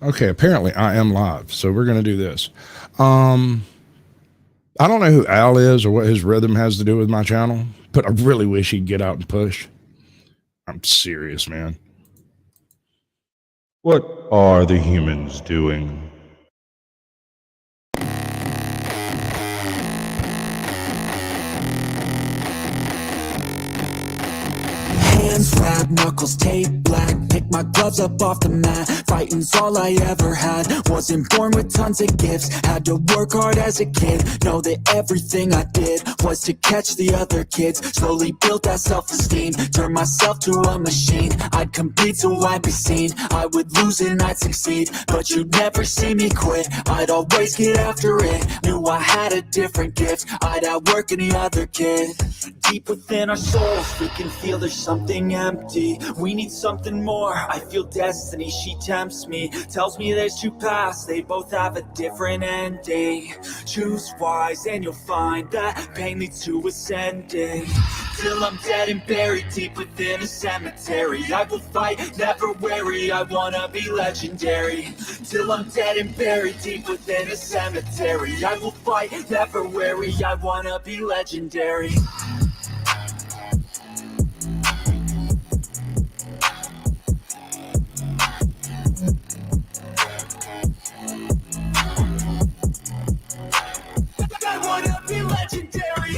Okay, apparently I am live, so we're going to do this. Um, I don't know who Al is or what his rhythm has to do with my channel, but I really wish he'd get out and push. I'm serious, man. What are the humans doing? Hands red, knuckles taped black. Pick my gloves up off the mat. Fighting's all I ever had. Wasn't born with tons of gifts. Had to work hard as a kid. Know that everything I did was to catch the other kids. Slowly built that self-esteem. Turned myself to a machine. I'd compete so I'd be seen. I would lose and I'd succeed, but you'd never see me quit. I'd always get after it. Knew I had a different gift. I'd outwork any other kid. Deep within our souls, we can feel there's something empty. We need something more. I feel destiny, she tempts me. Tells me there's two paths, they both have a different ending. Choose wise and you'll find that pain leads to ascending. Till I'm dead and buried deep within a cemetery, I will fight, never weary, I wanna be legendary. Till I'm dead and buried deep within a cemetery, I will fight, never weary, I wanna be legendary. I wanna be legendary.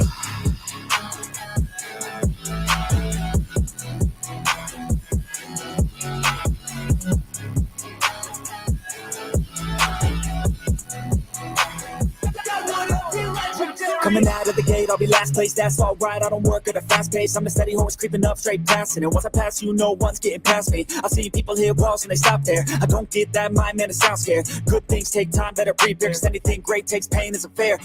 Coming out of the gate, I'll be last place, that's alright. I don't work at a fast pace, I'm a steady horse creeping up straight past it. And once I pass you, no one's getting past me. I've seen people hit walls and they stop there. I don't get that mind, man, it sounds scared. Good things take time, better prepare, cause anything great takes pain, isn't fair.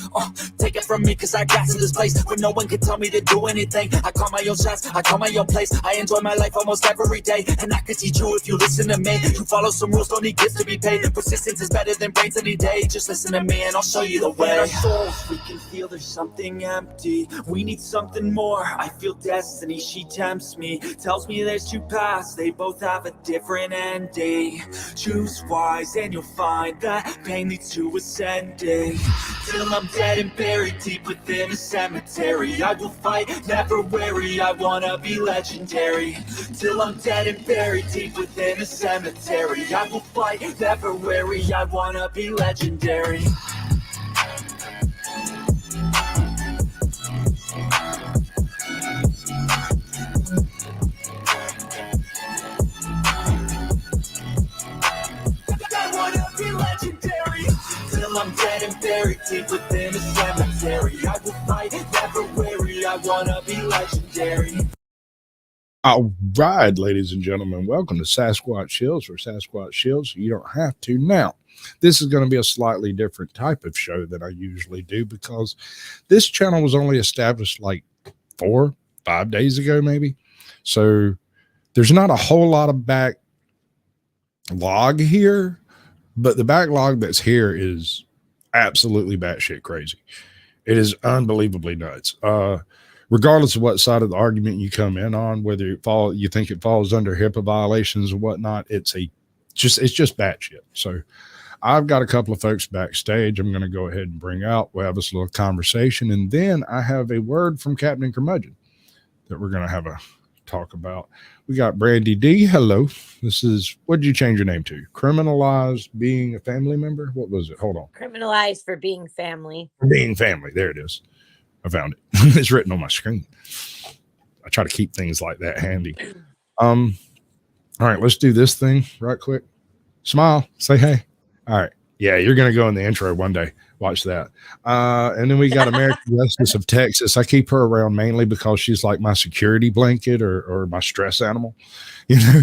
Take it from me, cause I got to this place where no one can tell me to do anything. I call my own shots, I call my own place. I enjoy my life almost every day, and I can teach you if you listen to me. You follow some rules, don't need gifts to be paid. Persistence is better than brains any day. Just listen to me and I'll show you the way. In our souls, we can feel there's something empty. We need something more. I feel destiny, she tempts me. Tells me there's two paths, they both have a different ending. Choose wise and you'll find that pain leads to ascending. Till I'm dead and buried deep within a cemetery, I will fight, never weary, I wanna be legendary. Till I'm dead and buried deep within a cemetery, I will fight, never weary, I wanna be legendary. I wanna be legendary. Till I'm dead and buried deep within a cemetery, I will fight, never weary, I wanna be legendary. All right, ladies and gentlemen, welcome to Sasquatch Shills or Sasquatch Shills. You don't have to. Now, this is going to be a slightly different type of show than I usually do because this channel was only established like 4 5 days ago, maybe. So there's not a whole lot of backlog here, but the backlog that's here is absolutely batshit crazy. It is unbelievably nuts. Regardless of what side of the argument you come in on, whether you think it falls under HIPAA violations or whatnot, it's just batshit. So I've got a couple of folks backstage I'm going to go ahead and bring out. We'll have this little conversation, and then I have a word from Captain Curmudgeon that we're going to have a talk about. We got Brandy D. Hello. This is, what did you change your name to? Criminalized being a family member? What was it? Hold on. Criminalized for being family. Being family. There it is. I found it. It's written on my screen. I try to keep things like that handy. All right, let's do this thing right quick. Smile. Say hey. All right. Yeah, you're going to go in the intro one day. Watch that. And then we got American Justice of Texas. I keep her around mainly because she's like my security blanket or my stress animal. You know,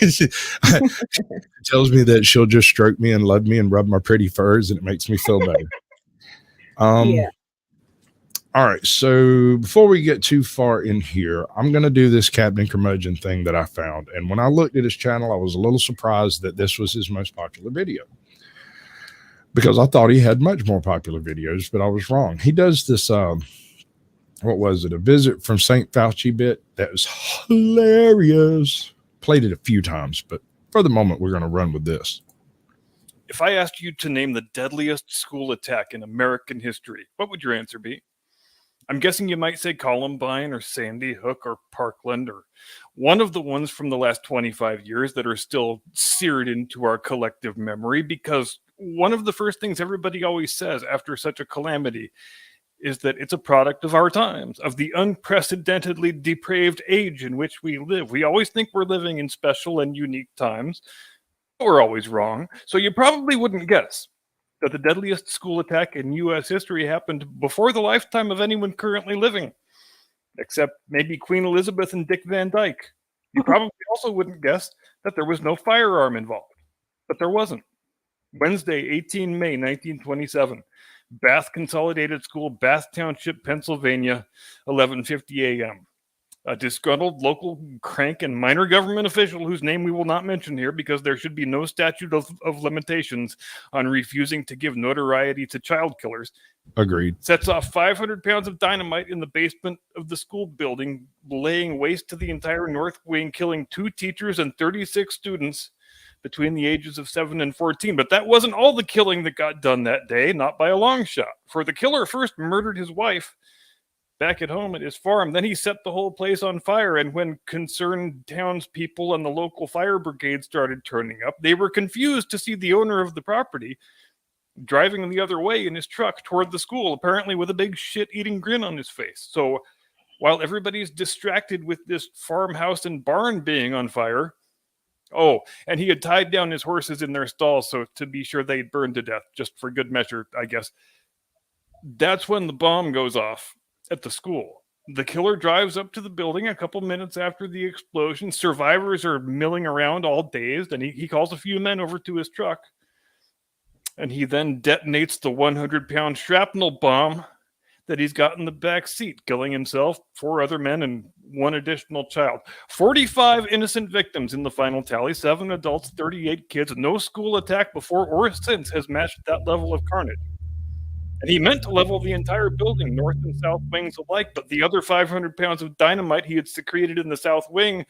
she tells me that she'll just stroke me and love me and rub my pretty furs, and it makes me feel better. Yeah. All right, so before we get too far in here, I'm going to do this Captain Curmudgeon thing that I found. And when I looked at his channel, I was a little surprised that this was his most popular video, because I thought he had much more popular videos, but I was wrong. He does this, what was it, a visit from St. Fauci bit that was hilarious. Played it a few times, but for the moment, we're going to run with this. If I asked you to name the deadliest school attack in American history, what would your answer be? I'm guessing you might say Columbine or Sandy Hook or Parkland or one of the ones from the last 25 years that are still seared into our collective memory, because one of the first things everybody always says after such a calamity is that it's a product of our times, of the unprecedentedly depraved age in which we live. We always think we're living in special and unique times. We're always wrong. So you probably wouldn't guess that the deadliest school attack in U.S. history happened before the lifetime of anyone currently living, except maybe Queen Elizabeth and Dick Van Dyke. You probably also wouldn't guess that there was no firearm involved, but there wasn't. Wednesday, 18 May 1927, Bath Consolidated School, Bath Township, Pennsylvania, 11:50 a.m. A disgruntled local crank and minor government official, whose name we will not mention here because there should be no statute of limitations on refusing to give notoriety to child killers. Agreed. Sets off 500 pounds of dynamite in the basement of the school building, laying waste to the entire north wing, killing 2 teachers and 36 students between the ages of 7 and 14. But that wasn't all the killing that got done that day, not by a long shot. For the killer first murdered his wife back at home at his farm. Then he set the whole place on fire, and when concerned townspeople and the local fire brigade started turning up, they were confused to see the owner of the property driving the other way in his truck toward the school, apparently with a big shit-eating grin on his face. So while everybody's distracted with this farmhouse and barn being on fire, and he had tied down his horses in their stalls so to be sure they'd burn to death, just for good measure, I guess. That's when the bomb goes off at the school. The killer drives up to the building a couple minutes after the explosion. Survivors are milling around all dazed, and he calls a few men over to his truck. And he then detonates the 100-pound shrapnel bomb that he's got in the back seat, killing himself, 4 other men, and 1 additional child. 45 innocent victims in the final tally, 7 adults, 38 kids. No school attack before or since has matched that level of carnage. And he meant to level the entire building, north and south wings alike, but the other 500 pounds of dynamite he had secreted in the south wing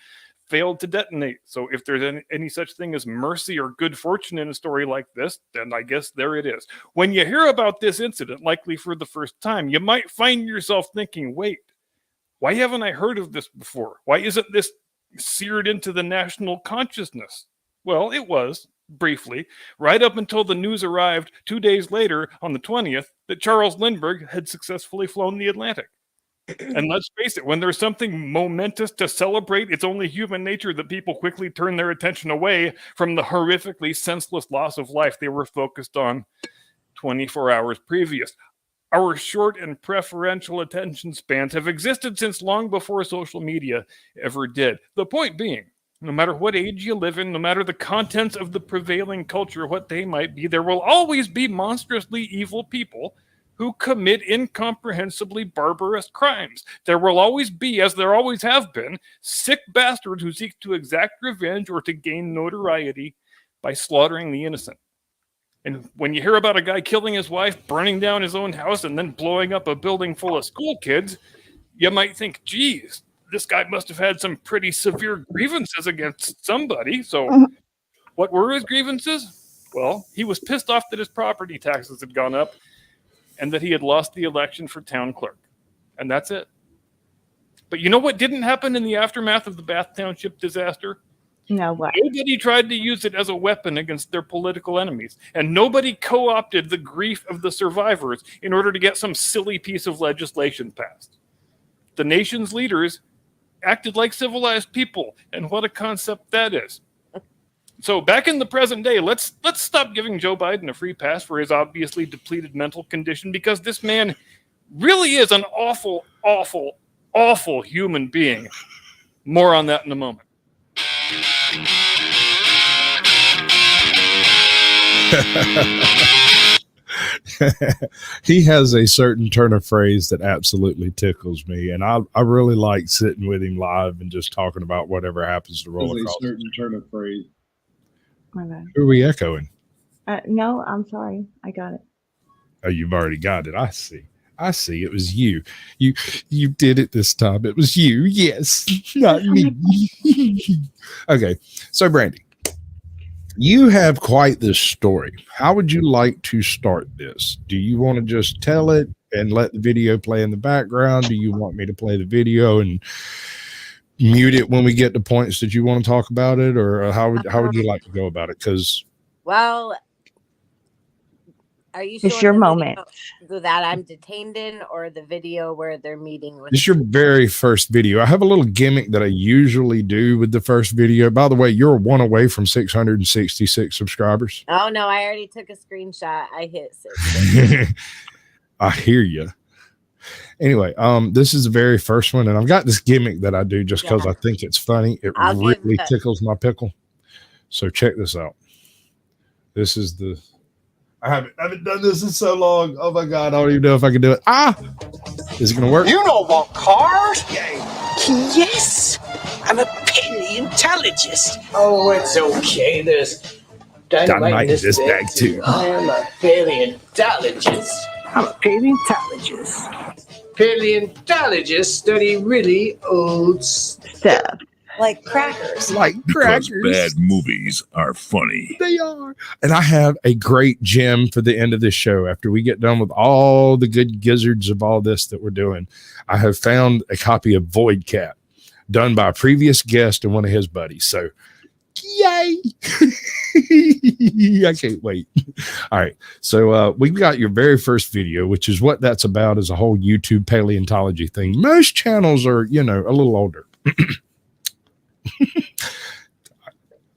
failed to detonate. So if there's any such thing as mercy or good fortune in a story like this, then I guess there it is. When you hear about this incident, likely for the first time, you might find yourself thinking, wait, why haven't I heard of this before? Why isn't this seared into the national consciousness? Well, it was, briefly, right up until the news arrived 2 days later on the 20th that Charles Lindbergh had successfully flown the Atlantic. And let's face it, when there's something momentous to celebrate, it's only human nature that people quickly turn their attention away from the horrifically senseless loss of life they were focused on 24 hours previous. Our short and preferential attention spans have existed since long before social media ever did. The point being, no matter what age you live in, no matter the contents of the prevailing culture, what they might be, there will always be monstrously evil people who commit incomprehensibly barbarous crimes. There will always be, as there always have been, sick bastards who seek to exact revenge or to gain notoriety by slaughtering the innocent. And when you hear about a guy killing his wife, burning down his own house, and then blowing up a building full of school kids, you might think, geez, this guy must have had some pretty severe grievances against somebody. So what were his grievances? Well, he was pissed off that his property taxes had gone up and that he had lost the election for town clerk. And that's it. But you know what didn't happen in the aftermath of the Bath Township disaster? No, what? Nobody tried to use it as a weapon against their political enemies. And nobody co-opted the grief of the survivors in order to get some silly piece of legislation passed. The nation's leaders acted like civilized people, and what a concept that is. So back in the present day, let's stop giving Joe Biden a free pass for his obviously depleted mental condition, because this man really is an awful, awful, awful human being. More on that in a moment. He has a certain turn of phrase that absolutely tickles me, and I really like sitting with him live and just talking about whatever happens to roll across. A certain turn of phrase. Okay. Who are we echoing? No, I'm sorry. I got it. Oh, you've already got it. I see. It was you. You did it this time. It was you. Yes, not me. Okay. So, Brandy, You have quite this story. How would you like to start this? Do you want to just tell it and let the video play in the background? Do you want me to play the video and mute it when we get to points that you want to talk about it, or how would you like to go about it? Because Well, are you It's showing your the moment. video that I'm detained in, or the video where they're meeting with? it's your very first video. I have a little gimmick that I usually do with the first video. By the way, you're one away from 666 subscribers. Oh no, I already took a screenshot. I hit 6. I hear you. Anyway, this is the very first one, and I've got this gimmick that I do just because I think it's funny. It I'll give really the- tickles my pickle. So check this out. This is the. I haven't done this in so long. Oh my god, I don't even know if I can do it. Is it gonna work? You know about cars? Yes, I'm a paleontologist. Oh, it's okay. There's Dynamite in this bag too. I am a paleontologist. I'm a paleontologist. Paleontologists study really old Stuff. Like crackers. Like Because crackers. bad movies are funny. They are. And I have a great gem for the end of this show. After we get done with all the good gizzards of all this that we're doing, I have found a copy of Void Cat done by a previous guest and one of his buddies. So, yay. I can't wait. All right. So we've got your very first video, which is what that's about, is a whole YouTube paleontology thing. Most channels are, a little older.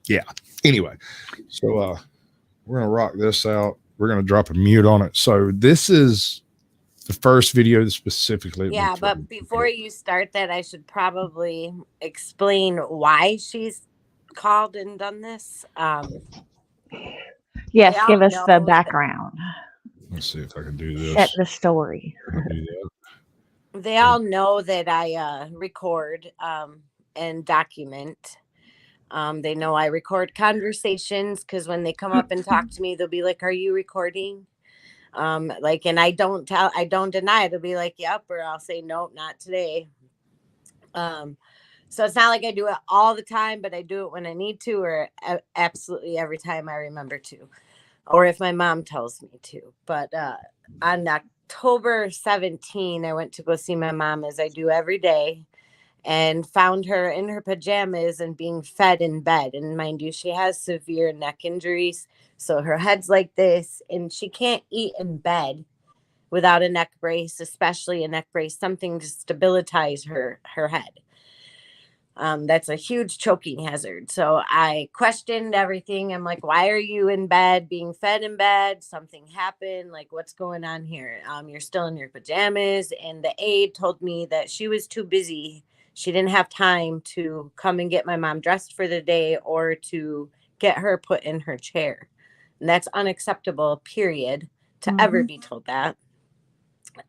Yeah. Anyway, so we're gonna rock this out. We're gonna drop a mute on it. So this is the first video specifically. Yeah, but before you start that, I should probably explain why she's called and done this. Yes, Yeah, give us no, the background. Let's see if I can do this. Set the story. They all know that I record and document. They know I record conversations because when they come up and talk to me, they'll be like, "Are you recording?" And I don't deny it. They'll be like, "Yep," or I'll say, "Nope, not today." So it's not like I do it all the time, but I do it when I need to, or absolutely every time I remember to, or if my mom tells me to. But on October 17, I went to go see my mom, as I do every day, and found her in her pajamas and being fed in bed. And mind you, she has severe neck injuries. So her head's like this, and she can't eat in bed without a neck brace, especially a neck brace, something to stabilize her head. That's a huge choking hazard. So I questioned everything. I'm like, "Why are you in bed, being fed in bed? Something happened. Like, what's going on here? You're still in your pajamas." And the aide told me that she was too busy. She didn't have time to come and get my mom dressed for the day or to get her put in her chair. And that's unacceptable, period, to ever be told that.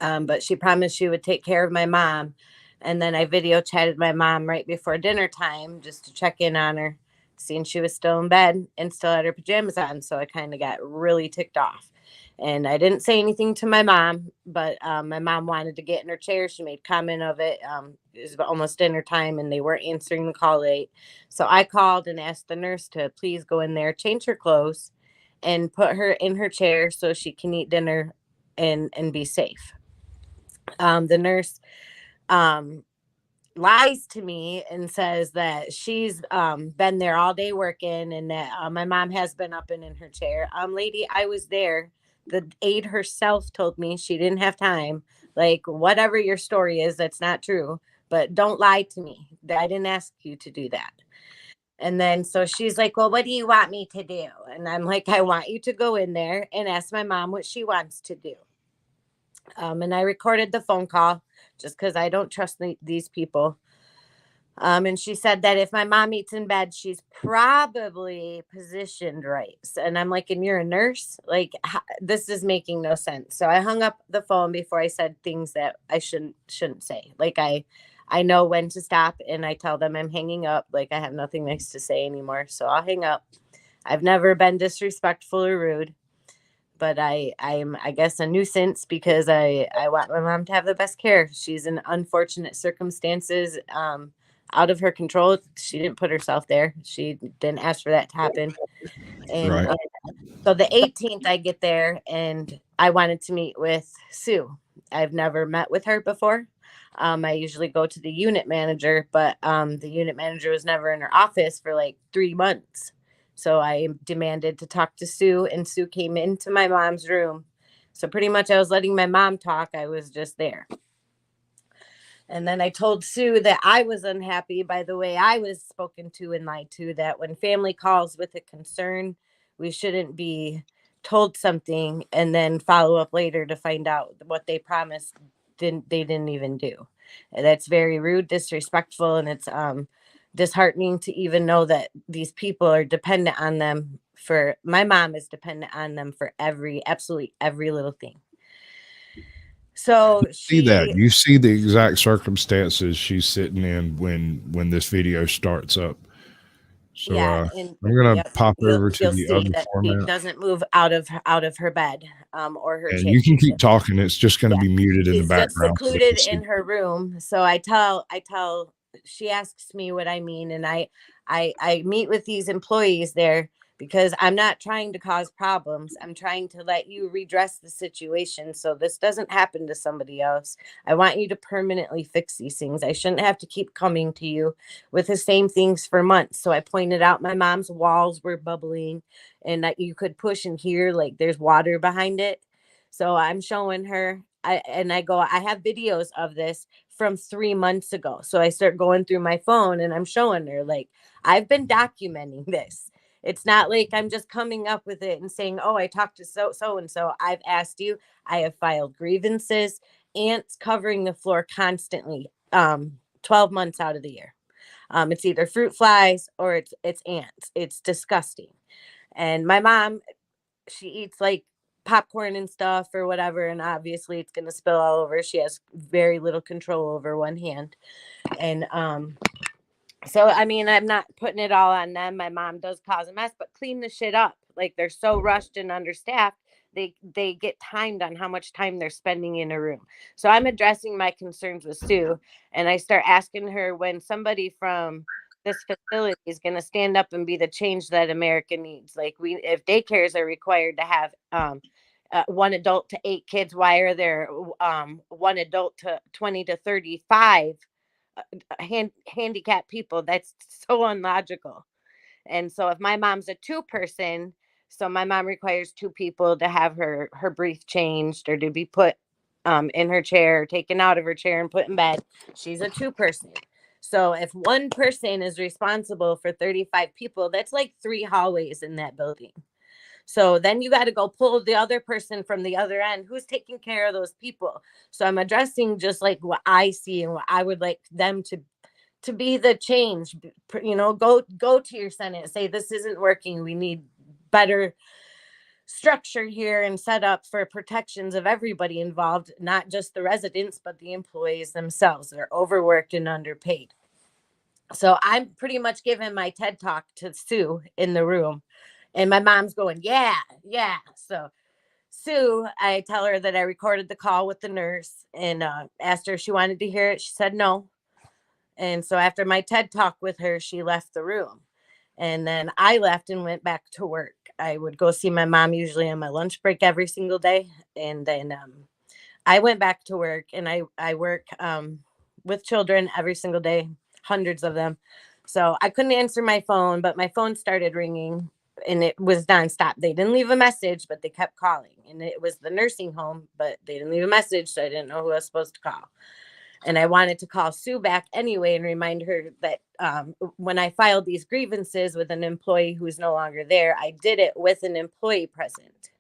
But she promised she would take care of my mom. And then I video chatted my mom right before dinner time just to check in on her, seeing she was still in bed and still had her pajamas on. So I kind of got really ticked off. And I didn't say anything to my mom, but my mom wanted to get in her chair. She made comment of it. It was almost dinner time and they weren't answering the call late. So I called and asked the nurse to please go in there, change her clothes, and put her in her chair so she can eat dinner and be safe. The nurse lies to me and says that she's been there all day working and that my mom has been up and in her chair. Lady, I was there. The aide herself told me she didn't have time. Like, whatever your story is, that's not true. But don't lie to me. I didn't ask you to do that. And then so she's like, "Well, what do you want me to do?" And I'm like, "I want you to go in there and ask my mom what she wants to do." And I recorded the phone call just because I don't trust these people. And she said that if my mom eats in bed, she's probably positioned right. And I'm like, "And you're a nurse? Like, this is making no sense." So I hung up the phone before I said things that I shouldn't say. Like, I know when to stop, and I tell them I'm hanging up. Like, I have nothing nice to say anymore, so I'll hang up. I've never been disrespectful or rude, but I'm, I guess, a nuisance because I want my mom to have the best care. She's in unfortunate circumstances, out of her control. She didn't put herself there. She didn't ask for that to happen. And Right. so the 18th I get there and I wanted to meet with Sue. I've never met with her before. I usually go to the unit manager, but the unit manager was never in her office for like 3 months. So I demanded to talk to Sue, and Sue came into my mom's room. So pretty much I was letting my mom talk. I was just there. And then I told Sue that I was unhappy by the way I was spoken to and lied to, that when family calls with a concern, we shouldn't be told something and then follow up later to find out what they promised they didn't even do. And that's very rude, disrespectful, and it's disheartening to even know that these people are dependent on them for, my mom is dependent on them for absolutely every little thing. So See that you see the exact circumstances she's sitting in when this video starts up. So yeah, I'm gonna pop over to you'll the see other that she format, doesn't move out of her bed or her and chair. you can keep talking. It's just going to Yeah. be muted in the She's just background. So we can secluded see. in her room. So I tell she asks me what I mean, and I meet with these employees there because I'm not trying to cause problems. I'm trying to let you redress the situation so this doesn't happen to somebody else. I want you to permanently fix these things. I shouldn't have to keep coming to you with the same things for months. So I pointed out my mom's walls were bubbling and that you could push and hear like there's water behind it. So I'm showing her, I have videos of this from 3 months ago. So I start going through my phone and I'm showing her, like, I've been documenting this. It's not like I'm just coming up with it and saying, oh, I talked to so and so. I've asked you. I have filed grievances, ants covering the floor constantly, 12 months out of the year. It's either fruit flies or it's ants. It's disgusting. And my mom, she eats like popcorn and stuff or whatever, and obviously it's going to spill all over. She has very little control over one hand. And so I mean, I'm not putting it all on them. My mom does cause a mess, but clean the shit up. Like, they're so rushed and understaffed, they get timed on how much time they're spending in a room. So I'm addressing my concerns with Sue, and I start asking her when somebody from this facility is going to stand up and be the change that America needs. Like, if daycares are required to have one adult to 8 kids, why are there one adult to 20 to 35 handicapped people? That's so unlogical. And so if my mom's a 2-person, so my mom requires 2 people to have her breath changed or to be put in her chair, taken out of her chair and put in bed. She's a 2-person. So if one person is responsible for 35 people, that's like 3 hallways in that building. So then you got to go pull the other person from the other end. Who's taking care of those people? So I'm addressing just like what I see and what I would like them to be the change. Go to your Senate, say this isn't working. We need better structure here and set up for protections of everybody involved, not just the residents, but the employees themselves. They're overworked and underpaid. So I'm pretty much giving my TED talk to Sue in the room. And my mom's going, yeah. So Sue, I tell her that I recorded the call with the nurse and asked her if she wanted to hear it. She said no. And so after my TED talk with her, she left the room. And then I left and went back to work. I would go see my mom usually on my lunch break every single day. And then I went back to work, and I work with children every single day, hundreds of them. So I couldn't answer my phone, but my phone started ringing and it was nonstop. They didn't leave a message, but they kept calling. And it was the nursing home, but they didn't leave a message. So I didn't know who I was supposed to call. And I wanted to call Sue back anyway and remind her that when I filed these grievances with an employee who's no longer there, I did it with an employee present.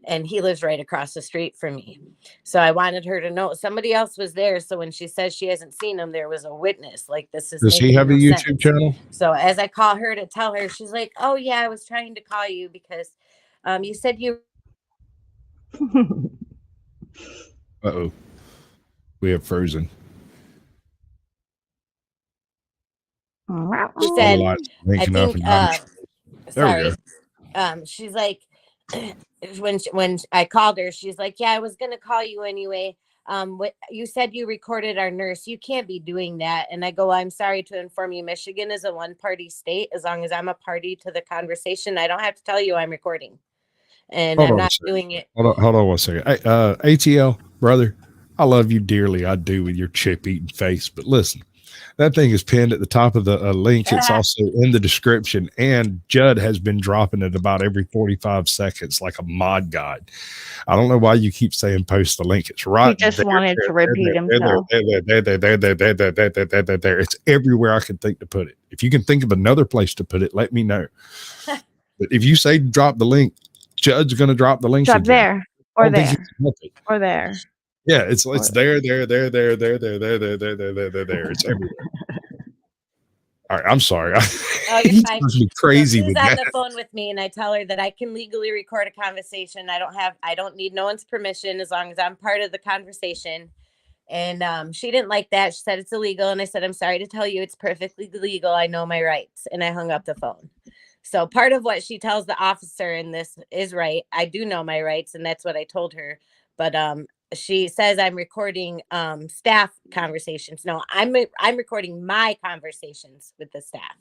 And he lives right across the street from me. So I wanted her to know somebody else was there. So when she says she hasn't seen him, there was a witness. Like, this is Does he have a YouTube channel? So as I call her to tell her, she's like, oh yeah, I was trying to call you because you said you. Uh-oh. We have frozen. She said, I think, sorry. She's like, when I called her, she's like, yeah, I was going to call you anyway. What you said, you recorded our nurse. You can't be doing that. And I go, I'm sorry to inform you, Michigan is a one-party state. As long as I'm a party to the conversation, I don't have to tell you I'm recording, and Hold I'm on a not second. doing it. Hold on one second. Hey, ATL, brother, I love you dearly. I do, with your chip eating face. But listen, that thing is pinned at the top of the link. It's also in the description. And Judd has been dropping it about every 45 seconds like a mod god. I don't know why you keep saying post the link. It's right He just there. wanted to repeat himself. There. It's everywhere I can think to put it. If you can think of another place to put it, let me know. But if you say drop the link, Judd's going to drop the links Drop again. there or there or there. Yeah, it's there. It's everywhere. All right, I'm sorry. Oh, you're fine. Crazy. So she's on the phone with me, and I tell her that I can legally record a conversation. I don't need no one's permission as long as I'm part of the conversation. And she didn't like that. She said it's illegal, and I said, I'm sorry to tell you, it's perfectly legal. I know my rights, and I hung up the phone. So part of what she tells the officer in this is right. I do know my rights, and that's what I told her. But she says I'm recording staff conversations. No, I'm recording my conversations with the staff.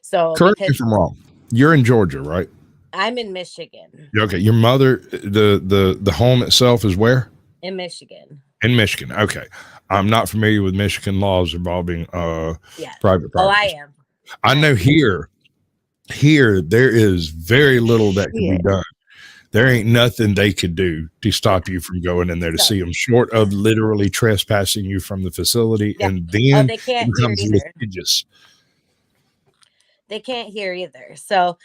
So correct me if I'm wrong. You're in Georgia, right? I'm in Michigan. Okay. Your mother, the home itself is where? In Michigan. In Michigan. Okay. I'm not familiar with Michigan laws involving private property. Oh, I am. I know here there is very little that can be done. There ain't nothing they could do to stop you from going in there to see them, short of literally trespassing you from the facility. Yeah. And then they can't it becomes hear either. litigious. They can't hear either. So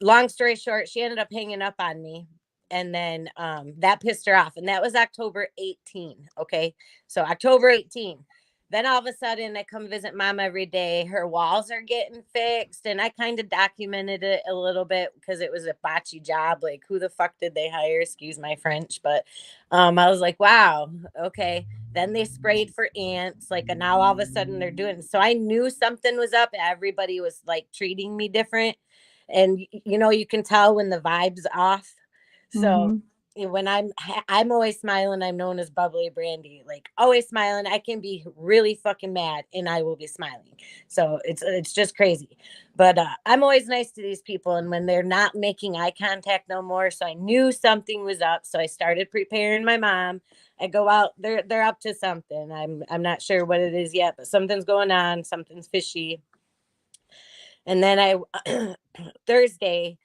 long story short, she ended up hanging up on me. And then that pissed her off. And that was October 18. Okay. So October 18. Then all of a sudden I come visit mom every day. Her walls are getting fixed. And I kind of documented it a little bit because it was a botchy job. Like, who the fuck did they hire? Excuse my French. But I was like, wow, okay. Then they sprayed for ants. Like, and now all of a sudden they're doing. So I knew something was up. Everybody was like treating me different. And, you know, you can tell when the vibe's off. So when I'm always smiling, I'm known as bubbly Brandy, like always smiling. I can be really fucking mad and I will be smiling. So it's just crazy. But I'm always nice to these people. And when they're not making eye contact no more, so I knew something was up. So I started preparing my mom. I go out, they're up to something. I'm not sure what it is yet, but something's going on, something's fishy. And then I Thursday,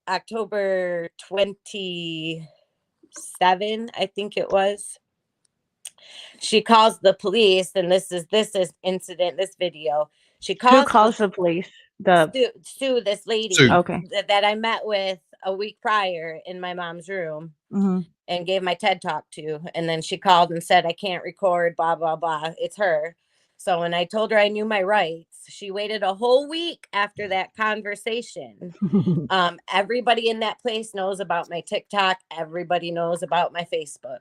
October 27, I think it was. She calls the police, and this is incident, this video. She calls. Who calls the police? Sue, this lady that I met with a week prior in my mom's room and gave my TED talk to. And then she called and said, I can't record, blah, blah, blah. It's her. So when I told her I knew my rights, she waited a whole week after that conversation. Everybody in that place knows about my TikTok. Everybody knows about my Facebook.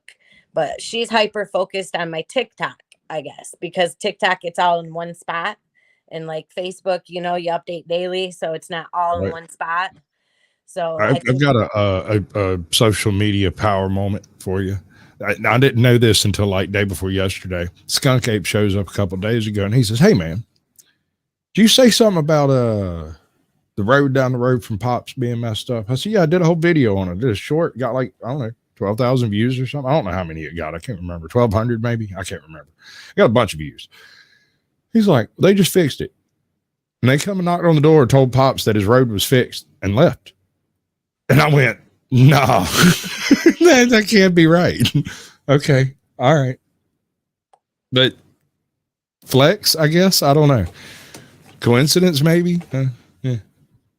But she's hyper focused on my TikTok, I guess, because TikTok, it's all in one spot. And like Facebook, you know, you update daily. So it's not all in one spot. So I've got a social media power moment for you. I didn't know this until like day before yesterday. Skunk Ape shows up a couple of days ago and he says, hey man, did you say something about the road down the road from Pops being messed up? I said, yeah, I did a whole video on it. Did a short, got like, I don't know, 12,000 views or something. I don't know how many it got. I can't remember. 1,200 maybe. I can't remember. Got a bunch of views. He's like, they just fixed it. And they come and knocked on the door and told Pops that his road was fixed and left. And I went, no, that can't be right. Okay. All right. But flex, I guess. I don't know. Coincidence, maybe. Yeah. I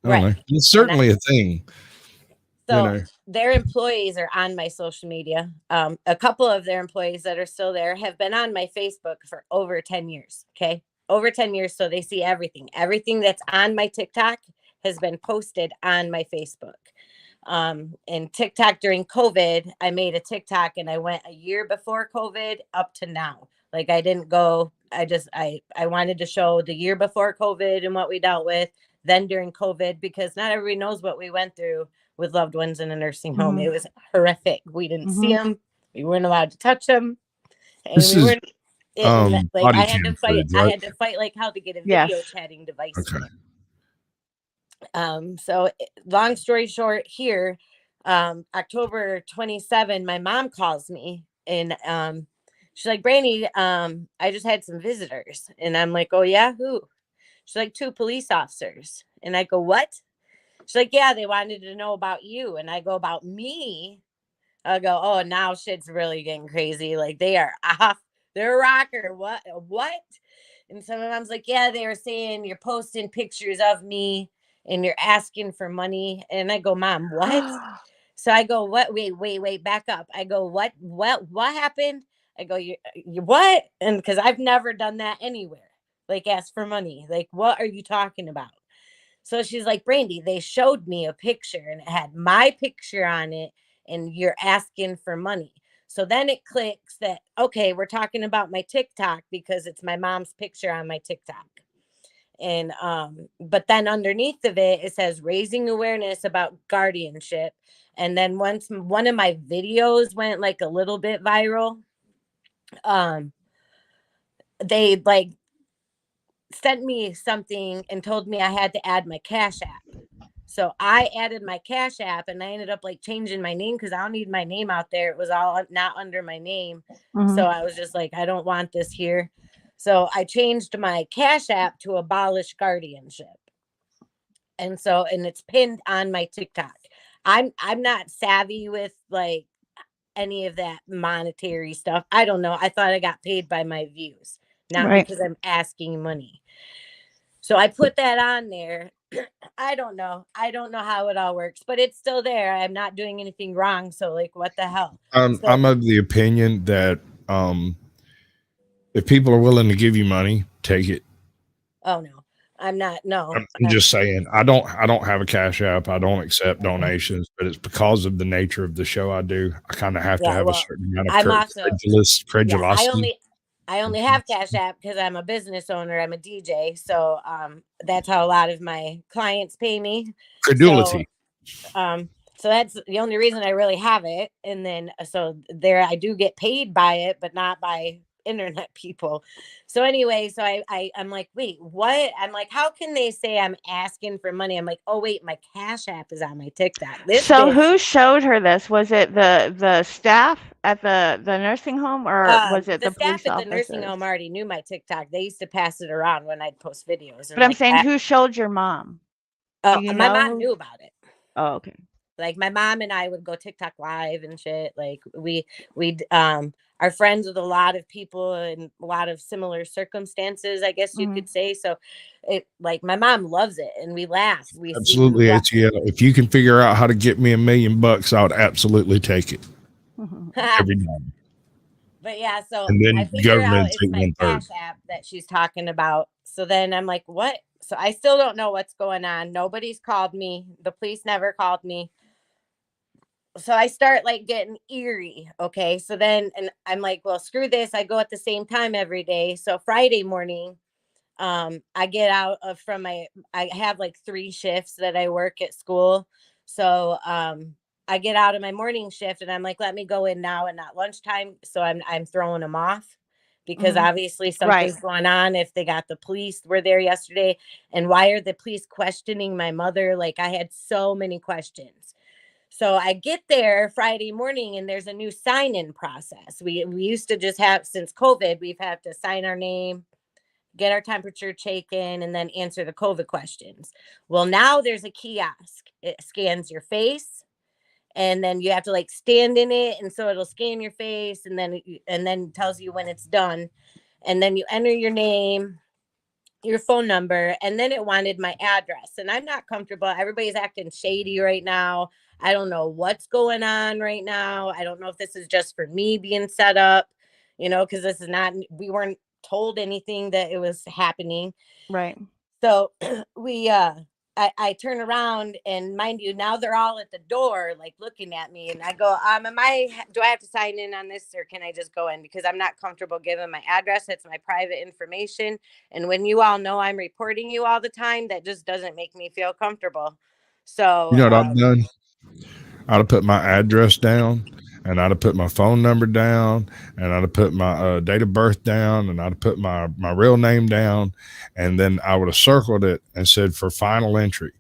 don't know. It's certainly a thing. So their employees are on my social media. A couple of their employees that are still there have been on my Facebook for over 10 years. Okay. Over 10 years. So they see everything. Everything that's on my TikTok has been posted on my Facebook. And TikTok during COVID, I made a TikTok and I went a year before COVID up to now. Like I didn't go, I wanted to show the year before COVID and what we dealt with, then during COVID, because not everybody knows what we went through with loved ones in a nursing home. It was horrific. We didn't see them. We weren't allowed to touch them. And This we is weren't like body I had cam to fight. footage, I right? had to fight like how to get a video Yes. chatting device. Okay. So long story short, here, October 27, my mom calls me and she's like, Brandy, I just had some visitors. And I'm like, oh yeah, who? She's like, 2 police officers. And I go, what? She's like, yeah, they wanted to know about you. And I go, about me? I go, oh, now shit's really getting crazy. Like they are off their rocker. What? And some of them's like, yeah, they were saying you're posting pictures of me and you're asking for money. And I go, Mom, what? So I go, what? Wait, back up. I go, what happened? I go, you what? And because I've never done that anywhere, like ask for money. Like, what are you talking about? So she's like, Brandy, they showed me a picture and it had my picture on it, and you're asking for money. So then it clicks that, okay, we're talking about my TikTok because it's my mom's picture on my TikTok. And but then underneath of it, it says raising awareness about guardianship. And then once one of my videos went like a little bit viral, they like sent me something and told me I had to add my Cash App. So I added my Cash App and I ended up like changing my name because I don't need my name out there. It was all not under my name. So I was just like, I don't want this here. So I changed my Cash App to abolish guardianship. And so, and it's pinned on my TikTok. I'm not savvy with like any of that monetary stuff. I don't know. I thought I got paid by my views, not Right. because I'm asking money. So I put that on there. I don't know how it all works, but it's still there. I'm not doing anything wrong. So like, what the hell? So, I'm of the opinion that if people are willing to give you money, take it. oh no, I'm not. No, I'm just saying, I don't have a Cash App. I don't accept donations, but it's because of the nature of the show I do. I kind of have to have a certain amount of I'm also credulosity. I only have Cash App because I'm a business owner. I'm a DJ, so that's how a lot of my clients pay me. Credulity. So that's the only reason I really have it. And then so there I do get paid by it, but not by internet people. So anyway, so I'm like, wait, what? I'm like, how can they say I'm asking for money? I'm like, oh wait, my Cash App is on my TikTok. So who showed her this? Was it the staff at the nursing home, or was it the staff police at the nursing officers? home already knew my TikTok. They used to pass it around when I'd post videos. And But I'm saying, who showed your mom? Oh, my mom knew about it. Oh, okay. Like my mom and I would go TikTok live and shit. Like we are friends with a lot of people in a lot of similar circumstances, I guess you could say. So it like my mom loves it and we laugh. Absolutely, ATL. If you can figure out how to get me $1 million, I would absolutely take it every time. But yeah, so and then I figure out it's my 1/3. Cash App that she's talking about. So then I'm like, what? So I still don't know what's going on. Nobody's called me. The police never called me. So I start like getting eerie. Okay. So then, and I'm like, well, screw this. I go at the same time every day. So Friday morning, I get out of I have like 3 shifts that I work at school. So, I get out of my morning shift and I'm like, let me go in now and not lunchtime. So I'm throwing them off because obviously something's going on. If they got the police were there yesterday, and why are the police questioning my mother? Like I had so many questions. So I get there Friday morning and there's a new sign-in process. We used to just have, since COVID, we've had to sign our name, get our temperature taken, and then answer the COVID questions. Well, now there's a kiosk. It scans your face and then you have to like stand in it. And so it'll scan your face and then tells you when it's done. And then you enter your name, your phone number, and then it wanted my address. And I'm not comfortable. Everybody's acting shady right now. I don't know what's going on right now. I don't know if this is just for me being set up, because this is not, we weren't told anything that it was happening. Right. So I turn around and mind you, now they're all at the door, like looking at me, and I go, do I have to sign in on this or can I just go in? Because I'm not comfortable giving my address. It's my private information. And when you all know I'm reporting you all the time, that just doesn't make me feel comfortable. So, you know what I've done? I'd have put my address down and I'd have put my phone number down, and I'd have put my date of birth down, and I'd have put my real name down, and then I would have circled it and said for final entry,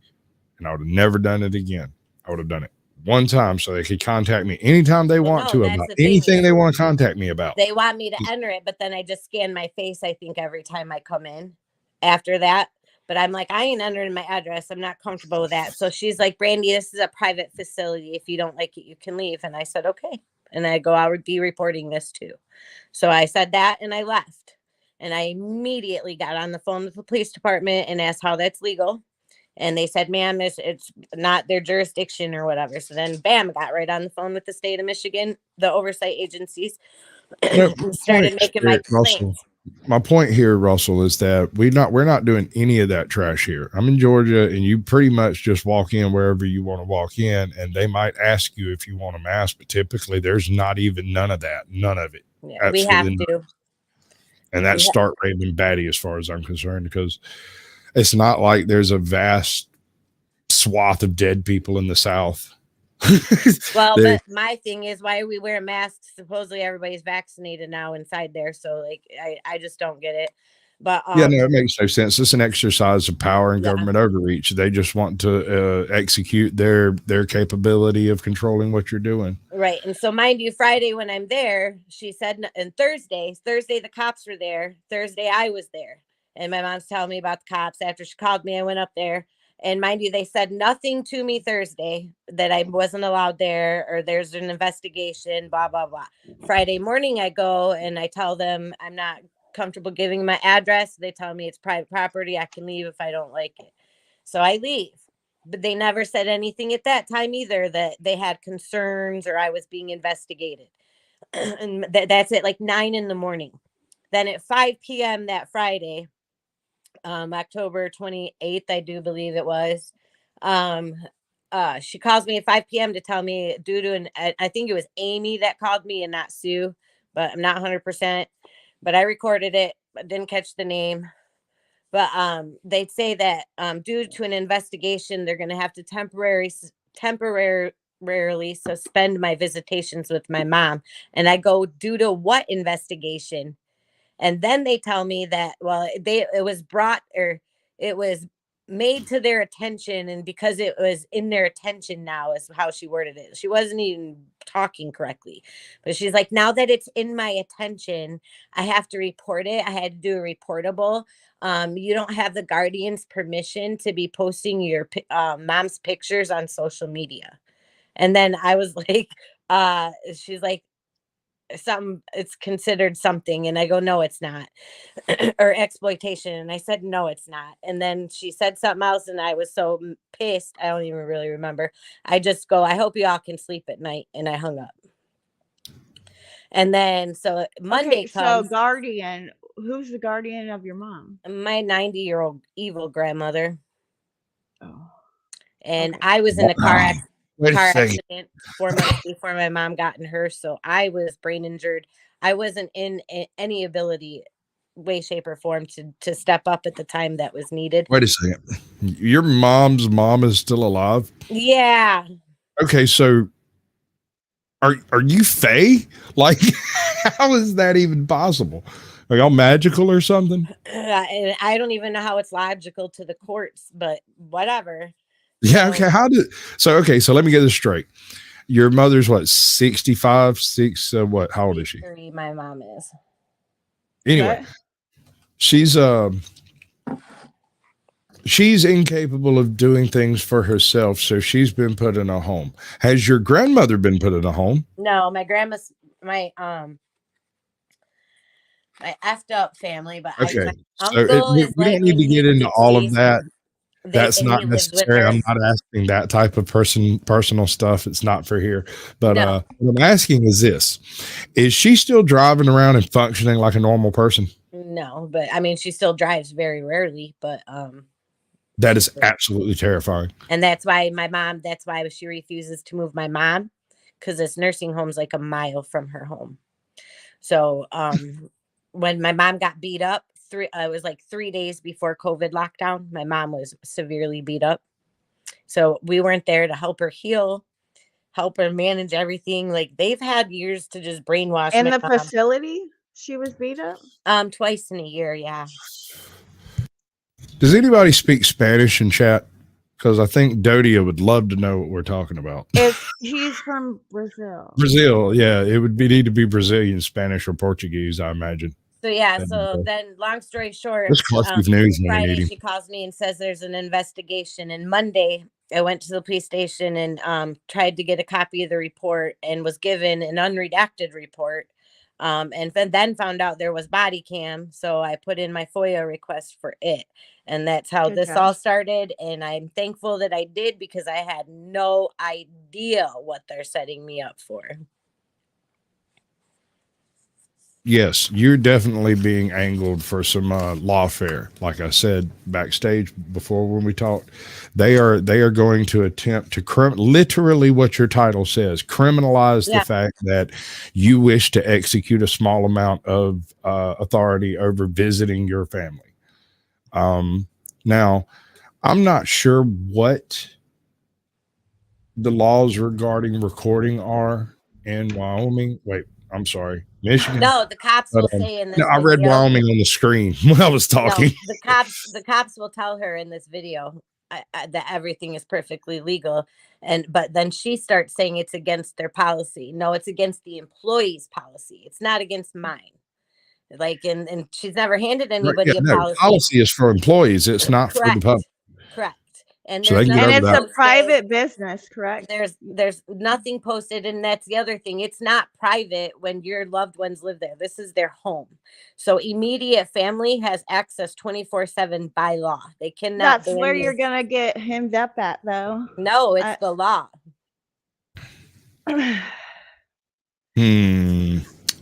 and I would have never done it again. I would have done it one time so they could contact me anytime they want to that's about the thing. anything they want to contact me about. They want me to enter it, but then I just scan my face, I think, every time I come in after that. But I'm like, I ain't entering my address. I'm not comfortable with that. So she's like, Brandy, this is a private facility. If you don't like it, you can leave. And I said, okay. And I go, I would be reporting this too. So I said that and I left. And I immediately got on the phone with the police department and asked how that's legal. And they said, ma'am, it's not their jurisdiction or whatever. So then, bam, got right on the phone with the state of Michigan, the oversight agencies, and started making my complaints. My point here, Russell, is that we're not doing any of that trash here. I'm in Georgia, and you pretty much just walk in wherever you want to walk in, and they might ask you if you want a mask, but typically there's not even none of that, none of it. Yeah, we have to. And that's stark raving batty as far as I'm concerned, because it's not like there's a vast swath of dead people in the South. Well, but my thing is, why are we wearing masks? Supposedly everybody's vaccinated now inside there. So like, I just don't get it. But yeah, no, it makes no sense. It's an exercise of power and government overreach. They just want to execute their capability of controlling what you're doing. Right. And so mind you, Friday when I'm there, she said, and Thursday the cops were there. Thursday I was there. And my mom's telling me about the cops. After she called me, I went up there. And mind you, they said nothing to me Thursday that I wasn't allowed there, or there's an investigation, blah, blah, blah. Friday morning, I go and I tell them I'm not comfortable giving my address. They tell me it's private property. I can leave if I don't like it. So I leave. But they never said anything at that time either that they had concerns or I was being investigated. And that's at like 9 a.m. Then at 5 p.m. that Friday, October 28th, I do believe it was. She calls me at 5 p.m. to tell me due to I think it was Amy that called me and not Sue, but I'm not 100%. But I recorded it, but didn't catch the name. But they'd say that due to an investigation, they're going to have to temporarily suspend my visitations with my mom. And I go, due to what investigation? And then they tell me that, well, it was made to their attention. And because it was in their attention now is how she worded it. She wasn't even talking correctly, but she's like, now that it's in my attention, I have to report it. I had to do a reportable. You don't have the guardian's permission to be posting your mom's pictures on social media. And then I was like, she's like, it's considered something, and I go, no, it's not. Or exploitation, and I said, no, it's not. And then she said something else, and I was so pissed, I don't even really remember. I just go, I hope you all can sleep at night, and I hung up. And then so Monday comes. So guardian, who's the guardian of your mom? My 90-year-old evil grandmother. Oh. And I was in a car accident 4 months before my mom got in hers, so I was brain injured. I wasn't in any ability, way, shape, or form to step up at the time that was needed. Wait a second. Your mom's mom is still alive? Yeah. Okay, so are you Fae? Like, how is that even possible? Are y'all magical or something? I don't even know how it's logical to the courts, but whatever. Yeah. Okay. So let me get this straight. Your mother's what, 65, what? How old is she? My mom is. Anyway, she's incapable of doing things for herself, so she's been put in a home. Has your grandmother been put in a home? No, my grandma's my effed up family, but okay. We don't need to get into all of that. That's not necessary. I'm not asking that type of personal stuff. It's not for here. But what I'm asking is this: is she still driving around and functioning like a normal person? No, but I mean, she still drives very rarely. But that is absolutely terrifying. And that's why she refuses to move my mom, because this nursing home's like a mile from her home. So when my mom got beat up, it was like 3 days before COVID lockdown. My mom was severely beat up. So we weren't there to help her heal. help her manage everything. Like they've had years to just brainwash In my the mom. facility, she was beat up. Twice in a year. Yeah. Does anybody speak Spanish in chat? Because I think Dodia would love to know what we're talking about. He's from Brazil. Brazil, yeah, it would need to be Brazilian, Spanish, or Portuguese, I imagine. So yeah, so then long story short, This Carthage news when we Friday need him. she calls me and says there's an investigation. And Monday I went to the police station and tried to get a copy of the report and was given an unredacted report. And then found out there was body cam. So I put in my FOIA request for it. And that's how Good this job. all started. And I'm thankful that I did because I had no idea what they're setting me up for. Yes, you're definitely being angled for some lawfare. Like I said backstage before when we talked, they are going to attempt to literally what your title says, criminalize the fact that you wish to execute a small amount of authority over visiting your family. Now, I'm not sure what the laws regarding recording are in Wyoming. Wait, I'm sorry, Michigan. No, the cops will say in this no, I read video. Wyoming on the screen when I was talking. No, the cops will tell her in this video that everything is perfectly legal, but then she starts saying it's against their policy. No, it's against the employee's policy. It's not against mine. Like, and she's never handed anybody a policy. Policy is for employees. It's not for the public. Correct. And So they there's can get And over it's that. a private business, correct? There's nothing posted, and that's the other thing. It's not private when your loved ones live there. This is their home. So immediate family has access 24/7 by law. They cannot. That's where you're gonna get hemmed up at, though. No, it's the law.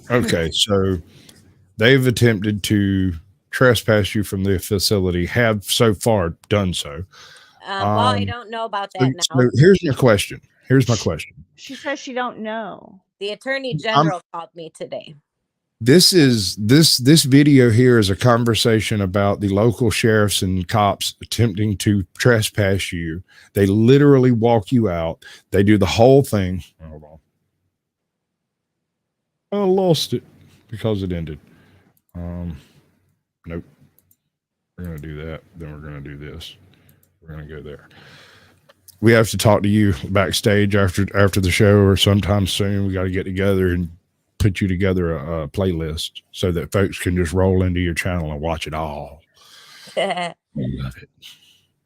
Okay, so they've attempted to trespass you from the facility, have so far done so. Well, I don't know about that now. So here's my question. She says she don't know. The attorney general called me today. This video here is a conversation about the local sheriffs and cops attempting to trespass you. They literally walk you out. They do the whole thing. Hold on. I lost it because it ended. Nope. We're going to do that. Then we're going to do this. We're going to go there. We have to talk to you backstage after the show or sometime soon. We got to get together and put you together a playlist so that folks can just roll into your channel and watch it all. I love it.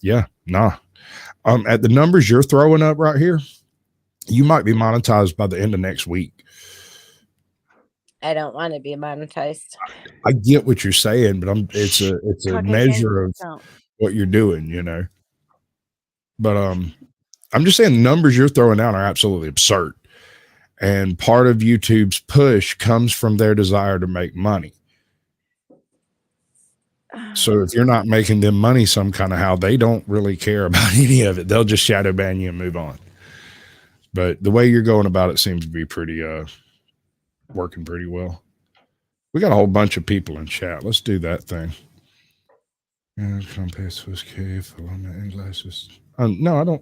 Yeah, nah. At the numbers you're throwing up right here, you might be monetized by the end of next week. I don't want to be monetized. I get what you're saying, but it's a measure of what you're doing, you know. But I'm just saying the numbers you're throwing out are absolutely absurd. And part of YouTube's push comes from their desire to make money. So if you're not making them money some kind of how, they don't really care about any of it. They'll just shadow ban you and move on. But the way you're going about it seems to be pretty working pretty well. We got a whole bunch of people in chat. Let's do that thing. No,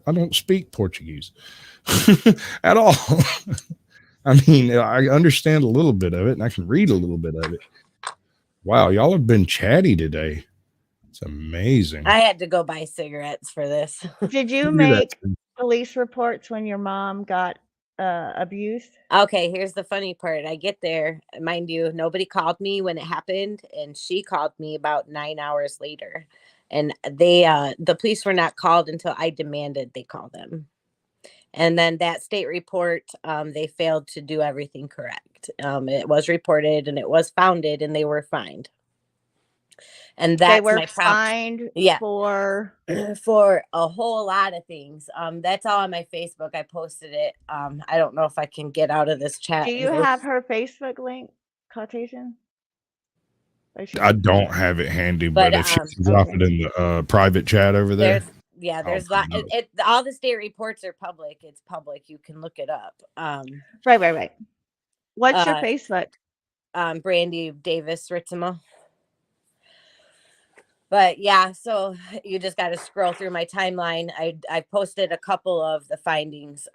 I don't speak Portuguese at all. I mean, I understand a little bit of it and I can read a little bit of it. Wow, y'all have been chatty today. It's amazing. I had to go buy cigarettes for this. Did you make police reports when your mom got abused? Okay, here's the funny part. I get there, mind you, nobody called me when it happened, and she called me about 9 hours later. And the police were not called until I demanded they call them. And then that state report, they failed to do everything correct. It was reported and it was founded and they were fined. And that's they were my problem. fined for a whole lot of things. That's all on my Facebook. I posted it. I don't know if I can get out of this chat. Do you have her Facebook link, Caucasian? I don't have it handy, but if she can drop it in the private chat over there. There's all the state reports are public. It's public. You can look it up. Right. What's your Facebook? Brandy Davis Ritzema. But yeah, so you just got to scroll through my timeline. I posted a couple of the findings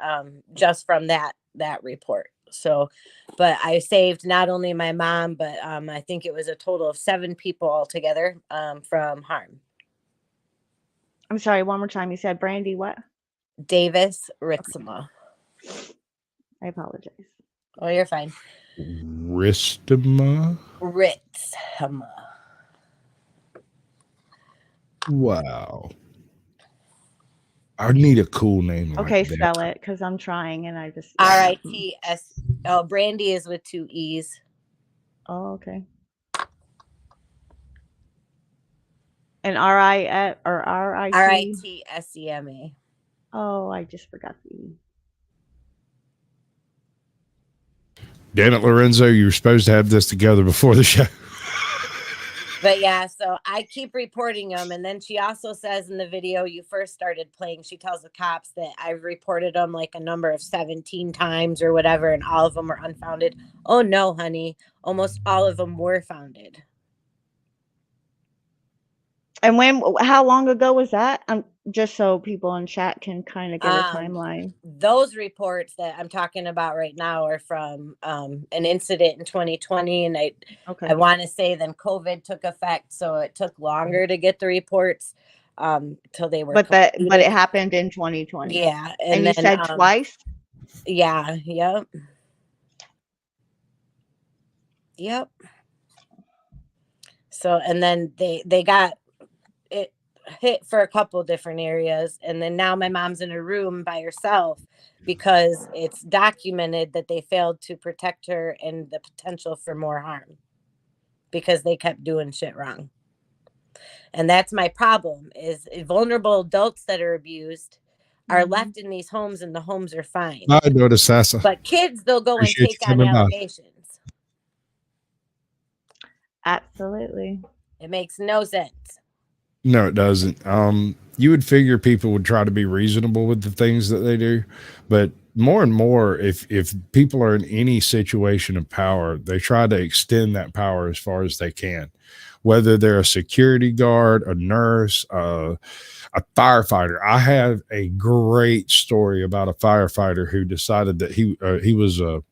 just from that report. So, but I saved not only my mom, but I think it was a total of 7 people altogether from harm. I'm sorry, one more time. You said Brandy what? Davis Ritzema. I apologize. Oh, you're fine. Ristema. Ritzema. Wow. I need a cool name. Okay, like that. spell it because I'm trying and I just. RITS. Oh, Brandy is with 2 E's. Oh, okay. And RI or RIT? RITSEMA. Oh, I just forgot the E. Damn it, Lorenzo, you were supposed to have this together before the show. But yeah, so I keep reporting them. And then she also says in the video you first started playing, she tells the cops that I've reported them like a number of 17 times or whatever, and all of them were unfounded. Oh no, honey. Almost all of them were founded. And how long ago was that? Just so people in chat can kind of get a timeline. Those reports that I'm talking about right now are from an incident in 2020, and I want to say then COVID took effect, so it took longer to get the reports till they were. But it happened in 2020. Yeah, and you said twice. Yeah. Yep. So and then they got it hit for a couple different areas, and then now my mom's in a room by herself because it's documented that they failed to protect her and the potential for more harm because they kept doing shit wrong. And that's my problem is vulnerable adults that are abused are left in these homes and the homes are fine. I noticed that. But kids, they'll go and take on allegations. Absolutely. It makes no sense. No, it doesn't. You would figure people would try to be reasonable with the things that they do, but more and more, if people are in any situation of power, they try to extend that power as far as they can. Whether they're a security guard, a nurse, a firefighter. I have a great story about a firefighter who decided that he was a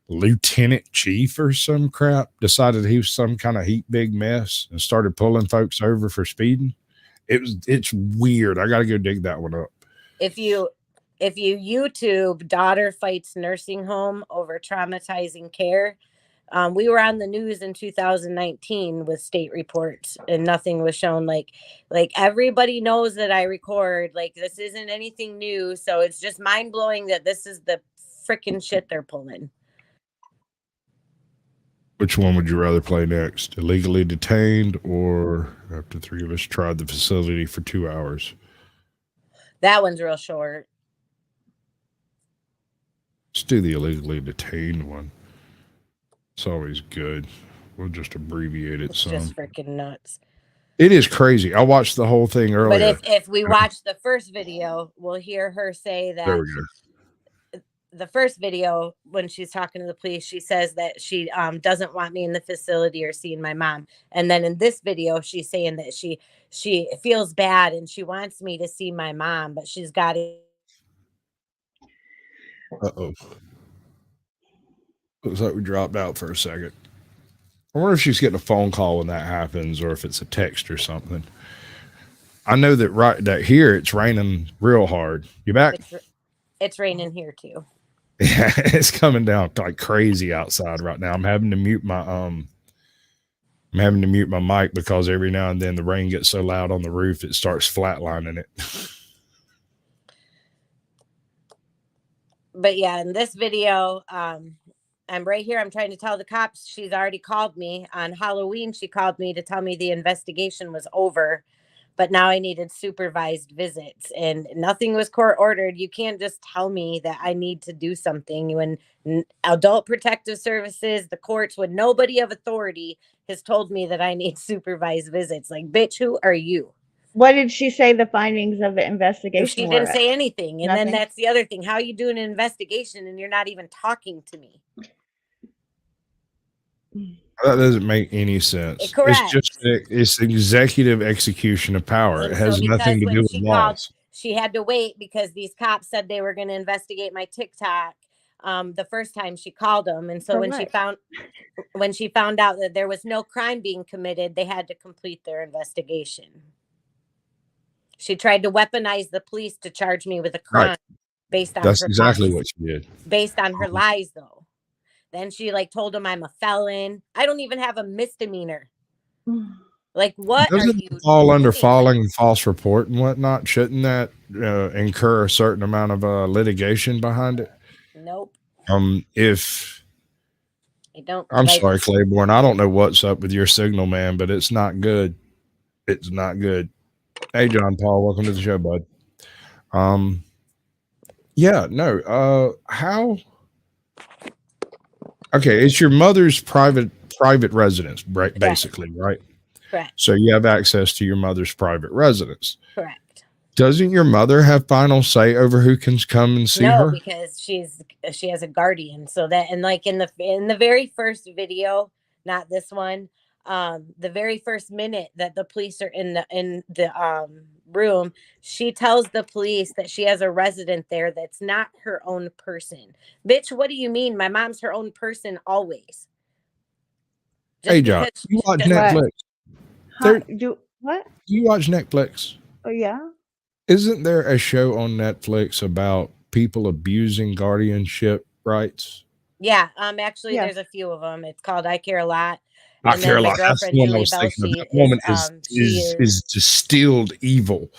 lieutenant chief or some crap, decided he was some kind of heat big mess and started pulling folks over for speeding. It's weird. I got to go dig that one up. If you YouTube daughter fights nursing home over traumatizing care, we were on the news in 2019 with state reports and nothing was shown. Like everybody knows that I record, like this isn't anything new. So it's just mind blowing that this is the freaking shit they're pulling. Which one would you rather play next? Illegally detained or after 3 of us tried the facility for 2 hours? That one's real short. Let's do the illegally detained one. It's always good. We'll just abbreviate it some. Just freaking nuts. It is crazy. I watched the whole thing earlier. But if we watch the first video, we'll hear her say that. There we go. The first video when she's talking to the police, she says that she doesn't want me in the facility or seeing my mom. And then in this video, she's saying that she feels bad and she wants me to see my mom, but she's got it. Uh-oh. Looks like we dropped out for a second. I wonder if she's getting a phone call when that happens or if it's a text or something. I know that here it's raining real hard. You back? It's raining here too. Yeah, it's coming down like crazy outside right now. I'm having to mute my mic because every now and then the rain gets so loud on the roof it starts flatlining it. But yeah, in this video, I'm right here. I'm trying to tell the cops she's already called me on Halloween. She called me to tell me the investigation was over, but now I needed supervised visits and nothing was court ordered. You can't just tell me that I need to do something when adult protective services, the courts, when nobody of authority has told me that I need supervised visits. Like, bitch, who are you? What did she say the findings of the investigation She didn't say anything. And Nothing? then that's the other thing. How are you doing an investigation and you're not even talking to me? That doesn't make any sense. Correct. It's executive execution of power. And It has so nothing because to when do with she called, laws. she had to wait because these cops said they were going to investigate my TikTok the first time she called them. And so For when what? she found out that there was no crime being committed, they had to complete their investigation. She tried to weaponize the police to charge me with a crime Right. based on That's her exactly lies. what she did. Based on her lies, though. Then she like told him I'm a felon. I don't even have a misdemeanor. Like, what Doesn't are it you fall under doing? falling false report and whatnot? Shouldn't that incur a certain amount of litigation behind it? Nope. If I don't. I'm like, sorry, Claiborne, I don't know what's up with your signal, man, but it's not good. It's not good. Hey, John Paul, welcome to the show, bud. Yeah, no. How? Okay, it's your mother's private residence, right? Basically, right? Correct. So you have access to your mother's private residence. Correct. Doesn't your mother have final say over who can come and see her? No, because she has a guardian. So that, and like in the very first video, not this one, the very first minute that the police are in the room, she tells the police that she has a resident there that's not her own person. Bitch, what do you mean? My mom's her own person always. Hey, John, you watch Netflix? What? You watch Netflix? Oh yeah. Isn't there a show on Netflix about people abusing guardianship rights? Yeah, actually, Yeah. there's a few of them. It's called I Care a Lot. I And care a then my lot. That's the girlfriend one I Julie was Bell, thinking of. she That woman is distilled evil.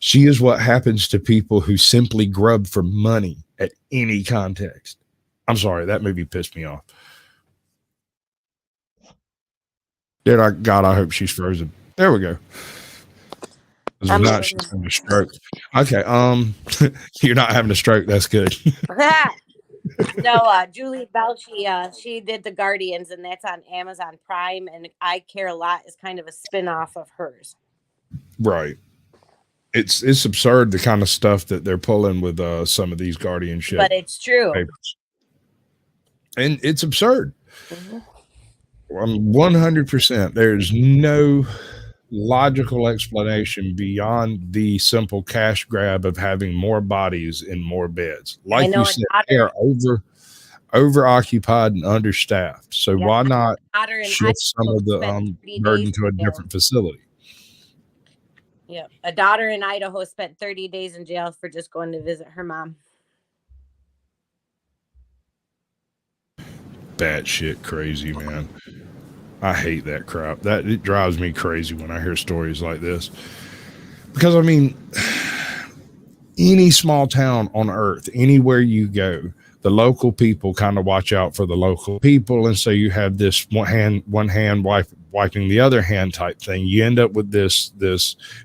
She is what happens to people who simply grub for money at any context. I'm sorry, that movie pissed me off. God, I hope she's frozen. There we go. If not, she's having a stroke. Okay, you're not having a stroke. That's good. No, Julie Bell, she did The Guardians, and that's on Amazon Prime. And I Care a Lot is kind of a spin-off of hers. Right. It's absurd the kind of stuff that they're pulling with some of these guardianship. But it's true. Papers. And it's absurd. 100%. There's no logical explanation beyond the simple cash grab of having more bodies in more beds. Like you said, they are over occupied and understaffed. So why not shift some of the burden to a different facility? Yeah, a daughter in Idaho spent 30 days in jail for just going to visit her mom. Batshit crazy, man. I hate that crap. It drives me crazy when I hear stories like this. Because I mean, any small town on earth, anywhere you go, the local people kind of watch out for the local people, and so you have this one hand wiping the other hand type thing. You end up with this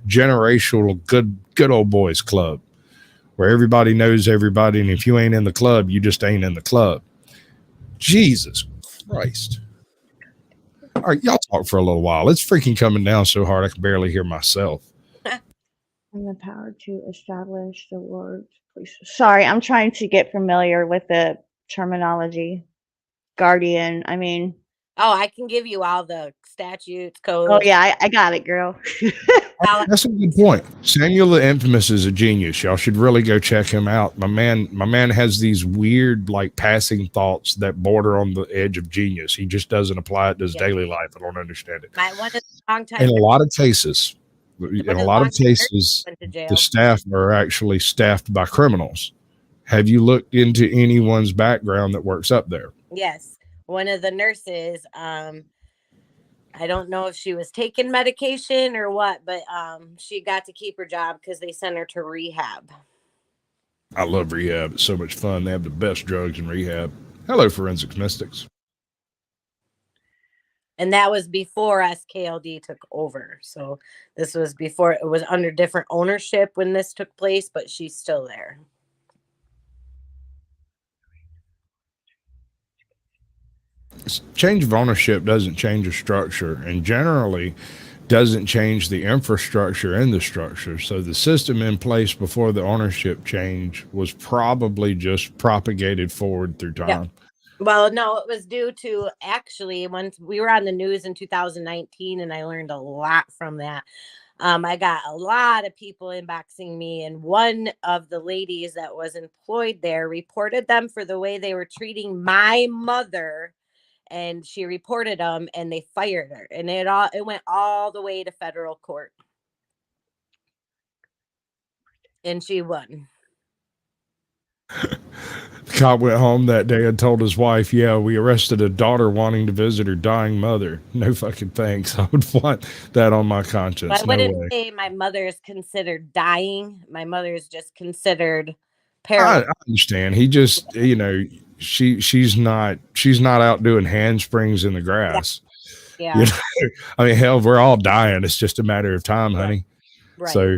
generational good old boys club where everybody knows everybody, and if you ain't in the club, you just ain't in the club. Jesus Christ. All right, y'all talk for a little while. It's freaking coming down so hard I can barely hear myself. And the power to establish the word. Sorry, I'm trying to get familiar with the terminology. Guardian, I mean. Oh, I can give you all the statutes, codes. Oh yeah, I got it, girl. That's a good point. Samuel the Infamous is a genius. Y'all should really go check him out. My man has these weird, like, passing thoughts that border on the edge of genius. He just doesn't apply it to his daily life. I don't understand it. In a lot of cases, the staff are actually staffed by criminals. Have you looked into anyone's background that works up there? Yes. One of the nurses, I don't know if she was taking medication or what, but she got to keep her job because they sent her to rehab. I love rehab. It's so much fun. They have the best drugs in rehab. Hello, Forensics Mystics. And that was before SKLD took over. So this was before, it was under different ownership when this took place, but she's still there. Change of ownership doesn't change a structure, and generally doesn't change the infrastructure in the structure. So the system in place before the ownership change was probably just propagated forward through time. Well, no, it was due to actually once we were on the news in 2019, and I learned a lot from that. I got a lot of people inboxing me, and one of the ladies that was employed there reported them for the way they were treating my mother, and she reported them, and they fired her, and it went all the way to federal court, and she won. The cop went home that day and told his wife, "Yeah, we arrested a daughter wanting to visit her dying mother." No fucking thanks. I would want that on my But conscience. I No wouldn't way. say my mother is considered dying. My mother is just considered I paralyzed. understand. He just, she's not out doing handsprings in the grass. Yeah, You know, I mean, hell, we're all dying. It's just a matter of time, right, honey. right, So,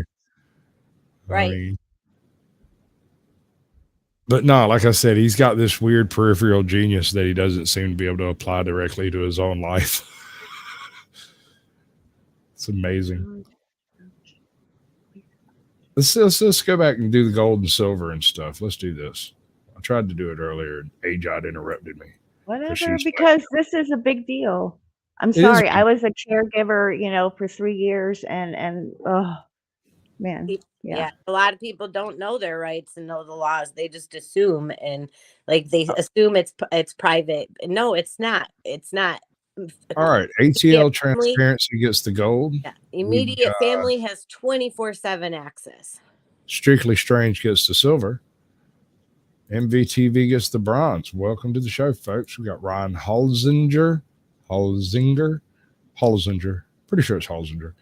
I right. mean, but no, like I said, he's got this weird peripheral genius that he doesn't seem to be able to apply directly to his own life. It's amazing. Let's go back and do the gold and silver and stuff. Let's do this. I tried to do it earlier, and Ajod interrupted me because Whatever, she's because this is a big deal. I'm it is sorry. I was a caregiver, for 3 years and oh man. Yeah. Yeah, a lot of people don't know their rights and know the laws. They just assume, and like they assume it's private. No, it's not. It's not. all right. Immediate ATL family, transparency gets the gold. yeah, We've got immediate family has 24/7 access. Strictly Strange gets the silver. MVTV gets the bronze. Welcome to the show, folks. We got Ryan Holzinger. Pretty sure it's Holzinger.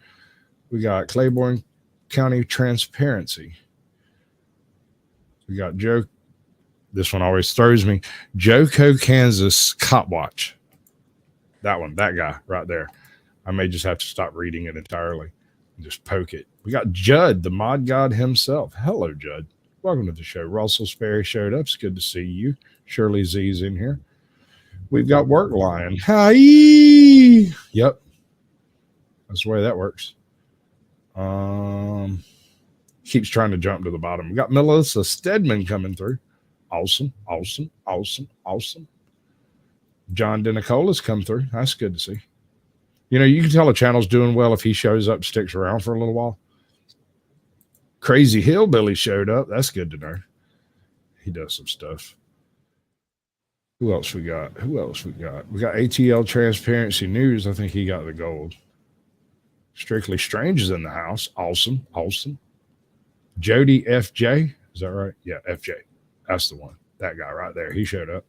We got Claiborne County Transparency. We got Joe. This one always throws me. Joco, Kansas Cop Watch. That one, that guy right there. I may just have to stop reading it entirely and just poke it. We got Judd, the mod god himself. Hello, Judd. Welcome to the show. Russell Sperry showed up. It's good to see you. Shirley Z's in here. We've got Work Lion. Hi. Yep. That's the way that works. Keeps trying to jump to the bottom. We got Melissa Stedman coming through. Awesome. John DeNicola's come through. That's good to see. You can tell a channel's doing well if he shows up, sticks around for a little while. Crazy Hillbilly showed up. That's good to know. He does some stuff. Who else we got? We got ATL Transparency News. I think he got the gold. Strictly Strange is in the house. Awesome. Jody FJ. Is that right? Yeah, FJ. That's the one. That guy right there. He showed up.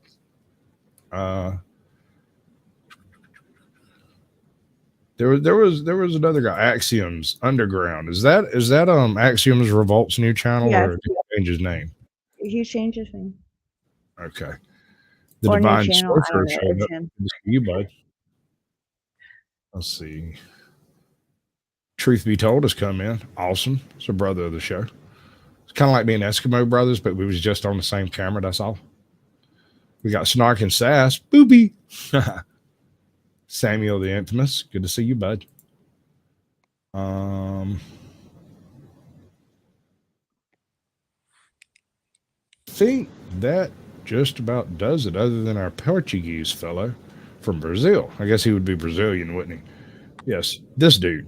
There was another guy, Axioms Underground. Is that Axioms Revolt's new channel, Yes. or did he change his name? He changed his name. Okay. The Or new Divine channel. I Sorcerer don't know. showed It's up. him. Good to see you, bud. Let's see. Truth Be Told has come in. Awesome. It's a brother of the show. It's kind of like being Eskimo brothers, but we was just on the same camera. That's all. We got Snark and Sass. Booby. Samuel the Infamous. Good to see you, bud. Think that just about does it, other than our Portuguese fellow from Brazil. I guess he would be Brazilian, wouldn't he? Yes, this dude.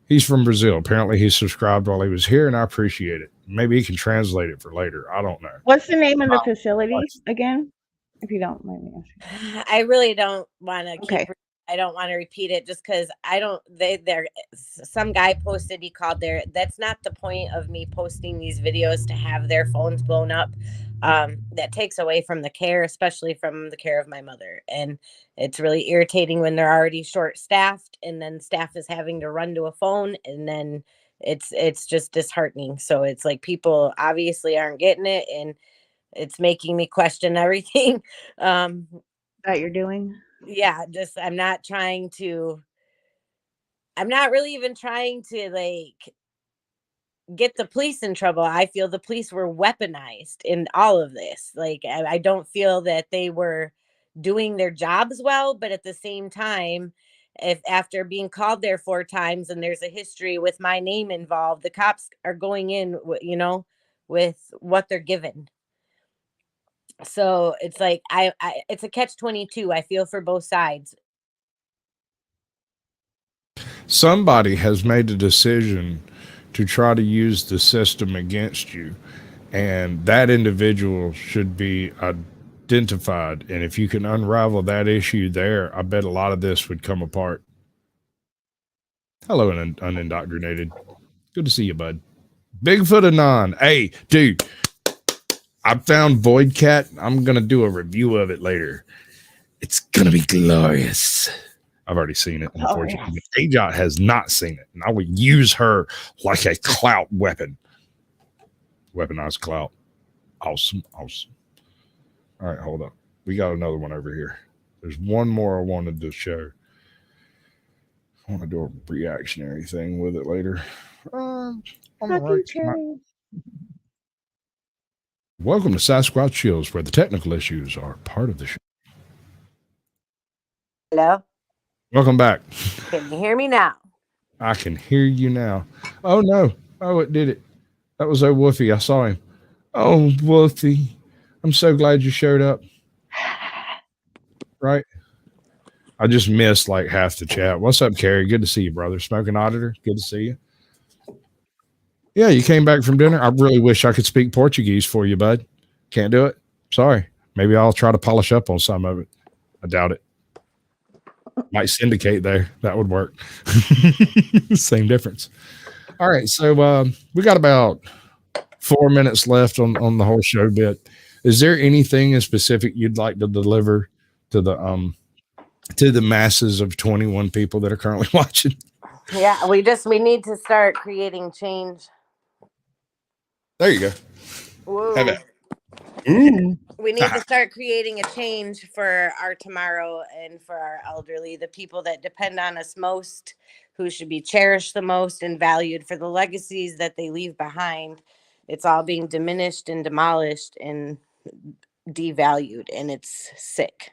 He's from Brazil. Apparently, he subscribed while he was here, and I appreciate it. Maybe he can translate it for later. I don't know. What's the name of the facility again? If you don't mind me asking. I really don't want to Okay. I don't want to repeat it just because I don't. They're some guy posted. He called there. That's not the point of me posting these videos to have their phones blown up. That takes away from the care, especially from the care of my mother. And it's really irritating when they're already short staffed, and then staff is having to run to a phone, and then it's just disheartening. So it's like people obviously aren't getting it, and it's making me question everything. That you're doing? Yeah, just I'm not really even trying to like get the police in trouble. I feel the police were weaponized in all of this. Like I don't feel that they were doing their jobs well, but at the same time, if after being called there 4 times and there's a history with my name involved, the cops are going in, with what they're given. So it's like it's a catch-22. I feel for both sides. Somebody has made a decision to try to use the system against you, and that individual should be identified. And if you can unravel that issue there, I bet a lot of this would come apart. Hello, unindoctrinated. Good to see you, bud. Bigfoot Anon. Hey, dude, I found Void Cat. I'm going to do a review of it later. It's going to be glorious. I've already seen it, unfortunately. Oh, yeah. AJOT has not seen it, and I would use her like a clout weapon. Weaponized clout. Awesome. All right, hold up. We got another one over here. There's one more I wanted to show. I want to do a reactionary thing with it later. On the right side. Welcome to Sasquatch Shills, where the technical issues are part of the show. Hello? Welcome back. Can you hear me now? I can hear you now. Oh, no. Oh, it did it. That was old Wolfie. I saw him. Oh, Wolfie. I'm so glad you showed up. Right? I just missed like half the chat. What's up, Carrie? Good to see you, brother. Smoking Auditor. Good to see you. Yeah, you came back from dinner. I really wish I could speak Portuguese for you, bud. Can't do it. Sorry. Maybe I'll try to polish up on some of it. I doubt it. Might syndicate there. That would work. Same difference. All right. So we got about 4 minutes left on the whole show bit. Is there anything in specific you'd like to deliver to the masses of 21 people that are currently watching? Yeah, we need to start creating change. There you go. Whoa. Have it. Ooh. We need to start creating a change for our tomorrow and for our elderly, the people that depend on us most, who should be cherished the most and valued for the legacies that they leave behind. It's all being diminished and demolished and devalued, and it's sick.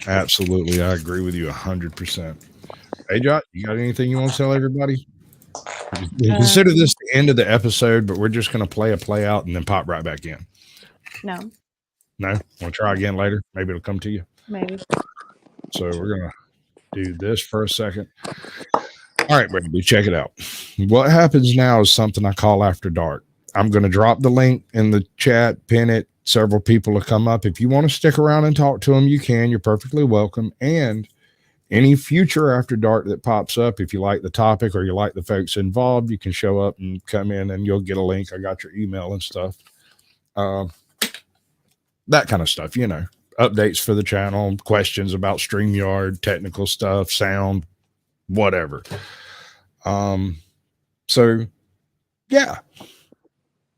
Absolutely. I agree with you 100%. Hey, Jot, you got anything you want to tell everybody? Consider this the end of the episode, but we're just going to play a play out and then pop right back in. No. We'll try again later. Maybe it'll come to you. Maybe. So we're going to do this for a second. All right, baby, check it out. What happens now is something I call After Dark. I'm going to drop the link in the chat, pin it. Several people will come up. If you want to stick around and talk to them, you can. You're perfectly welcome. And any future After Dark that pops up, if you like the topic or you like the folks involved, you can show up and come in and you'll get a link. I got your email and stuff. That kind of stuff, updates for the channel, questions about StreamYard, technical stuff, sound, whatever. So yeah,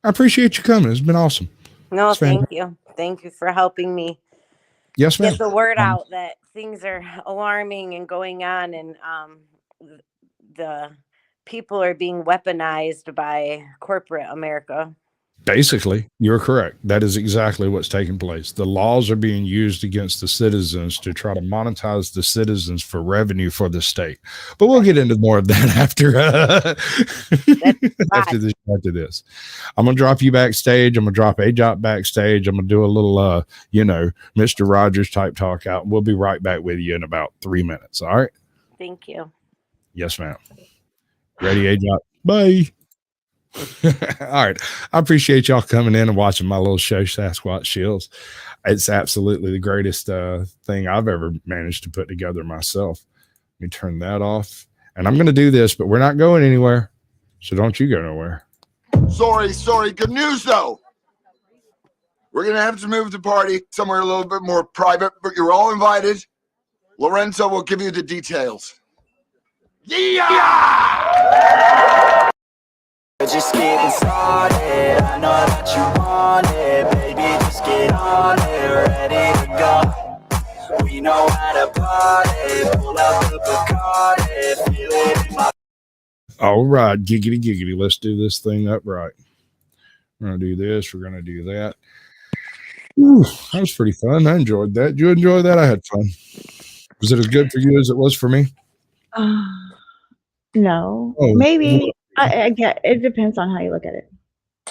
I appreciate you coming. It's been awesome. No, thank you. Thank you for helping me. Yes, ma'am. Get the word out that things are alarming and going on, and the people are being weaponized by corporate America. Basically, you're correct. That is exactly what's taking place. The laws are being used against the citizens to try to monetize the citizens for revenue for the state. But we'll get into more of that after this. I'm going to drop you backstage. I'm going to drop AJOT backstage. I'm going to do a little, Mr. Rogers type talk out. We'll be right back with you in about 3 minutes. All right. Thank you. Yes, ma'am. Ready, AJOT? Bye. All right. I appreciate y'all coming in and watching my little show, Sasquatch Shills. It's absolutely the greatest thing I've ever managed to put together myself. Let me turn that off. And I'm going to do this, but we're not going anywhere. So don't you go nowhere. Sorry. Good news, though. We're going to have to move the party somewhere a little bit more private, but you're all invited. Lorenzo will give you the details. Yeah! Just getting started. I know that you want it, baby. Just get on it, ready to go. We know how to party. Pull out the Bacardi, feel it in my. All right, giggity. Let's do this thing upright. We're gonna do this. We're gonna do that. Ooh, that was pretty fun. I enjoyed that. Did you enjoy that? I had fun. Was it as good for you as it was for me? No, maybe. I get it. Depends on how you look at it.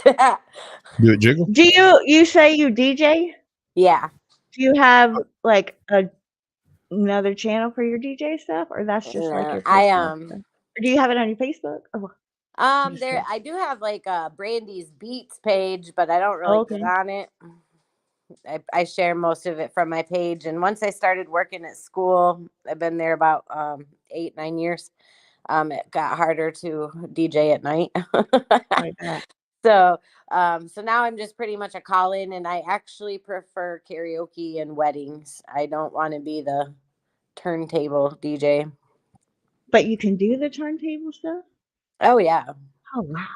Do it jiggle? Do you say you DJ? Yeah. Do you have like another channel for your DJ stuff, or that's just like your I personal stuff? Or do you have it on your Facebook? Oh, I'm just there kidding. I do have like a Brandy's Beats page, but I don't really get Okay. on it. I share most of it from my page, and once I started working at school, I've been there about 8-9 years. It got harder to DJ at night. Like that. So so now I'm just pretty much a call-in, and I actually prefer karaoke and weddings. I don't want to be the turntable DJ. But you can do the turntable stuff? Oh yeah. Oh wow.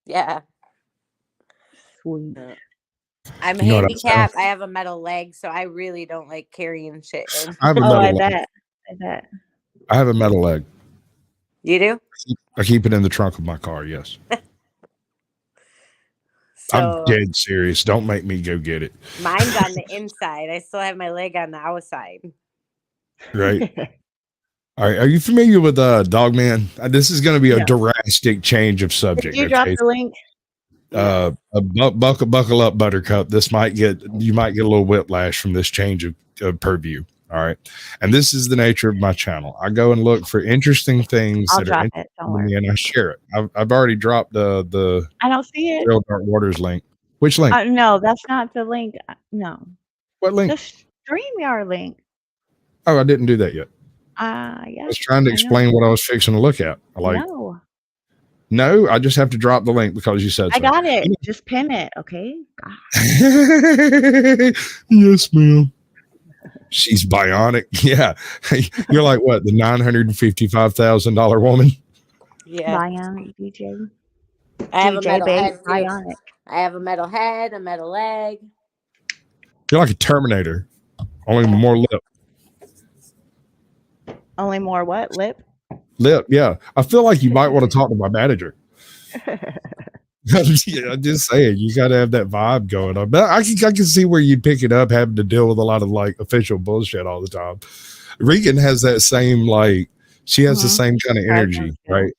Yeah. Sweet. I'm You know what I was handicapped. I have a metal leg, so I really don't like carrying shit in. I have a Oh, I metal leg. bet. I bet. I have a metal leg. You do? I keep it in the trunk of my car. Yes. I'm So dead serious. Don't make me go get it. mine's on the inside. I still have my leg on the outside. Right. All right. Are you familiar with DOGMAN? This is going to be a No. drastic change of subject. Did you drop the link? Buckle up, Buttercup. You might get a little whiplash from this change of purview. All right. And this is the nature of my channel. I go and look for interesting things I'll that drop are it. interesting Don't to worry. me, and I share it. I've already dropped the I don't see it. Real Dark Waters link. Which link? No, that's not the link. No. What link? The StreamYard link. Oh, I didn't do that yet. Yeah. I was trying to explain what I was fixing to look at. No, I just have to drop the link because you said so. I got it. Just pin it, okay? Yes, ma'am. She's bionic. Yeah. You're like what? The $955,000 woman? Yeah. Bionic DJ. I have a metal head. Bionic. I have a metal head, a metal leg. You're like a Terminator, only more lip. Only more what? Lip, yeah. I feel like you might want to talk to my manager. Yeah, I'm just saying, you got to have that vibe going on. But I can see where you'd pick it up having to deal with a lot of like official bullshit all the time. Regan has that same she has the same kind of energy, right?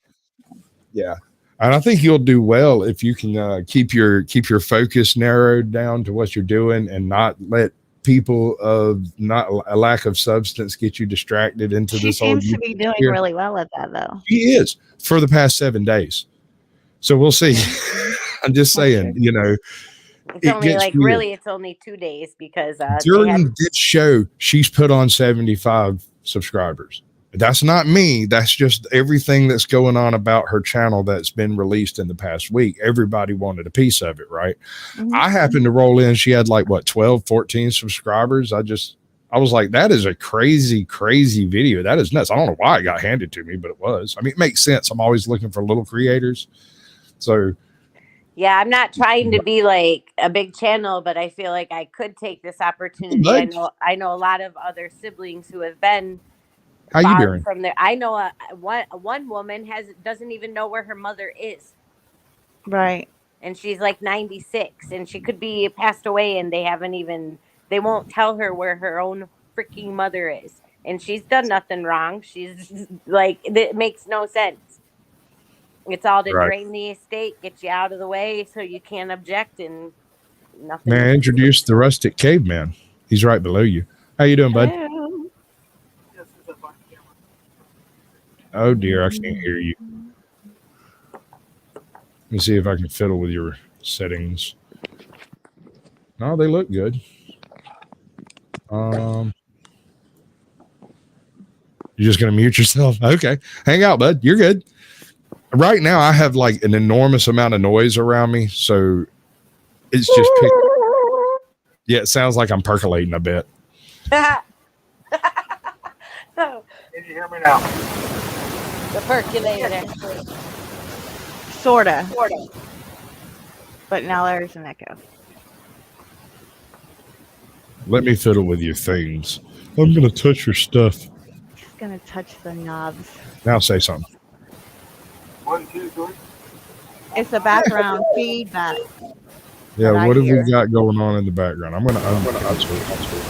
Yeah. And I think you'll do well if you can keep your focus narrowed down to what you're doing and not let people of not a lack of substance get you distracted into She this. seems to be doing really well at that, though. She is for the past 7 days. So we'll see. I'm just saying, it's only really it's only 2 days because during this show she's put on 75 subscribers. That's not me. That's just everything that's going on about her channel that's been released in the past week. Everybody wanted a piece of it, right? Mm-hmm. I happened to roll in. She had 12, 14 subscribers. I was like, that is a crazy, crazy video. That is nuts. I don't know why it got handed to me, but it was. I mean, it makes sense. I'm always looking for little creators. So yeah, I'm not trying to be like a big channel, but I feel like I could take this opportunity. I know a lot of other siblings who have been How you doing? From there. I know one woman doesn't even know where her mother is. Right. And she's like 96 and she could be passed away and they won't tell her where her own freaking mother is. And she's done nothing wrong. She's like, it makes no sense. It's all to drain the estate, get you out of the way so you can't object and nothing. Man, introduce the rustic caveman. He's right below you. How you doing, bud? Hello. Oh dear, I can't hear you. Let me see if I can fiddle with your settings. No, they look good. You're just gonna mute yourself? Okay, hang out, bud. You're good. Right now, I have an enormous amount of noise around me, so it's just yeah. It sounds like I'm percolating a bit. Can you hear me now? The percolator. Sorta. But now there's an echo. Let me fiddle with your things. I'm gonna touch your stuff. Just gonna touch the knobs. Now say something. 1, 2, 3. It's the background feedback. Yeah, what have we got going on in the background? I'm gonna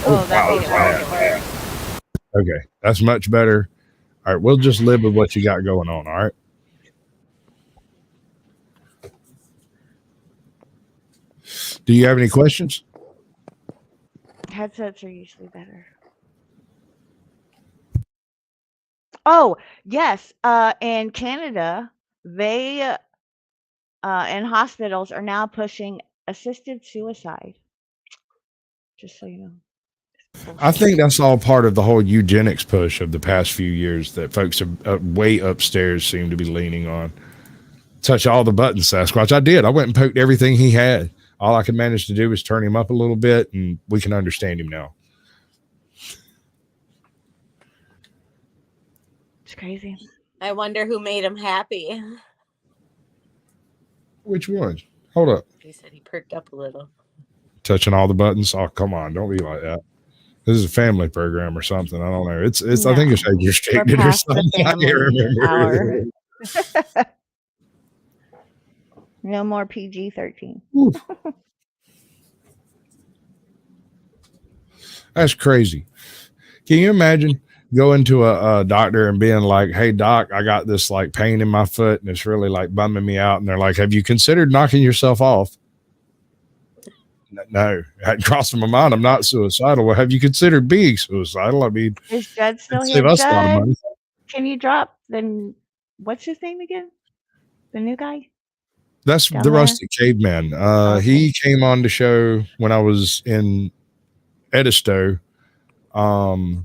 Oh, that's bad. Okay, that's much better. All right, we'll just live with what you got going on. All right. Do you have any questions? Headsets are usually better. Oh, yes. In Canada, they in hospitals are now pushing assisted suicide. Just so you know. I think that's all part of the whole eugenics push of the past few years that folks are way upstairs seem to be leaning on. Touch all the buttons, Sasquatch. I did. I went and poked everything he had. All I could manage to do was turn him up a little bit, and we can understand him now. It's crazy. I wonder who made him happy. Which one? Hold up. He said he perked up a little. Touching all the buttons. Oh, come on. Don't be like that. This is a family program or something. I don't know. It's. No, I think it's age restricted or something. I can't remember. No more PG-13. That's crazy. Can you imagine going to a doctor and being like, "Hey doc, I got this like pain in my foot and it's really like bumming me out." And they're like, "Have you considered knocking yourself off?" No, it hadn't crossed my mind. I'm not suicidal. Well, have you considered being suicidal? I mean, is Judd still here? Save us a lot of money. Can you drop then? What's his name again? The new guy? That's the Rustic Caveman. Okay. He came on the show when I was in Edisto, and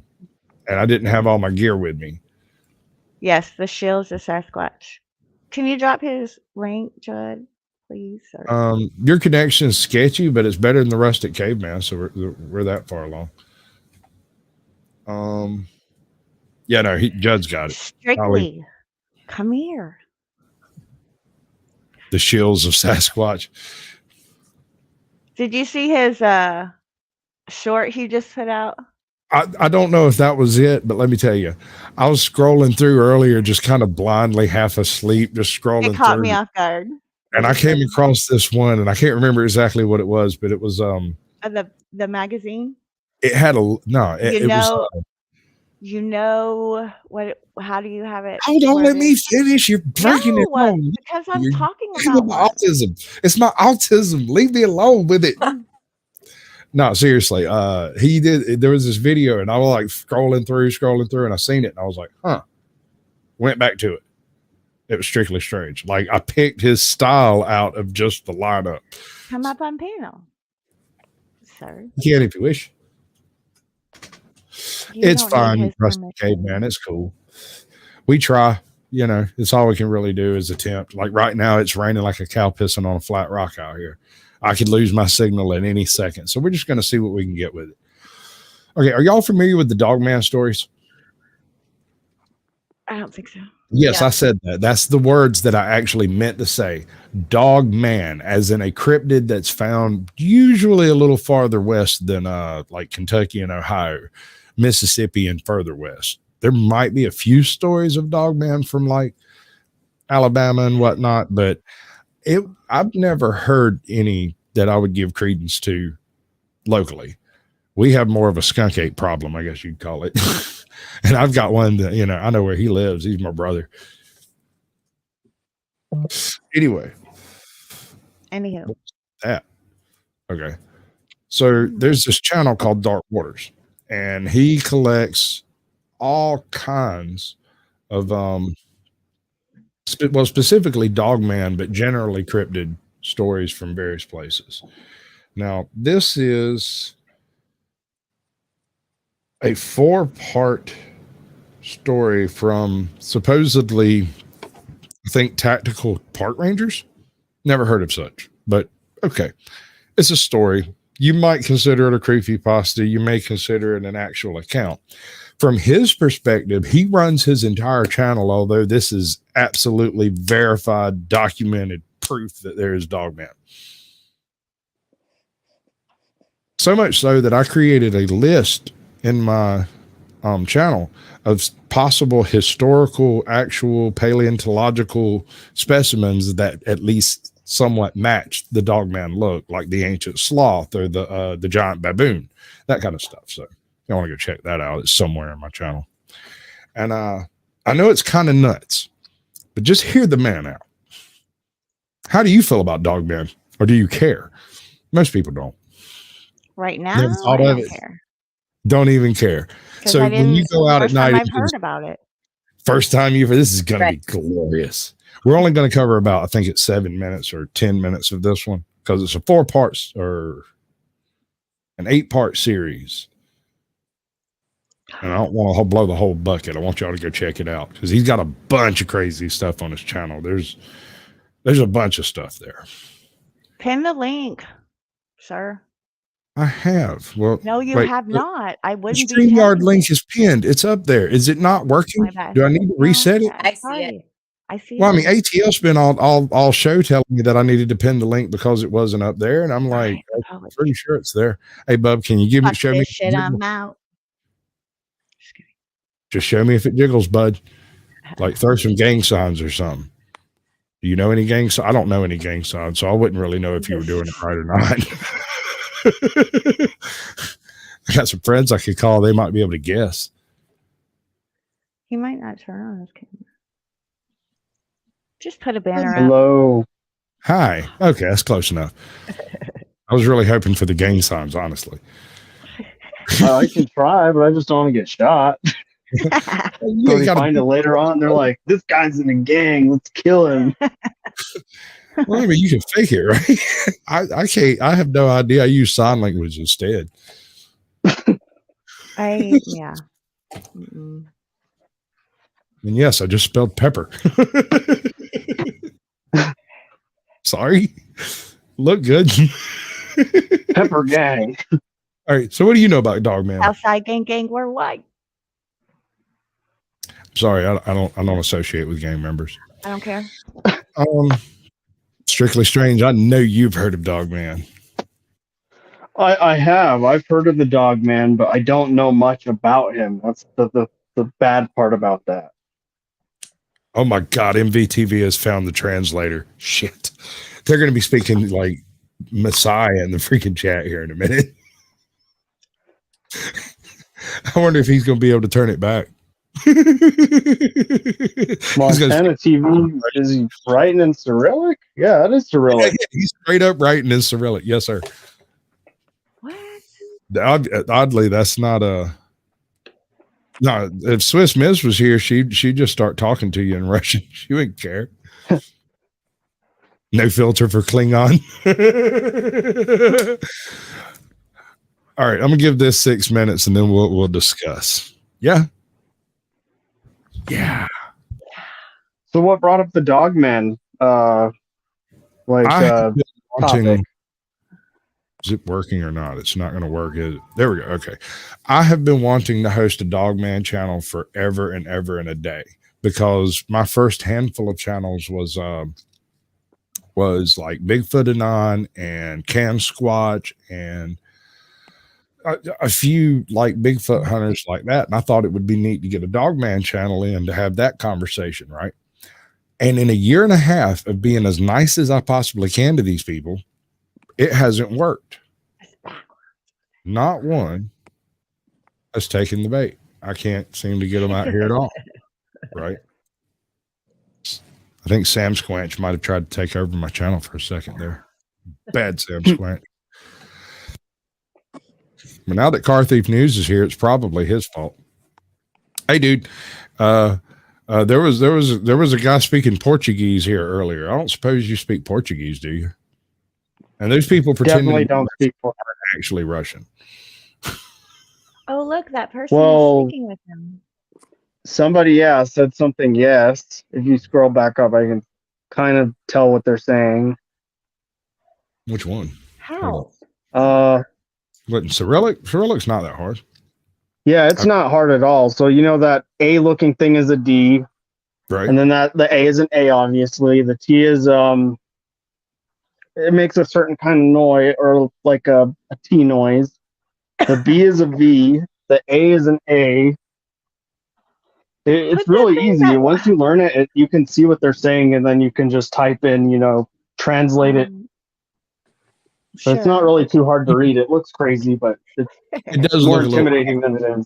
I didn't have all my gear with me. Yes, the Shills of Sasquatch. Can you drop his rank, Judd, please? Or... your connection is sketchy, but it's better than the Rustic Caveman, so we're that far along. Yeah, no, Judd's got it. Strictly, come here. The Shills of Sasquatch. Did you see his short he just put out? I don't know if that was it, but let me tell you, I was scrolling through earlier, just kind of blindly, half asleep, just scrolling through. It caught me off guard. And I came across this one, and I can't remember exactly what it was, but it was the magazine. It had a no. It was. You know what? How do you have it? Hold on, let me finish. You're breaking it down. Because I'm talking about autism. It's my autism. Leave me alone with it. No, seriously. He did. There was this video, and I was like scrolling through, and I seen it, and I was like, huh. Went back to it. It was Strictly Strange. Like I picked his style out of just the lineup. Come up on panel, sir. You can if you wish. It's fine, Rusty Caveman. It's cool. We try, you know, it's all we can really do is attempt. Like right now, it's raining like a cow pissing on a flat rock out here. I could lose my signal at any second. So we're just going to see what we can get with it. Okay. Are y'all familiar with the DOGMAN stories? I don't think so. Yes, yeah. I said that. That's the words that I actually meant to say. DOGMAN, as in a cryptid that's found usually a little farther west than like Kentucky and Ohio, Mississippi, and further west. There might be a few stories of DOGMAN from like Alabama and whatnot, but I've never heard any that I would give credence to locally. We have more of a skunk ape problem, I guess you'd call it. And I've got one that, you know, I know where he lives. He's my brother. Anyway. Anywho. That. Okay. So there's this channel called Dark Waters, and he collects all kinds of, specifically DOGMAN, but generally cryptid stories from various places. Now, this is a 4-part story from supposedly, I think, Tactical Park Rangers. Never heard of such, but okay. It's a story. You might consider it a creepypasta. You may consider it an actual account. From his perspective, he runs his entire channel, although this is absolutely verified, documented proof that there is DOGMAN. So much so that I created a list in my channel of possible historical, actual paleontological specimens that at least somewhat match the DOGMAN look, like the ancient sloth or the giant baboon, that kind of stuff. So you want to go check that out. It's somewhere in my channel. And I know it's kind of nuts, but just hear the man out. How do you feel about DOGMAN, or do you care? Most people don't. Right Never now, thought I of don't it. care. Don't even care. 'Cause So I when you didn't go out at first time night, I've heard about it. first time this is going to Right. be glorious. We're only going to cover about, I think it's 7 minutes or 10 minutes of this one because it's a 4 parts or an 8-part series. And I don't want to blow the whole bucket. I want y'all to go check it out because he's got a bunch of crazy stuff on his channel. There's a bunch of stuff there. Pin the link, sir. I have. Well, No, you have not. I The wouldn't be StreamYard tempted. link is pinned. It's up there. Is it not working? My bad. Do I need to No, reset it? yeah, I see sorry. it. I see Well, I it. mean, ATL's been all show telling me that I needed to pin the link because it wasn't up there, and I'm like, I'm pretty sure it's there. Hey, bub, can you Fuck show me? this shit, I'm out. Just kidding. Just show me if it jiggles, bud. Like throw some gang signs or something. Do you know any gang signs? I don't know any gang signs, so I wouldn't really know if you were doing it right or not. I got some friends I could call. They might be able to guess. He might not turn on his camera. Just put a banner up. Hello. Hi. Okay, that's close enough. I was really hoping for the gang signs, honestly. I can try, but I just don't want to get shot. So they find it later on. They're like, this guy's in a gang. Let's kill him. Well, I mean, you can fake it, right? I can't. I have no idea. I use sign language instead. Yeah. And yes, I just spelled pepper. Sorry. Look good. Pepper gang. All right. So what do you know about Dogman? Outside gang, we're white. Sorry, I don't associate with gang members. I don't care. Strictly Strange. I know you've heard of Dogman. I have. I've heard of the Dogman, but I don't know much about him. That's the bad part about that. Oh my God, MVTV has found the translator. Shit. They're going to be speaking like Messiah in the freaking chat here in a minute. I wonder if he's going to be able to turn it back. Montana TV, is he writing in Cyrillic? Yeah, that is Cyrillic. Yeah, he's straight up writing in Cyrillic. Yes, sir. What? Oddly, that's not a... No, if Swiss Miss was here, she'd just start talking to you in Russian. She wouldn't care. No filter for Klingon. All right, I'm gonna give this 6 minutes and then we'll discuss. Yeah. Yeah. So what brought up the Dogman? Topic? Is it working or not? It's not going to work. Is it? There we go. Okay. I have been wanting to host a Dogman channel forever and ever and a day because my first handful of channels was like Bigfoot Anon and Can Squatch and a few like Bigfoot hunters like that. And I thought it would be neat to get a Dogman channel in to have that conversation. Right. And in a year and a half of being as nice as I possibly can to these people, it hasn't worked. Not one has taken the bait. I can't seem to get them out here at all. Right. I think Sam Squanch might have tried to take over my channel for a second there. Bad Sam Squanch. But now that Car Thief News is here, it's probably his fault. Hey, dude. There was a guy speaking Portuguese here earlier. I don't suppose you speak Portuguese, do you? And those people definitely don't speak actually Russian. Oh, look, that person is speaking with him. Somebody, said something. Yes. If you scroll back up, I can kind of tell what they're saying. Which one? How? What, Cyrillic? Cyrillic's not that hard. Yeah, it's not hard at all. So you know that A looking thing is a D. Right. And then the A is an A, obviously. The T is it makes a certain kind of noise, or like a T noise. The B is a V. The A is an A. It's really easy. Once you learn it, you can see what they're saying, and then you can just type in, translate it. So it's not really too hard to read. It looks crazy, but it does more look intimidating than it is.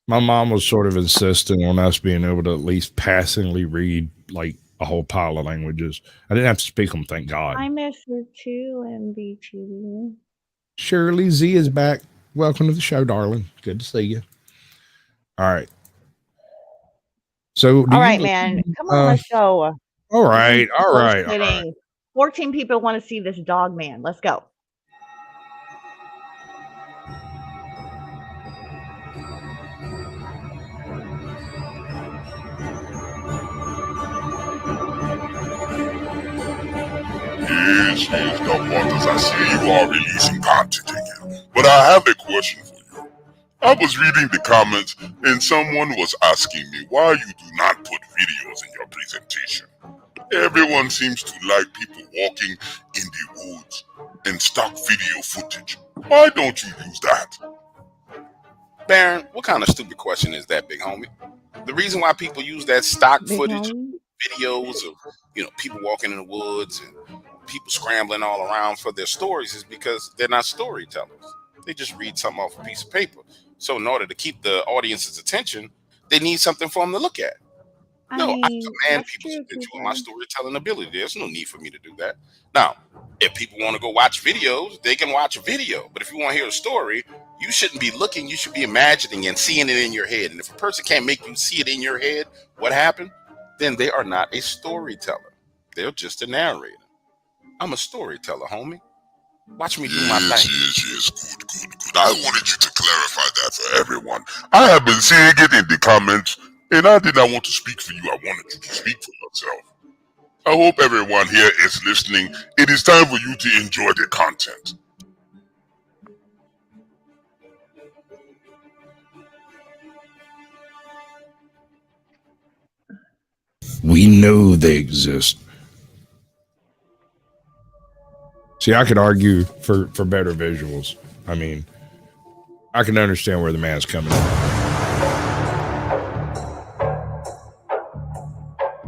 My mom was sort of insisting on us being able to at least passingly read like a whole pile of languages. I didn't have to speak them, thank God. I miss her too, MBTV. Shirley Z is back. Welcome to the show, darling. Good to see you. All right. So, all right, man. Come on, let's go. All right. All right. 14 people want to see this dog man. Let's go. Yes, Doctors, I see you are releasing content again. But I have a question for you. I was reading the comments and someone was asking me why you do not put videos in your presentation. Everyone seems to like people walking in the woods and stock video footage. Why don't you use that? Baron, what kind of stupid question is that, big homie? The reason why people use that stock footage, videos of people walking in the woods and people scrambling all around for their stories is because they're not storytellers. They just read something off a piece of paper. So in order to keep the audience's attention, they need something for them to look at. I command people's attention with my storytelling ability. There's no need for me to do that. Now, if people want to go watch videos, they can watch a video. But if you want to hear a story, you shouldn't be looking. You should be imagining and seeing it in your head. And if a person can't make you see it in your head, what happened? Then they are not a storyteller. They're just a narrator. I'm a storyteller, homie. Watch me do my thing. Yes, good. I wanted you to clarify that for everyone. I have been seeing it in the comments, and I did not want to speak for you. I wanted you to speak for yourself. I hope everyone here is listening. It is time for you to enjoy the content. We know they exist. See, I could argue for better visuals. I mean, I can understand where the man's coming from.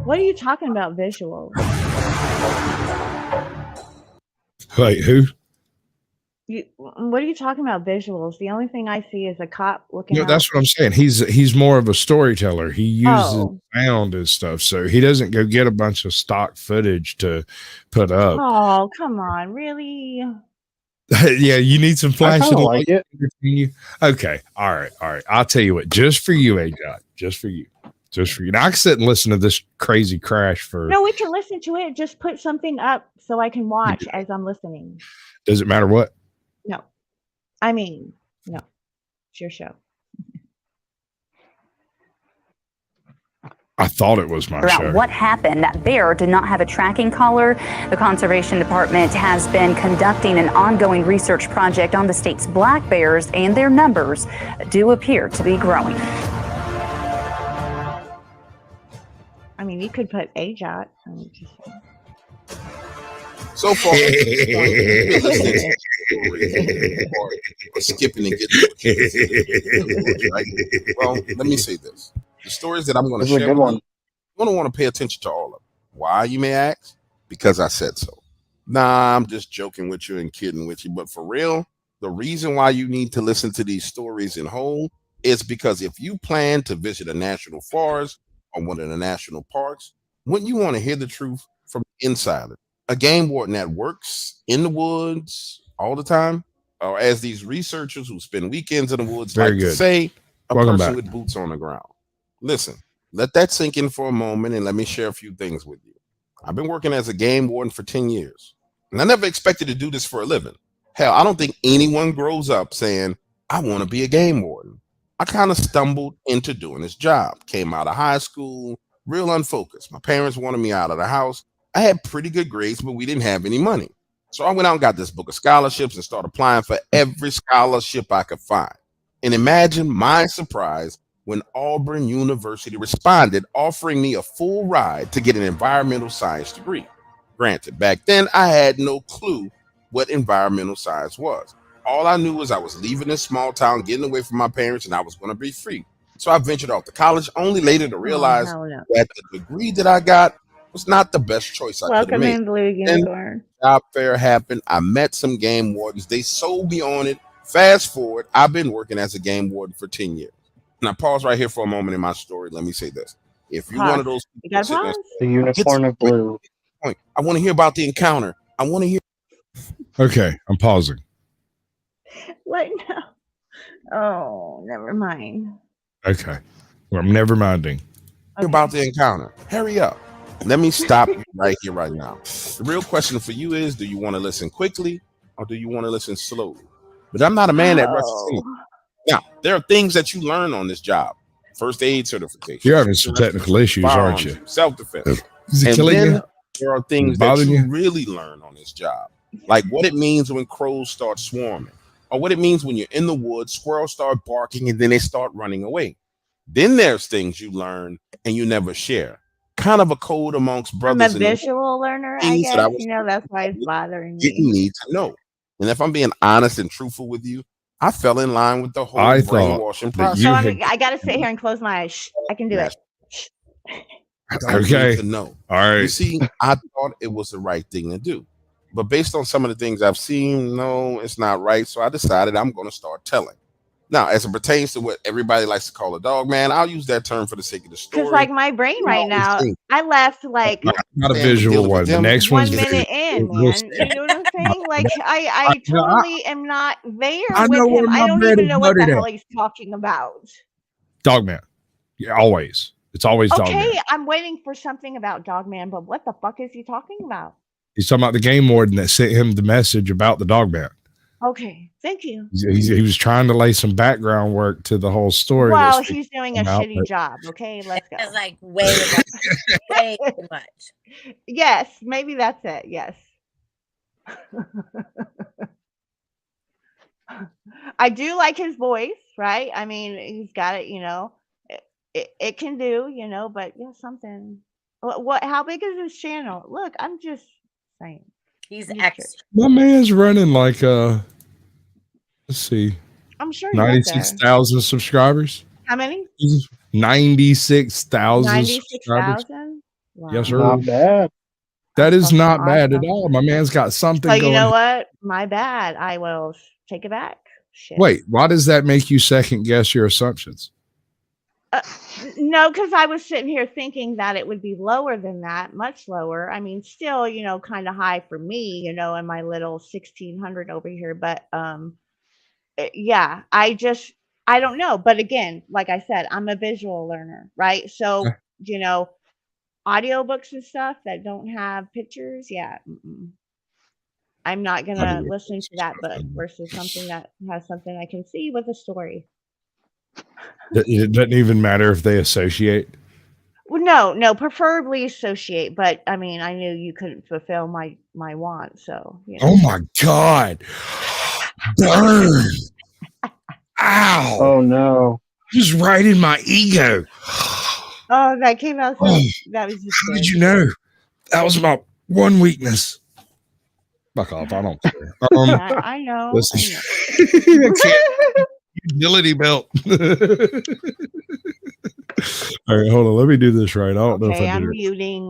What are you talking about, visuals? Wait, who? What are you talking about, visuals? The only thing I see is a cop looking out. That's what I'm saying. He's more of a storyteller. He uses sound and stuff, so he doesn't go get a bunch of stock footage to put up. Oh, come on, really? Yeah, you need some flashing light. Okay, all right. I'll tell you what, just for you, AJ, just for you. Now I can sit and listen to this crazy crash for. No, we can listen to it. Just put something up so I can watch as I'm listening. Does it matter what? No. I mean, no. It's your show. I thought it was my show. What happened? That bear did not have a tracking collar. The Conservation Department has been conducting an ongoing research project on the state's black bears, and their numbers do appear to be growing. I mean, you could put AJOT. So far, skipping and getting right? Well, let me say this. The stories that I'm going to share with you, you're going to want to pay attention to all of them. Why, you may ask? Because I said so. Nah, I'm just joking with you and kidding with you. But for real, the reason why you need to listen to these stories in whole is because if you plan to visit a national forest or one of the national parks, wouldn't you want to hear the truth from the insider? A game warden that works in the woods all the time, or as these researchers who spend weekends in the woods to say, a person with boots on the ground. Listen, let that sink in for a moment and let me share a few things with you. I've been working as a game warden for 10 years, and I never expected to do this for a living. Hell, I don't think anyone grows up saying, I want to be a game warden. I kind of stumbled into doing this job. Came out of high school, real unfocused. My parents wanted me out of the house. I had pretty good grades, but we didn't have any money. So I went out and got this book of scholarships and started applying for every scholarship I could find. And imagine my surprise when Auburn University responded, offering me a full ride to get an environmental science degree. Granted, back then I had no clue what environmental science was. All I knew was I was leaving this small town, getting away from my parents, and I was going to be free. So I ventured off to college, only later to realize that the degree that I got was not the best choice I could have made. Welcome in, Blue Unicorn. Job fair happened. I met some game wardens. They sold me on it. Fast forward, I've been working as a game warden for 10 years. Now, pause right here for a moment in my story. Let me say this. If you're one of those You gotta people pause. The unicorn of blue. point, I want to hear about the encounter. I want to hear. Okay, I'm pausing. What now? Oh, never mind. Okay. Well, I'm never minding. About the encounter. Hurry up. Let me stop you right here, right now. The real question for you is, do you want to listen quickly or do you want to listen slowly? But I'm not a man that rushes in. Now, there are things that you learn on this job. First aid certification. You're having some technical issues, aren't you? Self-defense. Is it And killing then you? there are things that you really learn on this job. Like what it means when crows start swarming. Or what it means when you're in the woods, squirrels start barking and then they start running away. Then there's things you learn and you never share. Kind of a code amongst brothers. I'm a visual learner, I guess. That's why it's bothering me. Didn't need to know. And if I'm being honest and truthful with you, I fell in line with the whole brainwashing process. So I got to sit here and close my eyes. Shh, I can do it. Okay. To know. All right. You see, I thought it was the right thing to do. But based on some of the things I've seen, no, it's not right. So I decided I'm going to start telling. Now, as it pertains to what everybody likes to call a dog man, I'll use that term for the sake of the story. Because like my brain right now, I left like not a visual one. The next 1 minute in, man. You know what I'm saying? Like I totally am not there with him. I don't even know what the hell he's talking about. Dogman. Yeah, always. It's always Dogman. Okay, I'm waiting for something about Dogman, but what the fuck is he talking about? He's talking about the game warden that sent him the message about the Dogman. Okay, thank you. He was trying to lay some background work to the whole story. Well, he's doing a shitty job. Okay, let's go. It's like way too much. Yes, maybe that's it. Yes. I do like his voice, right? I mean, he's got it, it can do, but yeah, something. What? How big is his channel? Look, I'm just saying. He's extra. My man's running like let's see. I'm sure 96,000 subscribers. How many? 96,000. 96,000? Wow. Yes, sir. Not bad. That is not bad at all. My man's got something going. You know what? My bad. I will take it back. Shit. Wait, why does that make you second guess your assumptions? No, because I was sitting here thinking that it would be lower than that, much lower. I mean, still, kind of high for me, in my little 1,600 over here. But yeah, I don't know. But again, like I said, I'm a visual learner, right? So, audiobooks and stuff that don't have pictures, yeah. I'm not going to listen to that book versus something that has something I can see with a story. It doesn't even matter if they associate. Well, no, preferably associate. But I mean, I knew you couldn't fulfill my want, so. Oh my God! Burn! Ow! Oh no! Just right in my ego. Oh, that came out. That was just. How did you know? That was my one weakness. Fuck off! I don't care. I know. Listen. Utility belt. All right, hold on. Let me do this right. I don't know if I'm muting.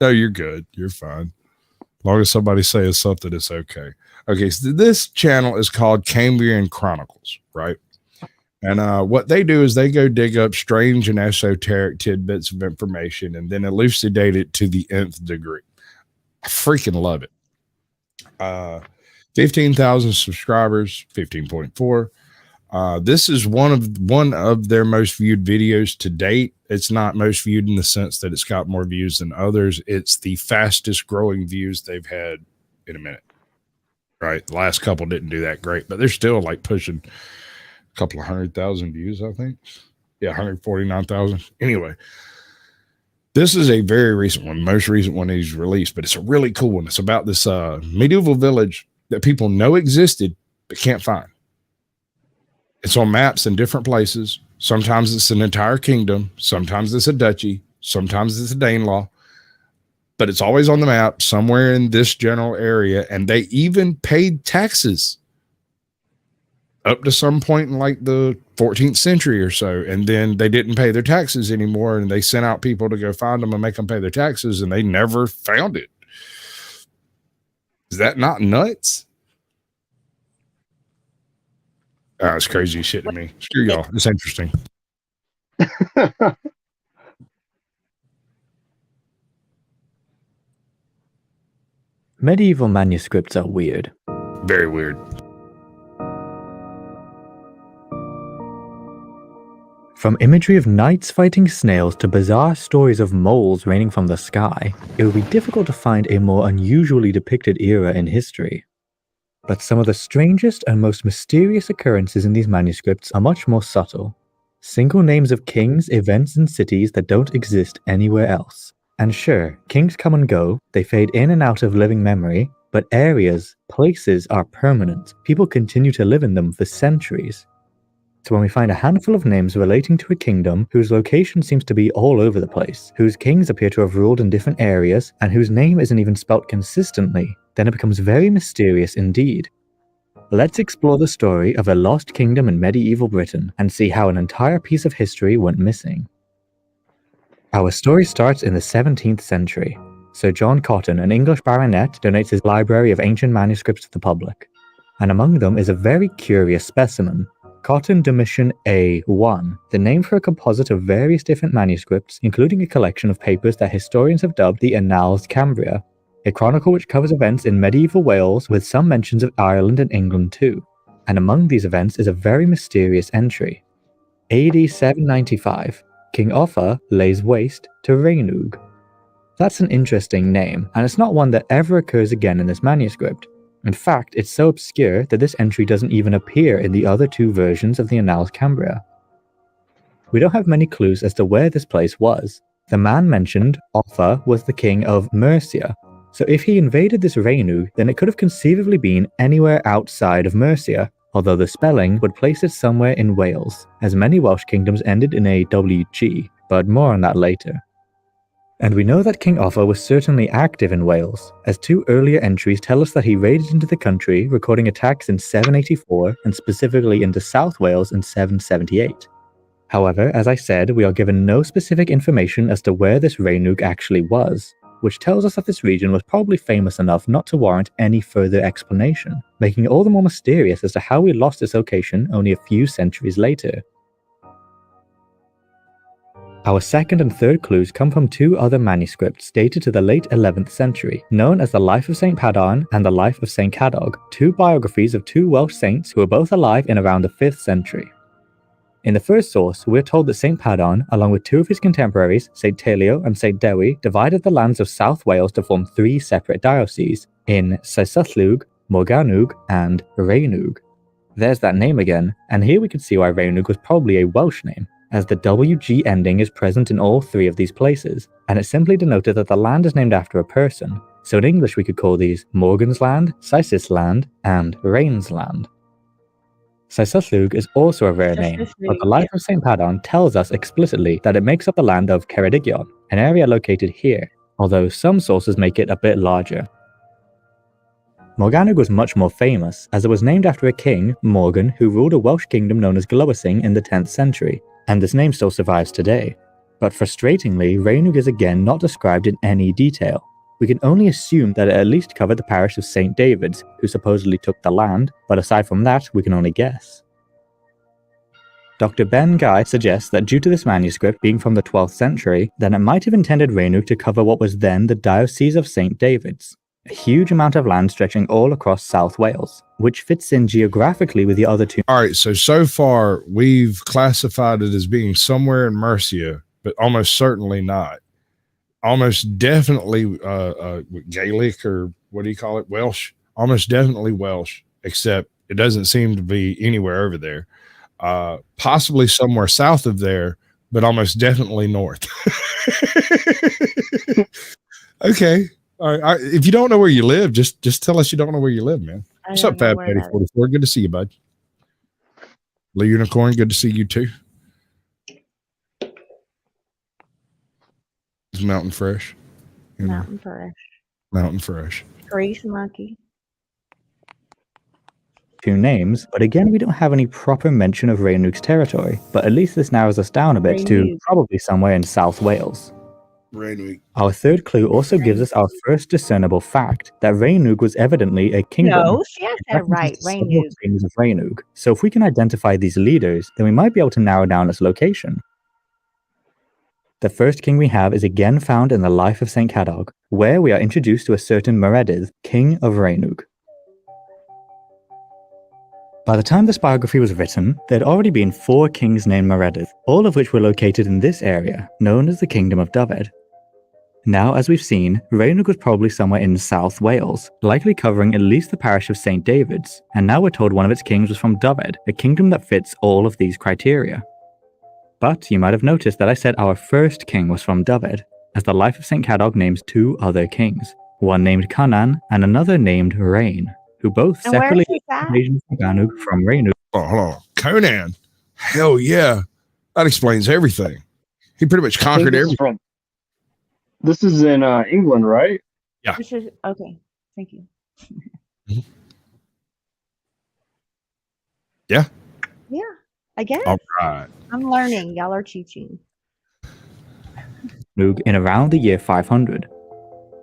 No, you're good. You're fine. As long as somebody says something, it's okay. Okay, so this channel is called Cambrian Chronicles, right? And what they do is they go dig up strange and esoteric tidbits of information and then elucidate it to the nth degree. I freaking love it. 15,000 subscribers, 15.4. This is one of their most viewed videos to date. It's not most viewed in the sense that it's got more views than others. It's the fastest growing views they've had in a minute. Right. The last couple didn't do that great, but they're still like pushing a couple of 100,000 views, I think. Yeah, 149,000. Anyway, this is a very recent one, most recent one he's released, but it's a really cool one. It's about this medieval village that people know existed but can't find. It's on maps in different places. Sometimes it's an entire kingdom. Sometimes it's a duchy. Sometimes it's a Danelaw. But it's always on the map somewhere in this general area. And they even paid taxes up to some point in like the 14th century or so. And then they didn't pay their taxes anymore. And they sent out people to go find them and make them pay their taxes. And they never found it. Is that not nuts? It's crazy shit to me. Screw y'all. It's interesting. Medieval manuscripts are weird. Very weird. From imagery of knights fighting snails to bizarre stories of moles raining from the sky, it would be difficult to find a more unusually depicted era in history. But some of the strangest and most mysterious occurrences in these manuscripts are much more subtle. Single names of kings, events, and cities that don't exist anywhere else. And sure, kings come and go, they fade in and out of living memory, but areas, places are permanent. People continue to live in them for centuries. So when we find a handful of names relating to a kingdom whose location seems to be all over the place, whose kings appear to have ruled in different areas, and whose name isn't even spelt consistently, then it becomes very mysterious indeed. Let's explore the story of a lost kingdom in medieval Britain and see how an entire piece of history went missing. Our story starts in the 17th century. Sir John Cotton, an English baronet, donates his library of ancient manuscripts to the public. And among them is a very curious specimen, Cotton Domitian A1, the name for a composite of various different manuscripts, including a collection of papers that historians have dubbed the Annals Cambria, a chronicle which covers events in medieval Wales with some mentions of Ireland and England too. And among these events is a very mysterious entry. AD 795, King Offa lays waste to Rhaenug. That's an interesting name, and it's not one that ever occurs again in this manuscript. In fact, it's so obscure that this entry doesn't even appear in the other two versions of the Annals Cambria. We don't have many clues as to where this place was. The man mentioned, Offa, was the king of Mercia, so if he invaded this Rhaenug, then it could have conceivably been anywhere outside of Mercia, although the spelling would place it somewhere in Wales, as many Welsh kingdoms ended in a WG, but more on that later. And we know that King Offa was certainly active in Wales, as two earlier entries tell us that he raided into the country, recording attacks in 784 and specifically into South Wales in 778. However, as I said, we are given no specific information as to where this Rhaenug actually was, which tells us that this region was probably famous enough not to warrant any further explanation, making it all the more mysterious as to how we lost this location only a few centuries later. Our second and third clues come from two other manuscripts dated to the late 11th century, known as the Life of St. Padarn and the Life of St. Cadog, two biographies of two Welsh saints who were both alive in around the 5th century. In the first source, we're told that St. Padarn, along with two of his contemporaries, St. Teilio and St. Dewi, divided the lands of South Wales to form three separate dioceses, in Sasquatch, Morgannwg, and Rhaenug. There's that name again, and here we can see why Rhaenug was probably a Welsh name, as the WG ending is present in all three of these places, and it simply denoted that the land is named after a person, so in English we could call these Morgan's Land, Sisys Land, and Rain's Land. Sasquatch is also a rare name, but the Life of St. Padarn tells us explicitly that it makes up the land of Ceredigion, an area located here, although some sources make it a bit larger. Morgannwg was much more famous, as it was named after a king, Morgan, who ruled a Welsh kingdom known as Glywysing in the 10th century, and this name still survives today. But frustratingly, Rhaenug is again not described in any detail. We can only assume that it at least covered the parish of St. David's, who supposedly took the land, but aside from that, we can only guess. Dr. Ben Guy suggests that due to this manuscript being from the 12th century, then it might have intended Rhaenug to cover what was then the Diocese of St. David's, a huge amount of land stretching all across South Wales, which fits in geographically with the other two. Alright, so far we've classified it as being somewhere in Mercia, but almost certainly not. Almost definitely Gaelic, or what do you call it, Welsh? Almost definitely Welsh, except it doesn't seem to be anywhere over there. Possibly somewhere south of there, but almost definitely north. Okay. All right. If you don't know where you live, just tell us you don't know where you live, man. What's up, Fab Patty 44? Good to see you, bud. Lee Unicorn, good to see you too. It's Mountain Fresh. Mountain Fresh. Mountain Fresh. Grease Monkey. Two names, but again we don't have any proper mention of Rhaenug's territory, but at least this narrows us down a bit to probably somewhere in South Wales. Rhaenug. Our third clue also gives us our first discernible fact, that Rhaenug was evidently a kingdom. No, see, I said right, Rhaenug. Kings of Rhaenug. So if we can identify these leaders, then we might be able to narrow down its location. The first king we have is again found in the life of St. Cadog, where we are introduced to a certain Meredydd, king of Rhaenug. By the time this biography was written, there had already been 4 kings named Meredydd, all of which were located in this area, known as the Kingdom of Dyfed. Now, as we've seen, Rhaenug was probably somewhere in South Wales, likely covering at least the parish of St. David's, and now we're told one of its kings was from Dyfed, a kingdom that fits all of these criteria. But you might have noticed that I said our first king was from Dyfed, as the life of St. Cadog names 2 other kings, one named Cynan and another named Rain, who both And separately where's this at? invasions of Rhaenug from Rhaenug. Oh, hold on. Conan. Hell yeah. That explains everything. He pretty much conquered everything. This is in England, right? Yeah. This is okay. Thank you. Yeah. Yeah, I guess. All right. I'm learning. Y'all are teaching. Rhaenug in around the year 500.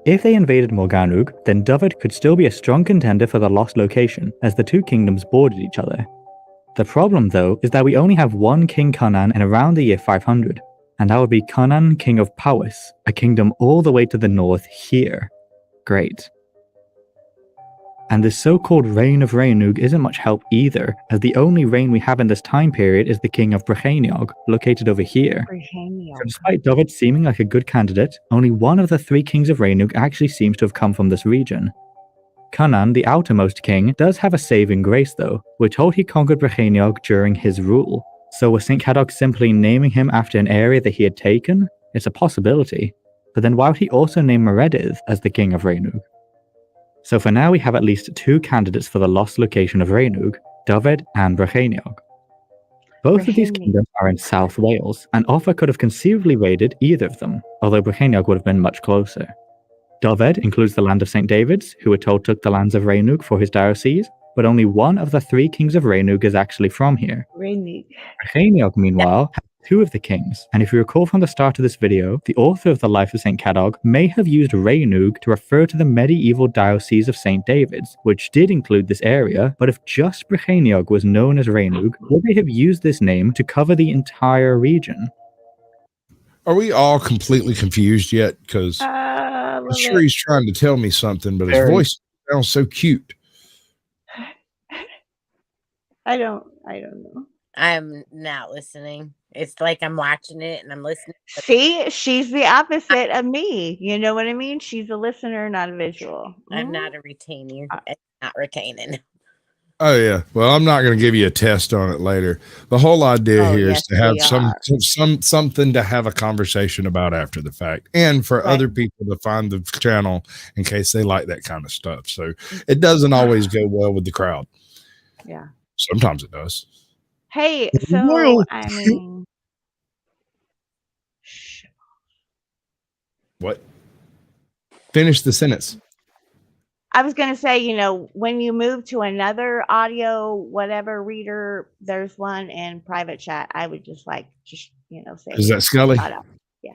If they invaded Morganug, then Dyfed could still be a strong contender for the lost location, as the 2 kingdoms bordered each other. The problem, though, is that we only have one King Cynan in around the year 500, and that would be Cynan, King of Powys, a kingdom all the way to the north here. Great. And this so-called Reign of Rhaenug isn't much help either, as the only reign we have in this time period is the King of Brycheiniog, located over here. So despite Dyfed seeming like a good candidate, only one of the 3 kings of Rhaenug actually seems to have come from this region. Cynan, the outermost king, does have a saving grace though. We're told he conquered Brycheiniog during his rule. So was St. Cadog simply naming him after an area that he had taken? It's a possibility. But then why would he also name Meredydd as the king of Rhaenug? So for now we have at least 2 candidates for the lost location of Rhaenug, Dyfed and Brycheiniog. Both of these kingdoms are in South Wales, and Offa could have conceivably raided either of them, although Brycheiniog would have been much closer. Dyfed includes the land of St. David's, who we're told took the lands of Rhaenug for his diocese, but only one of the 3 kings of Rhaenug is actually from here. Brycheiniog, meanwhile, has 2 of the kings, and if you recall from the start of this video, the author of the Life of St. Cadog may have used Rhaenug to refer to the medieval diocese of St. David's, which did include this area, but if just Brycheiniog was known as Rhaenug, would they have used this name to cover the entire region? Are we all completely confused yet? Because I'm sure he's trying to tell me something, but his voice sounds so cute. I don't know. I'm not listening. It's like I'm watching it and I'm listening. See, she's the opposite of me. You know what I mean? She's a listener, not a visual. I'm not a retainer. I'm not retaining. Oh yeah. Well, I'm not going to give you a test on it later. The whole idea here is to have something to have a conversation about after the fact, and for other people to find the channel in case they like that kind of stuff. So it doesn't always go well with the crowd. Yeah. Sometimes it does. Hey, so I mean, what? Finish the sentence. I was going to say, you know, when you move to another audio, whatever reader, there's one in private chat. I would just you know, say, is that Scully? Yeah.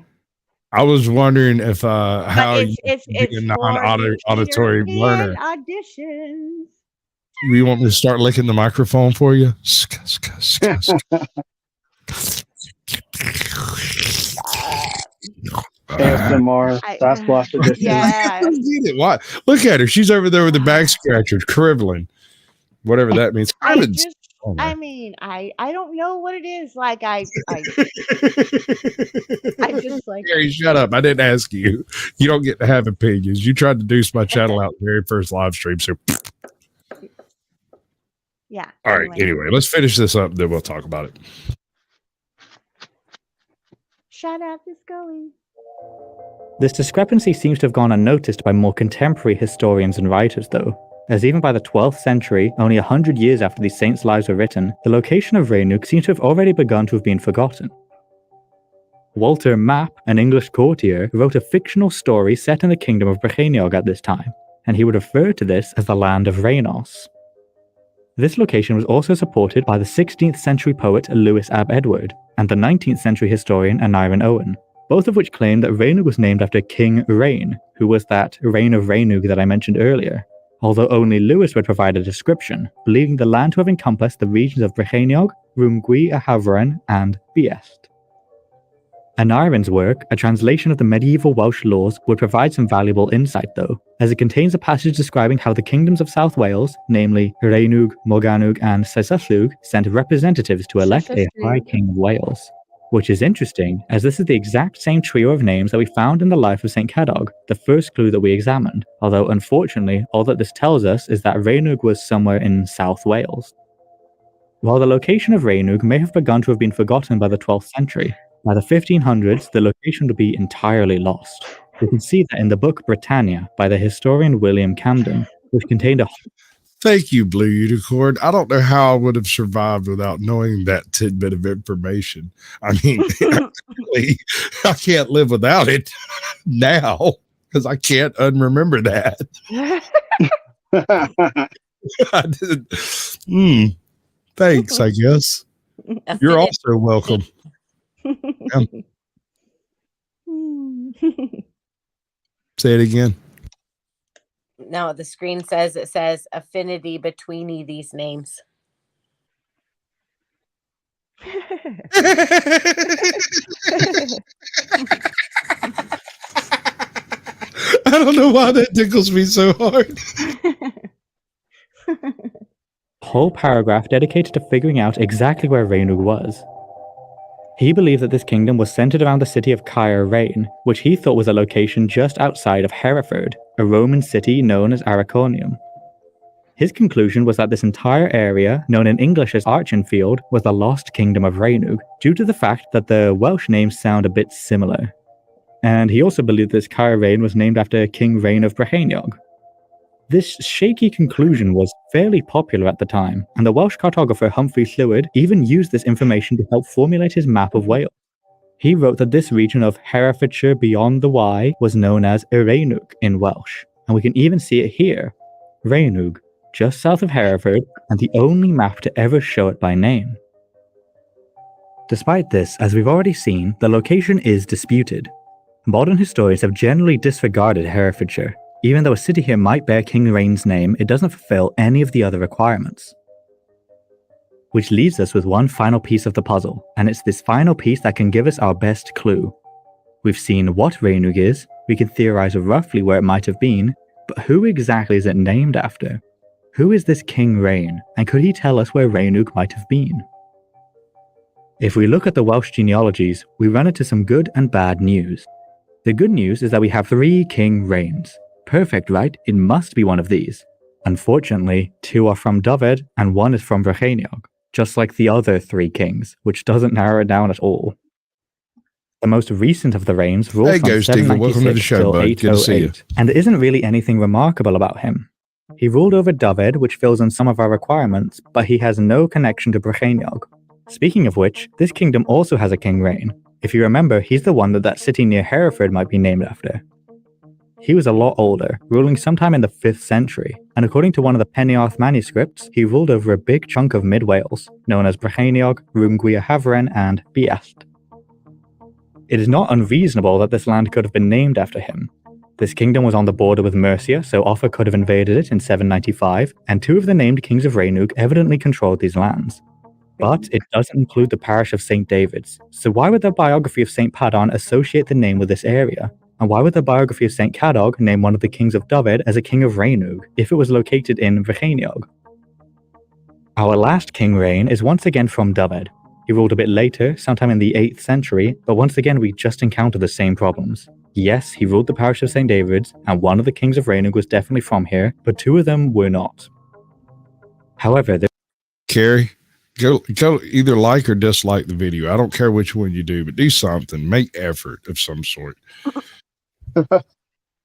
I was wondering if how it's a non-auditory learner. Auditions. You want me to start licking the microphone for you? ASMR, Sasquatch edition. Yeah. Why? Look at her. She's over there with the back scratchers, cribbling. Whatever that means. I don't know what it is. Like I just like Gary, shut up. I didn't ask you. You don't get to have opinions. You tried to deuce my channel out the very first live stream, so yeah. All right. Anyway, let's finish this up, then we'll talk about it. Shout out to Scully. This discrepancy seems to have gone unnoticed by more contemporary historians and writers, though, as even by the 12th century, only 100 years after these saints' lives were written, the location of Rhaenug seems to have already begun to have been forgotten. Walter Map, an English courtier, wrote a fictional story set in the kingdom of Brycheiniog at this time, and he would refer to this as the land of Rhaenos. This location was also supported by the 16th century poet Lewis Ab Edward and the 19th century historian Aneurin Owen, both of which claimed that Rhaenug was named after King Rhaen, who was that Reign of Rhaenug that I mentioned earlier, although only Lewis would provide a description, believing the land to have encompassed the regions of Brycheiniog, Rhumgui a Havren, and Biest. Aneurin's work, a translation of the medieval Welsh laws, would provide some valuable insight though, as it contains a passage describing how the kingdoms of South Wales, namely Rheinwg, Morgannwg and Sasquatch, sent representatives to elect a High King of Wales. Which is interesting, as this is the exact same trio of names that we found in the life of St. Cadog, the first clue that we examined, although unfortunately all that this tells us is that Rheinwg was somewhere in South Wales. While the location of Rheinwg may have begun to have been forgotten by the 12th century, by the 1500s, the location would be entirely lost. We can see that in the book Britannia by the historian William Camden, which contained a... Thank you, Blue Unicorn. I don't know how I would have survived without knowing that tidbit of information. I mean, actually, I can't live without it now because I can't unremember that. I did. Thanks, I guess. You're also welcome. Say it again. No, the screen says affinity between these names. I don't know why that tickles me so hard. Whole paragraph dedicated to figuring out exactly where Rheinwg was. He believed that this kingdom was centered around the city of Caer Rain, which he thought was a location just outside of Hereford, a Roman city known as Arraconium. His conclusion was that this entire area, known in English as Archenfield, was the lost kingdom of Rheinwg, due to the fact that the Welsh names sound a bit similar. And he also believed this Caer Rain was named after King Rain of Brycheiniog. This shaky conclusion was fairly popular at the time, and the Welsh cartographer Humphrey Llywyd even used this information to help formulate his map of Wales. He wrote that this region of Herefordshire beyond the Wye was known as Rheinwg in Welsh, and we can even see it here, Rheinwg, just south of Hereford, and the only map to ever show it by name. Despite this, as we've already seen, the location is disputed. Modern historians have generally disregarded Herefordshire. Even though a city here might bear King Rain's name, it doesn't fulfill any of the other requirements. Which leaves us with one final piece of the puzzle, and it's this final piece that can give us our best clue. We've seen what Rheinwg is, we can theorize roughly where it might have been, but who exactly is it named after? Who is this King Rain, and could he tell us where Rheinwg might have been? If we look at the Welsh genealogies, we run into some good and bad news. The good news is that we have 3 King Rains. Perfect, right? It must be one of these. Unfortunately, 2 are from Dyfed and 1 is from Brycheiniog, just like the other 3 kings, which doesn't narrow it down at all. The most recent of the reigns ruled from 796 till 808, and there isn't really anything remarkable about him. He ruled over Dyfed, which fills in some of our requirements, but he has no connection to Brycheiniog. Speaking of which, this kingdom also has a King Rain. If you remember, he's the one that city near Hereford might be named after. He was a lot older, ruling sometime in the 5th century, and according to one of the Penniarth manuscripts, he ruled over a big chunk of mid-Wales, known as Brycheiniog, Rhwngwy Hafren, and Buallt. It is not unreasonable that this land could have been named after him. This kingdom was on the border with Mercia, so Offa could have invaded it in 795, and 2 of the named kings of Rheinwg evidently controlled these lands. But it doesn't include the parish of St. David's, so why would the biography of St. Padon associate the name with this area? And why would the biography of St. Cadog name one of the kings of Dyfed as a king of Rheinwg if it was located in Brycheiniog? Our last King Rain is once again from Dyfed. He ruled a bit later, sometime in the 8th century, but once again we just encounter the same problems. Yes, he ruled the parish of St. David's, and one of the kings of Rheinwg was definitely from here, but 2 of them were not. However, Carrie, go either like or dislike the video. I don't care which one you do, but do something. Make effort of some sort.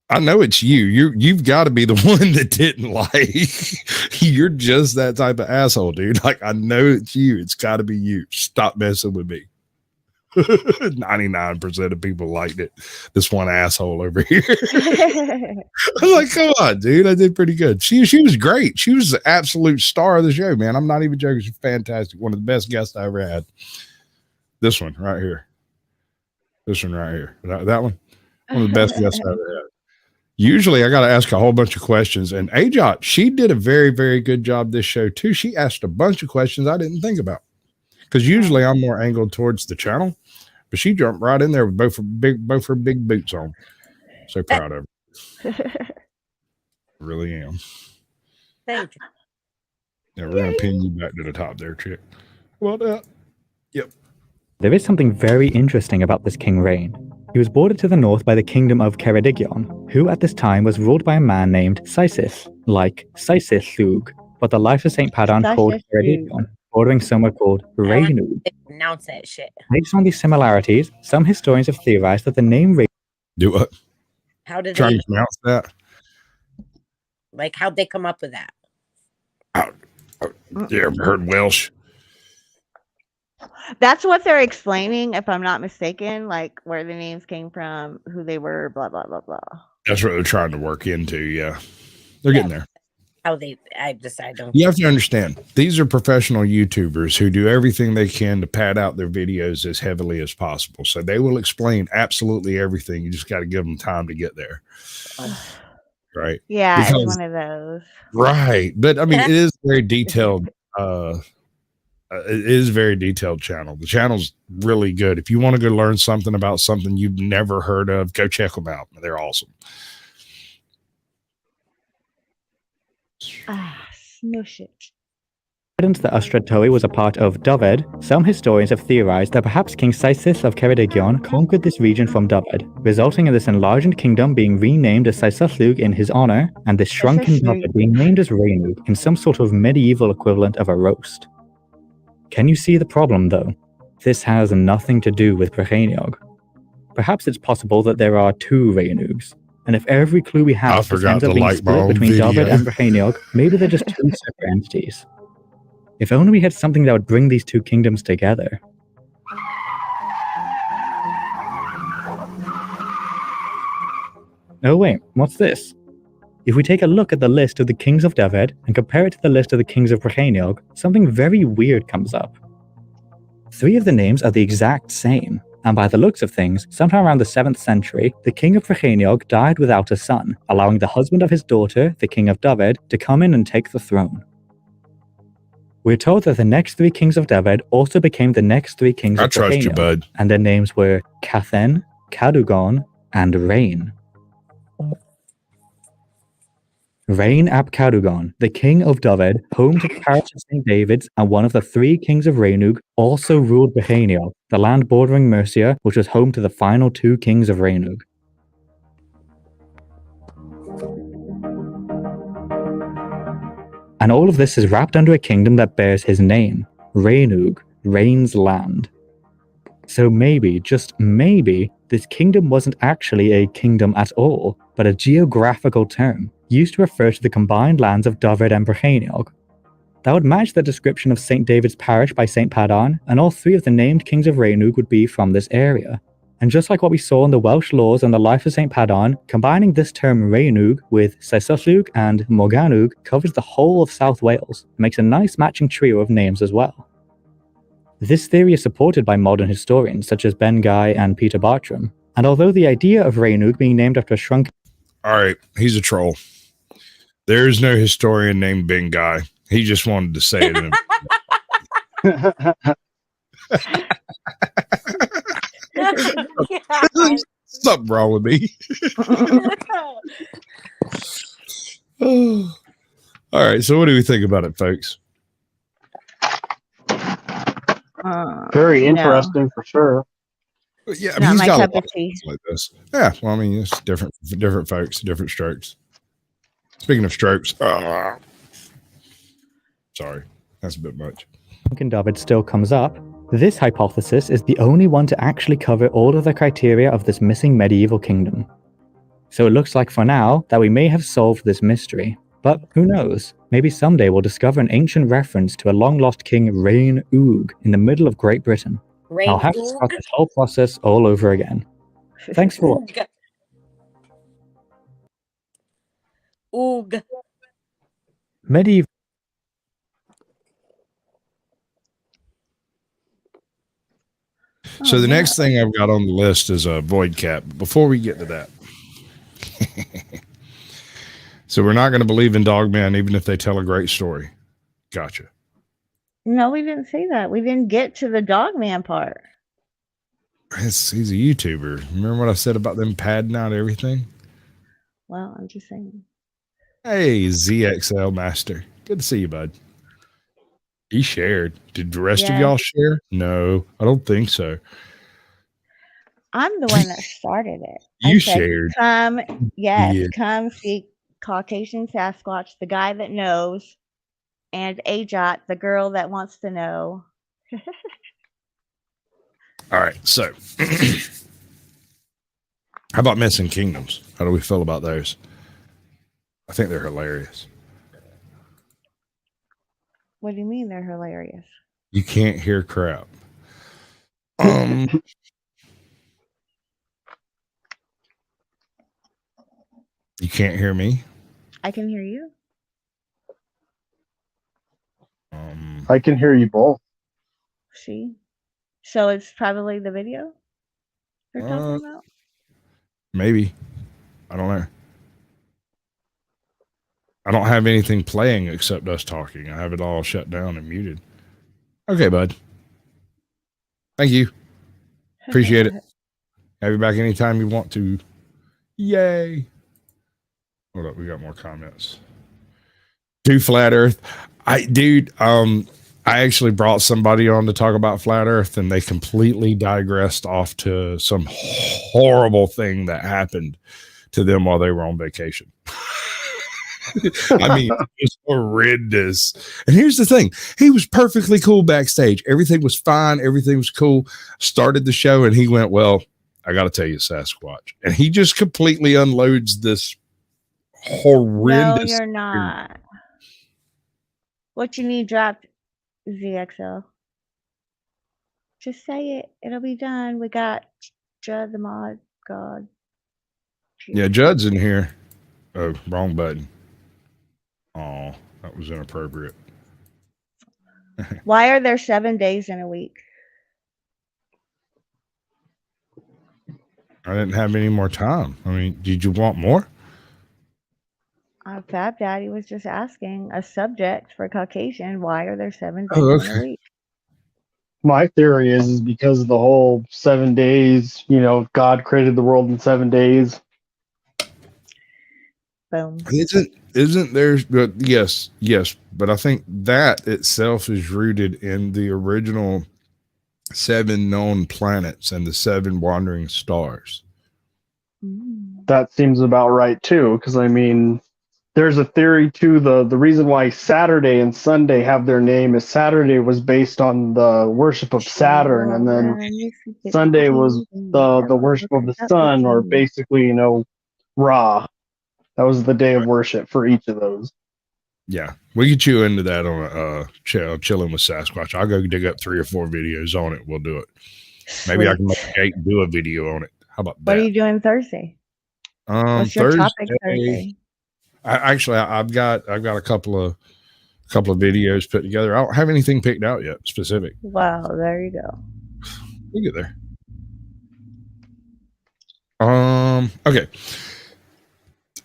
I know it's you. You've got to be the one that didn't like. You're just that type of asshole, dude. Like, I know it's you. It's got to be you. Stop messing with me. 99% of people liked it. This one asshole over here. I'm like, come on, dude. I did pretty good. She was great. She was the absolute star of the show, man. I'm not even joking. She's fantastic. One of the best guests I ever had. This one right here. This one right here. That one. One of the best guests I ever had. Usually I got to ask a whole bunch of questions, and Ajot, she did a very, very good job this show too. She asked a bunch of questions I didn't think about, because usually I'm more angled towards the channel, But she jumped right in there with both her big boots on. So proud of her. Really am. Thank you. Yeah, we're going to pin you back to the top there, chick. Well, yep. There is something very interesting about this King Rain. He was bordered to the north by the kingdom of Ceredigion, who at this time was ruled by a man named Sisis, like Sisis-Thug, but the life of St. Padon called Ceredigion, bordering somewhere called Rainu. Pronounce that shit. Based on these similarities, some historians have theorized that the name Rain... Do what? How did Try they to pronounce that? Like, how'd they come up with that? Yeah, I've heard Welsh. That's what they're explaining, if I'm not mistaken, like where the names came from, who they were, blah, blah, blah, blah. That's what they're trying to work into, yeah. They're getting there. How they, I don't. You have to understand, these are professional YouTubers who do everything they can to pad out their videos as heavily as possible. So they will explain absolutely everything. You just got to give them time to get there. Right. Yeah, because, it's one of those. Right. But I mean, it is very detailed. It is a very detailed channel. The channel's really good. If you want to go learn something about something you've never heard of, go check them out. They're awesome. Smush it. Evidence that Ostradtowy was a part of Doved, some historians have theorized that perhaps King Sisis of Ceredigion conquered this region from Doved, resulting in this enlarged kingdom being renamed as Sisaslug in his honor, and this shrunken Doved being named as Rainu in some sort of medieval equivalent of a roast. Can you see the problem, though? This has nothing to do with Brycheiniog. Perhaps it's possible that there are two Rainugs, and if every clue we have ends up being split between Doved and Brycheiniog, maybe they're just two separate entities. If only we had something that would bring these two kingdoms together. Oh wait, what's this? If we take a look at the list of the kings of Doved and compare it to the list of the kings of Brycheiniog, something very weird comes up. 3 of the names are the exact same, and by the looks of things, sometime around the 7th century, the king of Brycheiniog died without a son, allowing the husband of his daughter, the king of Doved, to come in and take the throne. We're told that the next 3 kings of Doved also became the next 3 kings of Brycheiniog, and their names were Cathen, Cadogan, and Rain. Rain ap Cadogan, the king of Doved, home to the parish of St. David's and one of the 3 kings of Rainug, also ruled Brycheiniog, the land bordering Mercia, which was home to the final 2 kings of Rainug. And all of this is wrapped under a kingdom that bears his name, Rainug, Rain's land. So maybe, just maybe, this kingdom wasn't actually a kingdom at all, but a geographical term, used to refer to the combined lands of Doved and Brycheiniog. That would match the description of St. David's parish by St. Padon, and all 3 of the named kings of Rainug would be from this area. And just like what we saw in the Welsh laws and the life of St. Padon, combining this term Rainug with Sisaslug and Morgannwg covers the whole of South Wales, and makes a nice matching trio of names as well. This theory is supported by modern historians such as Ben Guy and Peter Bartram, and although the idea of Rainug being named after a shrunken... Alright, he's a troll. There is no historian named Ben Guy. He just wanted to say it. Something wrong with me. Oh. All right, so what do we think about it, folks? Very interesting for sure. Yeah, I mean, he's got a lot of things like this. Yeah, well, I mean, it's different for different folks, different strokes. Speaking of strokes, sorry, that's a bit much. David still comes up. This hypothesis is the only one to actually cover all of the criteria of this missing medieval kingdom. So it looks like for now that we may have solved this mystery. But who knows? Maybe someday we'll discover an ancient reference to a long-lost king Rain-Oog in the middle of Great Britain. I'll have to start this whole process all over again. Thanks for watching. Oog. Medieval. So the next thing I've got on the list is a void cap. Before we get to that. So we're not going to believe in Dogman even if they tell a great story. Gotcha. No, we didn't say that. We didn't get to the Dogman part. He's a YouTuber. Remember what I said about them padding out everything? Well, I'm just saying. Hey, ZXL Master. Good to see you, bud. He shared. Did the rest of Yes. y'all share? No, I don't think so. I'm the one that started it. You I said, shared. come, yes, Yeah. come see Caucasian Sasquatch, the guy that knows, and Ajot, the girl that wants to know. All right. So, how about Missing Kingdoms? How do we feel about those? I think they're hilarious. What do you mean they're hilarious? You can't hear crap. You can't hear me? I can hear you. I can hear you both. See? So it's probably the video they're talking about? Maybe. I don't know. I don't have anything playing except us talking. I have it all shut down and muted. Okay, bud. Thank you. Appreciate it. Have you back anytime you want to. Yay. Hold up, we got more comments. Do flat Earth. I actually brought somebody on to talk about flat Earth, and they completely digressed off to some horrible thing that happened to them while they were on vacation. I mean, it was horrendous. And here's the thing. He was perfectly cool backstage. Everything was fine. Everything was cool. Started the show and he went, well, I got to tell you, Sasquatch. And he just completely unloads this horrendous. No, you're not. What you need dropped, ZXL. Just say it. It'll be done. We got Judd the mod god. Yeah, Judd's in here. Oh, wrong button. Oh, that was inappropriate. Why are there 7 days in a week? I didn't have any more time. I mean, did you want more? Fab Daddy was just asking a subject for Caucasian. Why are there 7 days Oh, in a okay. week? My theory is because of the whole 7 days, God created the world in 7 days. Boom. Isn't there, but yes, but I think that itself is rooted in the original 7 known planets and the 7 wandering stars. That seems about right too, because I mean, there's a theory too. The reason why Saturday and Sunday have their name is Saturday was based on the worship of Saturn, and then Sunday was the worship of the sun, or basically, Ra. That was the day of worship for each of those. Yeah, we could chew into that on chilling with Sasquatch. I'll go dig up 3 or 4 videos on it. We'll do it. Maybe I can make Jake do a video on it. How about that? What are you doing Thursday? What's your Thursday, topic Thursday? I've got a couple of videos put together. I don't have anything picked out yet specific. Wow, there you go. We'll get there. Okay.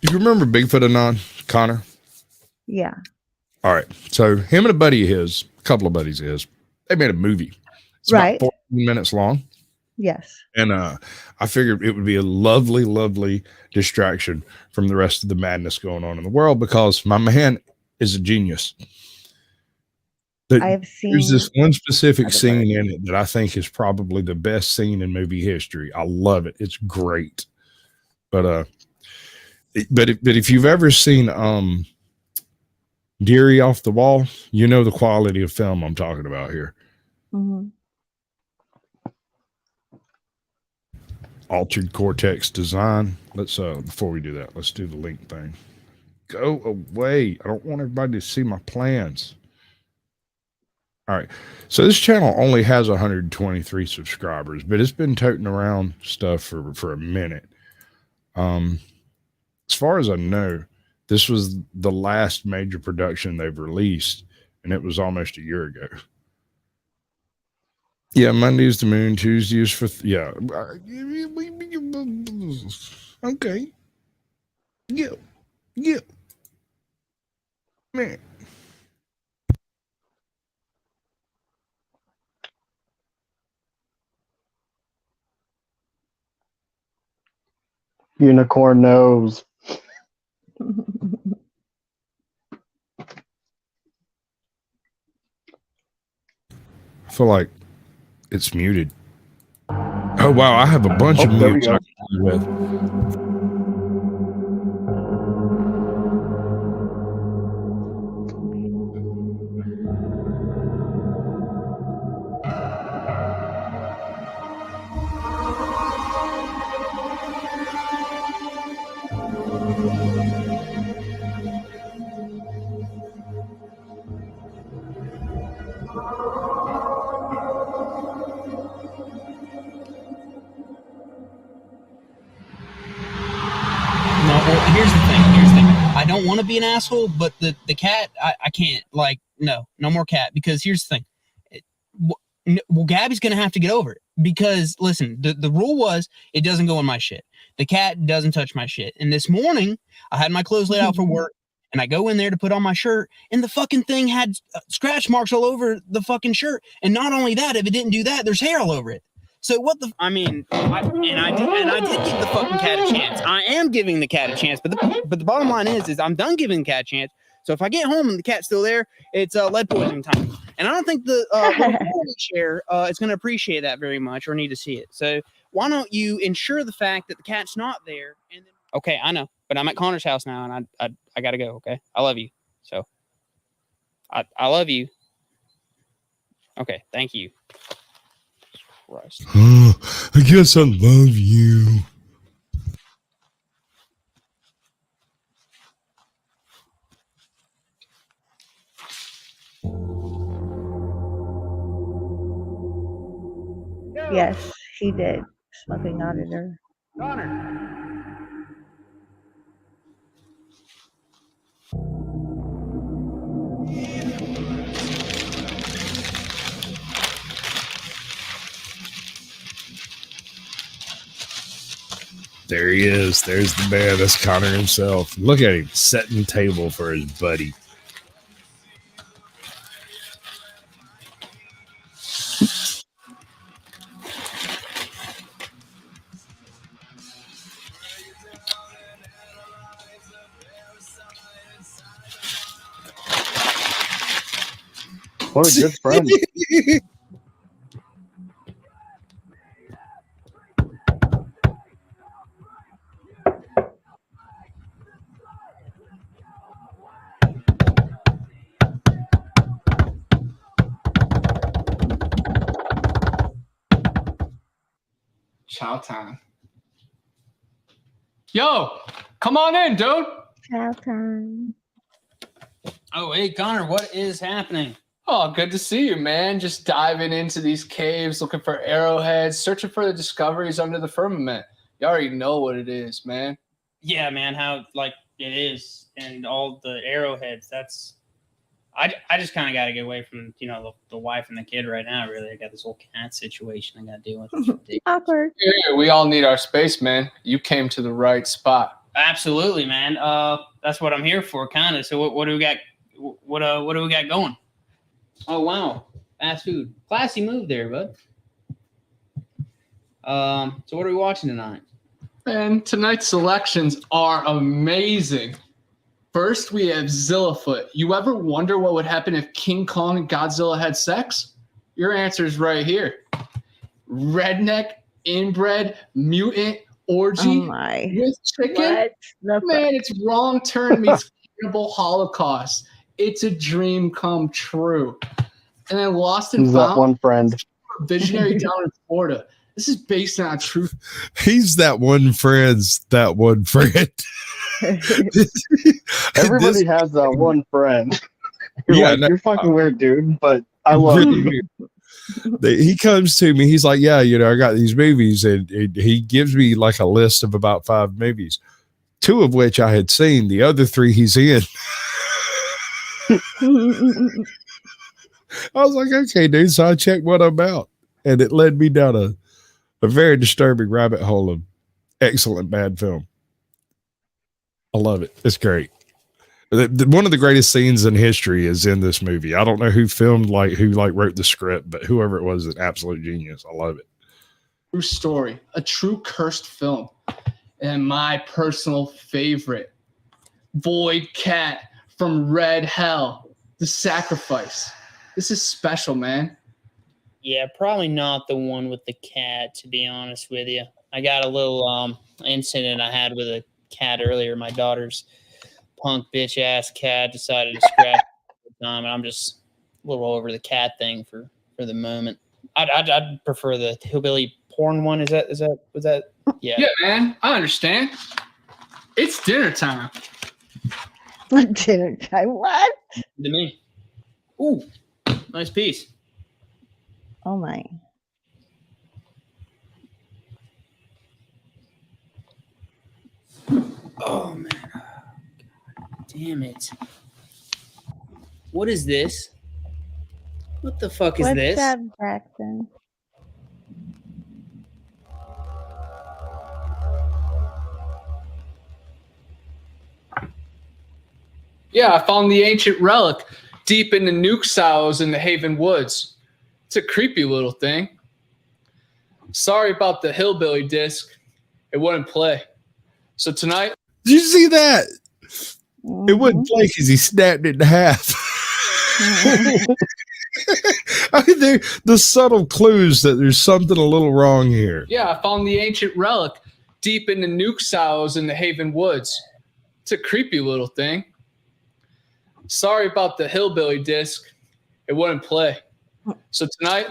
You remember Bigfoot Anon, Connor? Yeah. All right. So him and a buddy of his, a couple of buddies of his, they made a movie. It's right. about 14 minutes long. Yes. And I figured it would be a lovely, lovely distraction from the rest of the madness going on in the world because my man is a genius. I have seen. There's this one specific scene in it that I think is probably the best scene in movie history. I love it. It's great. But if you've ever seen Deary Off the Wall, you know the quality of film I'm talking about here. Mm-hmm. Altered cortex design. Let's before we do that, let's do the link thing. Go away. I don't want everybody to see my plans. All right. So this channel only has 123 subscribers, but it's been toting around stuff for a minute. As far as I know, this was the last major production they've released, and it was almost a year ago. Yeah, Monday's the moon, Tuesday is for yeah. Okay. Yeah. Man. Unicorn nose. I feel like it's muted. Oh wow, I have a bunch of mutes I can play with. No, well, here's the thing. I don't want to be an asshole, but the cat, I can't. Like, no more cat. Because here's the thing. Well, Gabby's going to have to get over it. Because, listen, the rule was it doesn't go in my shit. The cat doesn't touch my shit. And this morning, I had my clothes laid out for work, and I go in there to put on my shirt, and the fucking thing had scratch marks all over the fucking shirt. And not only that, if it didn't do that, there's hair all over it. So what the? I mean, I did give the fucking cat a chance. I am giving the cat a chance, but the bottom line is I'm done giving the cat a chance. So if I get home and the cat's still there, it's lead poisoning time. And I don't think the chair is going to appreciate that very much or need to see it. So why don't you ensure the fact that the cat's not there? And then, okay, I know, but I'm at Connor's house now, and I got to go. Okay, I love you. So I love you. Okay, thank you. Christ. I guess I love you. Yes, she did. Smoking auditor. Connor. There he is. There's the man. That's Connor himself. Look at him setting the table for his buddy. What a good friend. Chow time. Yo, come on in, dude. Chow time. Oh, hey, Connor, what is happening? Oh, good to see you, man. Just diving into these caves, looking for arrowheads, searching for the discoveries under the firmament. You already know what it is, man. Yeah, man, how like it is, and all the arrowheads. That's I just kind of got to get away from the wife and the kid right now. Really, I got this whole cat situation I got to deal with. It's ridiculous. Awkward. Yeah, we all need our space, man. You came to the right spot. Absolutely, man. That's what I'm here for, kind of. So what do we got? What do we got going? Oh wow, fast food. Classy move there, bud. So what are we watching tonight? And tonight's selections are amazing. First, we have Zillafoot. You ever wonder what would happen if King Kong and Godzilla had sex? Your answer is right here. Redneck, inbred, mutant, orgy with chicken? Man, it's Wrong Turn meets Cannibal Holocaust. It's a dream come true. And then Lost and Who's Found. that one friend? Visionary down in Florida. This is based on truth. He's that one friend. Everybody has that one friend. You're fucking weird, dude, but I love you. He comes to me. He's like, yeah, I got these movies, and he gives me like a list of about 5 movies, 2 of which I had seen. The other 3 he's in. I was like, okay, dude. So I checked what I'm about, and it led me down a very disturbing rabbit hole of excellent bad film. I love it. It's great. One of the greatest scenes in history is in this movie. I don't know who wrote the script, but whoever it was, an absolute genius. I love it. True story, a true cursed film. and my personal favorite, Void Cat from Red Hell, The Sacrifice. This is special, man. Yeah, probably not the one with the cat, to be honest with you. I got a little incident I had with a cat earlier. My daughter's punk bitch ass cat decided to scratch the time, and I'm just a little over the cat thing for the moment. I'd prefer the hillbilly porn one. Was that? Yeah. Yeah, man. I understand. It's dinner time. Dinner time. What? To me. Ooh, nice piece. Oh my. Oh man. God damn it. What is this? What the fuck is this? What's that, Braxton? Yeah, I found the ancient relic deep in the nuke silos in the Haven Woods. It's a creepy little thing. Sorry about the hillbilly disc. It wouldn't play. So tonight... Did you see that? It wouldn't play because he snapped it in half. I mean, the subtle clues that there's something a little wrong here. Yeah, I found the ancient relic deep in the nuke silos in the Haven Woods. It's a creepy little thing. Sorry about the hillbilly disc. It wouldn't play. So tonight,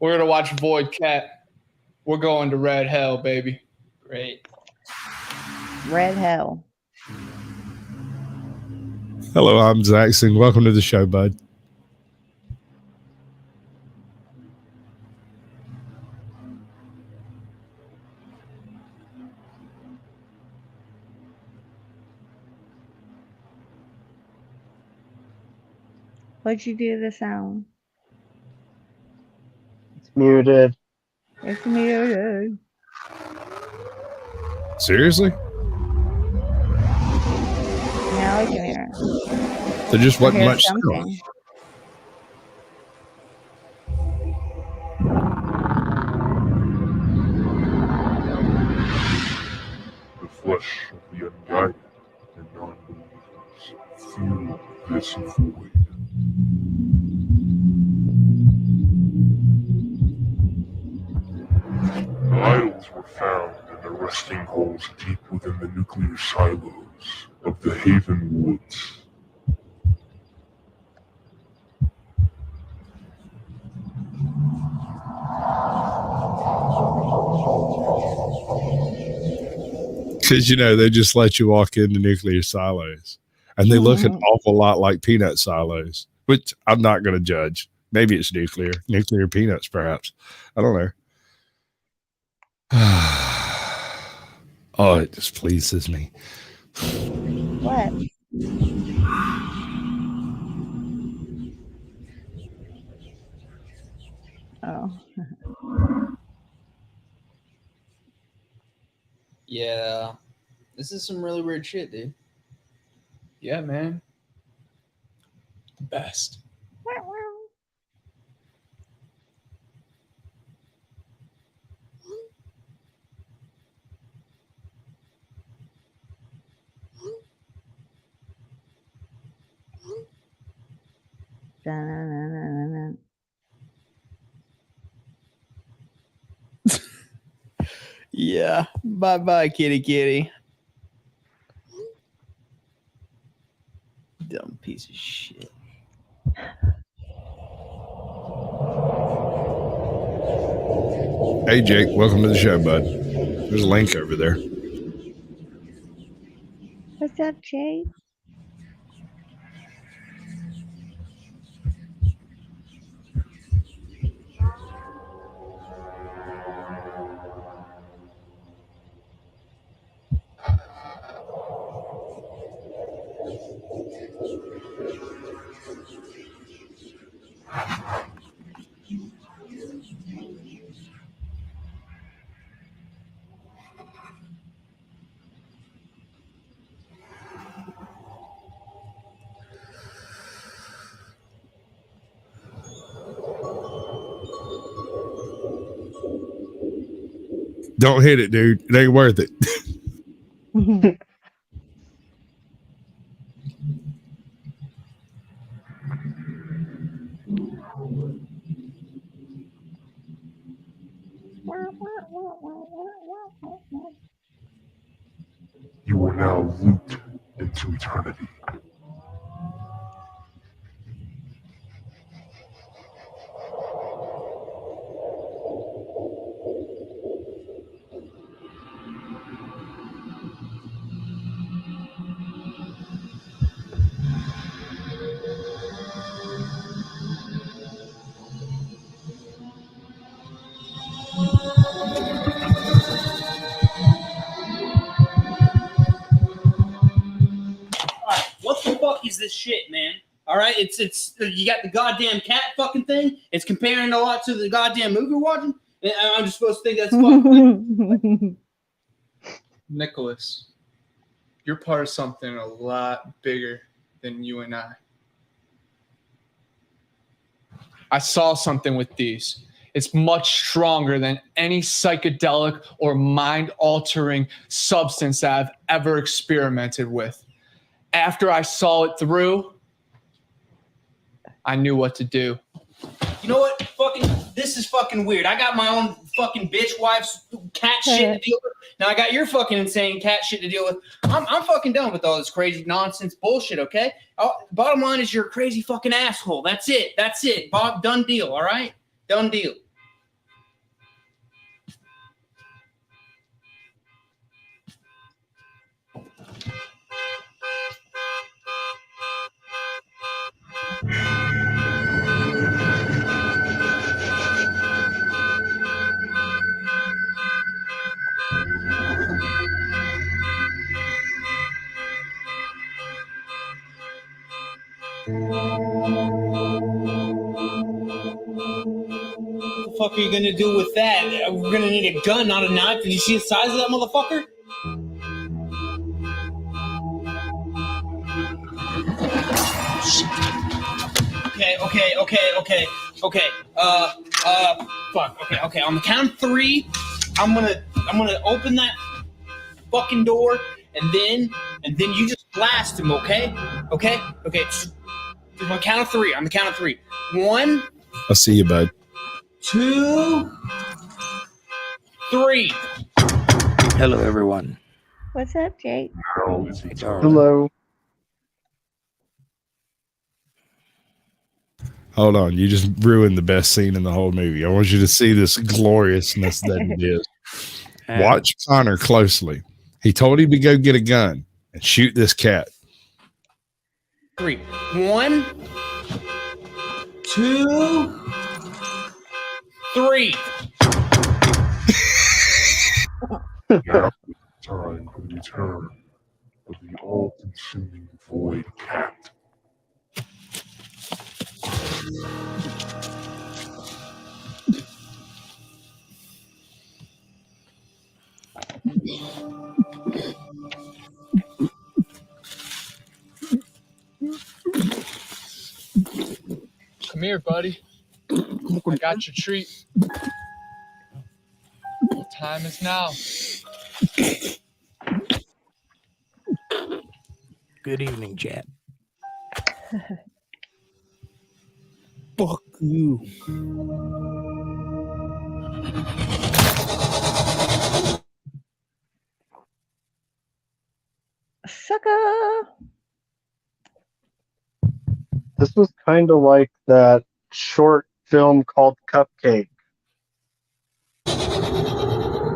we're going to watch Void Cat. We're going to Red Hell, baby. Great. Red Hell. Hello, I'm Zaxton. Welcome to the show, bud. What'd you do to the sound? It's muted. It's muted. Seriously? Now I can hear it. There just wasn't I hear much something. The flesh of the unguided and non-believers fuel this void. The idols were found in the resting holes deep within the nuclear silos of the Haven Woods. Because, they just let you walk into nuclear silos. And they look an awful lot like peanut silos, which I'm not going to judge. Maybe it's nuclear peanuts, perhaps. I don't know. Oh, it just pleases me. What? Oh. Yeah. This is some really weird shit, dude. Yeah, man. The best. Yeah. Bye-bye, kitty. Dumb piece of shit. Hey, Jake. Welcome to the show, bud. There's a link over there. What's up, Jay? Don't hit it, dude. It ain't worth it. You are now looped into eternity. What the fuck is this shit, man? All right, it's you got the goddamn cat fucking thing. It's comparing a lot to the goddamn movie we're watching. And I'm just supposed to think that's fucking. Nicholas, you're part of something a lot bigger than you and I. I saw something with these. It's much stronger than any psychedelic or mind-altering substance that I've ever experimented with. After I saw it through, I knew what to do. You know what? This is fucking weird. I got my own fucking bitch wife's cat shit to deal with. Now I got your fucking insane cat shit to deal with. I'm fucking done with all this crazy nonsense bullshit, okay? Bottom line is you're a crazy fucking asshole. That's it. Bob, done deal, all right? Done deal. What the fuck are you gonna do with that? We're gonna need a gun, not a knife. Did you see the size of that motherfucker? Okay. Fuck. Okay. On the count of 3, I'm gonna open that fucking door, and then you just blast him. Okay. On the count of 3. 1. I'll see you, bud. 2, 3. Hello, everyone. What's up, Jake? Hello. Hold on. You just ruined the best scene in the whole movie. I want you to see this gloriousness that it is. Watch Connor closely. He told him to go get a gun and shoot this cat. 3. 1, 2, 3. Now it's time for the return of the all-consuming void cat. Come here, buddy. I got your treat. The time is now. Good evening, chat. Fuck you. Sucker. This was kind of like that short film called Cupcake.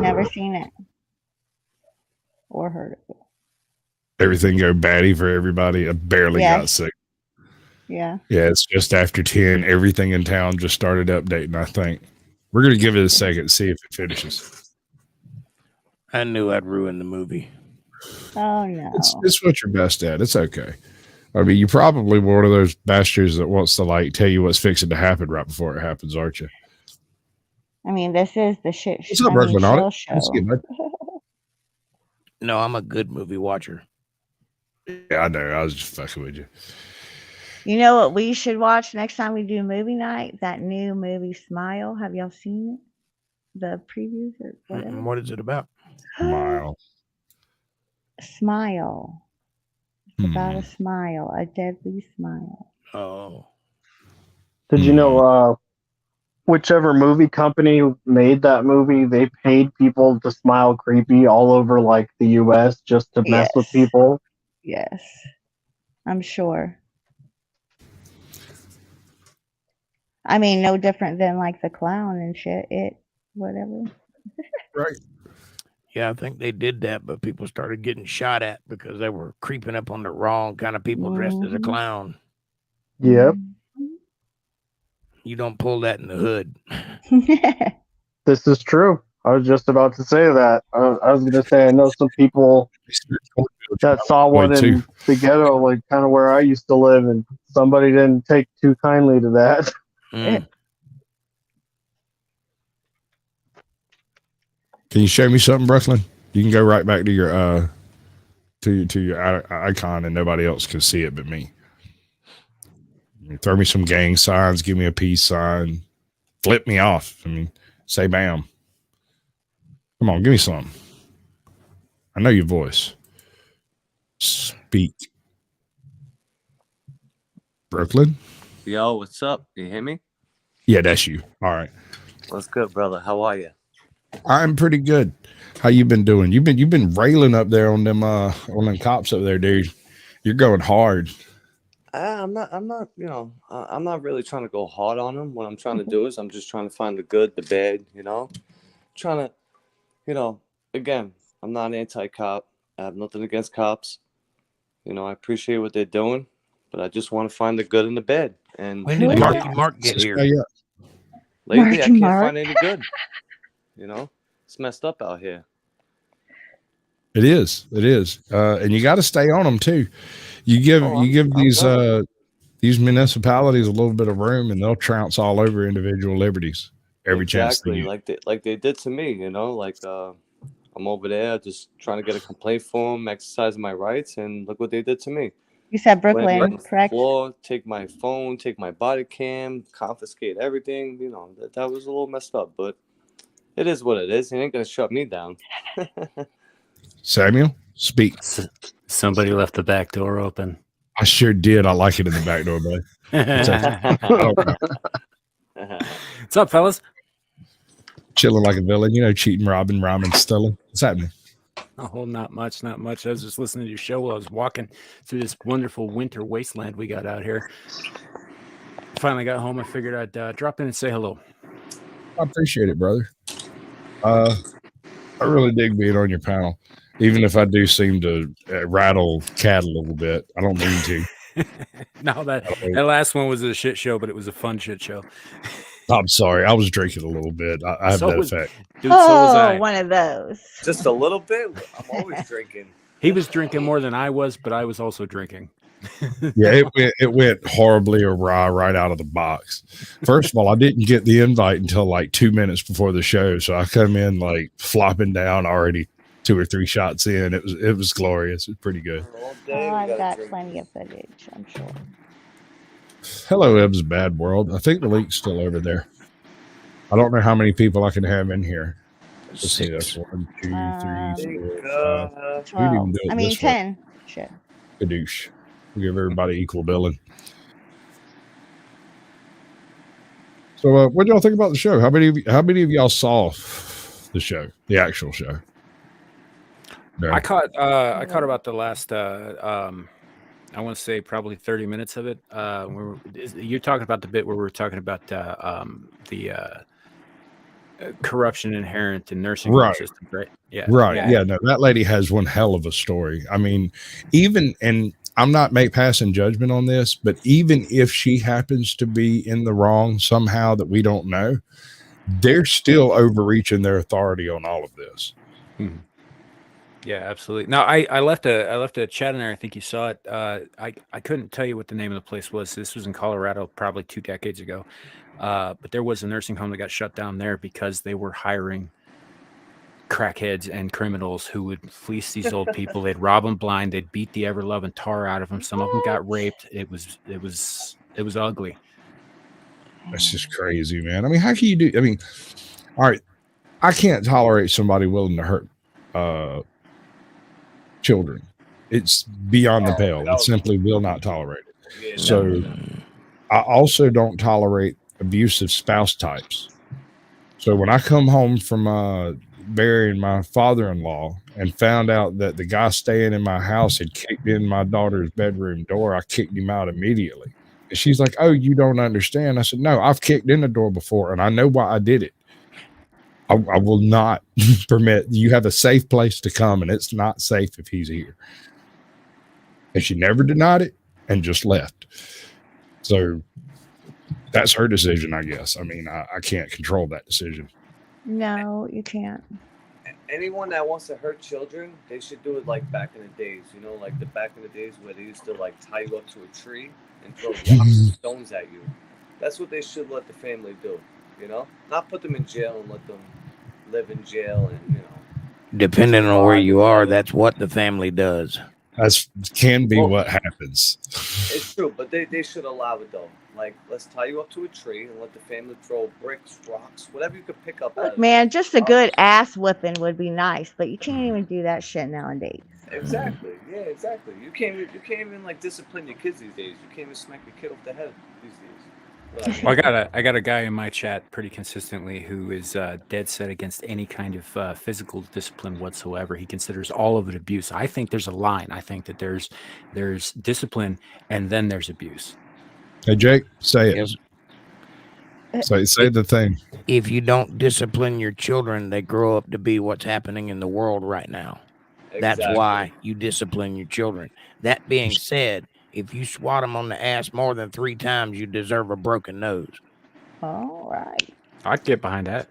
Never seen it or heard of it. Everything go batty for everybody. I barely got sick. Yeah. Yeah, it's just after 10. Everything in town just started updating, I think. We're going to give it a second to see if it finishes. I knew I'd ruin the movie. Oh, no. It's what you're best at. It's okay. I mean, you're probably one of those bastards that wants to like tell you what's fixing to happen right before it happens, aren't you? I mean, this is the shit What's up, Brooklyn? show. No, I'm a good movie watcher. Yeah, I know. I was just fucking with you. You know what we should watch next time we do movie night? That new movie, Smile. Have y'all seen it? The previews or whatever? What is it about? Smile. smile. It's about a smile, a deadly smile. Oh. Did you know whichever movie company made that movie, they paid people to smile creepy all over like the US just to mess with people? Yes. I'm sure. I mean, no different than like the clown and shit. Whatever. Right. Yeah, I think they did that, but people started getting shot at because they were creeping up on the wrong kind of people dressed as a clown. Yep. You don't pull that in the hood. This is true. I was just about to say that. I was going to say, I know some people that saw one in the ghetto, like kind of where I used to live, and somebody didn't take too kindly to that. Can you show me something, Brooklyn? You can go right back to your to your icon, and nobody else can see it but me. Throw me some gang signs, give me a peace sign, flip me off. I mean, say bam. Come on, give me some. I know your voice. Speak. Brooklyn? Yo, what's up? You hear me? Yeah, that's you. All right. What's good, brother? How are you? I'm pretty good. How you been doing? You've been railing up there on them cops up there, dude. You're going hard. I'm not, I'm not really trying to go hard on them. What I'm trying to do is I'm just trying to find the good, the bad, trying to, again, I'm not anti-cop. I have nothing against cops. I appreciate what they're doing, but I just want to find the good and the bad. And when did Mark get here? Lately, I can't find any good. It's messed up out here. It is. And you got to stay on them too. You give these municipalities a little bit of room, and they'll trounce all over individual liberties every chance they get. Like they did to me. I'm over there just trying to get a complaint form, exercising my rights, and look what they did to me. You said Brooklyn, correct? Floor, take my phone, take my body cam, confiscate everything. That was a little messed up, but it is what it is. It ain't gonna shut me down. Samuel, speak. Somebody left the back door open. I sure did. I like it in the back door, bud. What's up, fellas? Chilling like a villain, cheating, robbing, rhyming, stealing. What's happening? Oh, not much. I was just listening to your show while I was walking through this wonderful winter wasteland we got out here. Finally got home. I figured I'd drop in and say hello. I appreciate it, brother. I really dig being on your panel, even if I do seem to rattle Cat a little bit. I don't mean to. No, that last one was a shit show, but it was a fun shit show. I'm sorry. I was drinking a little bit. I have that effect. Dude, so was I. One of those. Just a little bit? I'm always drinking. He was drinking more than I was, but I was also drinking. Yeah, it went horribly awry right out of the box. First of all, I didn't get the invite until like 2 minutes before the show, so I come in like flopping down already 2 or 3 shots in. It was glorious. It was pretty good. I've got plenty of footage, I'm sure. Hello, Ebbs Bad World. I think the link's still over there. I don't know how many people I can have in here. Let's see. That's 1, 2, 3, 4, 5. 12. I mean 10. Shit. Kadoosh. We give everybody equal billing. So, what do y'all think about the show? How many of y'all saw the show, the actual show? No. I caught about the last. I want to say probably 30 minutes of it. You're talking about the bit where we're talking about the corruption inherent in nursing home systems, right? Yeah. Right. Yeah. No, that lady has one hell of a story. I mean, and I'm not passing judgment on this, but even if she happens to be in the wrong somehow that we don't know, they're still overreaching their authority on all of this. Hmm. Yeah, absolutely. No, I left a chat in there. I think you saw it. I couldn't tell you what the name of the place was. This was in Colorado, probably 2 decades ago. But there was a nursing home that got shut down there because they were hiring crackheads and criminals who would fleece these old people. They'd rob them blind. They'd beat the ever loving tar out of them. Some of them got raped. It was ugly. That's just crazy, man. I mean, how can you do? I mean, all right, I can't tolerate somebody willing to hurt children. It's beyond the pale. It simply will not tolerate it. So I also don't tolerate abusive spouse types. So when I come home from burying my father-in-law and found out that the guy staying in my house had kicked in my daughter's bedroom door, I kicked him out immediately. And she's like, "Oh, you don't understand." I said, "No, I've kicked in the door before and I know why I did it. I will not permit. You have a safe place to come, and it's not safe if he's here." And she never denied it and just left. So that's her decision, I guess. I mean, I can't control that decision. No, you can't. Anyone that wants to hurt children, they should do it like back in the days. You know, like the back in the days where they used to like tie you up to a tree and throw rocks and stones at you. That's what they should let the family do. You know, not put them in jail and let them live in jail and, you know. Depending on where you are, that's what the family does. That can be what happens. It's true, but they should allow it though. Like, let's tie you up to a tree and let the family throw bricks, rocks, whatever you could pick up. Look, man, just a good ass whipping would be nice, but you can't even do that shit nowadays. Exactly. Yeah, exactly. You can't even like discipline your kids these days. You can't even smack your kid off the head these days. Well, I got a guy in my chat pretty consistently who is dead set against any kind of physical discipline whatsoever. He considers all of it abuse. I think there's a line. I think that there's discipline and then there's abuse. Hey, Jake, say it. Say the thing. If you don't discipline your children, they grow up to be what's happening in the world right now. Exactly. That's why you discipline your children. That being said, if you swat them on the ass more than 3 times, you deserve a broken nose. All right. I'd get behind that.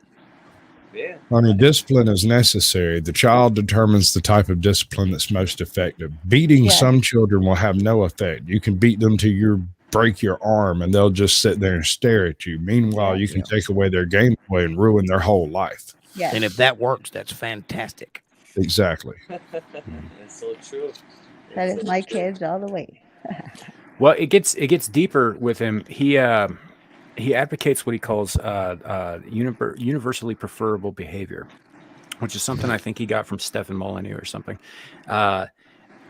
Yeah. I mean, discipline is necessary. The child determines the type of discipline that's most effective. Beating some children will have no effect. You can beat them till you break your arm and they'll just sit there and stare at you. Meanwhile, you can take away their gameplay and ruin their whole life. Yes. And if that works, that's fantastic. Exactly. That's so true. That is my kids all the way. Well, it gets deeper with him. He advocates what he calls universally preferable behavior, which is something I think he got from Stephen Molyneux or something,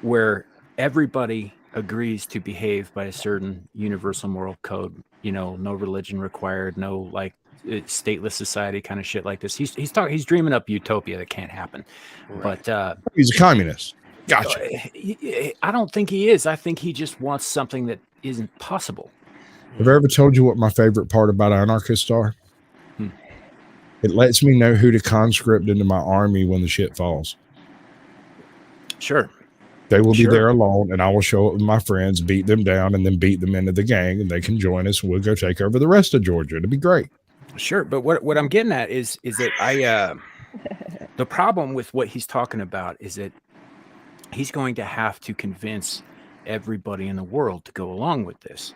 where everybody agrees to behave by a certain universal moral code. You know, no religion required, no like stateless society kind of shit like this. He's dreaming up utopia that can't happen. Right. But he's a communist. Gotcha. I don't think he is. I think he just wants something that isn't possible. Have I ever told you what my favorite part about anarchists are? It lets me know who to conscript into my army when the shit falls. Sure. They will be there alone, and I will show up with my friends, beat them down, and then beat them into the gang, and they can join us, and we'll go take over the rest of Georgia. It'll be great. Sure, but what I'm getting at is that the problem with what he's talking about is that he's going to have to convince everybody in the world to go along with this.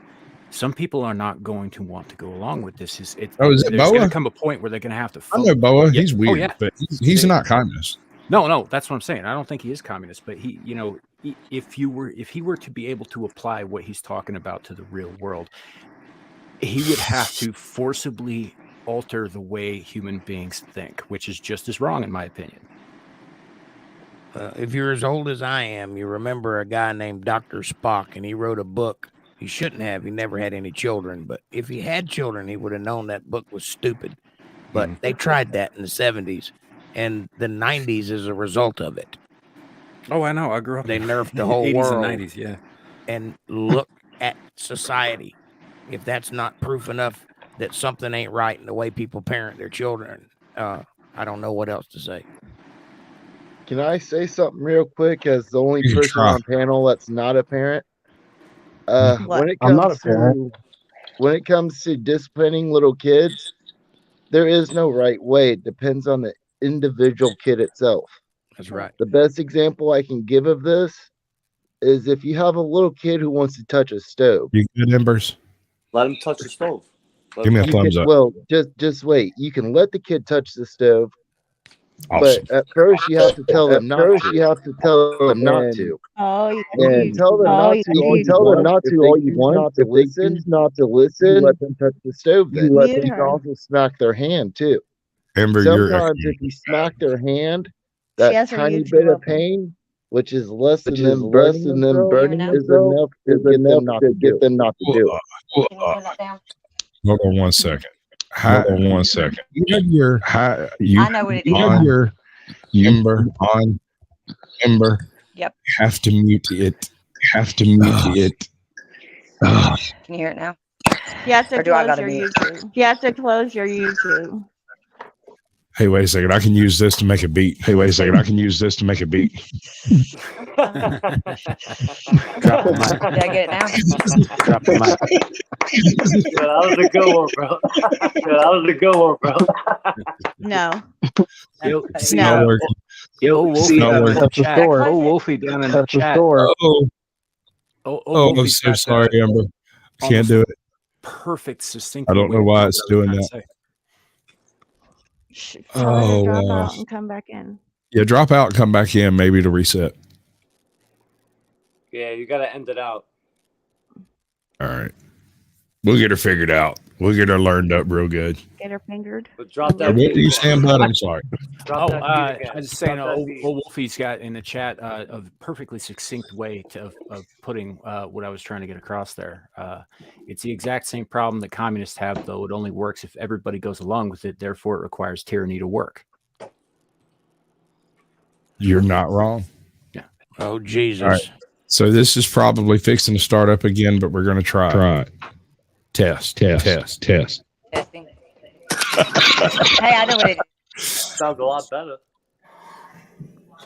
Some people are not going to want to go along with this. Is it there's Boa? going to come a point where they're going to have to vote. I know Boa. He's weird, but he's not communist. No, that's what I'm saying. I don't think he is communist, but he, you know, if he were to be able to apply what he's talking about to the real world, he would have to forcibly alter the way human beings think, which is just as wrong, in my opinion. If you're as old as I am, you remember a guy named Dr. Spock, and he wrote a book. He shouldn't have. He never had any children, but if he had children, he would have known that book was stupid. But they tried that in the 70s, and the 90s is a result of it. Oh, I know. I grew up. They nerfed the whole 80s world. and 90s, yeah. And look at society. If that's not proof enough that something ain't right in the way people parent their children, I don't know what else to say. Can I say something real quick as the only person on panel that's not a parent? When it comes to disciplining little kids, there is no right way. It depends on the individual kid itself. That's right. The best example I can give of this is if you have a little kid who wants to touch a stove. You good, Embers? Let him touch the stove. Give me a thumbs up. Well, just wait. You can let the kid touch the stove. Awesome. But at first you have to tell them not to. Oh, and tell them not to. You can tell them not to all you want. If they choose not to listen, let them touch the stove. Then you can also smack their hand too. Ember, sometimes if you smack their hand, that tiny bit of pain which is less than them burning themselves, is enough to get them not to do it. Hold on one second. Hold on one second. You have your You I know what it is. on your Ember on Ember. Yep. Have to mute it. Have to mute it. Can you hear it now? You have to Or do I close gotta your mute? YouTube. You have to close your YouTube. Hey, wait a second. I can use this to make a beat. Hey, wait a second. I can use this to make a beat. Drop the mic. Did I get it now? Drop the mic. Yeah, that was a good one, bro. Yeah, that was a good one, bro. No. Yo, It's not working. Yo, It's not working. That's the store. Oh, Wolfie down in the chat. Oh, I'm so sorry, Amber. I can't do it. Perfect, succinct. I don't know why it's doing that. Tell her to drop Oh, out and come back in. yeah. Drop out and come back in, maybe to reset. Yeah, you gotta end it out. All right. We'll get her figured out. We'll get her learned up real good. Get her fingered. But drop that. What were you saying, bud? I'm sorry. I was just saying, old Wolfie's got in the chat a perfectly succinct way of putting what I was trying to get across there. It's the exact same problem that communists have, though it only works if everybody goes along with it. Therefore, it requires tyranny to work. You're not wrong. Yeah. Oh, Jesus. All right. So this is probably fixing to start up again, but we're going to try. Test. Testing. Hey, I know what it is. Sounds a lot better.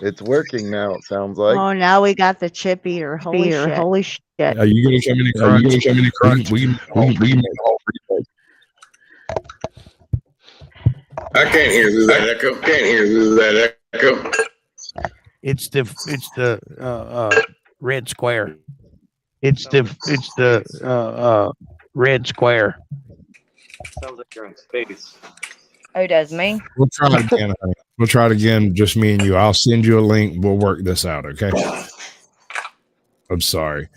It's working now, it sounds like. Oh, now we got the chip eater. Holy shit. Holy shit. Are you going to come in and crunch? We I can't hear through that echo. Can't hear through that echo. It's the red square. It's the red square. Sounds like you're in space. Oh, does me? We'll try it again. Honey. We'll try it again, just me and you. I'll send you a link. We'll work this out, okay? I'm sorry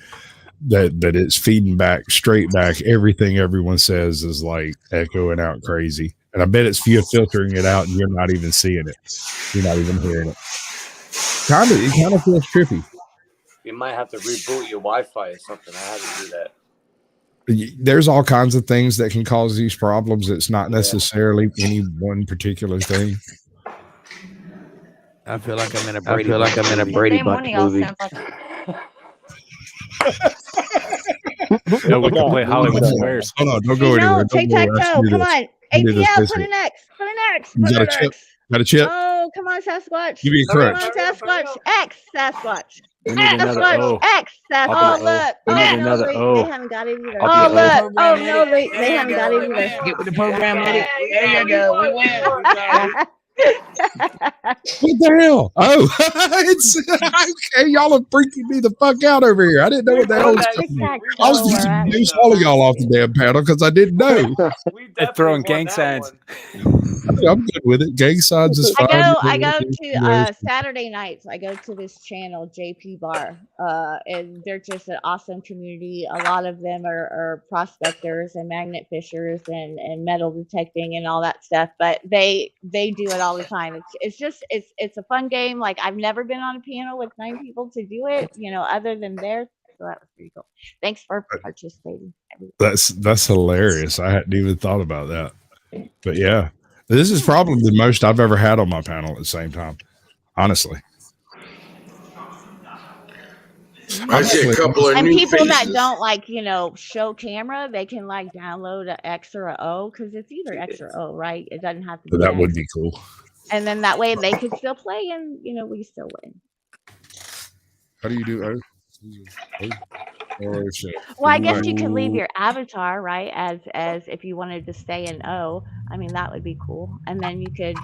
that it's feeding back, straight back. Everything everyone says is like echoing out crazy. And I bet it's you filtering it out and you're not even seeing it. You're not even hearing it. It kind of feels trippy. You might have to reboot your Wi-Fi or something. I had to do that. There's all kinds of things that can cause these problems. It's not necessarily any one particular thing. I feel like I'm in a Brady Bunch movie. No, we can play Hollywood Squares. Hold on, don't go anywhere. Tic-tac-toe, come on. ATL, put an X. Put an X. You got a chip? Got a chip? Oh, come on, Sasquatch. Give me a crunch. Come on, Sasquatch. X, Sasquatch. We need another O. X, Sasquatch. I'll Oh, do look. O. We need Oh, another no, O. they haven't got it either. I'll Oh, do look. Oh, no, they haven't got it either. Get with the program, lady. There you go. We win. What the hell? Oh, it's okay. Y'all are freaking me the fuck out over here. I didn't know what the hell was going on. I was just going to use all of y'all off the damn panel because I didn't know. They're throwing gang signs. I'm good with it. Gang signs is fine. I go to Saturday nights. I go to this channel, JP Bar, and they're just an awesome community. A lot of them are prospectors and magnet fishers and metal detecting and all that stuff. But they do it all the time. It's a fun game. Like I've never been on a panel with 9 people to do it, other than theirs. So that was pretty cool. Thanks for participating. That's hilarious. I hadn't even thought about that. But yeah, this is probably the most I've ever had on my panel at the same time. Honestly. I see a couple of and new people faces. that don't show camera, they can download an X or a O because it's either X or O, right? It doesn't have to be. That X. would be cool. And then that way they could still play, and we still win. How do you do O? Well, I guess you could leave your avatar, right, as if you wanted to stay in O. I mean, that would be cool. And then you could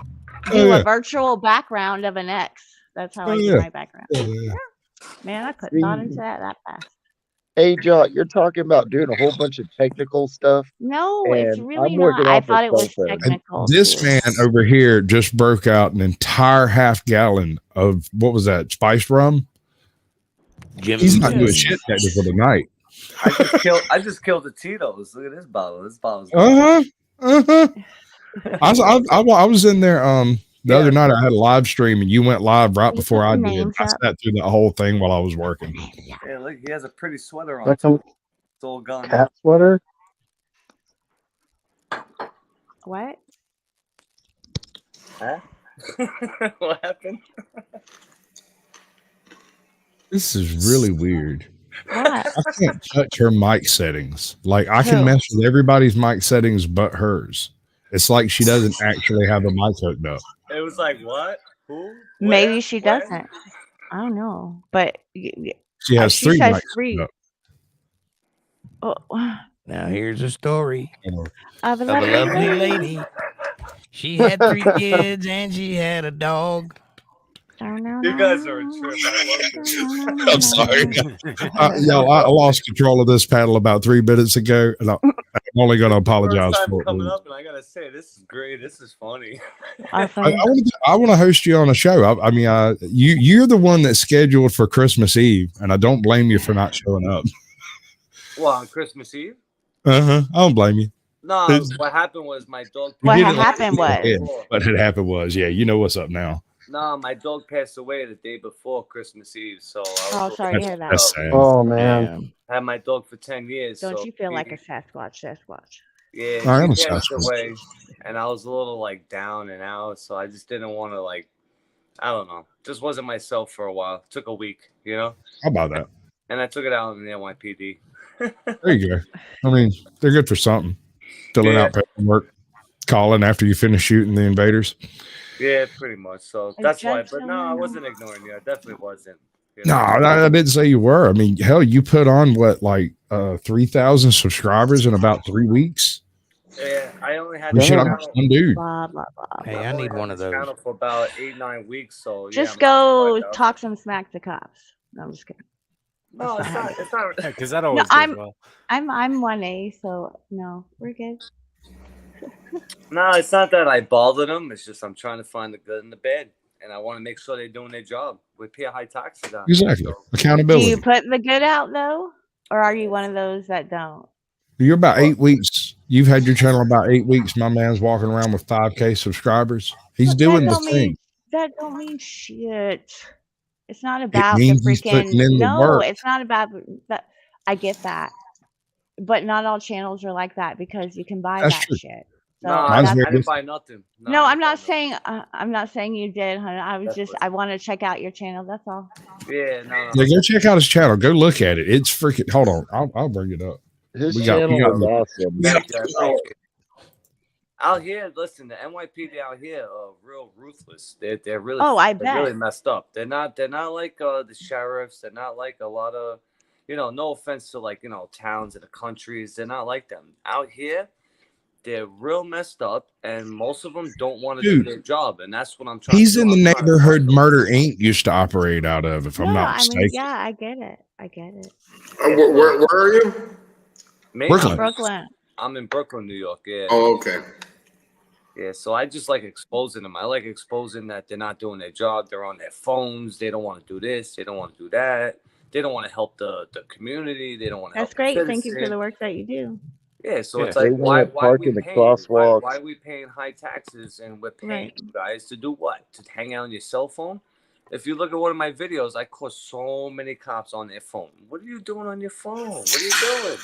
do a virtual background of an X. That's how I do my background. Yeah. Man, I put thought into that fast. Hey, John, you're talking about doing a whole bunch of technical stuff. No, it's really I'm not. I off thought the it was sofa. technical. This man over here just broke out an entire half gallon of what was that? Spiced rum? He's not doing shit technical tonight. I just killed the Tito's. Look at this bottle. This bottle's I was in there The other night I had a live stream and you went live right before I did. names I up. sat through that whole thing while I was working. Hey, look, he has a pretty sweater on. Like some Too. It's all gone. cat sweater. What? Huh? What happened? This is really weird. What? I can't touch her mic settings. Like I can Who? mess with everybody's mic settings but hers. It's like she doesn't actually have a mic hooked up. It was like, what? Who? Maybe Where? she When? doesn't. I don't know, but She has she three says mics three. hooked up. Oh, Now here's a story of a of a lovely lady. She had 3 kids and she had a dog. You guys are a trip. I love this. I'm sorry. Y'all, I lost control of this panel about 3 minutes ago, and I'm only going to apologize First time for coming it. up, and I gotta say, this is great. This is funny. I want to host you on a show. I mean, you're the one that's scheduled for Christmas Eve, and I don't blame you for not showing up. Well, on Christmas Eve? I don't blame you. No, what happened was my dog. What You did it happened like was. what had happened was, yeah, you know what's up now. No, my dog passed away the day before Christmas Eve, so I was Oh, sorry to hear that. That's sad. Oh man. I had my dog for 10 years. Don't so you feel he- like a Sasquatch? Yeah, I am a she passed Sasquatch. away, and I was a little like down and out, so I just didn't want to like, I don't know, just wasn't myself for a while. Took a week, you know. How about that? And I took it out in the NYPD. There you go. I mean, they're good for something. Filling out paperwork, calling after you finish shooting the invaders. Yeah, pretty much. So that's why. But no, I wasn't ignoring you. I definitely wasn't. You No, know? I didn't say you were. I mean, hell, you put on what, like 3,000 subscribers in about 3 weeks. Yeah, I only had We this should channel- have one dude. Blah, blah, blah. Hey, I've I only need had one of this those. channel for about 8-9 weeks. So Just yeah, go I'm not- talk some smack to cops. No, I'm just kidding. No, it's not. It's not. Because that No, always goes I'm well. I'm 1A, so no, we're good. No, it's not that I bother them. It's just I'm trying to find the good and the bad, and I want to make sure they're doing their job. We pay high taxes on it, Exactly. so- Accountability. Do you put the good out though, or are you one of those that don't? You're about 8 weeks. You've had your channel about 8 weeks. My man's walking around with 5K subscribers. He's doing the thing. That don't mean shit. It's not about the means he's putting freaking. in the No, work. it's not about that. I get that, but not all channels are like that because you can buy That's that true. shit. So No, Mine's I very didn't good. buy nothing. no, I I'm didn't not buy saying. I'm not saying you did, honey. I was just. I want to check out your channel. That's all. nothing. Yeah, no. Yeah, go check out his channel. Go look at it. It's freaking. Hold on, I'll bring it up. His We got channel is the- awesome. Thank you, I appreciate it. Out here, listen, the NYPD out here are real ruthless. They're really I they're really bet. messed up. They're not like the sheriffs. They're not like a lot of, no offense to like towns and the countries. They're not like them. Out here, they're real messed up, and most of them don't want to do Dude. their job, and that's what I'm trying. He's to do. in the I'm trying to neighborhood find them. Murder Inc. used to operate out of, if I'm No, not I mistaken. mean, yeah, I get it. I get it. Where are you? Me? Brooklyn. Brooklyn. I'm in Brooklyn, New York. Yeah. Oh, okay. Yeah, so I just like exposing them. I like exposing that they're not doing their job. They're on their phones. They don't want to do this. They don't want to do that. They don't want to help the community. They don't want to help. That's great. the Thank you for citizen. the work that you do. Yeah, so Yeah. it's They like wanna why park we in the paying why crosswalks. are we paying high taxes and we're paying Right. you guys to do what? To hang out on your cell phone? If you look at one of my videos, I caught so many cops on their phone. What are you doing on your phone? What are you doing?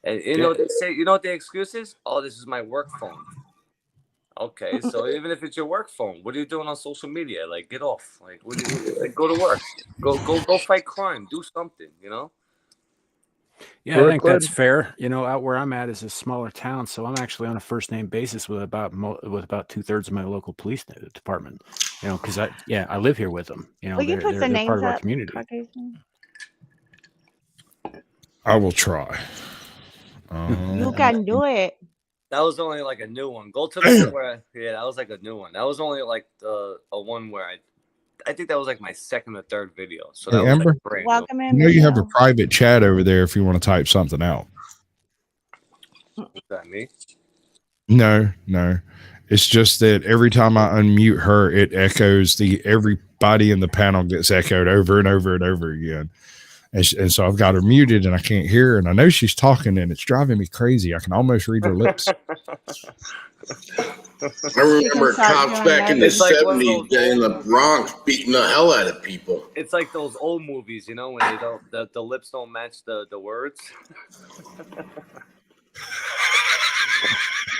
And you know what they say? You know what the excuse is? Oh, this is my work phone. Okay, so even if it's your work phone, what are you doing on social media? Like, get off. Like, what do you, like, go to work. Go fight crime. Do something. Yeah, I think that's Brooklyn. fair. Out where I'm at is a smaller town, so I'm actually on a first name basis with about 2/3 of my local police department. Because I live here with them. Will you put the they're names part of our up, community. Caucasian? I will try. You can do it. That was only like a new one. Go to the one where, that was like a new one. That was only like a one where I think that was like my second or third video. So that Hey, was Amber? like brand new. Welcome I in, know you have a Michelle. private chat over there if you want to type something out. Is that me? No. It's just that every time I unmute her, it echoes. Everybody in the panel gets echoed over and over and over again. And so I've got her muted and I can't hear her. And I know she's talking and it's driving me crazy. I can almost read her lips. I remember cops back in the 70s in the Bronx beating the hell out of people. It's like those old movies, you know, when they don't the lips don't match the words.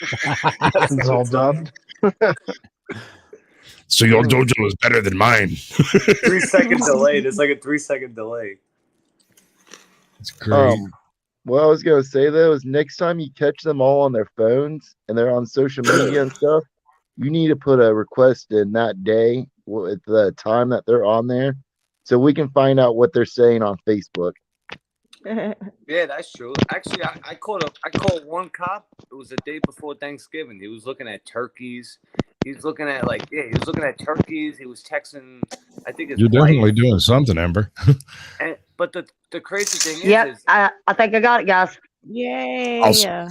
It's all dubbed. So your JoJo is better than mine. 3 second delay. There's like a 3 second delay. It's great. What I was gonna say though is next time you catch them all on their phones and they're on social media and stuff, you need to put a request in that day with the time that they're on there, so we can find out what they're saying on Facebook. Yeah, that's true. Actually, I called one cop. It was the day before Thanksgiving. He was looking at turkeys. He was looking at turkeys. He was texting. I think his You're wife. definitely doing something, Amber. But the crazy thing is I think I got it, guys. Yay! Awesome.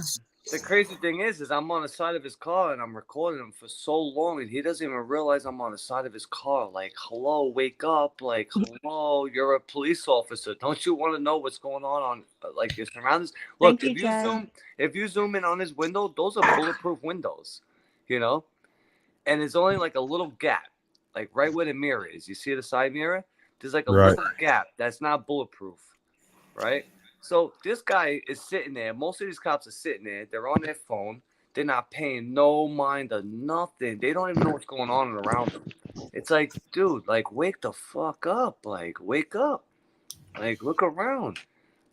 The crazy thing is I'm on the side of his car and I'm recording him for so long and he doesn't even realize I'm on the side of his car. Like, hello, wake up. Like, hello, you're a police officer. Don't you want to know what's going on like your surroundings? Look, if you zoom in on his window, those are bulletproof windows, you know? And there's only like a little gap, like right where the mirror is. You see the side mirror? There's like a little gap that's not bulletproof, right? So this guy is sitting there. Most of these cops are sitting there. They're on their phone. They're not paying no mind to nothing. They don't even know what's going on around them. It's like, dude, like, wake the fuck up. Like, wake up. Like, look around.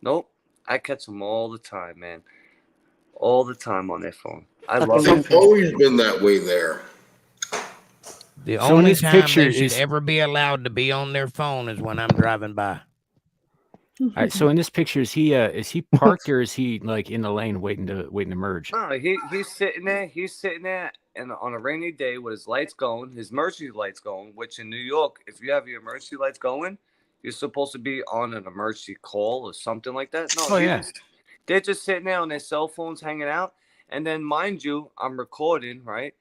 Nope. I catch them all the time, man. All the time on their phone. I love it. It's always been that way there. The So in only this time picture they should is- ever be allowed to be on their phone is when I'm driving by. All right, so in this picture, is he parked or is he like in the lane waiting to merge? No, he's sitting there. He's sitting there, and on a rainy day with his lights going, his emergency lights going. Which in New York, if you have your emergency lights going, you're supposed to be on an emergency call or something like that. No, they're just sitting there on their cell phones, hanging out. And then, mind you, I'm recording, right?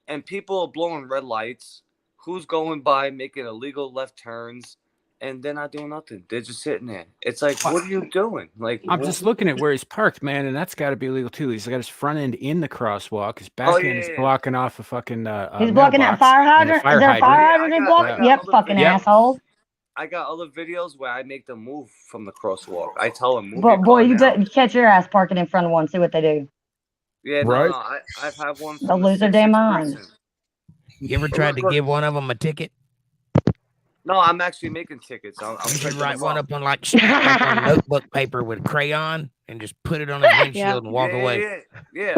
And people are blowing red lights. Who's going by, making illegal left turns? And they're not doing nothing. They're just sitting there. It's like, what are you doing? Like, I'm just looking at where he's parked, man, and that's got to be illegal too. He's got his front end in the crosswalk. His back end is blocking off a fucking. He's blocking that fire hydrant. Is there a fire hydrant he blocked? Yep, fucking asshole. I got other videos where I make them move from the crosswalk. I tell them, move. But boy, you catch your ass parking in front of one. See what they do. Yeah, no, I've had one. They'll lose their damn mind. You ever tried to give one of them a ticket? No, I'm actually making tickets. I'm you should write one up on like on notebook paper with crayon and just put it on his windshield and walk away. Yeah.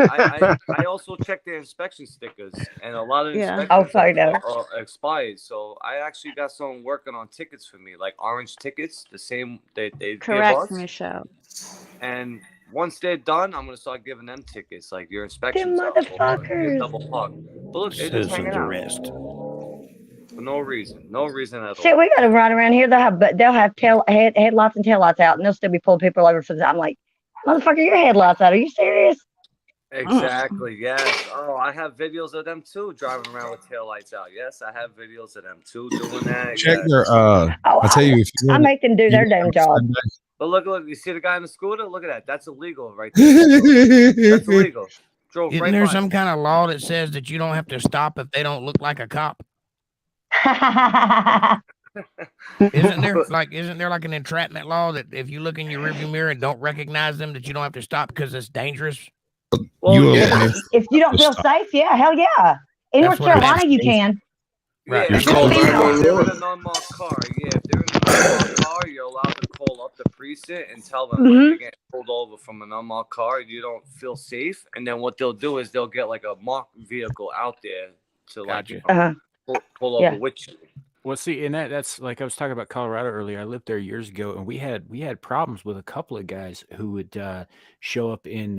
I also check their inspection stickers, and a lot of inspections are expired. So I actually got someone working on tickets for me, like orange tickets, the same they Correct, give us. Michelle. And once they're done, I'm gonna start giving them tickets, like your inspections. Motherfuckers. Double plug. But look, they're just hanging out. Arrest. For no reason at all. Shit, we got to ride around here. They'll have headlights and taillights out, and they'll still be pulling people over for that. I'm like, motherfucker, your headlights out. Are you serious? Exactly. Yes. Oh, I have videos of them too, driving around with taillights out. Yes, I have videos of them too doing that. Check their. I tell you, if I make them do their damn job. But look, you see the guy on the scooter? Look at that. That's illegal right there. That's illegal. Drove Isn't right there by some him. kind of law that says that you don't have to stop if they don't look like a cop? Isn't there like an entrapment law that if you look in your rearview mirror and don't recognize them that you don't have to stop because it's dangerous? Well, if you don't feel safe, yeah, hell yeah. In North Carolina, you can. Right. Yeah, if they're in an unmarked car, if they're in an unmarked car, you're allowed to call up the precinct and tell them when you get pulled over from an unmarked car, you don't feel safe. And then what they'll do is they'll get like a marked vehicle out there to pull over with you. Well, see, and that's like I was talking about Colorado earlier. I lived there years ago, and we had problems with a couple of guys who would show up in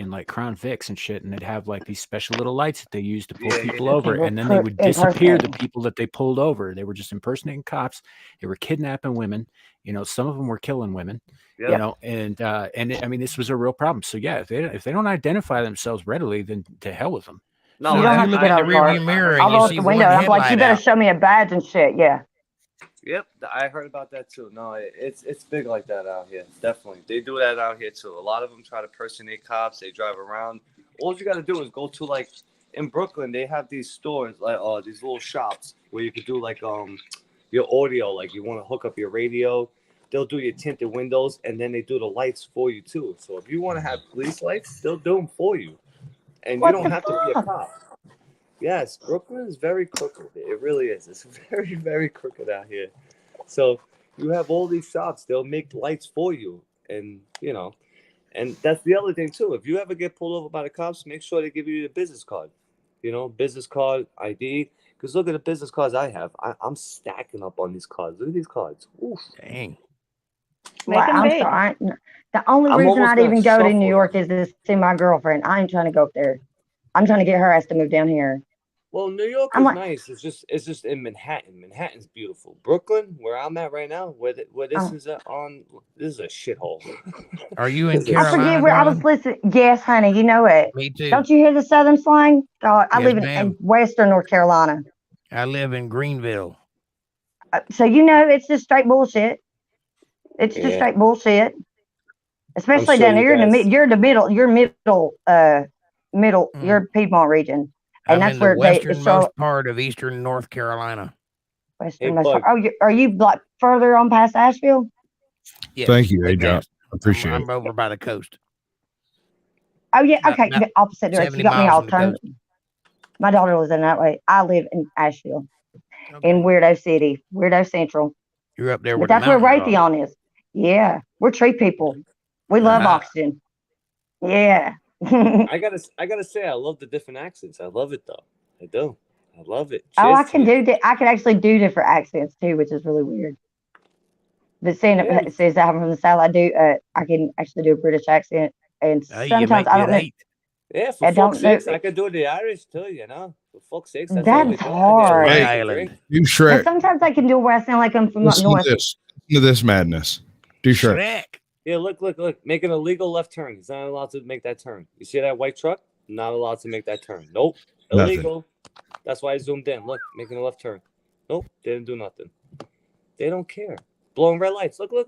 like Crown Vics and shit, and they'd have like these special little lights that they used to pull people over, and then they would disappear the people that they pulled over. They were just impersonating cops. They were kidnapping women. You know, some of them were killing women. You know, and I mean, this was a real problem. So yeah, if they don't identify themselves readily, then to hell with them. No, you don't have to look get at out the of the rearview mirror I'll and roll you out see the one window. I'm like, you headlight better out. show me a badge and shit. Yeah. Yep, I heard about that too. No, it's big like that out here. Definitely, they do that out here too. A lot of them try to personate cops. They drive around. All you got to do is go to like in Brooklyn, they have these stores, like these little shops where you could do like your audio, like you want to hook up your radio. They'll do your tinted windows, and then they do the lights for you too. So if you want to have police lights, they'll do them for you, and you don't have to be a cop. Yes, Brooklyn is very crooked. It really is. It's very, very crooked out here. So you have all these shops. They'll make lights for you, and you know, and that's the other thing too. If you ever get pulled over by the cops, make sure they give you the business card. You know, business card, ID. Because look at the business cards I have. I'm stacking up on these cards. Look at these cards. Oof. Dang. Well, I'm sorry. The only reason I'd even go to New York is to see my girlfriend. I ain't trying to go up there. I'm trying to get her ass to move down here. Well, New York is nice. It's just in Manhattan. Manhattan's beautiful. Brooklyn, where I'm at right now, where this is on, this is a shithole. Are you in Carolina? I forget where I was listening. Yes, honey, you know it. Me too. Don't you hear the Southern slang? God, I Yes, live in ma'am. Western North Carolina. I live in Greenville. So you know it's just straight bullshit. It's just straight bullshit. Especially sure down here in the you're middle, Mm. you're Piedmont region. And I'm that's in the where westernmost part of eastern North Carolina. Westernmost part. Oh, are you like further on past Asheville? Yes, Thank you, like Ajop. that. Appreciate I'm it. over by the coast. Oh yeah, About- okay. about The opposite direction. 70 You got me miles all from the turned. coast. My daughter lives in that way. I live in Asheville, in Weirdo City, Weirdo Central. You're up there But where that's the where mountains are. Raytheon is. Yeah, we're tree people. We love Uh-huh. oxygen. Yeah. I gotta say, I love the different accents. I love it though. I do. I love it. Oh, I Cheers to can you. do. I can actually do different accents too, which is really weird. But saying it says I'm from the South, I do. I can actually do a British accent, and sometimes I don't know. Yeah, for I fuck's don't know. sakes, I could do the Irish too, you know. For fuck's sakes, that's, all we That's do. hard. Hey, do But Shrek. sometimes I can do where I sound like I'm from up Listen north. to this. Listen to this madness. Do Shrek. Yeah, look, make an illegal left turn. He's not allowed to make that turn. You see that white truck? Not allowed to make that turn. Nope. Nothing. Illegal. That's why I zoomed in. Look, making a left turn. Nope, didn't do nothing. They don't care. Blowing red lights. Look, red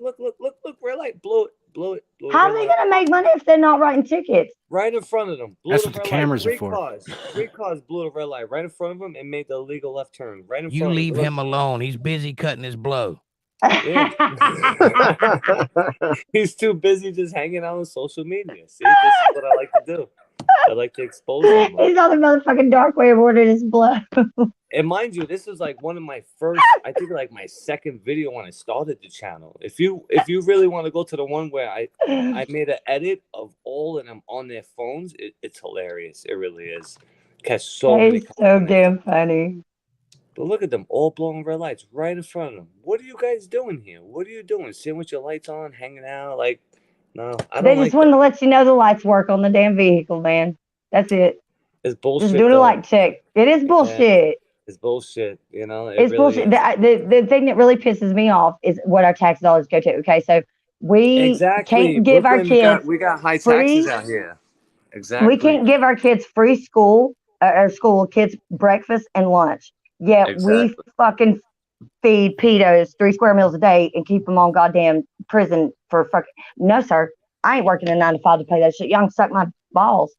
light. Blow it. How are they gonna make money if they're not writing tickets? Right in front of them. Blew That's the what the red cameras light. are for. Three cars blew the red light right in front of him and made the illegal left turn. Right in You front leave of him. him alone. He's busy cutting his blow. Yeah. He's too busy just hanging out on social media. See, this is what I like to do. I like to expose him. He's on the motherfucking dark way of ordering his blood. And mind you, this is like one of my first, I think like my second video when I started the channel. If you really want to go to the one where I made an edit of all of them on their phones, it's hilarious. It really is. Catch so many. He's so damn funny. But look at them all blowing red lights right in front of them. What are you guys doing here? What are you doing? Sitting with your lights on, hanging out? Like, no, I don't They like just wanted to let you know the lights work on the damn vehicle, man. That's it. It's bullshit. Just doing a light check. It is bullshit. It's bullshit. You know, It's bullshit. The thing that really pisses me off is what our tax dollars go to. Okay, so we can't give our kids we got high free, taxes out here. Exactly. We can't give our kids free school kids breakfast and lunch. Yet we fucking feed pedos 3 square meals a day and keep them on goddamn prison for fucking. No, sir. I ain't working a 9 to 5 to pay that shit. Y'all can suck my balls.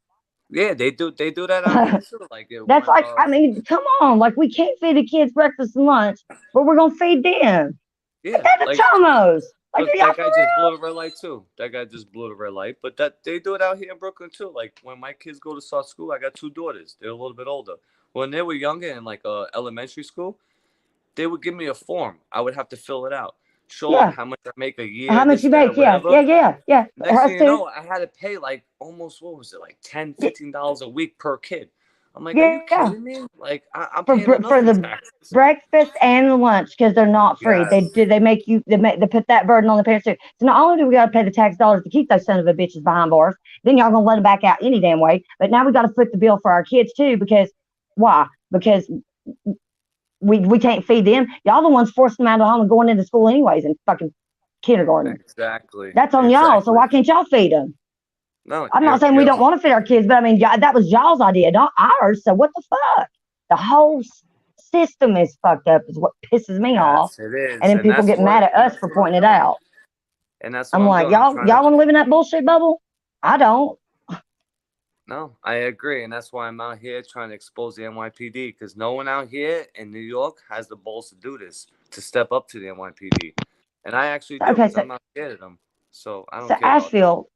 Yeah, they do that out here too. Like that's like, I mean, come on. Like, we can't feed the kids breakfast and lunch, but we're gonna feed them. Yeah, they're the chomos. Like, look, that guy just blew the red light too. That guy just blew the red light. But that they do it out here in Brooklyn too. Like when my kids go to start school, I got 2 daughters. They're a little bit older. When they were younger in like elementary school, they would give me a form. I would have to fill it out. Show them how much I make a year. How much you make? Yeah. Next thing you know, I had to pay like almost, what was it, like $10, $15 a week per kid. I'm like, are you kidding me? Like, I'm paying for the taxes. breakfast and the lunch because they're not free. Yes. They make you they put that burden on the parents too. So not only do we got to pay the tax dollars to keep those son of a bitches behind bars, then y'all gonna let them back out any damn way. But now we got to foot the bill for our kids too because why? Because we can't feed them. Y'all the ones forcing them out of home and going into school anyways in fucking kindergarten. Exactly. That's on y'all. So why can't y'all feed them? No, I'm not saying we don't want to feed our kids, but I mean, that was y'all's idea, not ours. So what the fuck? The whole system is fucked up is what pisses me off. It is. And then people get mad at us for pointing it out. And that's what I'm like, y'all want to live in that bullshit bubble? I don't. No, I agree, and that's why I'm out here trying to expose the NYPD, because no one out here in New York has the balls to do this, to step up to the NYPD, and I actually do, Okay, because I'm not scared of them, so I so don't care about that. Asheville,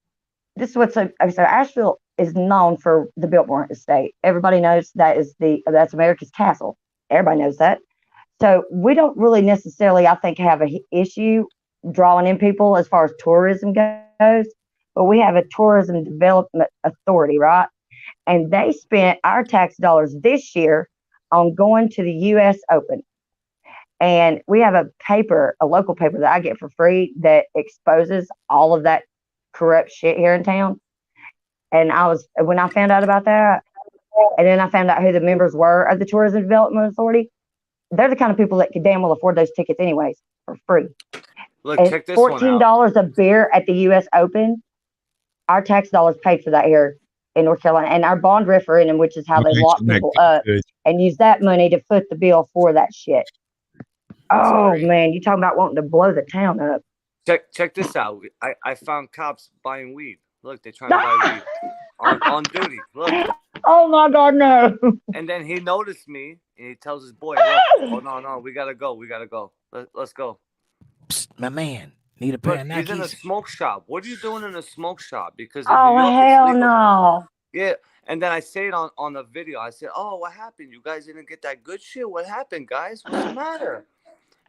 this is what's so Asheville is known for the Biltmore estate. Everybody knows that's America's castle. Everybody knows that. So we don't really necessarily, I think, have a issue drawing in people as far as tourism goes, but we have a tourism development authority, right? And they spent our tax dollars this year on going to the U.S. Open. And we have a local paper that I get for free that exposes all of that corrupt shit here in town. And when I found out about that, and then I found out who the members were of the Tourism Development Authority, they're the kind of people that could damn well afford those tickets anyways for free. Look, And check this one out. $14 a beer at the U.S. Open, our tax dollars paid for that here in North Carolina. And our bond referendum, which is how they lock people up, and use that money to foot the bill for that shit. Oh, man, you talking about wanting to blow the town up. Check this out. I found cops buying weed. Look, they're trying to buy weed on duty. Look. Oh my God, no. And then he noticed me, and he tells his boy, "Look, oh no, we gotta go. Let's go." Psst, my man, need a pair of Nikes? He's in a smoke shop. What are you doing in a smoke shop? Because in Oh, New York, hell it's legal. no. Yeah, and then I say it on the video. I said, "Oh, what happened? You guys didn't get that good shit. What happened, guys? What's the matter?"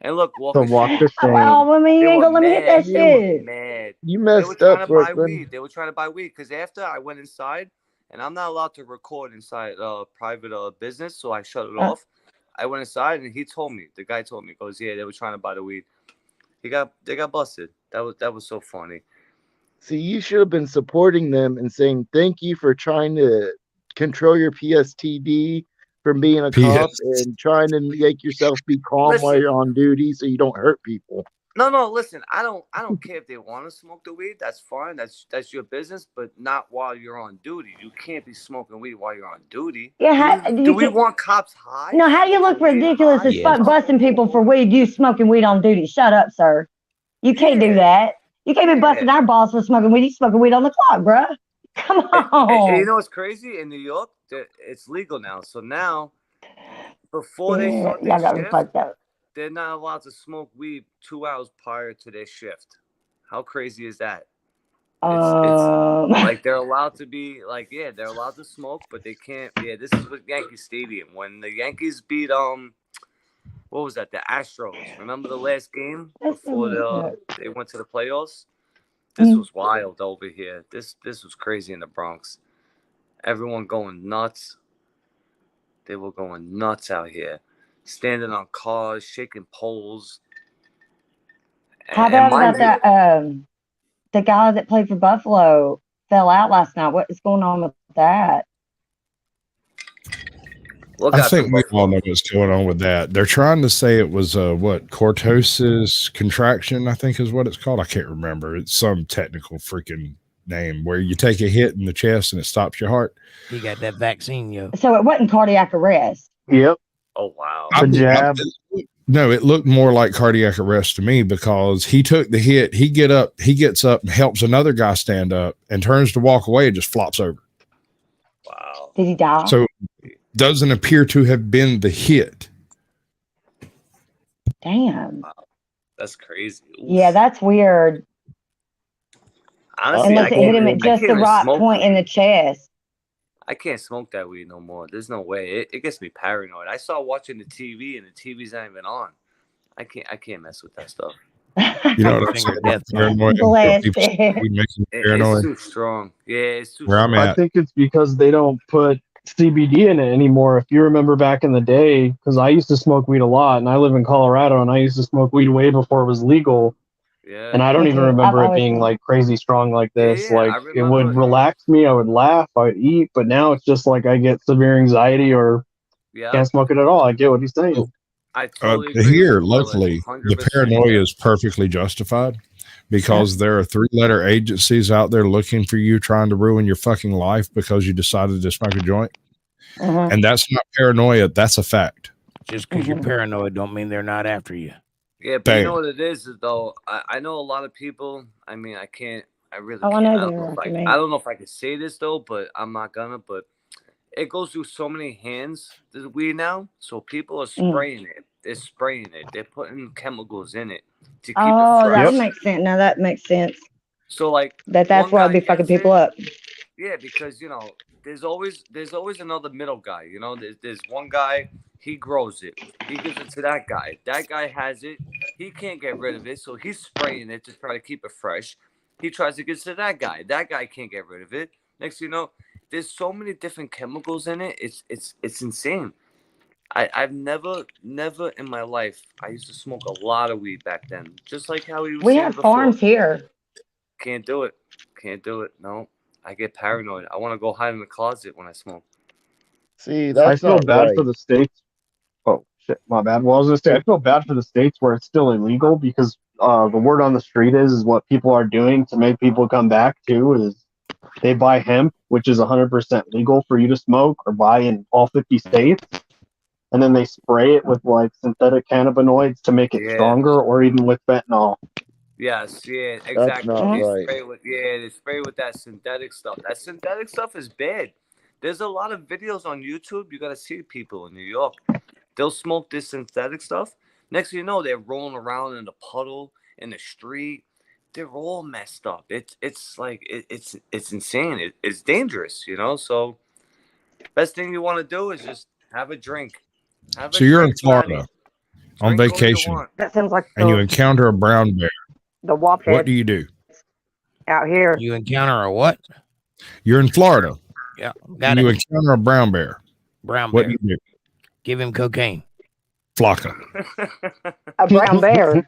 And look, Walk of shame. Well, I mean, you ain't gonna let me get that shit. Mad. You They were messed trying up, to buy Brooklyn. weed. They were trying to buy weed because after I went inside, and I'm not allowed to record inside private business, so I shut it off. I went inside, and the guy told me, goes, "Yeah, they were trying to buy the weed." They got busted. That was so funny. See, you should have been supporting them and saying thank you for trying to control your PSTD from being a cop and trying to make yourself be calm while you're on duty so you don't hurt people. No, listen, I don't care if they want to smoke the weed. That's fine. That's your business, but not while you're on duty. You can't be smoking weed while you're on duty. Yeah, do we want cops high? No, how you look ridiculous as fuck busting people for weed, you smoking weed on duty. Shut up, sir. You can't do that. You can't be busting our balls for smoking weed. You smoking weed on the clock, bruh. Come on. And you know what's crazy? In New York, it's legal now. So now, before they start their shift, they're not allowed to smoke weed 2 hours prior to their shift. How crazy is that? It's like they're allowed to be like, yeah, they're allowed to smoke, but they can't. Yeah, this is with Yankee Stadium when the Yankees beat what was that? The Astros. Remember the last game before they went to the playoffs? This was wild over here. This was crazy in the Bronx. Everyone going nuts. They were going nuts out here, standing on cars, shaking poles. How about that? The guy that played for Buffalo fell out last night. What is going on with that? I think we all know what's going on with that. They're trying to say it was cortosis contraction, I think is what it's called. I can't remember. It's some technical freaking name where you take a hit in the chest and it stops your heart. He got that vaccine, yo. So it wasn't cardiac arrest. Yep. Oh wow. The jab. No, it looked more like cardiac arrest to me because he took the hit. He gets up and helps another guy stand up and turns to walk away and just flops over. Wow. Did he die? So doesn't appear to have been the hit. Damn. Wow. That's crazy. Oof. Yeah, that's weird. Honestly, unless it hit him at just the right point in the chest. I can't smoke that weed no more. There's no way. It gets me paranoid. I saw watching the TV and the TV's not even on. I can't mess with that stuff. You know what I'm saying? Paranoid. It's too strong. Yeah, it's too Where strong. I'm at. I think it's because they don't put CBD in it anymore. If you remember back in the day, because I used to smoke weed a lot, and I live in Colorado, and I used to smoke weed way before it was legal. Yeah. And I don't even remember it being like crazy strong like this. Like it would relax me. I would laugh. I would eat. But now it's just like I get severe anxiety or can't smoke it at all. I get what he's saying. I totally agree. Here locally, the paranoia is perfectly justified because there are 3-letter agencies out there looking for you, trying to ruin your fucking life because you decided to smoke a joint. And that's not paranoia. That's a fact. Just because you're paranoid don't mean they're not after you. Yeah, but you know what it is though? I know a lot of people, I mean, I can't I really Oh, I can't. know I the don't know if Iraqi I don't know if I could say this though, but I'm not gonna. But it goes through so many hands, the weed now. So people are spraying it. They're spraying it. They're putting chemicals in it to keep it Oh, that fresh. would make sense. Now that makes sense. So like That's one why I'd guy be fucking gets people it. up. Yeah, because there's always another middle guy. There's one guy, he grows it. He gives it to that guy. That guy has it. He can't get rid of it, so he's spraying it to try to keep it fresh. He tries to get it to that guy. That guy can't get rid of it. Next thing you know, there's so many different chemicals in it. It's insane. I've never in my life, I used to smoke a lot of weed back then. Just like how he was We saying have before. farms here. Can't do it. Can't do it. No. I get paranoid. I want to go hide in the closet when I smoke. See, I that's feel not bad right. for the states. Oh shit, my bad. Well, I was gonna say I feel bad for the states where it's still illegal because the word on the street is what people are doing to make people come back too is they buy hemp, which is 100% legal for you to smoke or buy in all 50 states, and then they spray it with like synthetic cannabinoids to make it Yeah. stronger, or even with fentanyl. Yes, yeah, That's exactly. not They right. spray with they spray with that synthetic stuff. That synthetic stuff is bad. There's a lot of videos on YouTube. You gotta see people in New York. They'll smoke this synthetic stuff. Next thing you know, they're rolling around in the puddle in the street. They're all messed up. It's like it's insane. It's dangerous, So best thing you want to do is just have a drink. Have a So you're in drink, Manny. Florida on Drink all you vacation want. That sounds like and you encounter a brown bear. the WAP What do you do? out here. You encounter a what? You're in Florida. Yeah, And got you it. encounter a brown bear. Brown What bear. do you do? Give him cocaine. Flocka. A brown bear.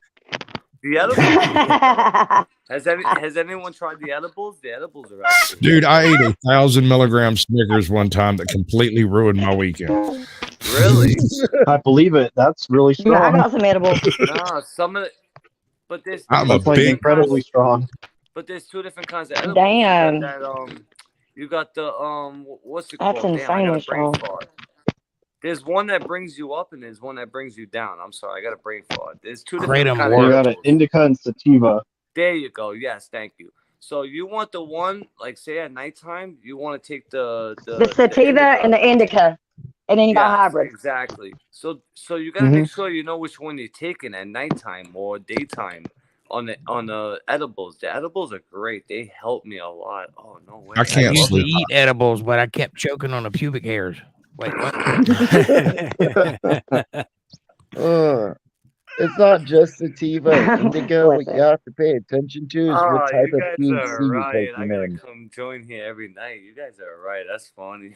The edibles. Has anyone tried the edibles? The edibles are actually Dude, I ate 1,000 milligram Snickers one time that completely ruined my weekend. really. I believe it. That's really Yeah, I strong. got some edibles. No, some of it. But there's I'm there's a two like big. different kinds. incredibly strong. But there's two different kinds of edibles. Damn. You got that you got the what's it That's called? Damn, I got a insanely brain strong. fart. There's one that brings you up and there's one that brings you down. I'm sorry, I got a brain fart. There's two different Kratom kinds You of got edibles. an indica and sativa. There you go. Yes, thank you. So you want the one, like say at nighttime, you want to take the sativa indica. and the indica. And then you got Yes, hybrids. exactly. So you gotta make sure you know which one you're taking at nighttime or daytime on the edibles. The edibles are great. They help me a lot. Oh no way. I I can't used to sleep. eat edibles, but I kept choking on the pubic hairs. Wait, what? It's not just sativa and indica. What you have to pay attention to is what Oh, type you of guys THC are you're right. I taking gotta in. come join here every night. You guys are right. That's funny.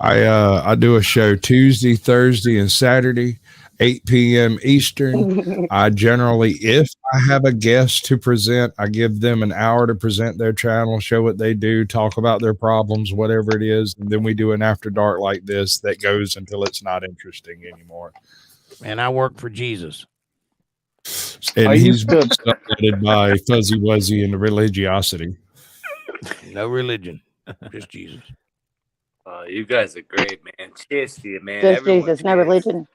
I do a show Tuesday, Thursday, and Saturday, 8 p.m. Eastern. I generally, if I have a guest to present, I give them an hour to present their channel, show what they do, talk about their problems, whatever it is, and then we do an after dark like this that goes until it's not interesting anymore. And I work for Jesus. And I he's used to- submitted by Fuzzy Wuzzy and the religiosity. No religion, just Jesus. You guys are great, man. Cheers to you, man. Just Everyone, Jesus, no cheers. religion.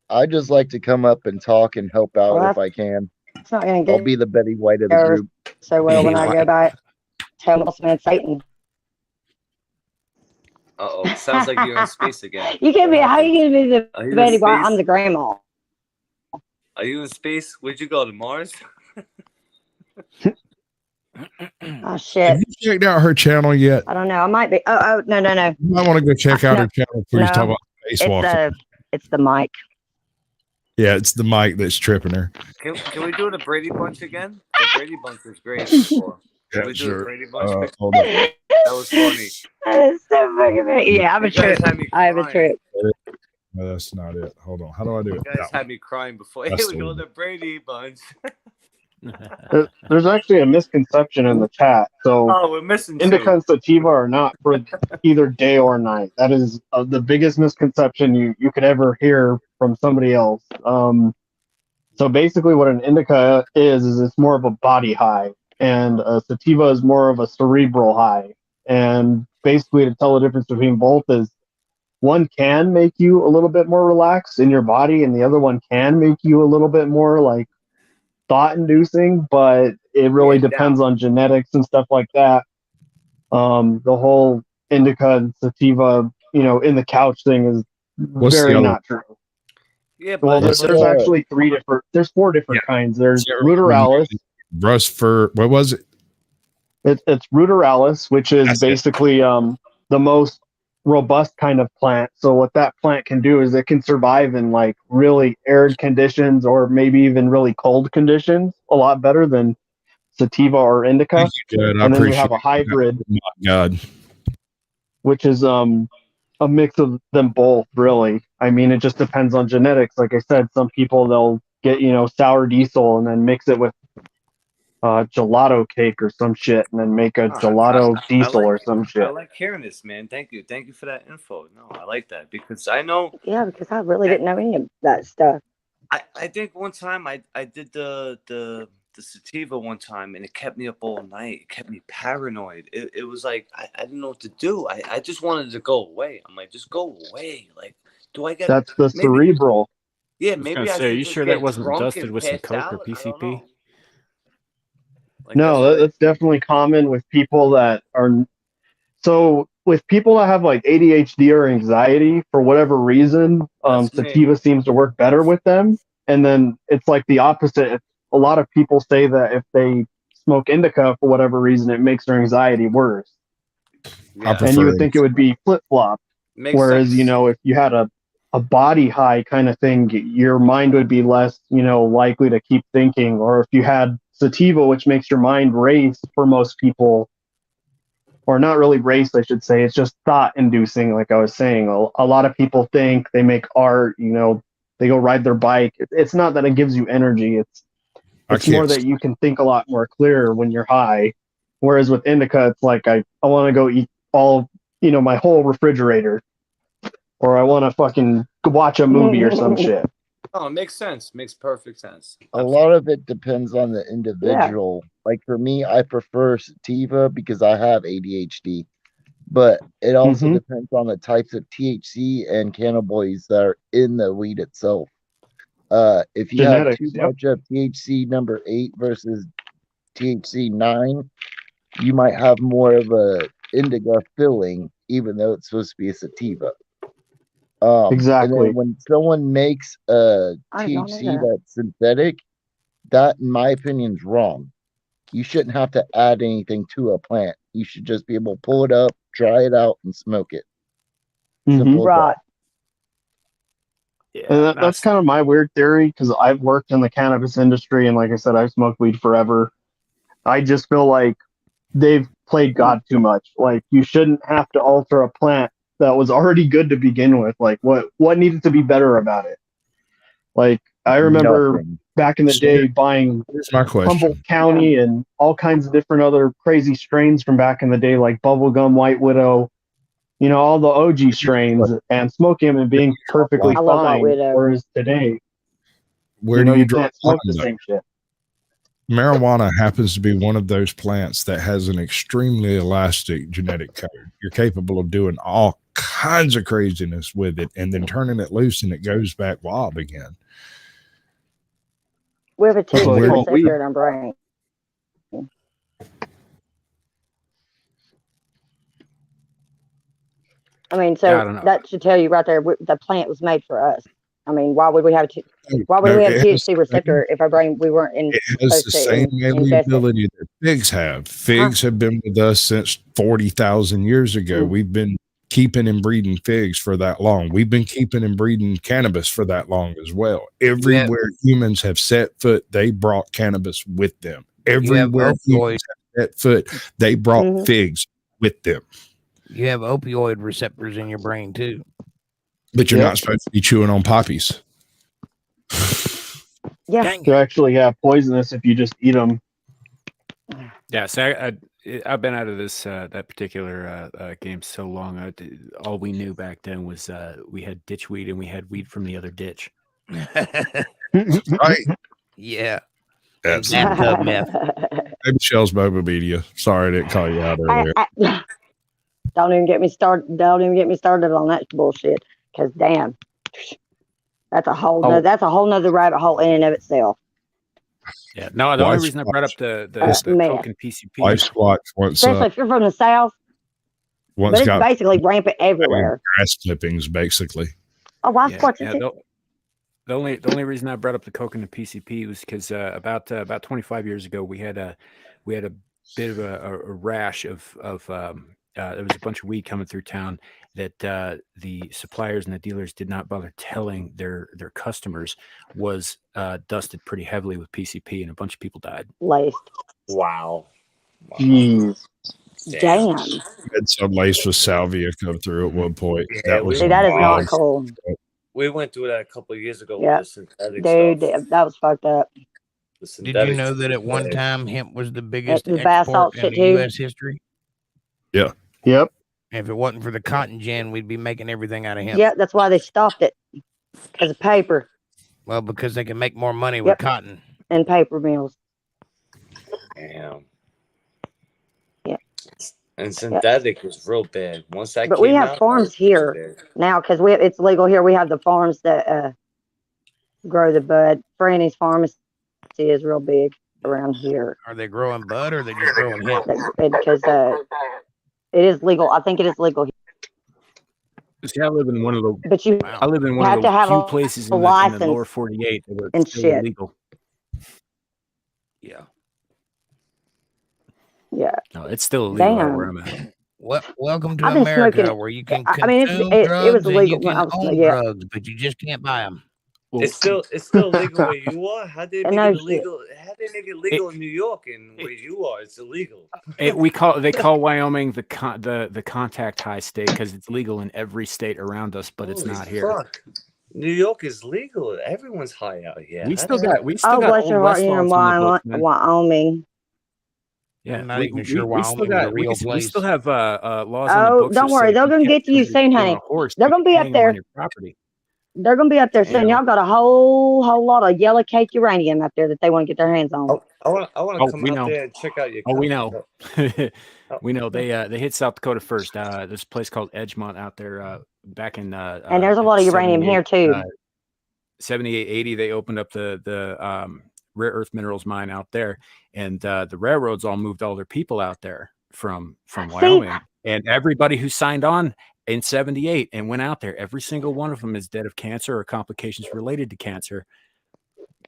I just like to come up and talk and help out Well, if I can. It's not going to I'll get be the Betty White of the there group. so well when I Betty go by. Tell us, man, Satan. Uh-oh. Sounds like you're in space again. You can What be. How happened? you gonna be the Are you in Betty White? space? I'm the grandma. Are you in space? Where'd you go, to Mars? Oh shit! Have you checked out her channel yet? I don't know. I might be. Oh no. You might want to go check out her channel before you talk about spacewalking. It's the mic. Yeah, it's the mic that's tripping her. Can we do the Brady Bunch again? The Brady Bunch was great before. Can we do sure. the Brady Bunch? Hold on. That was funny. That is so fucking funny. Yeah, I'm a You guys trip. had me I have a crying. trip. No, that's not it. Hold on. How do I do You it? guys That had me crying before. That's Here we the go, one. the Brady Bunch. There's actually a misconception in the chat. So Oh, we're missing indica two. and sativa are not for either day or night. That is the biggest misconception you could ever hear from somebody else. So basically what an indica is it's more of a body high, and a sativa is more of a cerebral high. And basically to tell the difference between both is one can make you a little bit more relaxed in your body, and the other one can make you a little bit more like thought-inducing, but it really depends on genetics and stuff like that. The whole indica and sativa, in the couch thing is very not true. Yeah, well, but there's actually there's 4 different kinds. There's ruderalis. What was it? It's ruderalis, which is basically the most robust kind of plant. So what that plant can do is it can survive in like really arid conditions or maybe even really cold conditions a lot better than sativa or indica. And then we have a hybrid, oh my God, which is a mix of them both, really. I mean, it just depends on genetics. Like I said, some people, they'll get sour diesel and then mix it with gelato cake or some shit, and then make a gelato diesel or some shit. I like hearing this, man. Thank you for that info. No, I like that because I know. Yeah, because I really didn't know any of that stuff. I think one time I did the sativa one time, and it kept me up all night. It kept me paranoid. It was like I didn't know what to do. I just wanted to go away. I'm like, just go away. Like, do I get? That's the cerebral. Yeah, maybe I should Are you just sure get that wasn't drunk dusted and with some passed coke or out? I don't PCP? know. Like, No, that's definitely common with people that are. So with people that have like ADHD or anxiety, for whatever reason, sativa seems to work better with them. And then it's like the opposite. A lot of people say that if they smoke indica for whatever reason, it makes their anxiety worse. Yeah. And you would think it would be flip-flop. Makes Whereas, sense. if you had a body high kind of thing, your mind would be less, likely to keep thinking. Or if you had sativa, which makes your mind race for most people, or not really race, I should say, it's just thought inducing. Like I was saying, a lot of people think, they make art, they go ride their bike. It's not that it gives you energy. It's more that you can think a lot more clear when you're high. Whereas with indica, it's like, I want to go eat all, my whole refrigerator, or I want to fucking watch a movie or some shit. Oh, it makes sense. Makes perfect sense. A lot of it depends on the individual. Like for me, I prefer sativa because I have ADHD, but it also depends on the types of THC and cannabinoids that are in the weed itself. If you have too much of THC number 8 versus THC 9, you might have more of a indica filling, even though it's supposed to be a sativa. Exactly. And then when someone makes a THC that's synthetic, that, in my opinion, is wrong. You shouldn't have to add anything to a plant. You should just be able to pull it up, dry it out, and smoke it. Simple as that. Yeah, and that's kind of my weird theory, because I've worked in the cannabis industry, and like I said, I've smoked weed forever. I just feel like they've played God too much. Like, you shouldn't have to alter a plant that was already good to begin with. Like, what needed to be better about it? Like, I remember back in the day buying Humboldt County and all kinds of different other crazy strains from back in the day, like Bubblegum, White Widow, all the OG strains, and smoking them and being perfectly fine. Whereas today, where do you draw can't smoke the same shit. Marijuana happens to be one of those plants that has an extremely elastic genetic code. You're capable of doing all kinds of craziness with it and then turning it loose and it goes back wild again. We have a THC receptor in our brain. I mean, so that should tell you right there, the plant was made for us. I mean, why would we have THC receptor if our brain, we weren't in? It has the same malleability that figs have. Figs have been with us since 40,000 years ago. We've been keeping and breeding figs for that long. We've been keeping and breeding cannabis for that long as well. Everywhere humans have set foot, they brought cannabis with them. Everywhere humans have set foot, they brought figs with them. You have opioid receptors in your brain too. But you're not supposed to be chewing on poppies. Yeah. They're actually poisonous if you just eat them. Yeah, so I've been out of this that particular game so long. All we knew back then was we had ditch weed and we had weed from the other ditch. Right. Yeah. Absolutely. Maybe Shell's Boba Media. Sorry I didn't call you out earlier. Don't even get me started. Don't even get me started on that bullshit. Because damn, that's a whole nother rabbit hole in and of itself. Yeah. No, the only reason I brought up the coke and PCP. Life Squatch once Especially if you're from the South. once But it's got basically rampant everywhere. grass clippings, basically. Oh, why Squatch? Yeah, the only reason I brought up the coke and the PCP was because about 25 years ago we had a bit of a rash of there was a bunch of weed coming through town that the suppliers and the dealers did not bother telling their customers was dusted pretty heavily with PCP, and a bunch of people died. Laced. Wow. Jeez. Damn. Had some lace with salvia come through at one point. Yeah, See, that is not cool. We went through that a couple of years ago Yeah. with the synthetic Dude, stuff. that was fucked up. Did you know that at one time hemp was the biggest The bath salt export in shit the too? U.S. history? Yeah. Yep. If it wasn't for the cotton gin, we'd be making everything out of hemp. Yeah, that's why they stopped it. Because of paper. Well, because they can make more money with cotton. And paper mills. Damn. Yeah. And synthetic was real bad. Once that But came we have out, farms here now because it's legal here. We have the farms that grow the bud. Franny's Pharmacy is real big around here. Are they growing bud or are they just growing hemp? Because it is legal. I think it is legal. See, I live in one of the. But you I live in one have of to the have few a places in the license lower 48 that are and still shit. illegal. Yeah. Yeah. No, it's still illegal Damn. where I'm at. Welcome to I've been America, smoking. where you can I mean, consume it drugs was and illegal you when can I was own drugs, but you just can't buy them. It's still legal where you are. How they make No it shit. illegal? How they make it legal in New York and where you are? It's illegal. They call Wyoming the contact high state because it's legal in every state around us, but it's Holy not here. fuck. New York is legal. Everyone's high out here. We How still the got hell- Bless old your heart, West you're in laws on the books, man. Wyoming. Yeah, I'm not even sure Wyoming was a real we place. still have laws on the Oh, books. don't that worry. say They're if going to you get to you catch soon, somebody honey. on a horse, They're you going to be can up hang 'em there. on your property. They're going to be up there soon. Yeah. Y'all got a whole lot of yellow cake uranium up there that they want to get their hands on. I want to come we out know. there and check out your Oh, we company. know. We know they hit South Dakota first. There's a place called Edgemont out there back in And there's a lot of uranium here, too. 78, 80, they opened up the rare earth minerals mine out there, and the railroads all moved all their people out there from Wyoming. And everybody who signed on in 78 and went out there, every single one of them is dead of cancer or complications related to cancer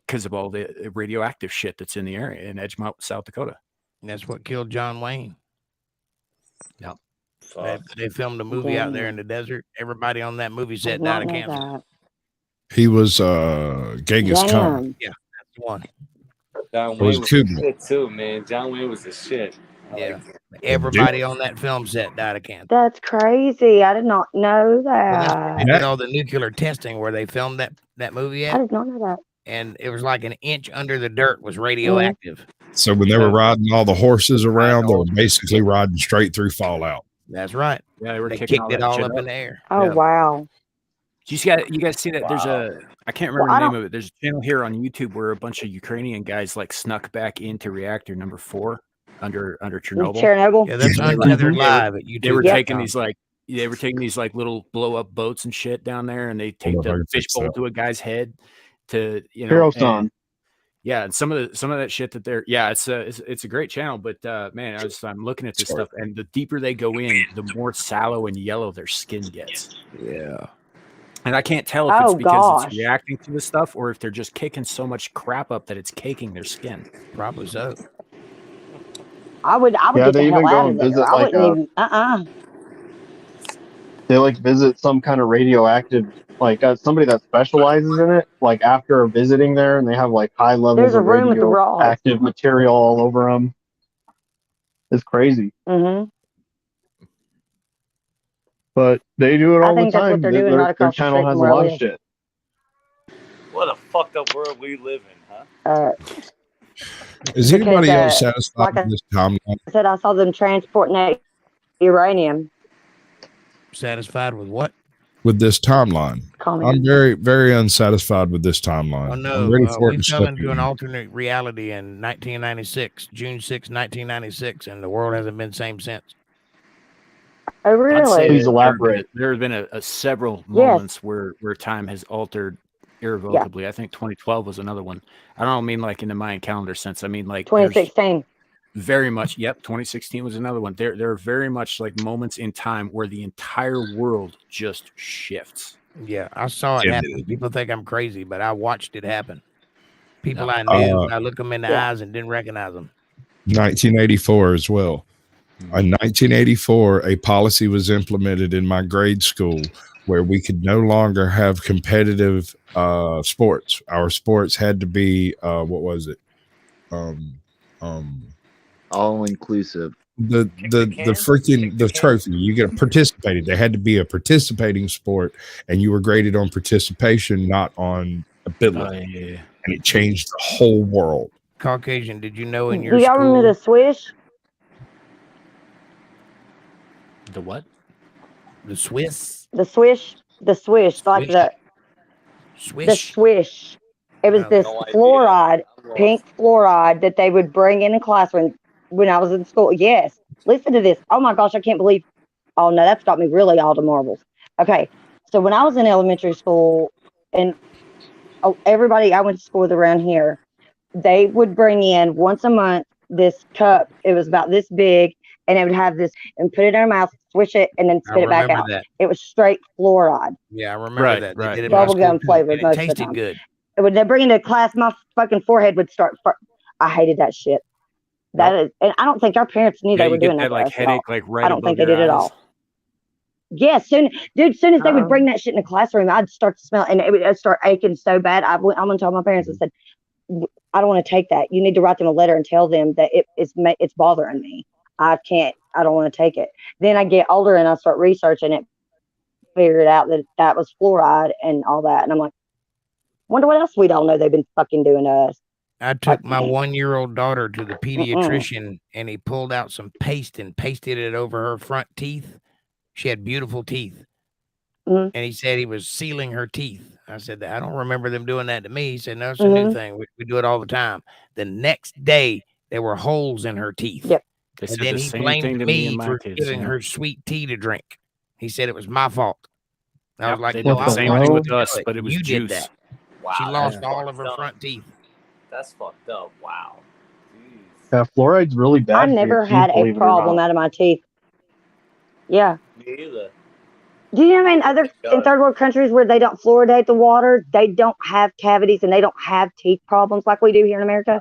because of all the radioactive shit that's in the area in Edgemont, South Dakota. And that's what killed John Wayne. Yeah. They filmed a movie out there in the desert. Everybody on that movie set Did died not of know cancer. that. He was Genghis Khan. Yeah, that's the one. John It was Wayne was the Kubrick. shit too, man. John Wayne was the shit. Yeah. Everybody on that film set died of cancer. That's crazy. I did not know that. Well, that's where they did all the nuclear testing where they filmed that movie I at. did not know that. And it was like an inch under the dirt was radioactive. So when they were riding all the horses around, they were basically riding straight through Fallout. That's right. Yeah, they were kicked kicking it that all shit up in the air. Oh, Yeah. wow. You guys see that? There's I can't remember the name of it. There's a channel here on YouTube where a bunch of Ukrainian guys like snuck back into reactor number 4 under Chernobyl. Yeah, that's Untethered Live at YouTube. They were taking these like little blow up boats and shit down there, and they take the fishbowl to a guy's head to Heroson. Yeah, and some of that shit that they're it's a great channel, but man, I'm looking at this stuff, and the deeper they go in, the more sallow and yellow their skin gets. Yeah. And I can't tell if it's because it's reacting to the stuff or if they're just kicking so much crap up that it's caking their skin. Probably so. I would get the hell out of there. Visit, I wouldn't even. They like visit some kind of radioactive, like somebody that specializes in it. Like after visiting there, and they have like high levels of radioactive material all over them. It's crazy. Mm-hmm. But they do it all the think that's time. what they're doing right Their across the channel street has from a where I lot of live. shit. What a fucked up world we live in, huh? Is anybody else Because, satisfied with this timeline? I said I saw them transporting that uranium. Satisfied with what? With this timeline? I'm very, very unsatisfied with this timeline. Oh no, I'm ready for we it to fell step into an in. alternate reality in 1996, June 6, 1996, and the world hasn't been the same since. Oh, really? Please elaborate. There have been several moments where time has altered irrevocably. I think 2012 was another one. I don't mean like in the Mayan calendar sense. I mean like 2016. Very much. Yep. 2016 was another one. There are very much like moments in time where the entire world just shifts. Yeah, I saw it Yeah. happen. People think I'm crazy, but I watched it happen. People I knew, I looked them in the eyes and didn't recognize them. 1984 as well. In 1984, a policy was implemented in my grade school where we could no longer have competitive sports. Our sports had to be what was it? All inclusive. The freaking the trophy you get participated. They had to be a participating sport, and you were graded on participation, not on ability. And it changed the whole world. Caucasian, did you know in Do your y'all remember school? the swish? The what? The Swiss? The swish? The swish, like the Swish? swish. It was this fluoride, pink fluoride that they would bring in a classroom when I was in school. Yes. Listen to this. Oh my gosh, I can't believe. Oh no, that's got me really all to marbles. Okay. So when I was in elementary school and everybody I went to school with around here, they would bring in once a month this cup. It was about this big, and it would have this, and put it in our mouth, swish it, and then spit it back out. That. It was straight fluoride. Yeah, I remember that. They did it Bubblegum flavored and most it of the tasted time. good. When they bring it into class, my fucking forehead would start. I hated that shit. That is, and I don't think our parents knew Yeah, they were you get doing that that. like To us at all. headache, like right I don't above think they your did at eyes. all. Yes, soon as they would bring that shit in the classroom, I'd start to smell, and it would start aching so bad. I'm gonna tell my parents. I said, I don't want to take that. You need to write them a letter and tell them that it's bothering me. I can't. I don't want to take it. Then I get older and I start researching it, figured out that was fluoride and all that, and I'm like, wonder what else we don't know they've been fucking doing to us. I took my 1-year-old daughter to the pediatrician, and he pulled out some paste and pasted it over her front teeth. She had beautiful teeth. And he said he was sealing her teeth. I said, I don't remember them doing that to me. He said, no, it's a new thing. We do it all the time. The next day, there were holes in her teeth. Yep. They And said then the he same blamed thing to me and me my for kids, giving yeah. her sweet tea to drink. He said it was my fault. I was like, they no, did the I same wanted thing to with do us, it. but it was You juice. did that. Wow, She lost that's all of her fucked up. front teeth. That's fucked up. Wow. Yeah, fluoride's really bad. I for your never teeth, had a believe it or problem not. out of my teeth. Yeah. Me either. Do you know in third world countries where they don't fluoridate the water, they don't have cavities and they don't have teeth problems like we do here in America?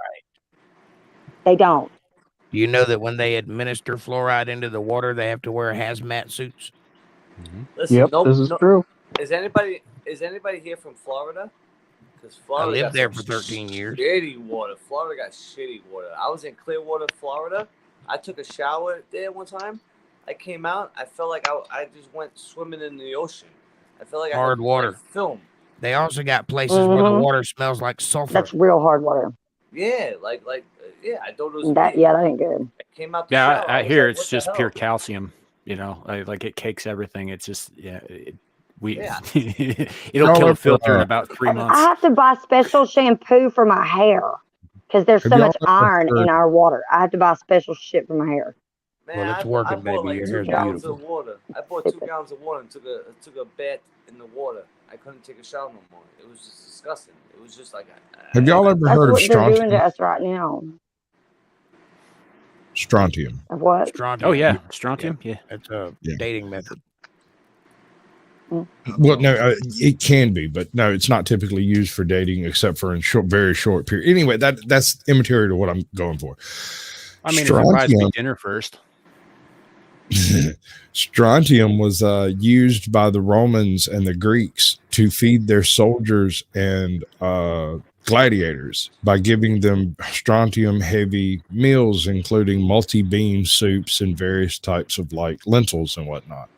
They don't. Do you know that when they administer fluoride into the water, they have to wear hazmat suits? Listen, this is true. Is anybody here from Florida? Because Florida lived got there some for 13 years. Shitty water. Florida got shitty water. I was in Clearwater, Florida. I took a shower there one time. I came out. I felt like I just went swimming in the ocean. I felt like Hard I water. like film. They also got places where the water smells like sulfur. That's real hard water. Yeah, yeah. I thought it was That weird. that ain't good. I came out the Yeah, shower. I was hear like, it's what the just hell? pure calcium. You know, like it cakes everything. It's just it'll kill a filter in about 3 months. I have to buy special shampoo for my hair because there's so much iron in our water. I have to buy special shit for my hair. Man, well, it's I working, bought baby. like Your 2 hair's gallons beautiful. of water. I bought 2 gallons of water and took a bath in the water. I couldn't take a shower no more. It was just disgusting. It was just like. Have y'all ever That's heard of what they're doing to strontium? us right now. Strontium. Of what? Strontium. Oh yeah, strontium. Yeah, it's a dating method. Well, no, it can be, but no, it's not typically used for dating except for in very short period. Anyway, that's immaterial to what I'm going for. I mean, if it buys me dinner first. Strontium was used by the Romans and the Greeks to feed their soldiers and gladiators by giving them strontium heavy meals, including multi-bean soups and various types of like lentils and whatnot.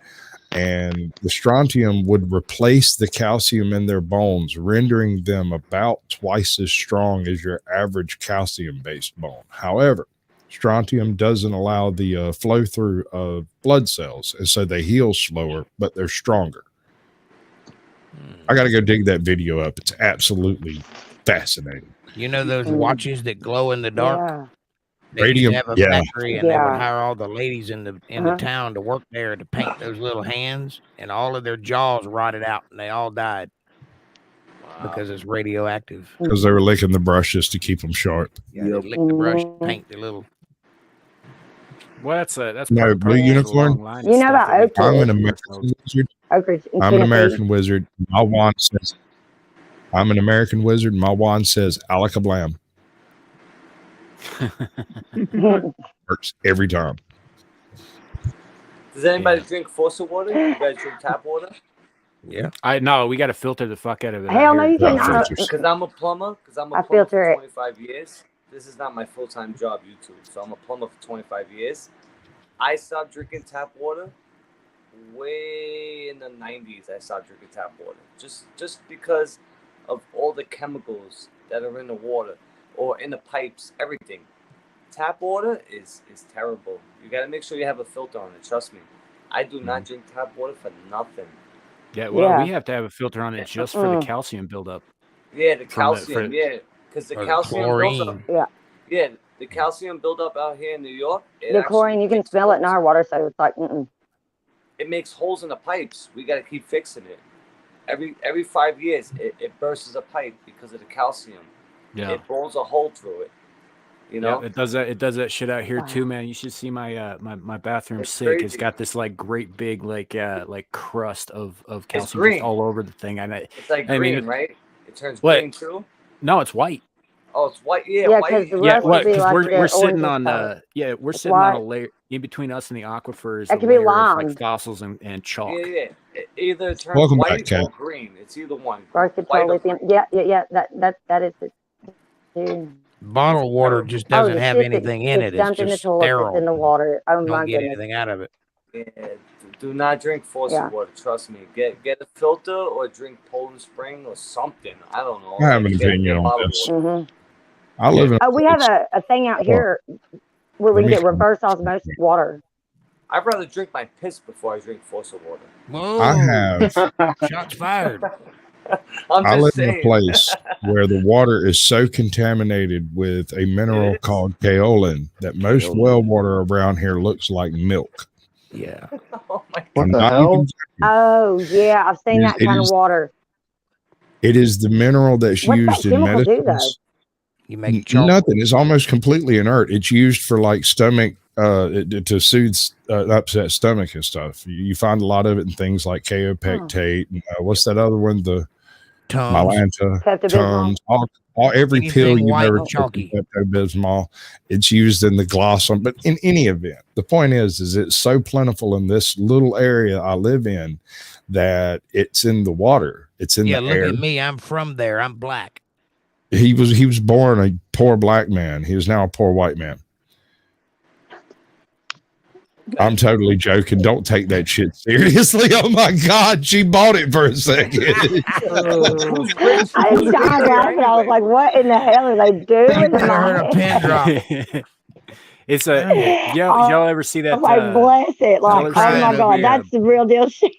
And the strontium would replace the calcium in their bones, rendering them about twice as strong as your average calcium-based bone. However, strontium doesn't allow the flow through of blood cells, and so they heal slower, but they're stronger. I got to go dig that video up. It's absolutely fascinating. You know those watches that glow in the dark? Yeah. They used to have a factory, and they would Yeah. hire all the ladies in the town to work there to paint those little hands, and all of their jaws rotted out, and they all died. because it's radioactive. Because they were licking the brushes to keep them sharp. Yeah, they lick the brush, paint the little. Well, that's No, Blue Unicorn. You know about Oak I'm Ridge? an American wizard. Oak Ridge in I'm an Tennessee. American wizard. My wand says, I'm an American wizard. My wand says, Alakablam. Works every time. Does anybody drink faucet water? You guys drink tap water? Yeah. No, we got to filter the fuck out of it. Hell no, you cannot. Because I'm a plumber. I filter for it. 25 years. This is not my full-time job, YouTube. So I'm a plumber for 25 years. I stopped drinking tap water way in the 90s. I stopped drinking tap water just because of all the chemicals that are in the water or in the pipes, everything. Tap water is terrible. You got to make sure you have a filter on it. Trust me. I do not drink tap water for nothing. Yeah, well, we have to have a filter on it just for the calcium buildup. Yeah, the calcium. Because the calcium builds up. Yeah, the calcium buildup out here in New York. The chlorine, you can smell it in our water, so it's like, It makes holes in the pipes. We got to keep fixing it. Every 5 years, it bursts a pipe because of the calcium. Yeah, it blows a hole through it. You know, it does that. It does that shit out here too, man. You should see my my bathroom sink. Crazy. It's got this like great big like crust of calcium just all over the thing. It's like green, right? It turns what? green too. No, it's white. Oh, it's white. Yeah, Yeah, white. Because like we're sitting on we're It's sitting on a white. layer in between us and the aquifers. That a could be layer of, lime. like fossils and chalk. Yeah. Either it turns Welcome white back, Kat. or green. It's either one. birth control, lithium. Yeah. That is it. Dude. Bottled water just doesn't the have shit anything that in gets it. It's dumped in the just toilet, sterile. it's in the water. Oh Don't my get goodness. anything out of it. Yeah, do not drink faucet water. Trust me. Get a filter or drink Poland Spring or something. I don't know. I have an opinion on bottled this. water. I live in. Oh, we have a thing out here where we can get reverse osmosis water. I'd rather drink my piss before I drink faucet water. Whoa! I have. Shots fired. I live in a place where the water is so contaminated with a mineral called kaolin that most well water around here looks like milk. Yeah. Oh my What I'm the not hell? even Oh yeah, I've seen that It kind is- of water. It is the mineral that's What's that used in chemical do, though? medicines. You make chocolate. Nothing. It's almost completely inert. It's used for like stomach to soothe upset stomach and stuff. You find a lot of it in things like kaopectate. And, what's that other one? The Mylanta, Tums, every pill Anything you've white ever and took, chalky. Pepto-Bismol, it's used in the gloss on. But in any event, the point is it's so plentiful in this little area I live in that it's in the water. It's in the look air. at me. I'm from there. I'm black. He was born a poor black man. He is now a poor white man. I'm totally joking. Don't take that shit seriously. Oh my God, she bought it for a second. I started laughing. I was like, "What in the hell are they doing?" I heard a pin drop. It's a y'all ever see that? I'm like, bless it. Like, oh my God, that's the real deal shit.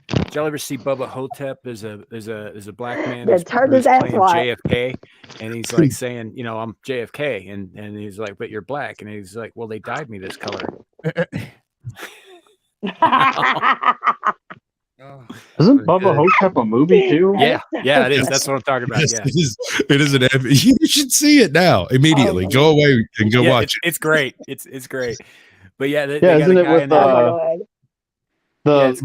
Did y'all ever see Bubba Hotep as a black man That who's turned his ass playing white. JFK, and he's like saying, I'm JFK, and he's like, but you're black, and he's like, well, they dyed me this color. Isn't Bubba Hotep a movie too? Yeah, it is. That's what I'm talking about. Yes, Yeah, it is an epic. You should see it now immediately. Go away and go watch it. It's great. It's great. But yeah, they Yeah, got isn't a it guy with in there.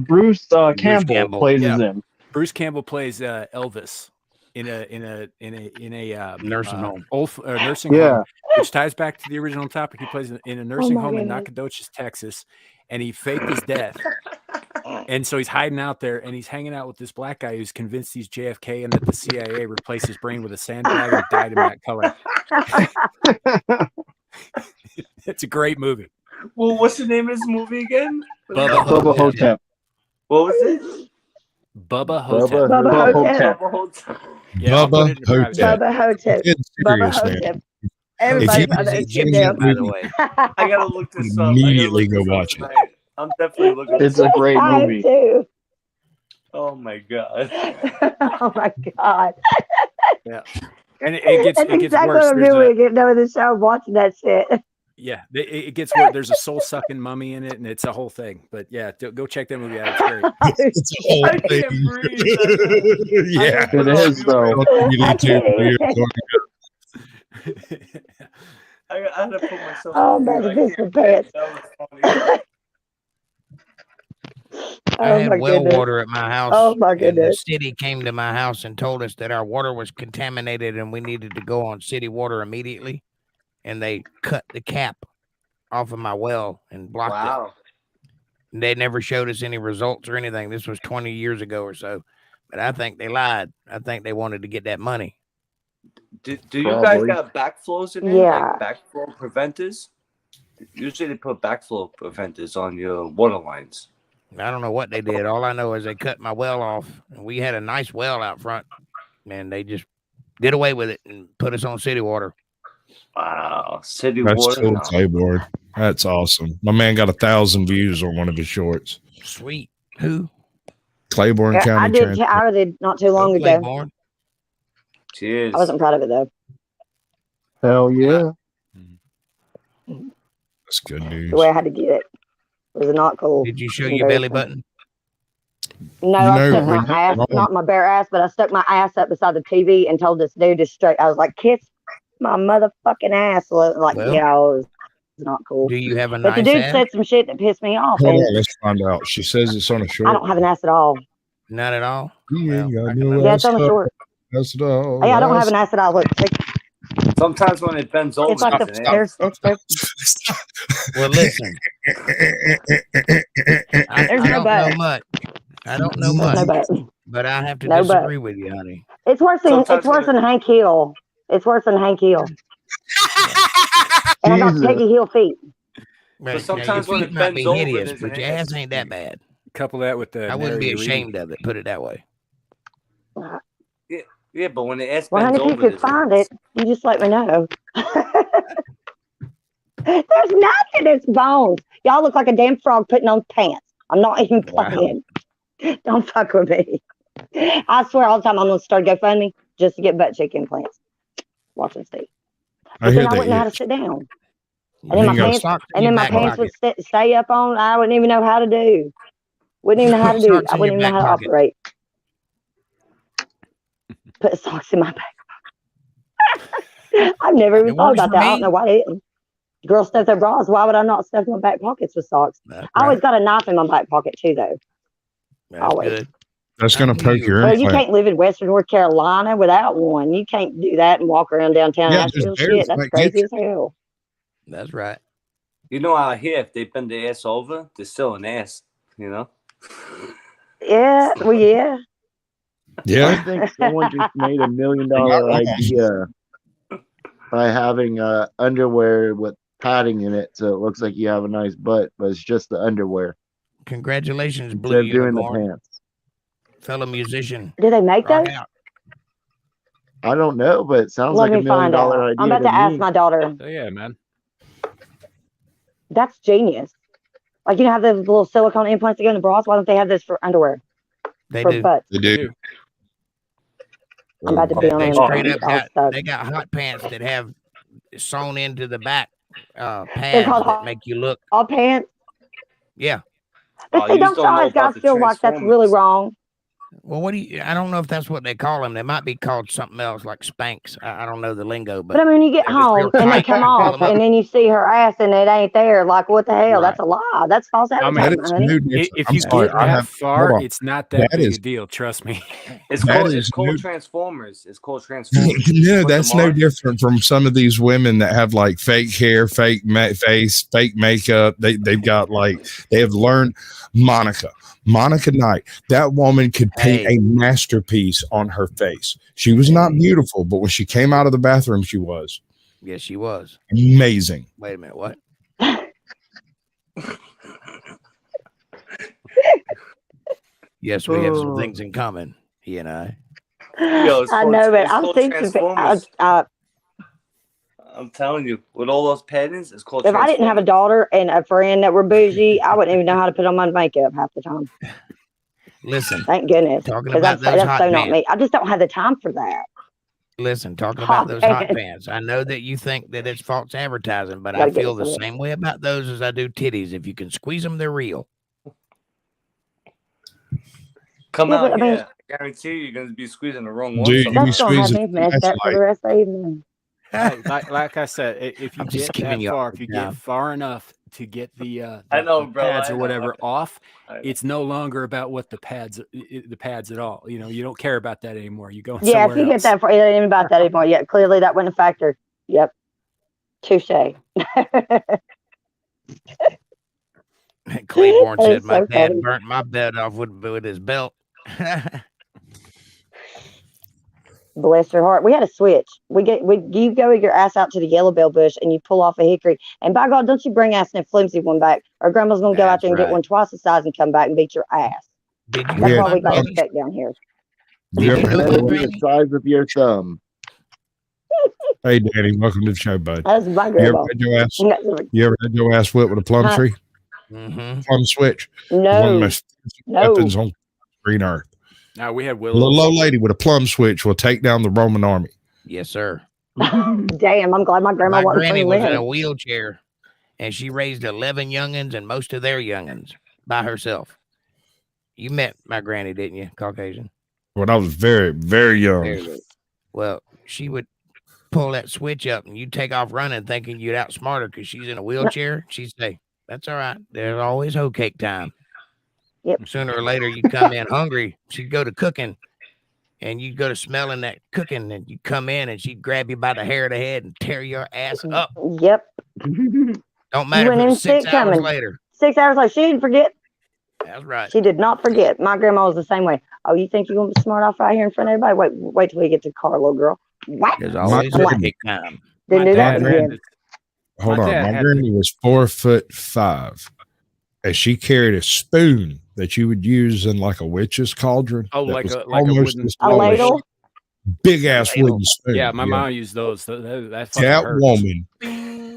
Bruce Campbell plays yeah. as him. Bruce Campbell plays Elvis in a nursing home. Nursing home, which ties back to the original topic. He plays in a nursing home in Nacogdoches, Texas, and he faked his death. And so he's hiding out there, and he's hanging out with this black guy who's convinced he's JFK and that the CIA replaced his brain with a sandbag and dyed him that color. It's a great movie. Well, what's the name of this movie again? Bubba Hotep. What was it? Bubba Hotep. Bubba Hotep. Bubba Hotep. Yeah, Bubba Hotep. Bubba Hotep. Bubba Hotep. Everybody got that shit down. By the way, I gotta look this up. Immediately go watch it. I'm definitely looking. It's a great movie. Too. Oh my God. Oh my God. Yeah, and it gets That's it gets exactly worse. what I'm doing when I get done with the show, watching that shit. Yeah, it gets where there's a soul sucking mummy in it, and it's a whole thing. But yeah, go check that movie out. It's great. It's a whole I thing. can't breathe. Yeah, it is though. You need to. I had to put myself Oh, on mute. my I goodness, can't pants. breathe. That was funny. I Oh had my well goodness. water at my house, Oh my and the goodness. city came to my house and told us that our water was contaminated and we needed to go on city water immediately. And they cut the cap off of my well and blocked it. And they never showed us any results or anything. This was 20 years ago or so. But I think they lied. I think they wanted to get that money. Do you guys got backflows in there? Yeah. Like backflow preventers? Usually they put backflow preventers on your water lines. I don't know what they did. All I know is they cut my well off. And we had a nice well out front. And they just did away with it and put us on city water. Wow. City That's water? cool, No. Claiborne. That's awesome. My man got 1,000 views on one of his shorts. Sweet. Who? Claiborne Yeah, County. I did not too long ago. Claiborne. Cheers. I wasn't proud of it though. Hell yeah. That's good news. The way I had to get it was not cool. Did you show your belly button? No, I stuck my ass, not my bare ass, but I stuck my ass up beside the TV and told this dude to straight. I was like, kiss my motherfucking ass. Like, Well, yeah, it was not cool. Do you have a But the nice dude ass? said some shit that pissed me off. Hold And on, let's find out. She says it's on a short. I don't have an ass at all. Not at all? Yeah, Yeah, it's on a short. That's it all. Hey, I don't have an ass at all. Look, Sometimes when it bends over, it's like it's an there's Well, listen. I There's no don't butt. know much. I don't know There's no much. butt. But I have to No butt. disagree with you, honey. It's worse than Sometimes it's worse than Hank Hill. It's worse than Hank Hill. And I got Jesus. Peggy Hill feet. Right. Now, sometimes your when feet it might be bends over, hideous, there's but an your ass ain't that bad. Couple that with the. I wouldn't be Mary ashamed of it. Put it that way. Yeah, but when the ass Well, bends honey, if you over, could find it, you just let me know. There's nothing. It's bones. Y'all look like a damn frog putting on pants. I'm not even playing. Don't fuck with me. I swear all the time I'm gonna start GoFundMe just to get butt cheek implants. Watch and see. But then I wouldn't know how to sit down. And then my pants, my pants would stay up on. I wouldn't even know how to do. Wouldn't even know how to do. I wouldn't even know how to operate. Put socks in my back. I've never even thought about that. I don't know why they didn't. Girls stuff their bras. Why would I not stuff my back pockets with socks? I always got a knife in my back pocket too, though. Always. That's going to poke your Well, you implant. can't live in Western North Carolina without one. You can't do that and walk around downtown Yeah, Asheville. there's Shit, that's like crazy as hell. That's right. You know out here, if they bend the ass over, there's still an ass. You know. Yeah. Well, yeah. I think someone just made $1 million idea by having underwear with padding in it, so it looks like you have a nice butt, but it's just the underwear. Congratulations, Instead Blue of doing the Unicorn. pants. Fellow musician. Do they make Rock those? out. I don't know, but it sounds Let like me $1 million find out. idea. I'm about to ask my daughter. Oh, yeah, man. That's genius. Like, you know how the little silicone implants that go in the bras? Why don't they have this for underwear? They for do. butts. They do. I'm about to be on They Amazon. straight up All got, stuff. they got hot pants that have sewn into the back They're pads called that make you look. all pants. Yeah. But see, don't y'all guys feel like that's really wrong? Well, what do you? I don't know if that's what they call them. They might be called something else, like Spanx. I don't know the lingo, But I mean, when you get home and they come off, and then you see her ass and it ain't there. Like, what the hell? That's a lie. That's false advertisement, honey. If you get that far, it's not that big a deal. Trust me. It's called Transformers. It's called Transformers. No, that's no different from some of these women that have like fake hair, fake face, fake makeup. They've got like they have learned. Monica Knight, that woman could paint a masterpiece on her face. She was not beautiful, but when she came out of the bathroom, she was. Yes, she was. Amazing. Wait a minute, what? Yes, we have some things in common, he and I. Yo, I know, but I've seen some. I'm telling you, with all those patterns, it's called. If I didn't have a daughter and a friend that were bougie, I wouldn't even know how to put on my makeup half the time. Listen, thank goodness, talking because about that's those hot so not pants. me. I just don't have the time for that. Listen, talking about those hot pants. pants. I know that you think that it's false advertising, but Gotta I get feel the some of it. same way about those as I do titties. If you can squeeze them, they're real. Come Yeah, out but I mean, here. I guarantee you're gonna be squeezing the wrong one. Dude, you be that's gonna have squeezing me messed up for the rest of the evening. Hey, like I said, if you I'm just get giving that you a far, hard if you time. get far enough to get the I know, the bro. pads I or know, whatever off, I know. it's no longer about what the pads at all. You know, you don't care about that anymore. You go Yeah, if somewhere you get else. that far, it ain't about that anymore. Yeah, clearly that wasn't a factor. Yep. Touche. Claiborne said It's my so dad funny. burnt my bed off with his belt. Bless your heart. We had a switch. You go your ass out to the yellow bell bush and you pull off a hickory. And by God, don't you bring ass in a flimsy one back, or grandma's gonna go out That's there and get right. one twice the size and come back and beat your ass. Did you That's have why my we got granny? respect down here. You ever had Better the, than the size of your thumb. hey, Daddy, welcome to the show, bud. That's my You ever grandma. had your ass whipped with a plum Huh? tree? Mm-hmm. Plum switch. One of the No. most No. weapons on green earth. Now we had A little willows. old lady with a plum switch will take down the Roman army. Yes, sir. Damn, I'm glad my grandma My wasn't granny from was in a then. wheelchair, and she raised 11 youngins and most of their youngins by herself. You met my granny, didn't you, Caucasian? When I was very, very young. Very good. Well, she would pull that switch up, and you'd take off running thinking you'd outsmart her because she's in a wheelchair. She'd say, "That's all right. There's always hoe cake time." Yep. Sooner or later, you'd come in hungry. She'd go to cooking, and you'd go to smelling that cooking, and you'd come in, and she'd grab you by the hair of the head and tear your ass up. Yep. Don't matter if went it in was 6 sick hours coming. later. 6 hours later, she didn't forget. That's right. She did not forget. My grandma was the same way. Oh, you think you're gonna be smart off right here in front of everybody? Wait till we get to the car, little girl. What? There's My always I'm hoe like, cake time. didn't do that granny- again. Hold on. dad My had granny was 4'5", and she carried a spoon that you would use in like a witch's cauldron. Oh, that like was a almost wooden as A tall as ladle? big ass wooden spoon. Yeah, my mom used those. That fucking That hurts. woman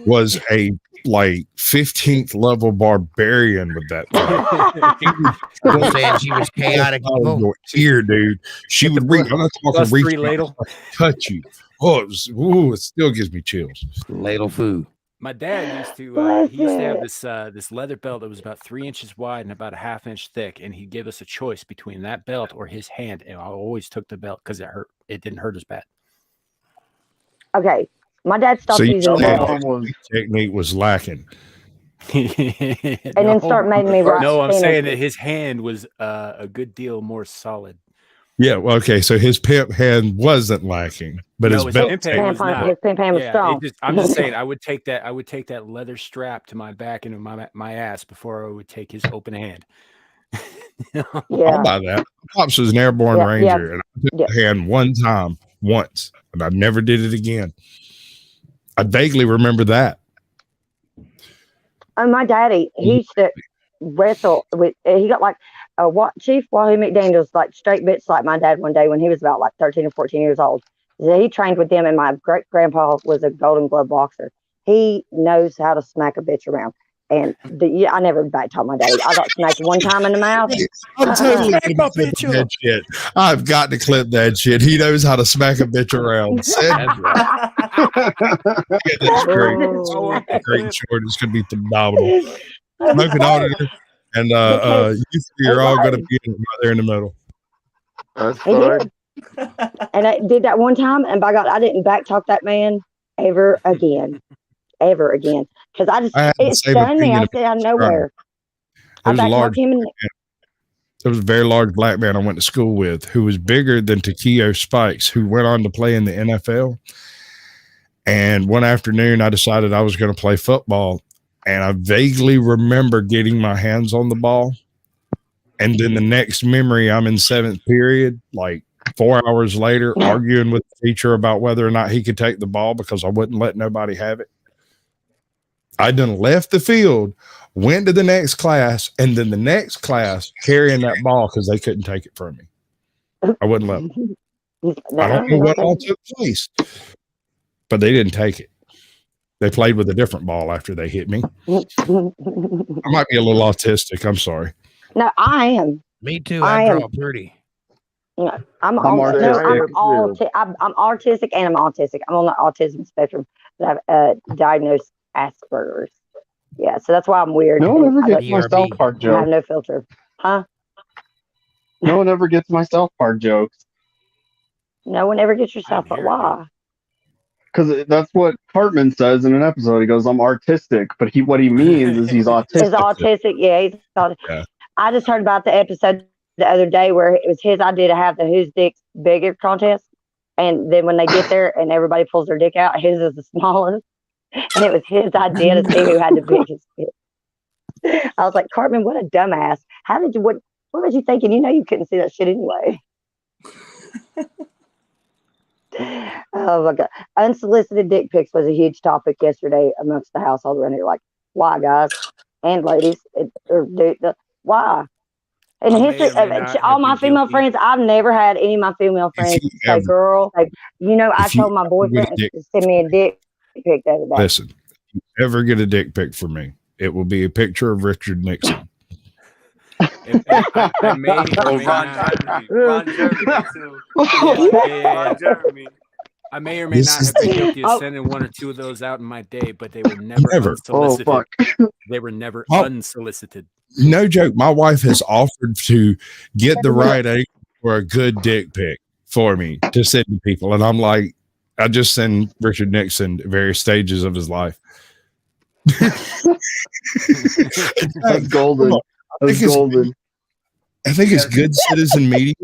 was a like 15th level barbarian with that thing. I'm saying she was chaotic evil. Your ear, dude. She would reach. I'm not talking plus reach. 3 ladle. Touch you. It still gives me chills. Ladle food. My dad used to Bless he used to have it. this leather belt that was about 3 inches wide and about a half inch thick, and he'd give us a choice between that belt or his hand, and I always took the belt because it hurt. It didn't hurt as bad. Okay. My dad stopped So you using the said belt technique was lacking. and then start making me right. No, I'm stand saying up. that his hand was a good deal more solid. Yeah, well, okay. So his pimp hand wasn't lacking, but No, his his belt. pimp hand was not. His pimp hand was Yeah, strong. I'm just saying, I would take that leather strap to my back and my ass before I would take his open hand. I'll Yeah. buy that. Pops was an airborne Yeah, ranger, and I took the hand once, and I never did it again. I vaguely remember that. And my daddy, he used to wrestle with. He got like a Chief Wahoo McDaniel's like straight bits like my dad one day when he was about like 13 or 14 years old. So he trained with them, and my great grandpa was a Golden Glove boxer. He knows how to smack a bitch around. And I never back talk my daddy. I got smacked one time in the mouth. I'm totally gonna clip that shit. I've got to clip that shit. He knows how to smack a bitch around. That's right. That's great. Great short. It's gonna be phenomenal. Smoking auditor, and you three are all gonna be right there in the middle. That's He did. And I did that one time, and by God, I didn't back talk that man ever again. Ever again. Because it stunned me. I said out of nowhere. I back talked him and there was a very large black man I went to school with who was bigger than Takeo Spikes, who went on to play in the NFL. And one afternoon, I decided I was going to play football. And I vaguely remember getting my hands on the ball. And then the next memory, I'm in 7th period, like 4 hours later, arguing with the teacher about whether or not he could take the ball because I wouldn't let nobody have it. I done left the field, went to the next class, and then the next class carrying that ball because they couldn't take it from me. I wouldn't let them. I don't know what all took place, but they didn't take it. They played with a different ball after they hit me. I might be a little autistic. I'm sorry. No, I am. Me too. I draw pretty. I'm autistic and I'm autistic. I'm on the autism spectrum, but I've diagnosed Asperger's. Yeah, so that's why I'm weird. No one ever gets my South Park I have joke. no filter, huh? No one ever gets my South Park jokes. No one ever gets your South Park. Why? Because that's what Cartman says in an episode. He goes, "I'm artistic," but what he means is he's autistic. Is autistic? Yeah, he's autistic. Yeah. I just heard about the episode the other day where it was his idea to have the Who's Dick's Bigger contest, and then when they get there and everybody pulls their dick out, his is the smallest, and it was his idea to see who had the biggest dick. I was like, Cartman, what a dumbass! How did you what was you thinking? You know you couldn't see that shit anyway. Oh my god! Unsolicited dick pics was a huge topic yesterday amongst the household around here. Like, why, guys and ladies? Why? In the history of all my female friends, I've never had any of my female friends say, "Girl, like, I told my boyfriend to send me a dick pic the other day." Listen, if you ever get a dick pic from me, it will be a picture of Richard Nixon. I may or may not. Ron Jeremy too. Ron Jeremy. I may or may not have been guilty of sending one or two of those out in my day, but they were never unsolicited. Oh, fuck. They were never unsolicited. No joke. My wife has offered to get the right age for a good dick pic for me to send to people. And I'm like, I just send Richard Nixon at various stages of his life. That's golden. That's golden. I think it's good citizen media.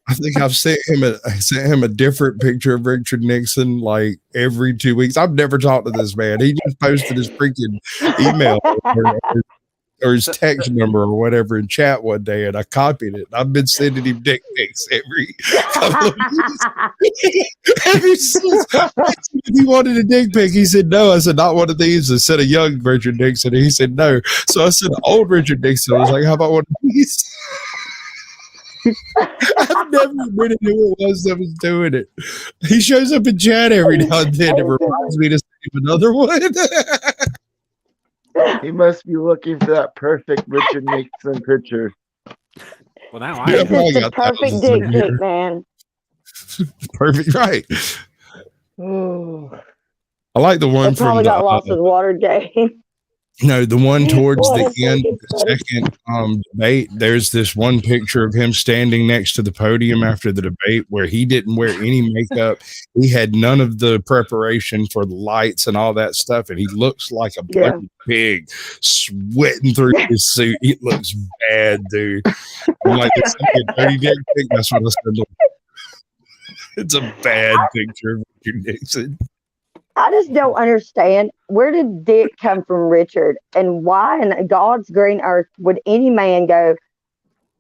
I think I've sent him a different picture of Richard Nixon like every 2 weeks. I've never talked to this man. He just posted his freaking email or his text number or whatever in chat one day, and I copied it. I've been sending him dick pics every couple of weeks. Ever since he wanted a dick pic, he said no. I said, not one of these. I said a young Richard Nixon, and he said no. So I said old Richard Nixon. I was like, how about one of these? I've never admitted who it was that was doing it. He shows up in chat every now and then. It reminds me to send him another one. He must be looking for that perfect Richard Nixon picture. Well, now This is the perfect dick pic, man. Perfect, right? I like the one It probably from got lost with Watergate. No, the one towards What the a end of the second debate, there's this one picture of him standing next to the podium after the debate where he didn't wear any makeup. He had none of the preparation for the lights and all that stuff, and he looks like a bloody pig sweating through his suit. It looks bad, dude. I'm like, it's a dirty dick pic. That's what I said. It's a bad picture of Richard Nixon. I just don't understand, where did dick come from, Richard, and why in God's green earth would any man go,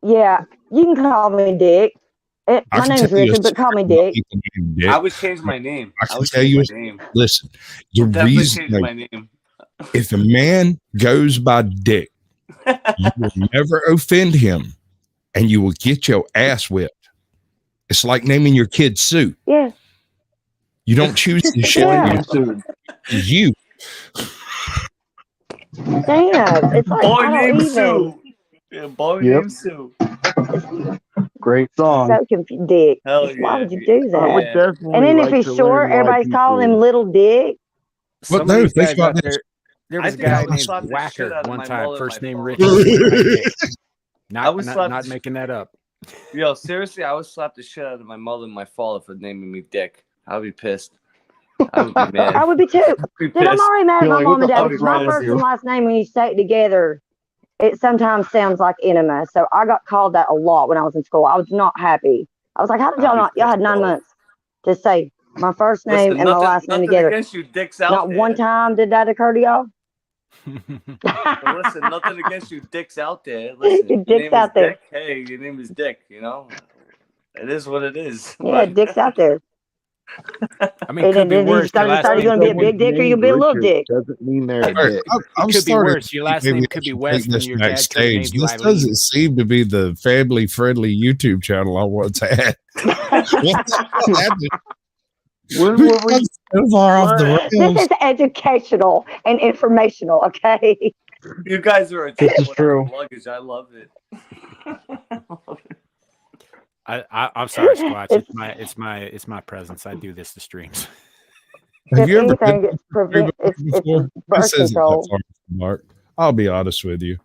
yeah, you can call me Dick. My name's Richard, but call me Dick. I would change my name. I can tell you, listen, the reason, change my name. If a man goes by Dick, you will never offend him, and you will get your ass whipped. It's like naming your kid Sue. Yeah. You don't choose the shit. You. Damn. It's like, boy I don't named even. Sue. Yeah, boy named Sue. Great song. So confused, Dick. Hell Why yeah, would you dude. do that? I would definitely And then if like he's to short, learn why everybody's calling him people- Little Dick. But Some no, of these think guys about out this. there I was a think I guy would named slap the shit Whacker out of one my time, mullet first with my name phone. Richard. I would slap not the making that up. Yo, seriously, I would slap the shit out of my mother and my father for naming me Dick. I would be pissed. I would be mad. I would be too. Be Dude, I'm pissed. already mad at You're my like, mom what and the dad fuck because is my wrong with first you? and last name, when you say it together, it sometimes sounds like enema. So I got called that a lot when I was in school. I was not happy. I was like, how did y'all not? Y'all had 9 months to say my first name Listen, and my last name nothing together. against you dicks out Not there. one time did that occur to y'all? But listen, nothing against you dicks out there. Listen, Your your dick's name out is there. Dick. Hey, your name is Dick, you know? It is what it is. Yeah, dick's out there. I mean, it could be then you worse. just got Your to last decide name you're going to be a could big dick or you'll be a little dick. Doesn't mean they're a All right, dick. I'm It could be starting worse. to Your think last maybe name I could be should West take when this your dad could have backstage. named you This Eileen. doesn't seem to be the family-friendly YouTube channel I once had. When were we? So far off the rails. This is educational and informational, okay? You guys are a This trip is without true. luggage. I love it. I'm sorry, Squatch. It's my presence. I do this to streams. Have you ever anything, it's before? birth This isn't that control. far, Mark. I'll be honest with you.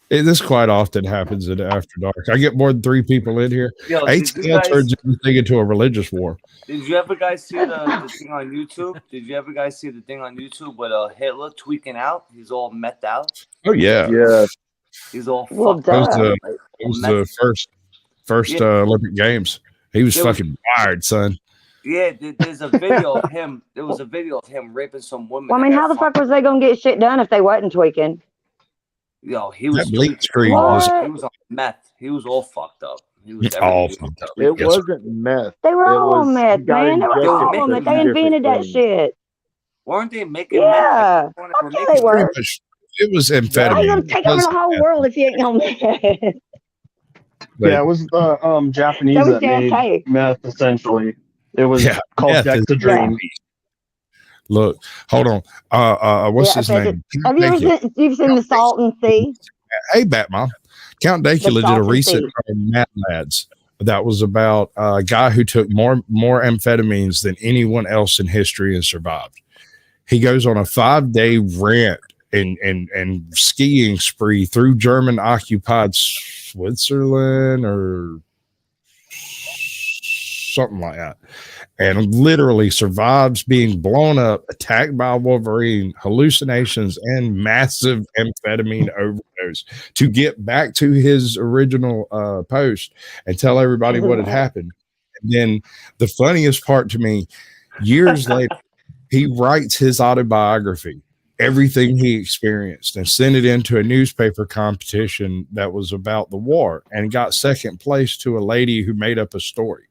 This quite often happens at After Dark. I get more than 3 people in here. Yo, did you ATL guys- turns everything into a religious war. Did you ever guys see the thing on YouTube? Did you ever guys see the thing on YouTube with Hitler tweaking out? He's all methed out. Oh yeah, Yeah. He's all Well, fucked It was, up. it was the first Yeah. Olympic Games. He was There was- fucking wired, son. Yeah, there's a video of him. There was a video of him raping some woman. Well, I mean, how the fuck was they gonna get shit done if they wasn't tweaking? Yo, he was That bleach tweaking. screen He was was on meth. He was all fucked up. He was all everything fucked up. It Yes, wasn't meth. They were It all was- meth, he got man. They were injected all with meth. They two invented that different shit. Weren't they making Yeah. meth? Fuck yeah, they were. It was How you amphetamine. gonna take over the whole world if you ain't no meth? Yeah, it was the Japanese That was that made JFK. meth essentially. It was Yeah, called meth is- Dexedrine. Look, hold on. What's his name? Have you ever you've seen the Salton Sea? Hey, Batman. Count Dacula did a Salton recent Sea. Mad Lads that was about a guy who took more amphetamines than anyone else in history and survived. He goes on a 5-day rant and skiing spree through German occupied Switzerland or something like that, and literally survives being blown up, attacked by a Wolverine, hallucinations, and massive amphetamine overdose to get back to his original post and tell everybody what had happened. And then the funniest part to me, years later, he writes his autobiography, everything he experienced, and sent it into a newspaper competition that was about the war, and got second place to a lady who made up a story.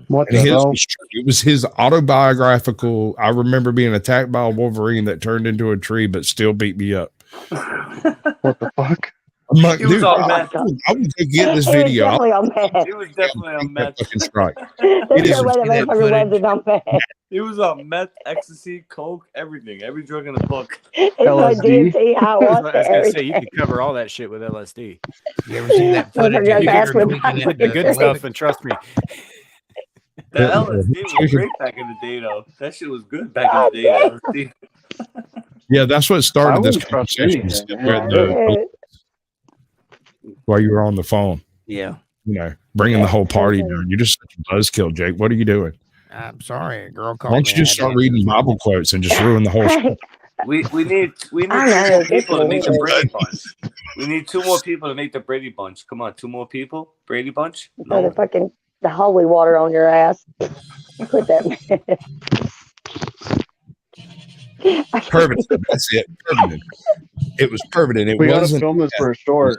What And the his hell? was true. It was his autobiographical. I remember being attacked by a Wolverine that turned into a tree, but still beat me up. What the fuck? I'm like, He was dude, on I meth. would go get this He was video. definitely on meth. He was definitely on meth. Fucking strike. There's It is no way that motherfucker wasn't on meth. He was on meth, ecstasy, coke, everything. Every drug in the book. It's like DMT, I was gonna say you everything. could cover all that shit with LSD. You ever seen that footage? Motherfucker of got Hitler with tweaking With the good that- stuff, and trust me, The LSD was great back in the day, though. That shit was good back in the day. LSD. Yeah, that's what I started this wouldn't trust conversation. anything. While you were on the phone, Yeah. Bringing the whole party down. You're just such a buzzkill, Jake. What are you doing? I'm sorry, a girl Why called don't me. you just start reading Bible quotes and just ruin the whole show? We need I know, two more it's people to make the weird. Brady Bunch. We need 2 more people to make the Brady Bunch. Come on, 2 more people. Brady Bunch. Throw the fucking the holy water on your ass. Quit that. Permanent. That's it. Permanent. It was permanent. It We gotta wasn't. film this for a short.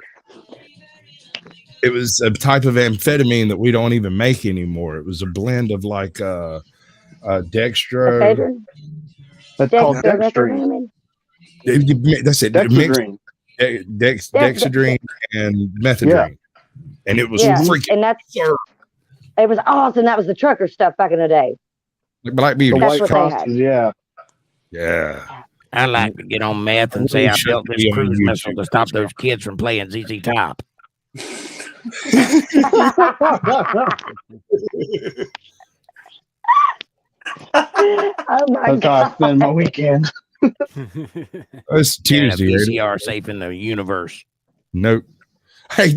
It was a type of amphetamine that we don't even make anymore. It was a blend of like dextro. Ephedrine? That's called Dextrose, Dextrine. That's it. Dexedrine. Dexedrine and methadone. And it was Yeah, freaking and that's it was awesome. That was the trucker stuff back in the day. like Black Beauty. The That's white what they crosses, had. yeah. Yeah. I like to get on meth and say I built this cruise missile to stop those kids from playing ZZ Top. Oh my That's how I spend my weekend. It's Tuesday. And a ain't it? VCR safe in the universe. Nope. Hey,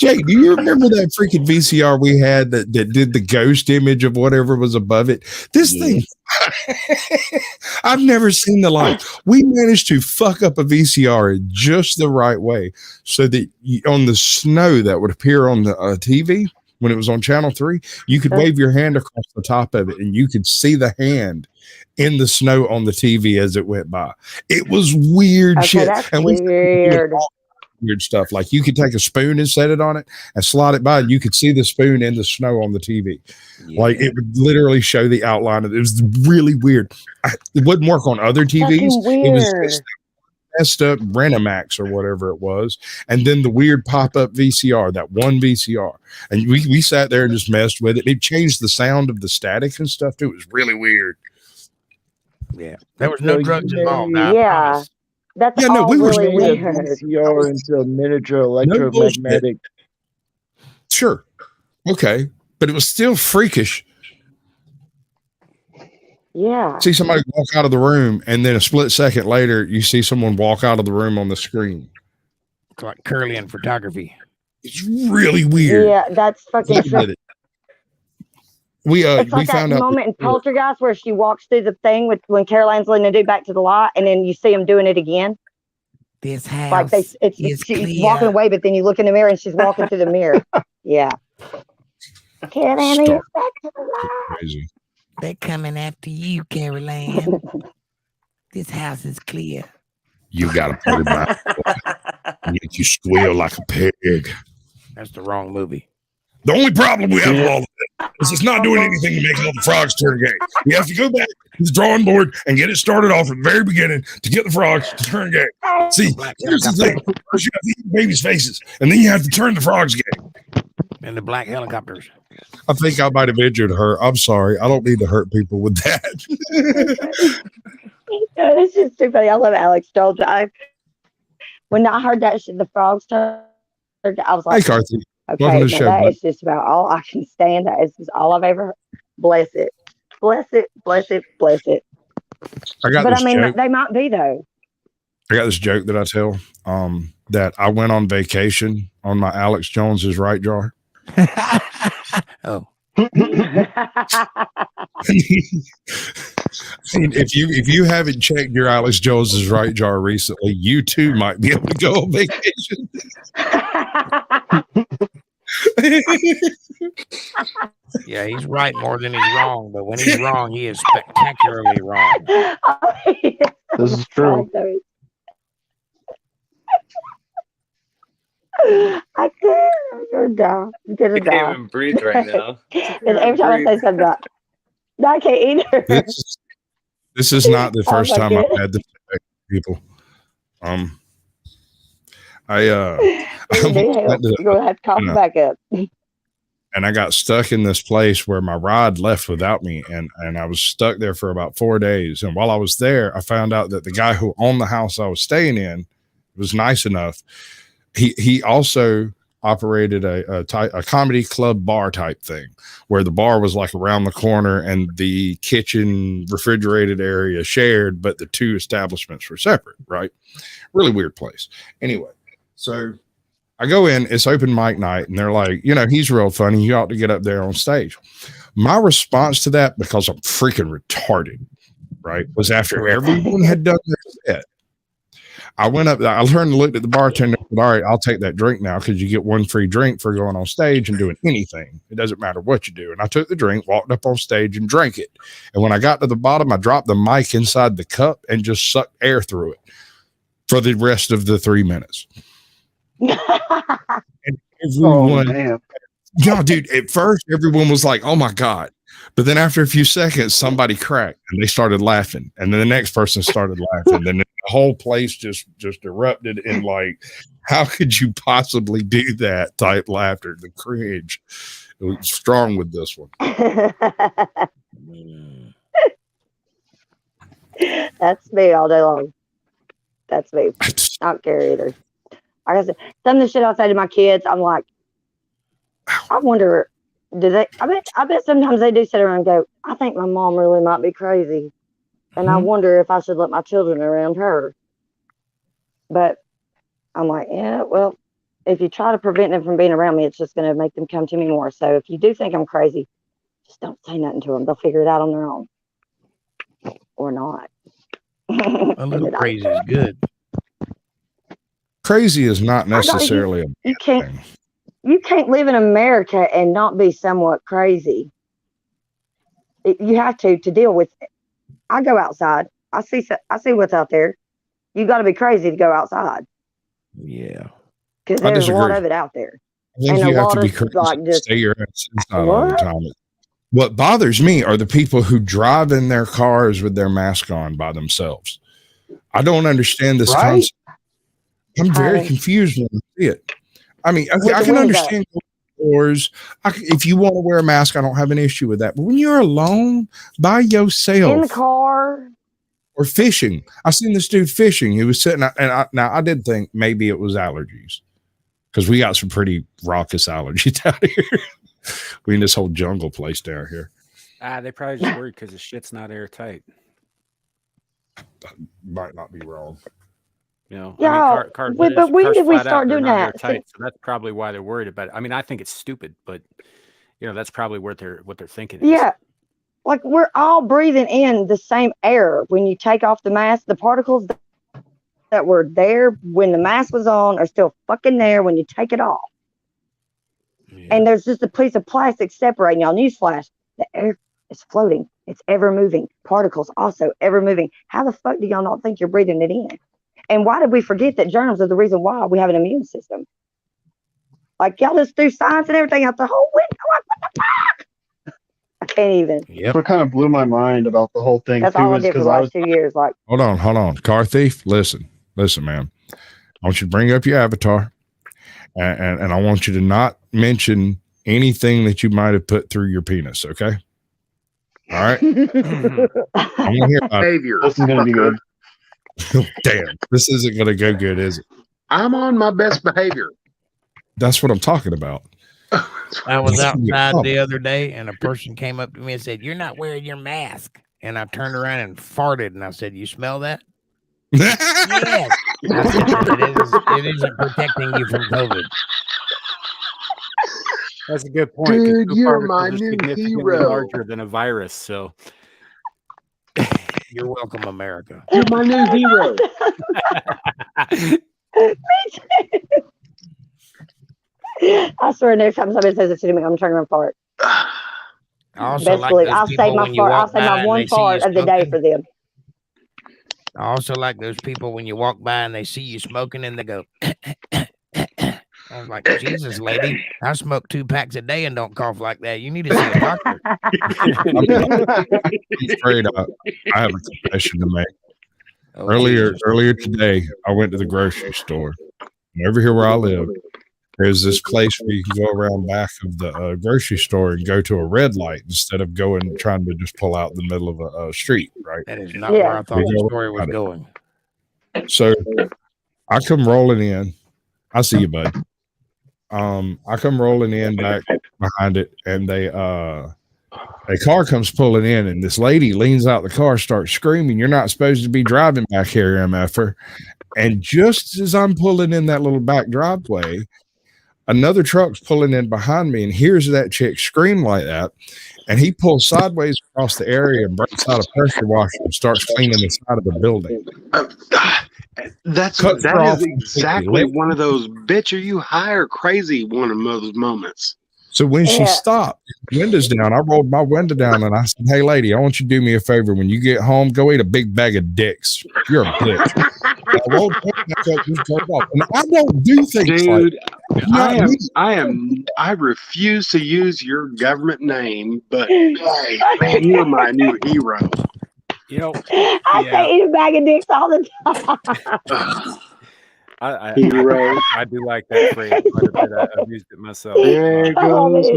Jake, do you remember that freaking VCR we had that did the ghost image of whatever was above it? This thing, I've never seen the like. We managed to fuck up a VCR in just the right way so that on the snow that would appear on the TV when it was on Channel 3, you could wave your hand across the top of it and you could see the hand in the snow on the TV as it went by. It was weird Okay, shit. that's And we weird. weird stuff. Like you could take a spoon and set it on it and slide it by, and you could see the spoon in the snow on the TV. Like it would literally show the outline of it. It was really weird. It wouldn't work on other TVs. Fucking It was weird. this messed up Renamax or whatever it was, and then the weird pop-up VCR, that one VCR, and we sat there and just messed with it. It changed the sound of the static and stuff too. It was really weird. Yeah, there was no drugs involved. Now, I Yeah, promise. that's Yeah, no, all we were really Made a weird. VCR into a miniature electromagnetic. Sure. Okay. But it was still freakish. Yeah. See somebody walk out of the room, and then a split second later, you see someone walk out of the room on the screen. It's like Curlian photography. It's really weird. Yeah, that's fucking true. It's like we that found out moment in Poltergeist where she walks through the thing with when Caroline's leading the dude back to the lot, and then you see him doing it again. This house Like she's walking away, but then you look in the mirror and she's walking through the mirror. Yeah. Caroline is back to the lot. Crazy. They're coming after you, Caroline. This house is clear. You got to put it back. Make you squeal like a pig. That's the wrong movie. The only problem we have with all of it is it's not doing anything to make all the frogs turn gay. We have to go back to the drawing board and get it started off at the very beginning to get the frogs to turn gay. See, here's the thing. First you have to eat babies' faces, and then you have to turn the frogs gay. And the black helicopters. I think I might have injured her. I'm sorry. I don't need to hurt people with that. It's just too funny. I love Alex Jones. When I heard that shit, the frogs turned, I was like, hey, Carthy. okay, Welcome to the show, that bud. is just about all I can stand. That is just all I've ever heard. Bless it. Bless it. Bless it. Bless it. But I mean, they might be, though. I got this joke that I tell that I went on vacation on my Alex Jones's right jar. Oh. if you haven't checked your Alex Jones's right jar recently, you too might be able to go on vacation. Yeah, he's right more than he's wrong, but when he's wrong, he is spectacularly wrong. This is true. I can't. You're down. You're I can't even breathe right now. And every time I say something, no, I can't either. This is not the first my time I've goodness. had this with people. You're gonna have to cough back up. And I got stuck in this place where my ride left without me, and I was stuck there for about 4 days. And while I was there, I found out that the guy who owned the house I was staying in was nice enough. He also operated a comedy club bar type thing where the bar was like around the corner and the kitchen refrigerated area shared, but the two establishments were separate, right? Really weird place. Anyway, so I go in, it's open mic night, and they're like, he's real funny. You ought to get up there on stage. My response to that, because I'm freaking retarded, right, was after everyone had done their set, I went up there, I turned and looked at the bartender and said, all right, I'll take that drink now because you get one free drink for going on stage and doing anything. It doesn't matter what you do. And I took the drink, walked up on stage and drank it. And when I got to the bottom, I dropped the mic inside the cup and just sucked air through it for the rest of the 3 minutes. And everyone, dude, at first everyone was like, oh my God. But then after a few seconds, somebody cracked and they started laughing. And then the next person started laughing. Then the whole place just erupted in like, how could you possibly do that type laughter? The cringe. It was strong with this one. That's me all day long. That's me. I don't care either. Like I said, some of the shit I say to my kids, I'm like, I wonder, do they? I bet sometimes they do sit around and go, I think my mom really might be crazy, and I wonder if I should let my children around her. But I'm like, yeah, well, if you try to prevent them from being around me, it's just going to make them come to me more. So if you do think I'm crazy, just don't say nothing to them. They'll figure it out on their own, or not. A little crazy is good. Crazy is not necessarily you can't live in America and not be somewhat crazy. You have to deal with it. I go outside. I see what's out there. You got to be crazy to go outside. Yeah, because there's a lot of it out there. I think you have to be crazy to stay your ass inside all the time. What bothers me are the people who drive in their cars with their mask on by themselves. I don't understand this concept. I'm very confused when I see it. I mean, I can understand stores. If you want to wear a mask, I don't have an issue with that. But when you're alone by yourself in the car or fishing, I seen this dude fishing. He was sitting, and I did think maybe it was allergies. because we got some pretty raucous allergies out here. We in this whole jungle place down here. They probably just worried because the shit's not airtight. Might not be wrong. You know, Yeah, cars but when did we flat out, start they're doing not that? airtight, so that's probably why they're worried about it. I mean, I think it's stupid, but you know, that's probably what they're thinking. Yeah, like we're all breathing in the same air. When you take off the mask, the particles that were there when the mask was on are still fucking there when you take it off. Yeah. And there's just a piece of plastic separating y'all. Newsflash: the air is floating. It's ever moving. Particles also ever moving. How the fuck do y'all not think you're breathing it in? And why did we forget that germs are the reason why we have an immune system? Like, y'all just do science and everything out the whole window. Like, what the fuck? I can't even. Yep. What kind of blew my mind about the whole thing, that's too, all I is did for because the I last was 2 years. Like, hold on. Car thief, listen, man. I want you to bring up your avatar, and I want you to not mention anything that you might have put through your penis, okay? All right? I'm going to hear about it. This is going to be good. Damn, this isn't going to go good, is it? I'm on my best behavior. That's what I'm talking about. I was outside the other day, and a person came up to me and said, "You're not wearing your mask." And I turned around and farted, and I said, "You smell that?" Yes. I said, it isn't protecting you from COVID. That's a good point. Dude, you're my new hero. Larger than a virus, so you're welcome, America. You're my new hero. I swear, next time somebody says it to me, I'm turning around fart. I'll save my one fart of the day for them. I also like those people when you walk by and they see you smoking and they go, I was like, Jesus, lady, I smoke 2 packs a day and don't cough like that. You need to see a doctor. I'm afraid I have a confession to make. Earlier today, I went to the grocery store. And over here where I live, there's this place where you can go around back of the grocery store and go to a red light instead of trying to just pull out in the middle of a street, right? That is not where I thought the story was going. So I come rolling in. I see you, bud. I come rolling in back behind it, and a car comes pulling in, and this lady leans out the car, starts screaming, "You're not supposed to be driving back here, MFer." And just as I'm pulling in that little back driveway, another truck's pulling in behind me and hears that chick scream like that. And he pulls sideways across the area and breaks out a pressure washer and starts cleaning the side of the building. That is exactly one of those bitch are you high or crazy one of those moments. So when she stopped, windows down, I rolled my window down and I said, "Hey lady, I want you to do me a favor. When you get home, go eat a big bag of dicks. You're a bitch." I rolled off. And I don't do things Dude, like I refuse to use your government name, but hey, man, you're my new hero. You know, I say eat a bag of dicks all the time. I do like that phrase quite a bit. I've used it myself. There goes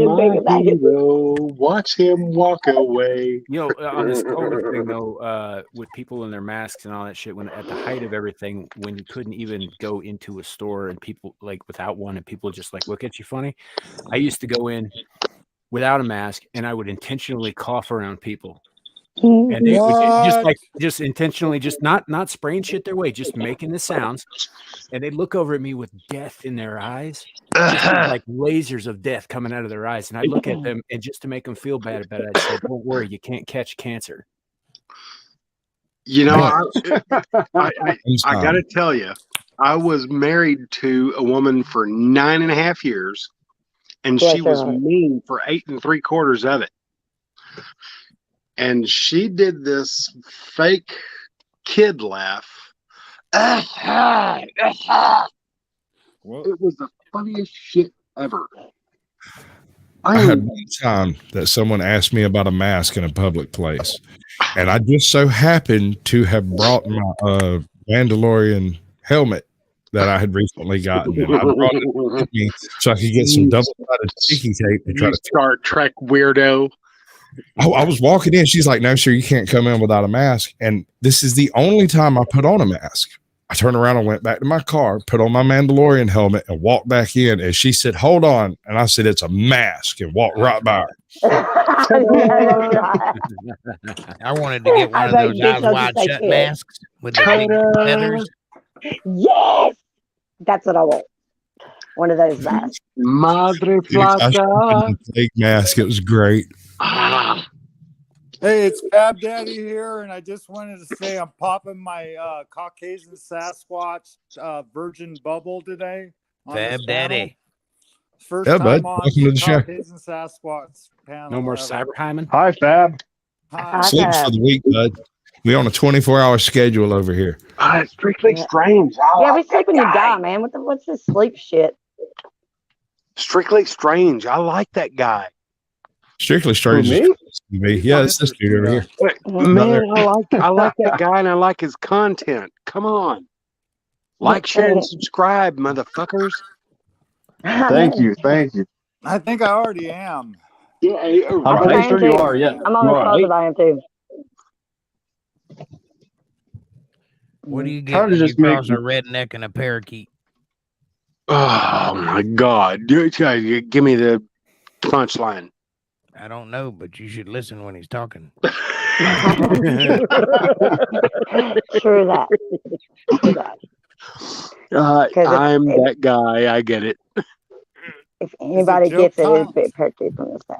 my hero. Watch him walk away. You know, on this COVID thing though, with people in their masks and all that shit, when at the height of everything, when you couldn't even go into a store and people like without one, and people just like look at you funny. I used to go in without a mask, and I would intentionally cough around people. And they would just intentionally, just not spraying shit their way, just making the sounds, and they look over at me with death in their eyes, just like lasers of death coming out of their eyes. And I look at them, and just to make them feel bad about it, I say, "Don't worry, you can't catch cancer." You know, I got to tell you, I was married to a woman for 9.5 years, and she was mean for 8 3/4 of it. And she did this fake kid laugh. It was the funniest shit ever. I had one time that someone asked me about a mask in a public place, and I just so happened to have brought my Mandalorian helmet that I had recently gotten. And I brought it with me so I could get some double-sided sticky tape to try to Star Trek weirdo. I was walking in. She's like, "No, sir, you can't come in without a mask." And this is the only time I put on a mask. I turned around and went back to my car, put on my Mandalorian helmet, and walked back in. And she said, "Hold on." And I said, "It's a mask," and walked right by her. I wanted to get one of those eyes wide shut masks with the big feathers. Yes, that's what I want. One of those masks. Madre Dude, I plata. showed you the fake mask. It was great. Hey, it's Fab Daddy here, and I just wanted to say I'm popping my Caucasian Sasquatch Virgin Bubble today. Fab Daddy. First Yeah, time bud. on Welcome to the show. Caucasian Sasquatch panel. No more ever. Cyber Hyman. Hi, Fab. Sleep for the week, bud. We on a 24-hour schedule over here. It's strictly strange. Yeah, we sleep when you die, man. What's this sleep shit? Strictly strange. I like that guy. Strictly Strange. Who, me? Yeah, it's this dude over here. Man, I like that guy, and I like his content. Come on, like, share, and subscribe, motherfuckers. Thank you. I think I already am. Yeah, I'm pretty sure you are. Yeah, I'm almost positive I am too. What do you get Try to when you just make cross a redneck and a parakeet? Oh my God! Give me the punchline. I don't know, but you should listen when he's talking. True that. I'm that guy. I get it. If anybody gets it, time? it'd be a parakeet from the south.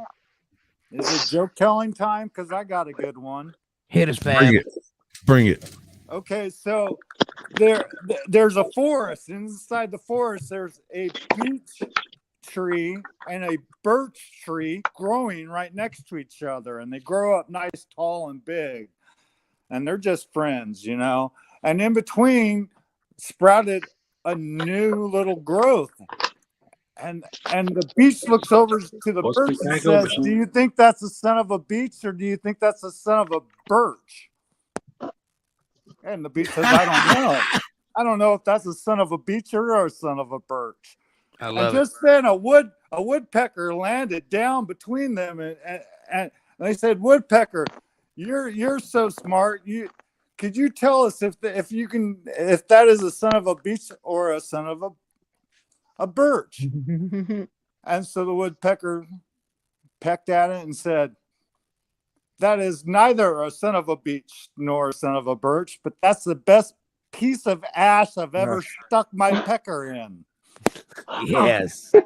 Is it joke telling time? Because I got a good one. Hit us, Fab. Bring it. Okay, so there's a forest. Inside the forest, there's a beech tree and a birch tree growing right next to each other, and they grow up nice, tall, and big, and they're just friends, you know. And in between sprouted a new little growth, and the beech looks over to the birch and says, "Do you think that's the son of a beech, or do you think that's the son of a birch?" And the beech says, "I don't know. I don't know if that's the son of a beech or a son of a birch." I love and just then a woodpecker landed down between them, and they said, "Woodpecker, you're so smart. Could you tell us if that is a son of a beech or a son of a birch?" And so the woodpecker pecked at it and said, "That is neither a son of a beech nor a son of a birch, but that's the best piece of ash I've ever stuck my pecker in." Yes. It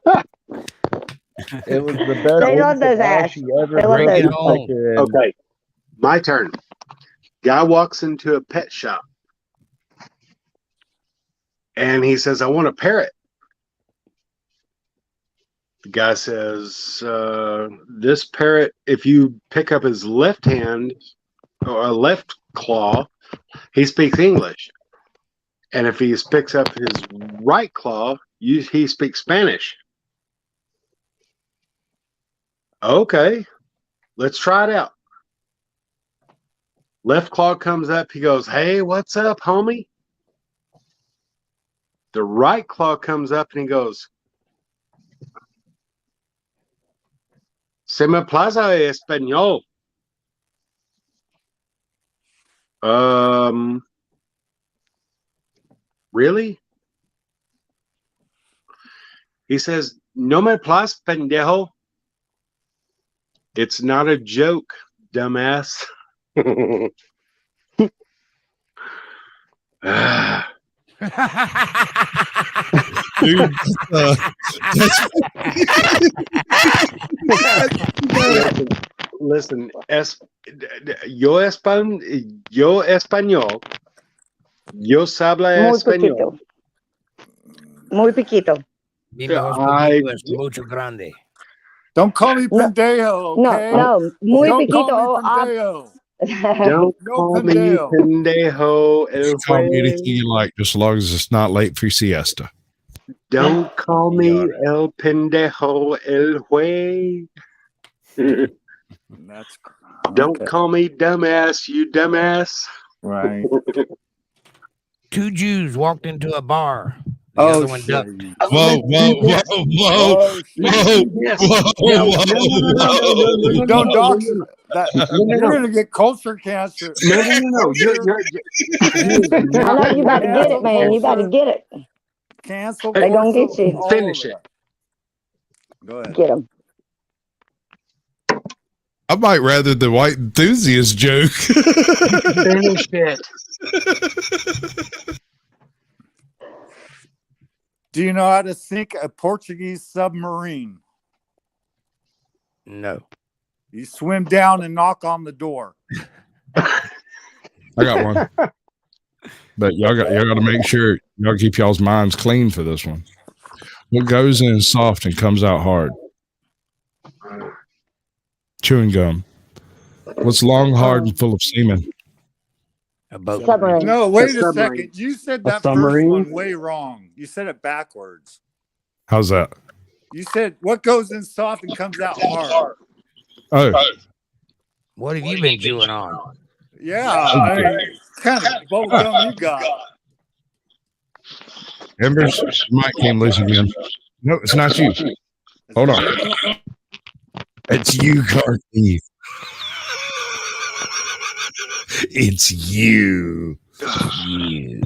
was the best They love those ash ash. you ever They love bring those. it home. Okay, my turn. Guy walks into a pet shop, and he says, "I want a parrot." The guy says, "This parrot, if you pick up his left hand or a left claw, he speaks English. And if he picks up his right claw, he speaks Spanish." Okay, let's try it out. Left claw comes up. He goes, "Hey, what's up, homie?" The right claw comes up and he goes, "Se me plaza español." Really? He says, "No me place, pendejo." It's not a joke, dumbass. Dude, listen, yo español, yo habla español. Muy poquito. Mucho grande. Don't call me pendejo, okay? No, muy Don't poquito. call me pendejo. Don't call me pendejo el Call me juez. anything you like, just as long as it's not late for siesta. Don't call me el pendejo el juez. That's Don't call me dumbass, you dumbass. Right. Two Jews walked into a bar. The other one ducked. Whoa. Don't dox You're gonna get culture cancer. No. I know you about to get it, man. You about to get it. Cancel. They gonna get you. Finish it. Go ahead. Get them. I might rather the white enthusiast joke. Finish it. Do you know how to sink a Portuguese submarine? No. You swim down and knock on the door. I got one. But y'all got to make sure y'all keep y'all's minds clean for this one. What goes in soft and comes out hard? Chewing gum. What's long, hard, and full of semen? A boat. Submarine. No, wait a second. You said that first one way wrong. You said it backwards. How's that? You said what goes in soft and comes out hard. Oh. What have you been chewing on? Yeah, I mean, kind of bubble gum you got. Embers, Mike came loose again. No, it's not you. Hold on. It's you, Carthy. It's you. You.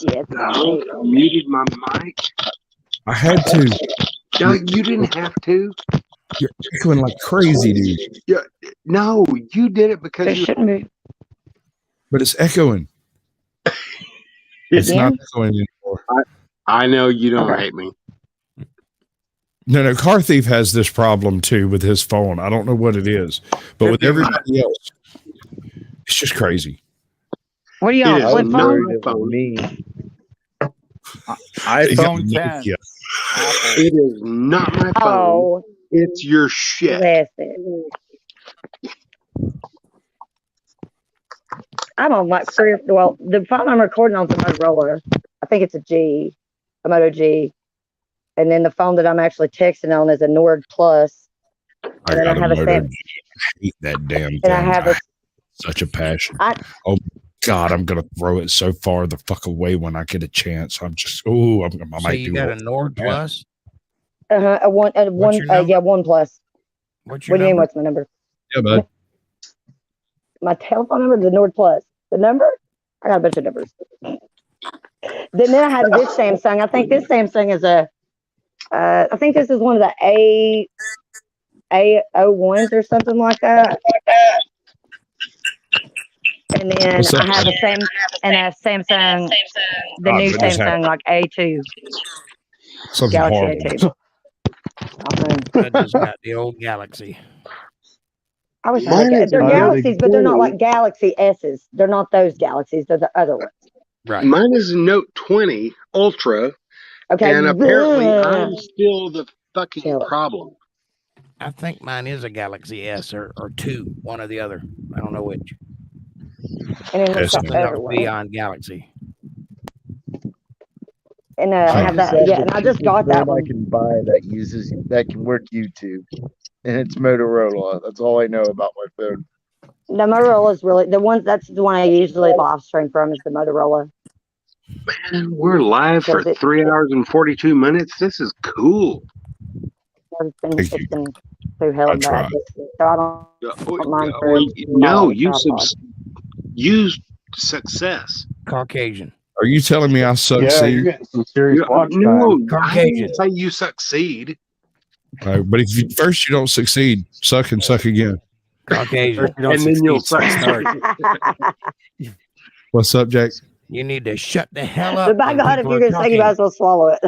Yes, I muted my mic. I had to. No, you didn't have to. You're echoing like crazy, dude. Yeah, no, you did it because It shouldn't be. But it's echoing. It's not echoing anymore. I know you don't hate me. No, Car Thief has this problem too with his phone. I don't know what it is, but with everybody else, it's just crazy. What are you on? Flip phone? Me. iPhone 10. Yeah. It is not my phone. Oh, it's your shit. listen. I'm on like three. Well, the phone I'm recording on is a Motorola. I think it's a Moto G. And then the phone that I'm actually texting on is a Nord Plus. And then I have a Moto G. I hate that damn thing. And I have such a passion. Oh God, I'm gonna throw it so far the fuck away when I get a chance. I'm just I might so you do got it. a Nord Plus? a one plus. What's your What do you mean? number? What's my number? Yeah, bud. My telephone number is the Nord Plus. The number? I got a bunch of numbers. Then I have this Samsung. I think this Samsung is I think this is one of the A01s or something like that. And then I have a Samsung, the new Samsung, like A2. Something Galaxy horrible. A2. I just got the old Galaxy. I wish I had they're Galaxies, but they're not like Galaxy S's. They're not those Galaxies. They're the other ones. Right. Mine is a Note 20 Ultra. Okay. And apparently I'm still the fucking problem. I think mine is a Galaxy S or 2, one or the other. I don't know which. And then what's Something the other else one? beyond Galaxy. And I have that. Yeah, and I just got that one. I can buy that can work YouTube, and it's Motorola. That's all I know about my phone. The Motorola is really that's the one I usually live stream from is the Motorola. Man, we're live for 3 hours and 42 minutes. This is cool. It's been through hell and back. So I don't mind for no, you success. Caucasian. Are you telling me I succeed? Yeah, you're getting some serious watch time. No, I Caucasian. didn't say you succeed. But if first you don't succeed, suck and suck again. Caucasian. And then you'll suck. What's up, Jack? You need to shut the hell up. But by God, if you're going to say, you might as well swallow it.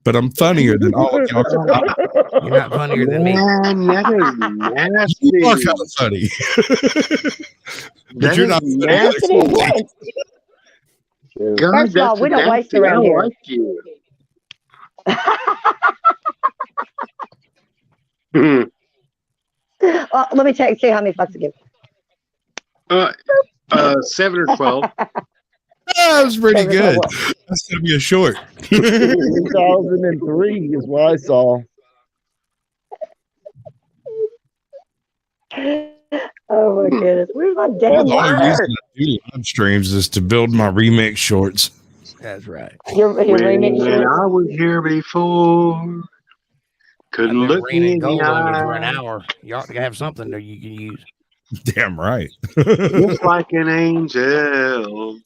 But I'm funnier than all of y'all. You're not funnier than me. Man, that is nasty. You are kind of funny. But you're not nasty. God, First of all, we don't waste around here. Like you. Well, let me see how many fucks I give. 7 or 12. That was pretty good. That's gonna be a short. 2003 is what I saw. Oh my goodness, where's my damn The only reason word? I do live streams is to build my remix shorts. That's right. Your remix When shorts? I was here before, Couldn't I've been look me raining in the gold on you for an eye. hour. You ought to have something that you can use. Damn right. Just like an angel.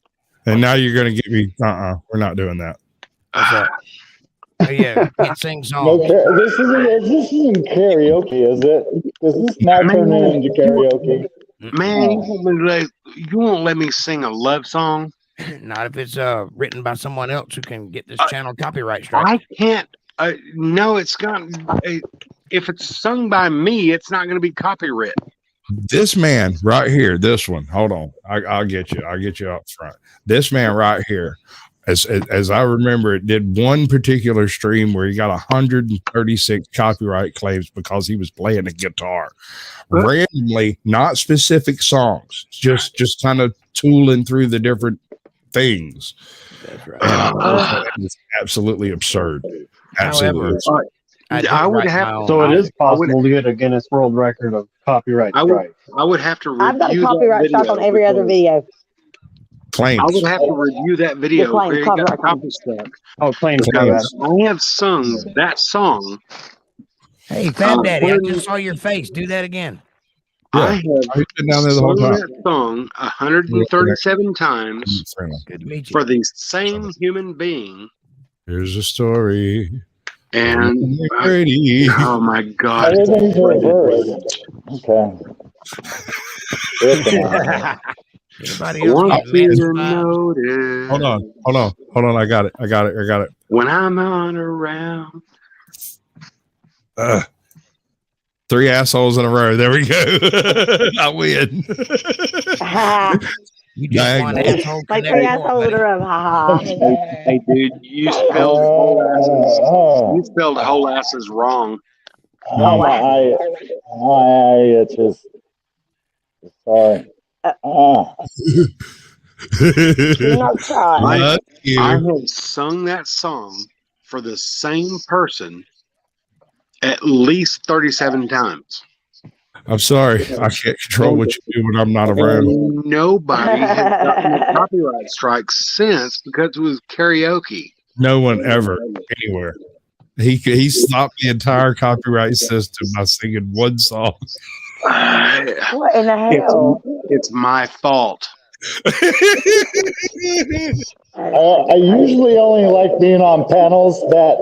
And now you're gonna get me. We're not doing that. What's that? Oh yeah, you can't sing No, songs. this isn't karaoke, is it? Is this now turning into karaoke? Man, you won't let me sing a love song? Not if it's written by someone else who can get this channel copyright strike. I can't. No, it's got. If it's sung by me, it's not going to be copyright. This man right here, this one. Hold on, I'll get you. I'll get you up front. This man right here, as I remember, it did one particular stream where he got 136 copyright claims because he was playing a guitar randomly, not specific songs, just kind of tooling through the different things. That's right. And it's absolutely absurd. Absolutely. However, I would have. So it is possible to get a Guinness World Record of copyright strike. I would have to review I've got a copyright strike on every other video. Claims. I would have to review that video. The claims, Where he got copyright copy struck. Oh, claims. Because I have sung that song. Hey, Fat Daddy, I just saw your face. Do that again. I have been down there the whole sung time. that song 137 times Good to meet you. for the same human being. Here's a story. And Brady. Oh my God! Everything's reversed. Okay. Anybody I else want get you to mad? notice. Hold on. I got it. When I'm not around. 3 assholes in a row. There we go. I win. You just one asshole. Like 3 assholes in a row. Ha ha. Hey, dude, you spelled whole asses. You spelled whole asses wrong. It's just sorry. Not try. I have sung that song for the same person at least 37 times. I'm sorry. I can't control what you do when I'm not around. And nobody has gotten a copyright strike since because it was karaoke. No one ever, anywhere. He stopped the entire copyright system by singing one song. What in the hell? It's my fault. I usually only like being on panels that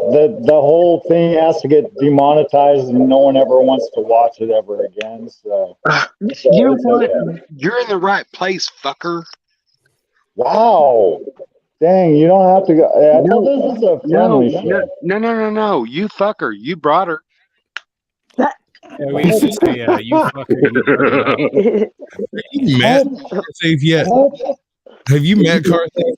the whole thing has to get demonetized and no one ever wants to watch it ever again. So you know what? Okay. You're in the right place, fucker. Wow. Dang, you don't have to go. I thought this is a friendly show. No. You fucker. You brought her. Yeah, we used to say, you fucker. You met Carthief yet? Have you met Carthief?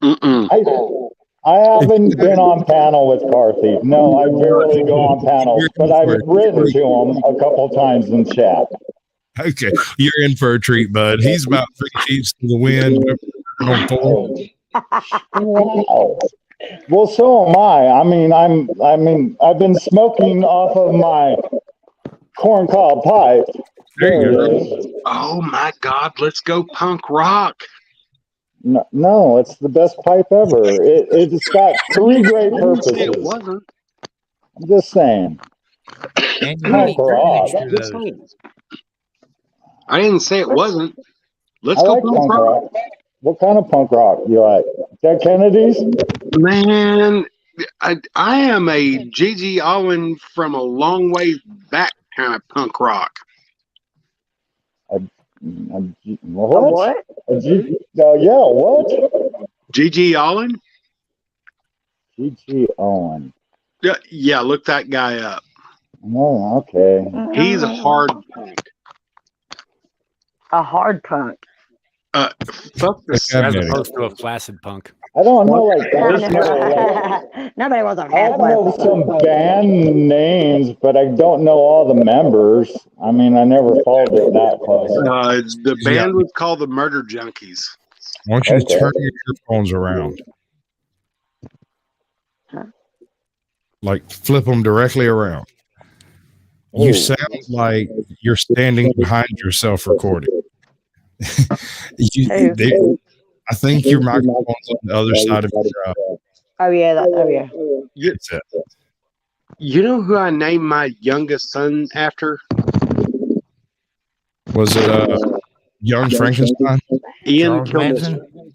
I haven't been on panel with Carthief. No, I rarely go on panels, but I've written to him a couple times in chat. Okay, you're in for a treat, bud. He's about 3 sheets to the wind. Wow. Well, so am I. I've been smoking off of my corncob pipe. There it is. Oh my God! Let's go punk rock. No, it's the best pipe ever. It's got 3 great purposes. It wasn't. I'm just saying. Punk rock. I didn't say it wasn't. Let's I go like punk rock. What kind of punk rock you like? Dead Kennedys? Man, I am a Gigi Allen from a long way back kind of punk rock. What? What? Gigi Allen? Gigi Allen. Yeah, look that guy up. Oh, okay. He's a hard punk. A hard punk. Fuck this. As opposed to a flaccid punk. I don't know, like nobody was a I know some band names, but I don't know all the members. I mean, I never followed it that close. The band was called the Murder Junkies. I want you to turn your earphones around. Like flip them directly around. You sound like you're standing behind yourself recording. I think your microphone's on the other side of your Oh yeah. That's it. You know who I named my youngest son after? Was it Young Frankenstein? Ian Charles Manson?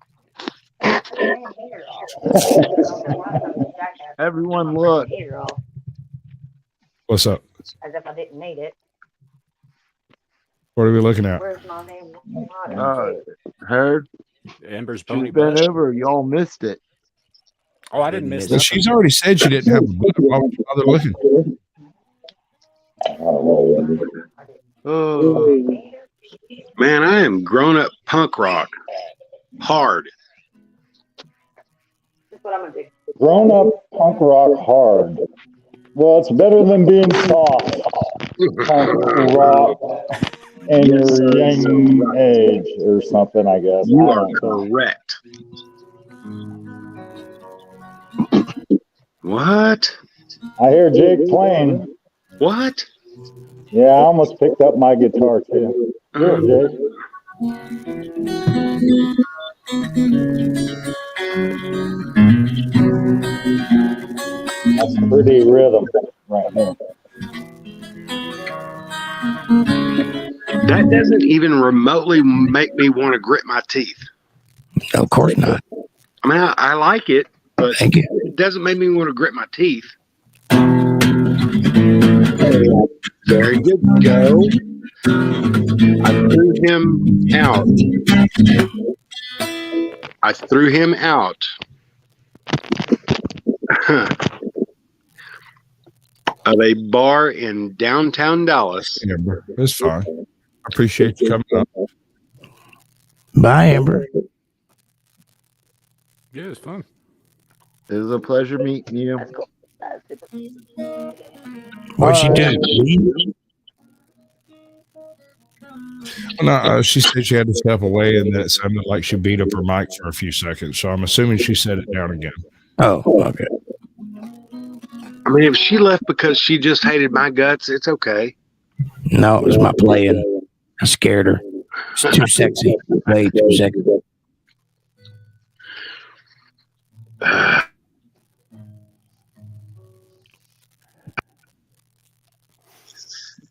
Everyone look. What's up? As if I didn't need it. What are we looking at? Where's my name? Heard? Ember's She's Pony been Butt. over. Y'all missed it. Oh, I didn't miss Well, nothing. she's already said she didn't have a book. Why would you bother looking? Oh, Man, I am grown up punk rock. Hard. Grown up punk rock hard. Well, it's better than being soft punk rock in your young age or something, I guess. You I are don't know. correct. What? I hear Jake playing. What? Yeah, I almost picked up my guitar too. Here, Jake. That's pretty rhythm right there. That doesn't even remotely make me want to grit my teeth. No, of course not. I mean, I like it, but Thank you. it doesn't make me want to grit my teeth. Very good, Joe. I threw him out. I threw him out of a bar in downtown Dallas. Yeah, it's fine. I appreciate you coming up. Bye, Amber. Yeah, it's fun. it was a pleasure meeting you. What'd she do? No, she said she had to step away, and then it sounded like she beat up her mic for a few seconds. So I'm assuming she set it down again. Oh, okay. I mean, if she left because she just hated my guts, it's okay. No, it was my playing. I scared her. It's too sexy. Way too sexy.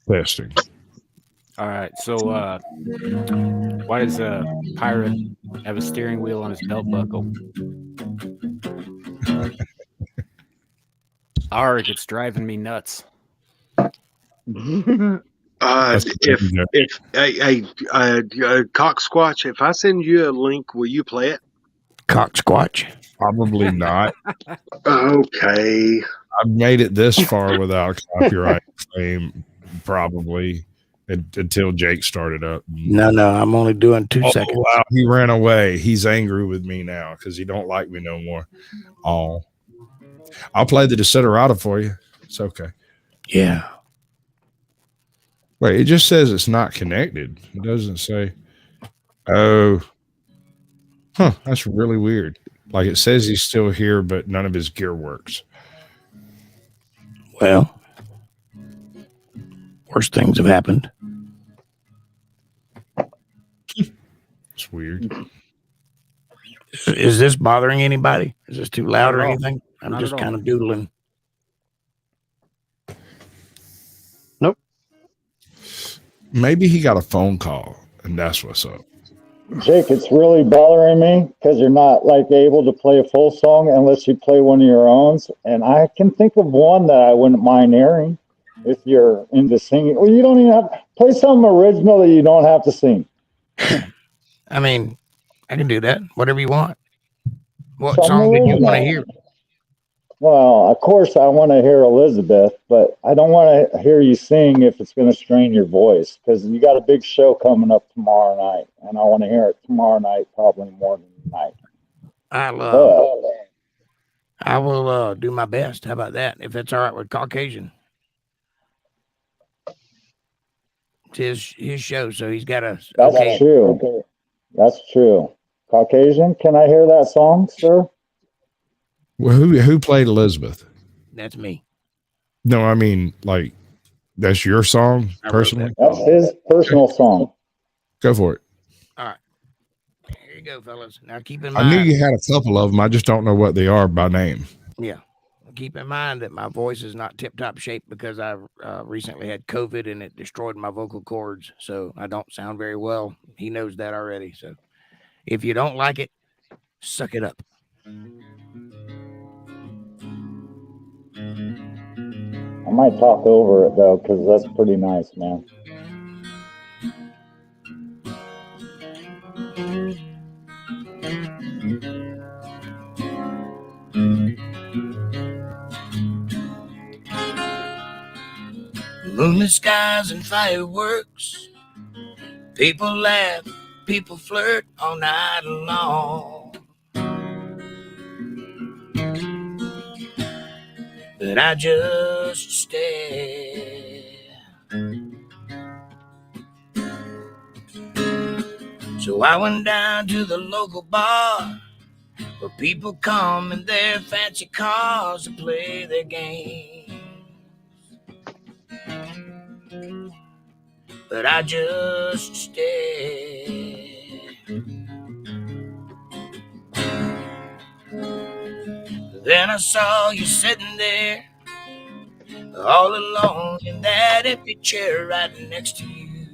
Testing. All right. So, why does a pirate have a steering wheel on his belt buckle? Arg, it's driving me nuts. If Cock Squatch, if I send you a link, will you play it? Cock Squatch? Probably not. Okay. I've made it this far without a copyright claim, probably until Jake started up. No, I'm only doing 2 seconds. Wow, he ran away. He's angry with me now because he don't like me no more. Oh, I'll play the Desiderata for you. It's okay. Yeah. Wait, it just says it's not connected. It doesn't say. Oh, that's really weird. Like it says he's still here, but none of his gear works. Well, worse things have happened. It's weird. Is this bothering anybody? Is this too loud or anything? I'm Not just at all. kind of doodling. Nope. Maybe he got a phone call, and that's what's up. Jake, it's really bothering me because you're not like able to play a full song unless you play one of your own. And I can think of one that I wouldn't mind hearing if you're into singing. Well, you don't even have to play something original that you don't have to sing. I mean, I can do that. Whatever you want. What Something song did you want to original. hear? Well, of course, I want to hear Elizabeth, but I don't want to hear you sing if it's going to strain your voice because you got a big show coming up tomorrow night, and I want to hear it tomorrow night, probably more than tonight. I will do my best. How about that? If that's all right with Caucasian. It's his show, so he's got a. That's okay. true. Okay. That's true. Caucasian, can I hear that song, sir? Well, who played Elizabeth? That's me. No, I mean, like, that's your song personally? That's his personal song. Go for it. All right. Here you go, fellas. Now keep in I mind. knew you had a couple of them. I just don't know what they are by name. Yeah. keep in mind that my voice is not tip-top shape because I recently had COVID and it destroyed my vocal cords, so I don't sound very well. He knows that already. So if you don't like it, suck it up. I might talk over it though, because that's pretty nice, man. Moonlit skies and fireworks. People laugh, people flirt all night long. But I just stare. So I went down to the local bar where people come in their fancy cars to play their game. But I just stare. Then I saw you sitting there all alone in that empty chair right next to you.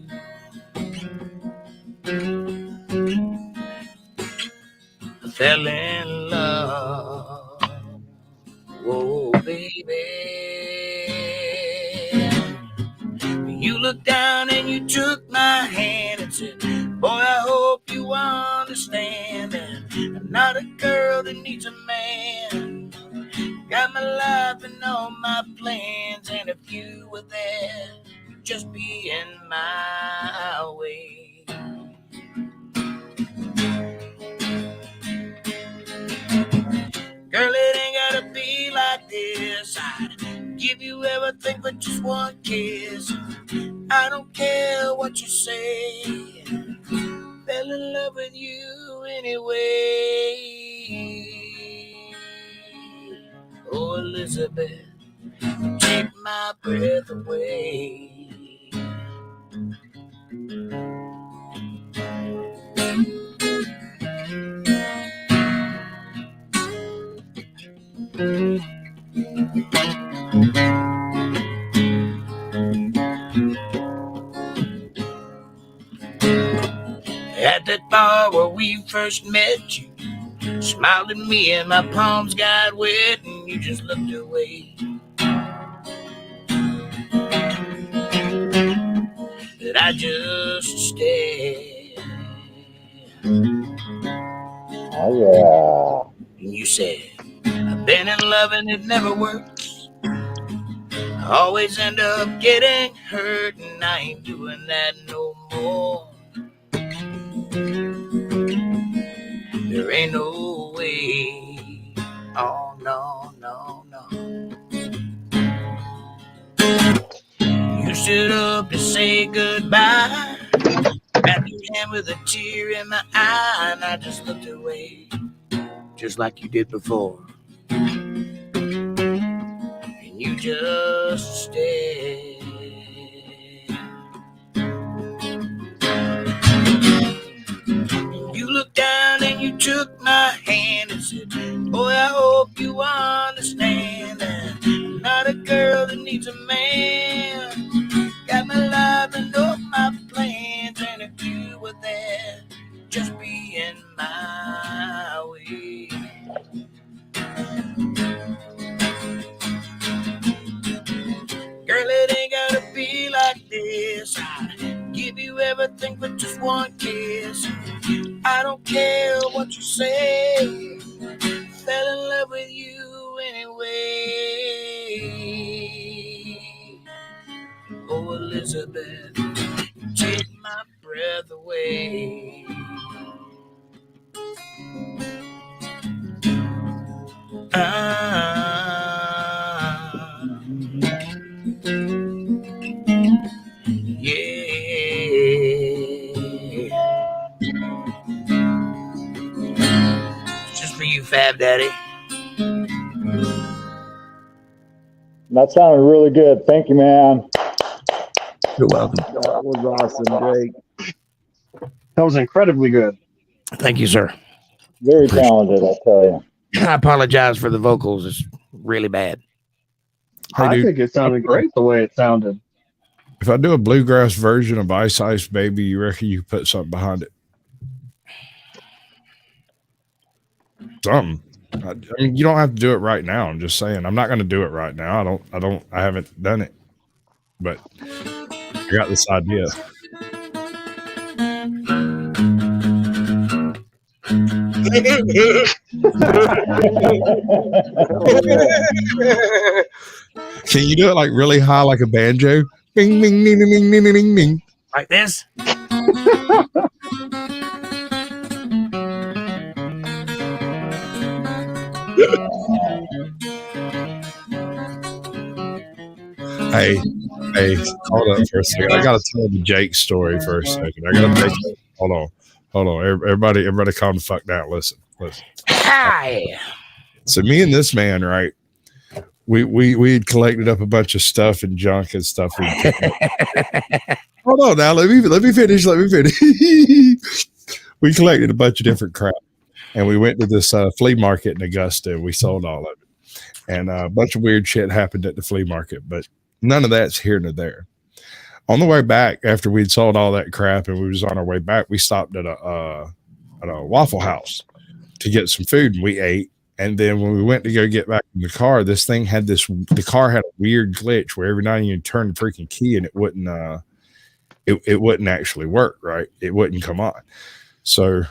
I fell in love. Whoa, baby. You looked down and you took my hand and said, boy, I hope you understand that I'm not a girl that needs a man. Got my life and all my plans, and if you were there, you'd just be in my way. Girl, it ain't gotta be like this. I'd give you everything for just one kiss. I don't care what you say. Fell in love with you anyway. Oh, Elizabeth, take my breath away. At that bar where we first met, you smiled at me and my palms got wet and you just looked away. But I just stared. Oh yeah. And you said, I've been in love and it never works. I always end up getting hurt and I ain't doing that no more. There ain't no way. Oh, no, no, no. You stood up to say goodbye. Wrapped your hand with a tear in my eye, and I just looked away, just like you did before. And you just stared. You looked down and you took my hand and said, boy, I hope you understand that I'm not a girl that needs a man. Got my life and all my plans, and if you were there, just be in my way. Girl, it ain't gotta be like this. I'd give you everything for just one kiss. I don't care what you say. Fell in love with you anyway. Oh, Elizabeth, take my breath away. Yeah. Just for you, Fab Daddy. That sounded really good. Thank you, man. You're welcome. That was awesome, Drake. That was incredibly good. Thank you, sir. Very talented, I tell you. I apologize for the vocals. It's really bad. Hey, I dude, think it sounded great the way it sounded. if I do a bluegrass version of Ice Ice Baby, you reckon you could put something behind it? Something. I mean, you don't have to do it right now. I'm just saying. I'm not going to do it right now. I haven't done it, but I got this idea. Can you do it like really high, like a banjo? Bing, bing, ding, ding, ding, ding, ding, ding. Like this? Hey, hold up for a second. I gotta tell the Jake story for a second. I gotta make it. Hold on. Everybody, calm the fuck down. Listen. Hi. So me and this man, right? We had collected up a bunch of stuff and junk and stuff. Hold on now. Let me finish. We collected a bunch of different crap, and we went to this flea market in Augusta, and we sold all of it. And a bunch of weird shit happened at the flea market, but none of that's here nor there. On the way back, after we'd sold all that crap and we was on our way back, we stopped at a Waffle House to get some food, and we ate. And then when we went to go get back in the car, the car had a weird glitch where every now and then you turn the freaking key and it wouldn't actually work, right? It wouldn't come on. So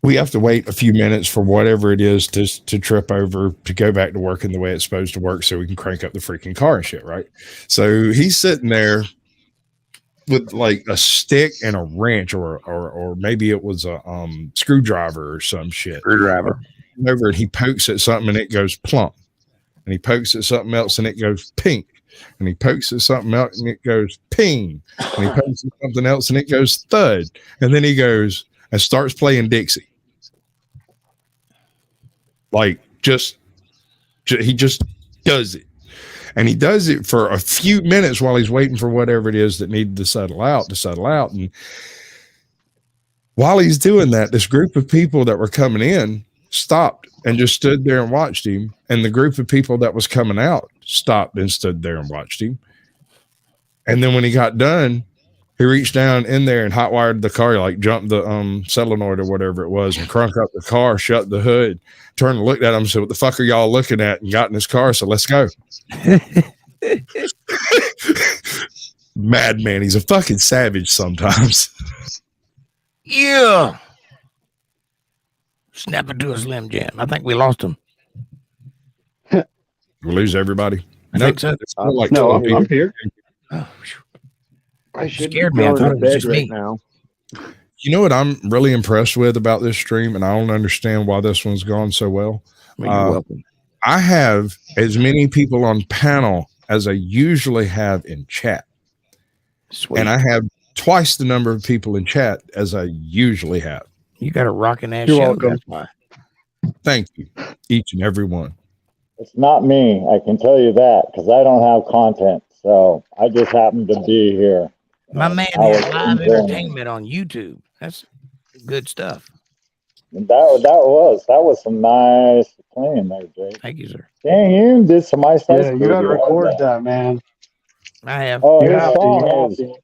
we have to wait a few minutes for whatever it is to trip over to go back to working the way it's supposed to work so we can crank up the freaking car and shit, right? So he's sitting there with like a stick and a wrench or maybe it was a screwdriver or some shit. Screwdriver. Over and he pokes at something and it goes plump. And he pokes at something else and it goes pink. And he pokes at something else and it goes ping. And he pokes at something else and it goes thud. And then he goes and starts playing Dixie. Like he just does it. And he does it for a few minutes while he's waiting for whatever it is that needed to settle out. And while he's doing that, this group of people that were coming in stopped and just stood there and watched him. And the group of people that was coming out stopped and stood there and watched him. And then when he got done, he reached down in there and hot wired the car, like jumped the solenoid or whatever it was, and crunk up the car, shut the hood, turned and looked at him and said, "What the fuck are y'all looking at?" And got in his car. So let's go. Madman. He's a fucking savage sometimes. Yeah. Snap into a Slim Jim. I think we lost him. We lose everybody. I think so. I'm here. I should scared be me. I going thought to it was bed just right me. now. You know what I'm really impressed with about this stream, and I don't understand why this one's gone so well. Well, you're welcome. I have as many people on panel as I usually have in chat. Sweet. And I have twice the number of people in chat as I usually have. You got a rocking ass You're show. welcome. That's why. Thank you, each and every one. It's not me, I can tell you that, because I don't have content. So I just happen to be here. My man has live entertainment on YouTube. That's good stuff. That was some nice playing there, Jake. Thank you, sir. Dang, you did some Ice Ice. Yeah, you got to record that, man. I have. Oh,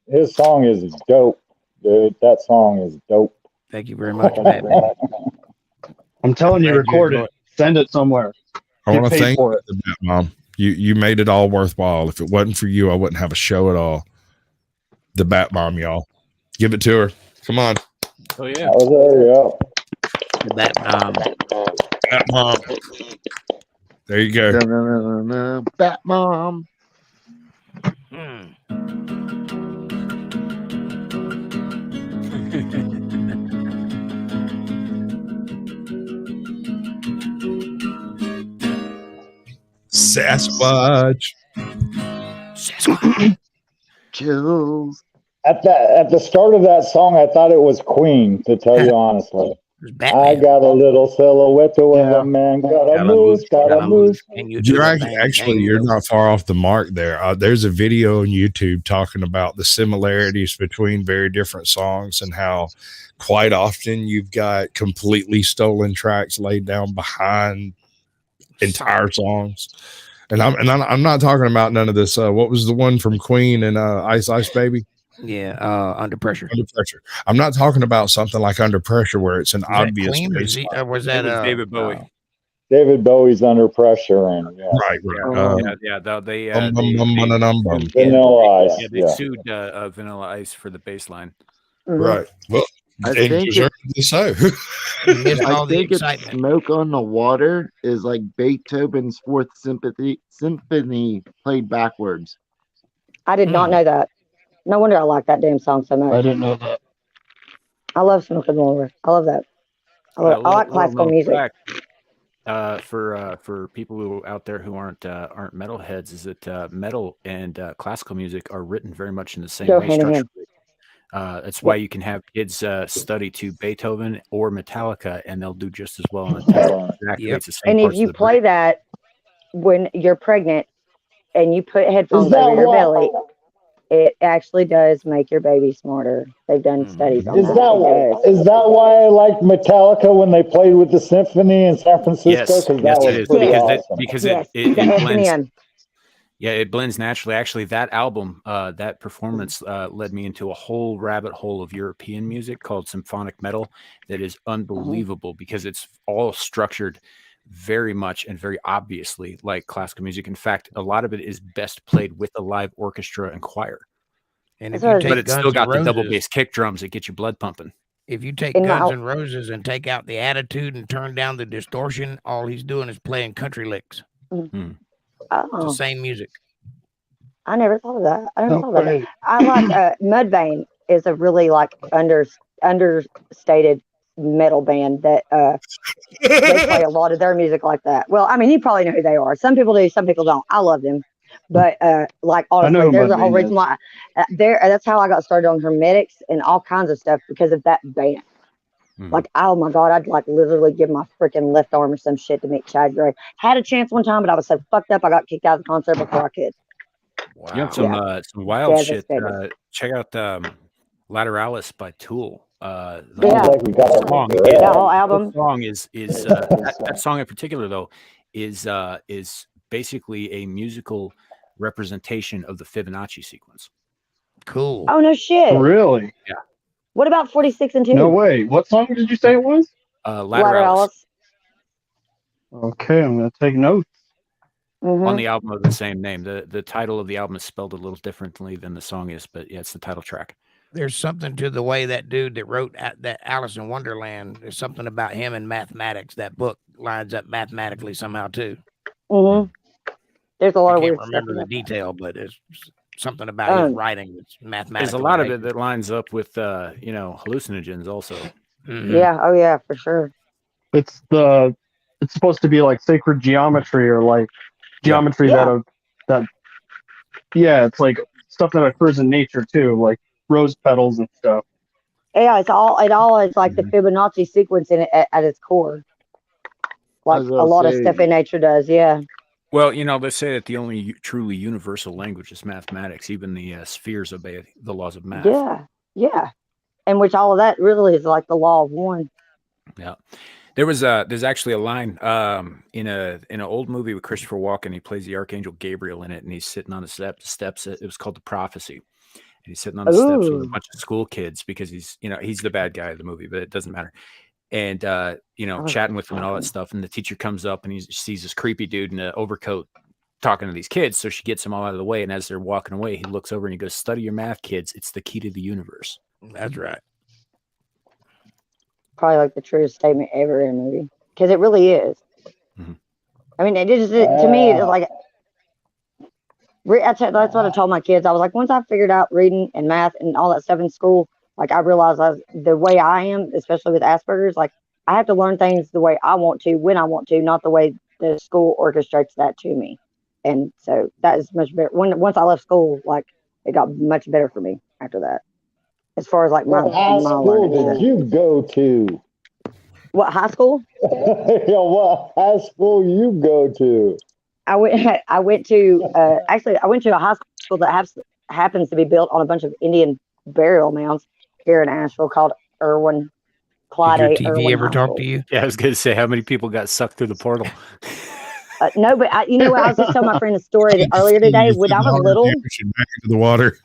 his song is dope, dude. That song is dope. Thank you very much for that, man. I'm telling you, record it. Send it somewhere. I want to Get paid thank for it. the Bat Mom. You made it all worthwhile. If it wasn't for you, I wouldn't have a show at all. The Bat Mom, y'all. Give it to her. Come on. Oh yeah. The Bat Mom. Bat Mom. There you go. Bat Mom. Sasquatch. Chills. At the start of that song, I thought it was Queen, to tell you honestly. I got a little silhouette of a man. Got a moose. And you You're do actually you're not far off the mark there. There's a video on YouTube talking about the similarities between very different songs and how quite often you've got completely stolen tracks laid down behind entire songs. And I'm not talking about none of this. What was the one from Queen and Ice Ice Baby? Yeah, Under Pressure. Under Pressure. I'm not talking about something like Under Pressure where it's an Was that obvious Queen? bass line. Or was that David Bowie? David Bowie's Under Pressure, and yeah, Right. Vanilla Ice. Yeah, they sued Vanilla Ice for the bass line. Right. Well, I and think deservedly so. I think it's Smoke on the Water is like Beethoven's Fourth Symphony played backwards. I did not know that. No wonder I like that damn song so much. I didn't know that. I love Smoke on the Water. I love that. I like classical music. For people who out there who aren't metalheads, is that metal and classical music are written very much in the same Go way hand in hand. structurally. That's why you can have kids study to Beethoven or Metallica, and they'll do just as well on the test. Exactly, it's the same And if parts you of the play that when you're pregnant and you put headphones over your belly, it actually does make your baby smarter. They've done studies on Is that. that why I like Metallica when they played with the symphony in San Francisco? Yes, Because yes, that it was is pretty because awesome. it The blends. S&M. Yeah, it blends naturally. Actually, that album, that performance led me into a whole rabbit hole of European music called symphonic metal that is unbelievable because it's all structured very much and very obviously like classical music. In fact, a lot of it is best played with a live orchestra and choir. And if you take but it's still Guns got N' the double Roses- bass kick drums that get your blood pumping. If you take In my- Guns N' Roses and take out the attitude and turn down the distortion, all he's doing is playing country licks. It's the Oh, same music. I never thought of that. I never Oh, thought about great. that. I like Mudvayne is a really like understated metal band that they play a lot of their music like that. Well, I mean, you probably know who they are. Some people do, some people don't. I love them, but like honestly, who there's a whole Mudvayne reason is. why. That's how I got started on hermetics and all kinds of stuff because of that band. Like, oh my God, I'd like literally give my freaking left arm or some shit to meet Chad Gray. Had a chance one time, but I was so fucked up, I got kicked out of the concert before I could. You have some wild Jazz shit. aesthetic. Check out Lateralis by Tool. Yeah. The song, That whole album. the song is that song in particular though is basically a musical representation of the Fibonacci sequence. Cool. Oh no shit. Really? Yeah. What about 46 and 2? No way. What song did you say it was? Lateralis. Okay, I'm gonna take notes. On the album of the same name. The title of the album is spelled a little differently than the song is, but yeah, it's the title track. There's something to the way that dude that wrote that Alice in Wonderland. There's something about him and mathematics. That book lines up mathematically somehow too. There's a lot I of can't weird stuff. remember the detail, but there's something about his writing that's mathematical. There's a lot of it that lines up with hallucinogens also. Yeah. Oh yeah, for sure. It's supposed to be like sacred geometry or like geometry that it's like stuff that occurs in nature too, like rose petals and stuff. Yeah, it all is like the Fibonacci sequence in it at its core. Like a lot of stuff in nature does, yeah. Well, they say that the only truly universal language is mathematics. Even the spheres obey the laws of math. Yeah. And which all of that really is like the law of one. Yeah. There's actually a line in an old movie with Christopher Walken. He plays the Archangel Gabriel in it, and he's sitting on the steps. It was called The Prophecy. And he's sitting on the steps with a bunch of school kids because he's the bad guy of the movie, but it doesn't matter. And chatting with them and all that stuff. And the teacher comes up and he sees this creepy dude in an overcoat talking to these kids. So she gets him all out of the way. And as they're walking away, he looks over and he goes, "Study your math, kids. It's the key to the universe." That's right. Probably like the truest statement ever in a movie because it really is. I mean, to me, it's like that's what I told my kids. I was like, once I figured out reading and math and all that stuff in school, like I realized the way I am, especially with Asperger's, like I have to learn things the way I want to, when I want to, not the way the school orchestrates that to me. And so that is much better. Once I left school, like it got much better for me after that. As far as like my What high school learning. did you go to? What high school? Yeah, what high school you go to? I went to actually I went to a high school that happens to be built on a bunch of Indian burial mounds here in Asheville called Irwin. Did your Clyde TV Irwin ever High talk School. to you? Yeah, I was gonna say how many people got sucked through the portal. No, but you know what? I was just telling my friend a story earlier today. When I was little, back into the water.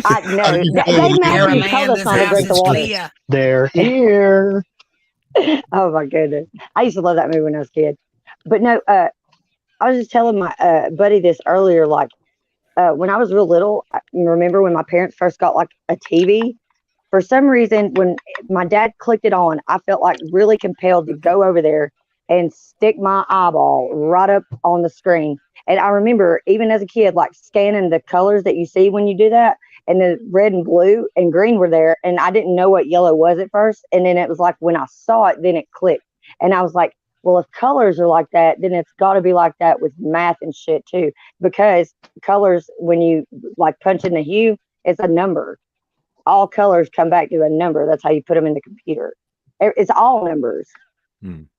I know Dave Matthews told us not to drink the water. They're here. Oh my goodness, I used to love that movie when I was a kid. But no, I was just telling my buddy this earlier. Like when I was real little, I remember when my parents first got like a TV. For some reason, when my dad clicked it on, I felt like really compelled to go over there and stick my eyeball right up on the screen. And I remember even as a kid, like scanning the colors that you see when you do that, and the red and blue and green were there. And I didn't know what yellow was at first. And then it was like when I saw it, then it clicked. And I was like, well, if colors are like that, then it's got to be like that with math and shit too. Because colors, when you like punch in the hue, it's a number. All colors come back to a number. That's how you put them in the computer. It's all numbers. And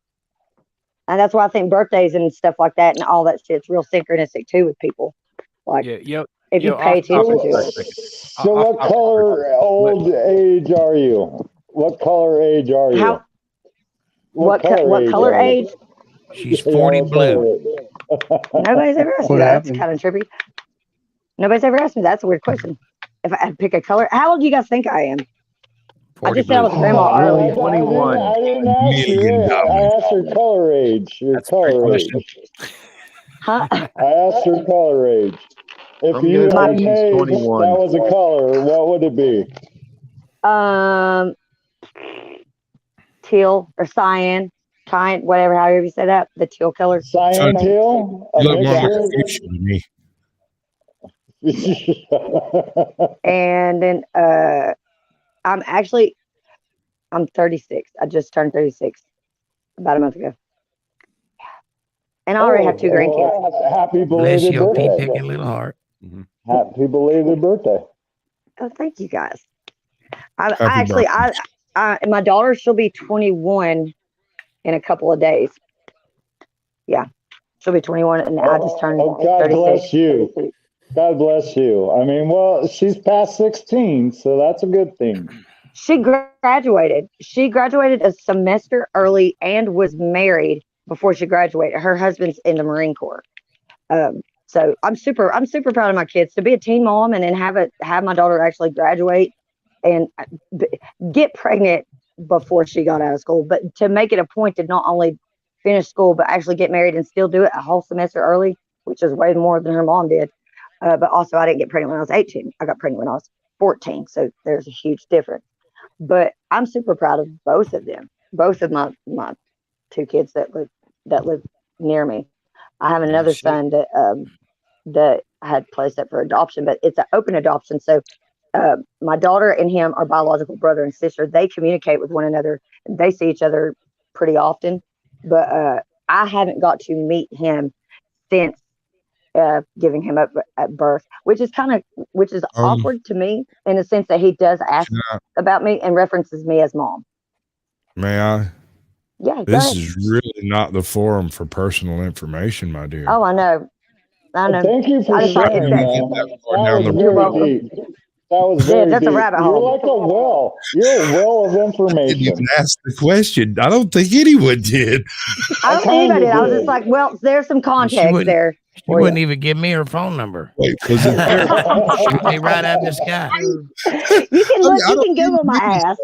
that's why I think birthdays and stuff like that and all that shit's real synchronistic too with people. Like, if you pay attention to it. So what color old age are you? What color age are you? What color age? She's 40 blue. Nobody's ever asked me What that. happened? That's kind of trippy. Nobody's ever asked me that. That's a weird question. If I had to pick a color, how old do you guys think I am? I just said I was a grandma earlier. 21. I didn't ask you. I asked her color age. Your color age. Huh? I asked her color age. If I'm you gonna had say an she's age 21. that was a color, what would it be? Teal or cyan, whatever, however you say that, the teal color. Cyan teal? You look more like a fuchsia to me. And then I'm 36. I just turned 36 about a month ago. And I already have 2 grandkids. Happy Bless belated your birthday. pea-picking little heart. Happy belated birthday. Oh, thank you guys. My daughter, she'll be 21 in a couple of days. Yeah, she'll be 21, and I just turned. God 36. bless you. God bless you. I mean, well, she's past 16, so that's a good thing. She graduated. She graduated a semester early and was married before she graduated. Her husband's in the Marine Corps. So I'm super proud of my kids to be a teen mom and then have my daughter actually graduate and get pregnant before she got out of school, but to make it a point to not only finish school but actually get married and still do it a whole semester early, which is way more than her mom did. But also, I didn't get pregnant when I was 18. I got pregnant when I was 14, so there's a huge difference. But I'm super proud of both of them, both of my 2 kids that live near me. I have another son that I had placed up for adoption, but it's an open adoption. So my daughter and him are biological brother and sister. They communicate with one another. They see each other pretty often, but I haven't got to meet him since giving him up at birth, which is awkward to me in the sense that he does ask about me and references me as mom. May I? Yeah. This is really not the forum for personal information, my dear. Oh, I know. Thank you for sharing, man. That was very deep. That was very that's deep. a rabbit You're hole. like a well. You're a well of I didn't information. even ask the question. I don't think anyone did. I don't think anybody did. I was just like, well, there's some context there. She wouldn't even give me her phone number. Wait, was it fair? Shoot me right out of the sky. You can look. You can Google my ass.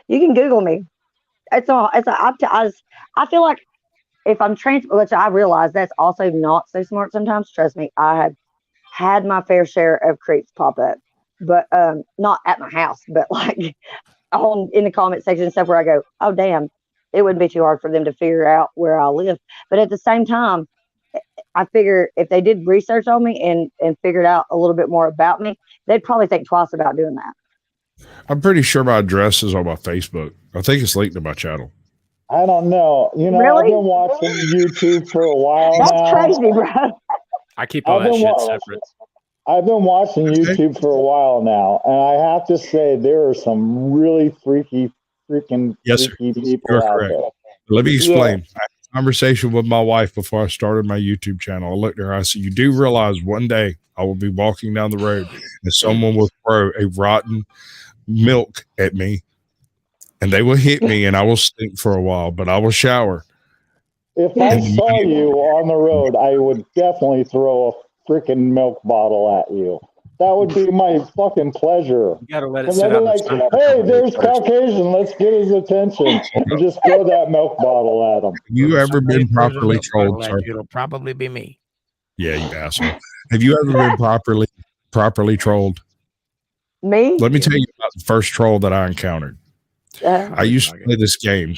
You can Google me. I feel like if I'm which I realize that's also not so smart sometimes. Trust me, I have had my fair share of creeps pop up, but not at my house, but like in the comment section and stuff where I go, oh damn, it wouldn't be too hard for them to figure out where I live. But at the same time, I figure if they did research on me and figured out a little bit more about me, they'd probably think twice about doing that. I'm pretty sure my address is on my Facebook. I think it's linked to my channel. I don't know. You know, Really? I've been watching YouTube for a while now. That's crazy, bro. I keep all that shit separate. I've been watching YouTube for a while now, and I have to say there are some really freaky freaking Yes, sir. freaky people You're out correct. there. Let me Yeah. explain. I had a conversation with my wife before I started my YouTube channel. I looked at her. I said, "You do realize one day I will be walking down the road and someone will throw a rotten milk at me, and they will hit me, and I will stink for a while, but I will shower." If I saw you on the road, I would definitely throw a freaking milk bottle at you. That would be my fucking pleasure. You gotta let it And sit I'd be out in the like, sun for a hey, couple days there's first. Caucasian. Let's get his attention. And just throw that milk bottle at him. Have you ever been properly trolled, At sir? you, it'll probably be me. Yeah, you asshole. Have you ever been properly trolled? Me? Let me tell you about the first troll that I encountered. I used to play this game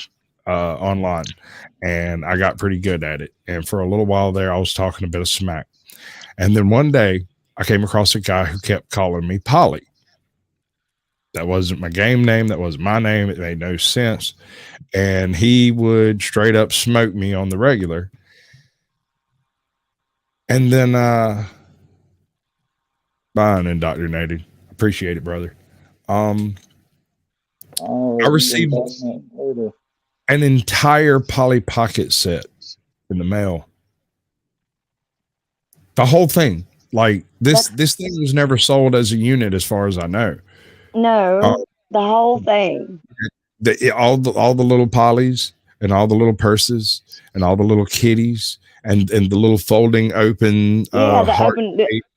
online, and I got pretty good at it. And for a little while there, I was talking a bit of smack. And then one day, I came across a guy who kept calling me Polly. That wasn't my game name. That wasn't my name. It made no sense. And he would straight up smoke me on the regular. And then, bye, indoctrinated. Appreciate it, brother. I received an entire Polly Pocket set in the mail. The whole thing. Like this thing was never sold as a unit, as far as I know. No, the whole thing. All the little pollies and all the little purses and all the little kitties and the little folding open heart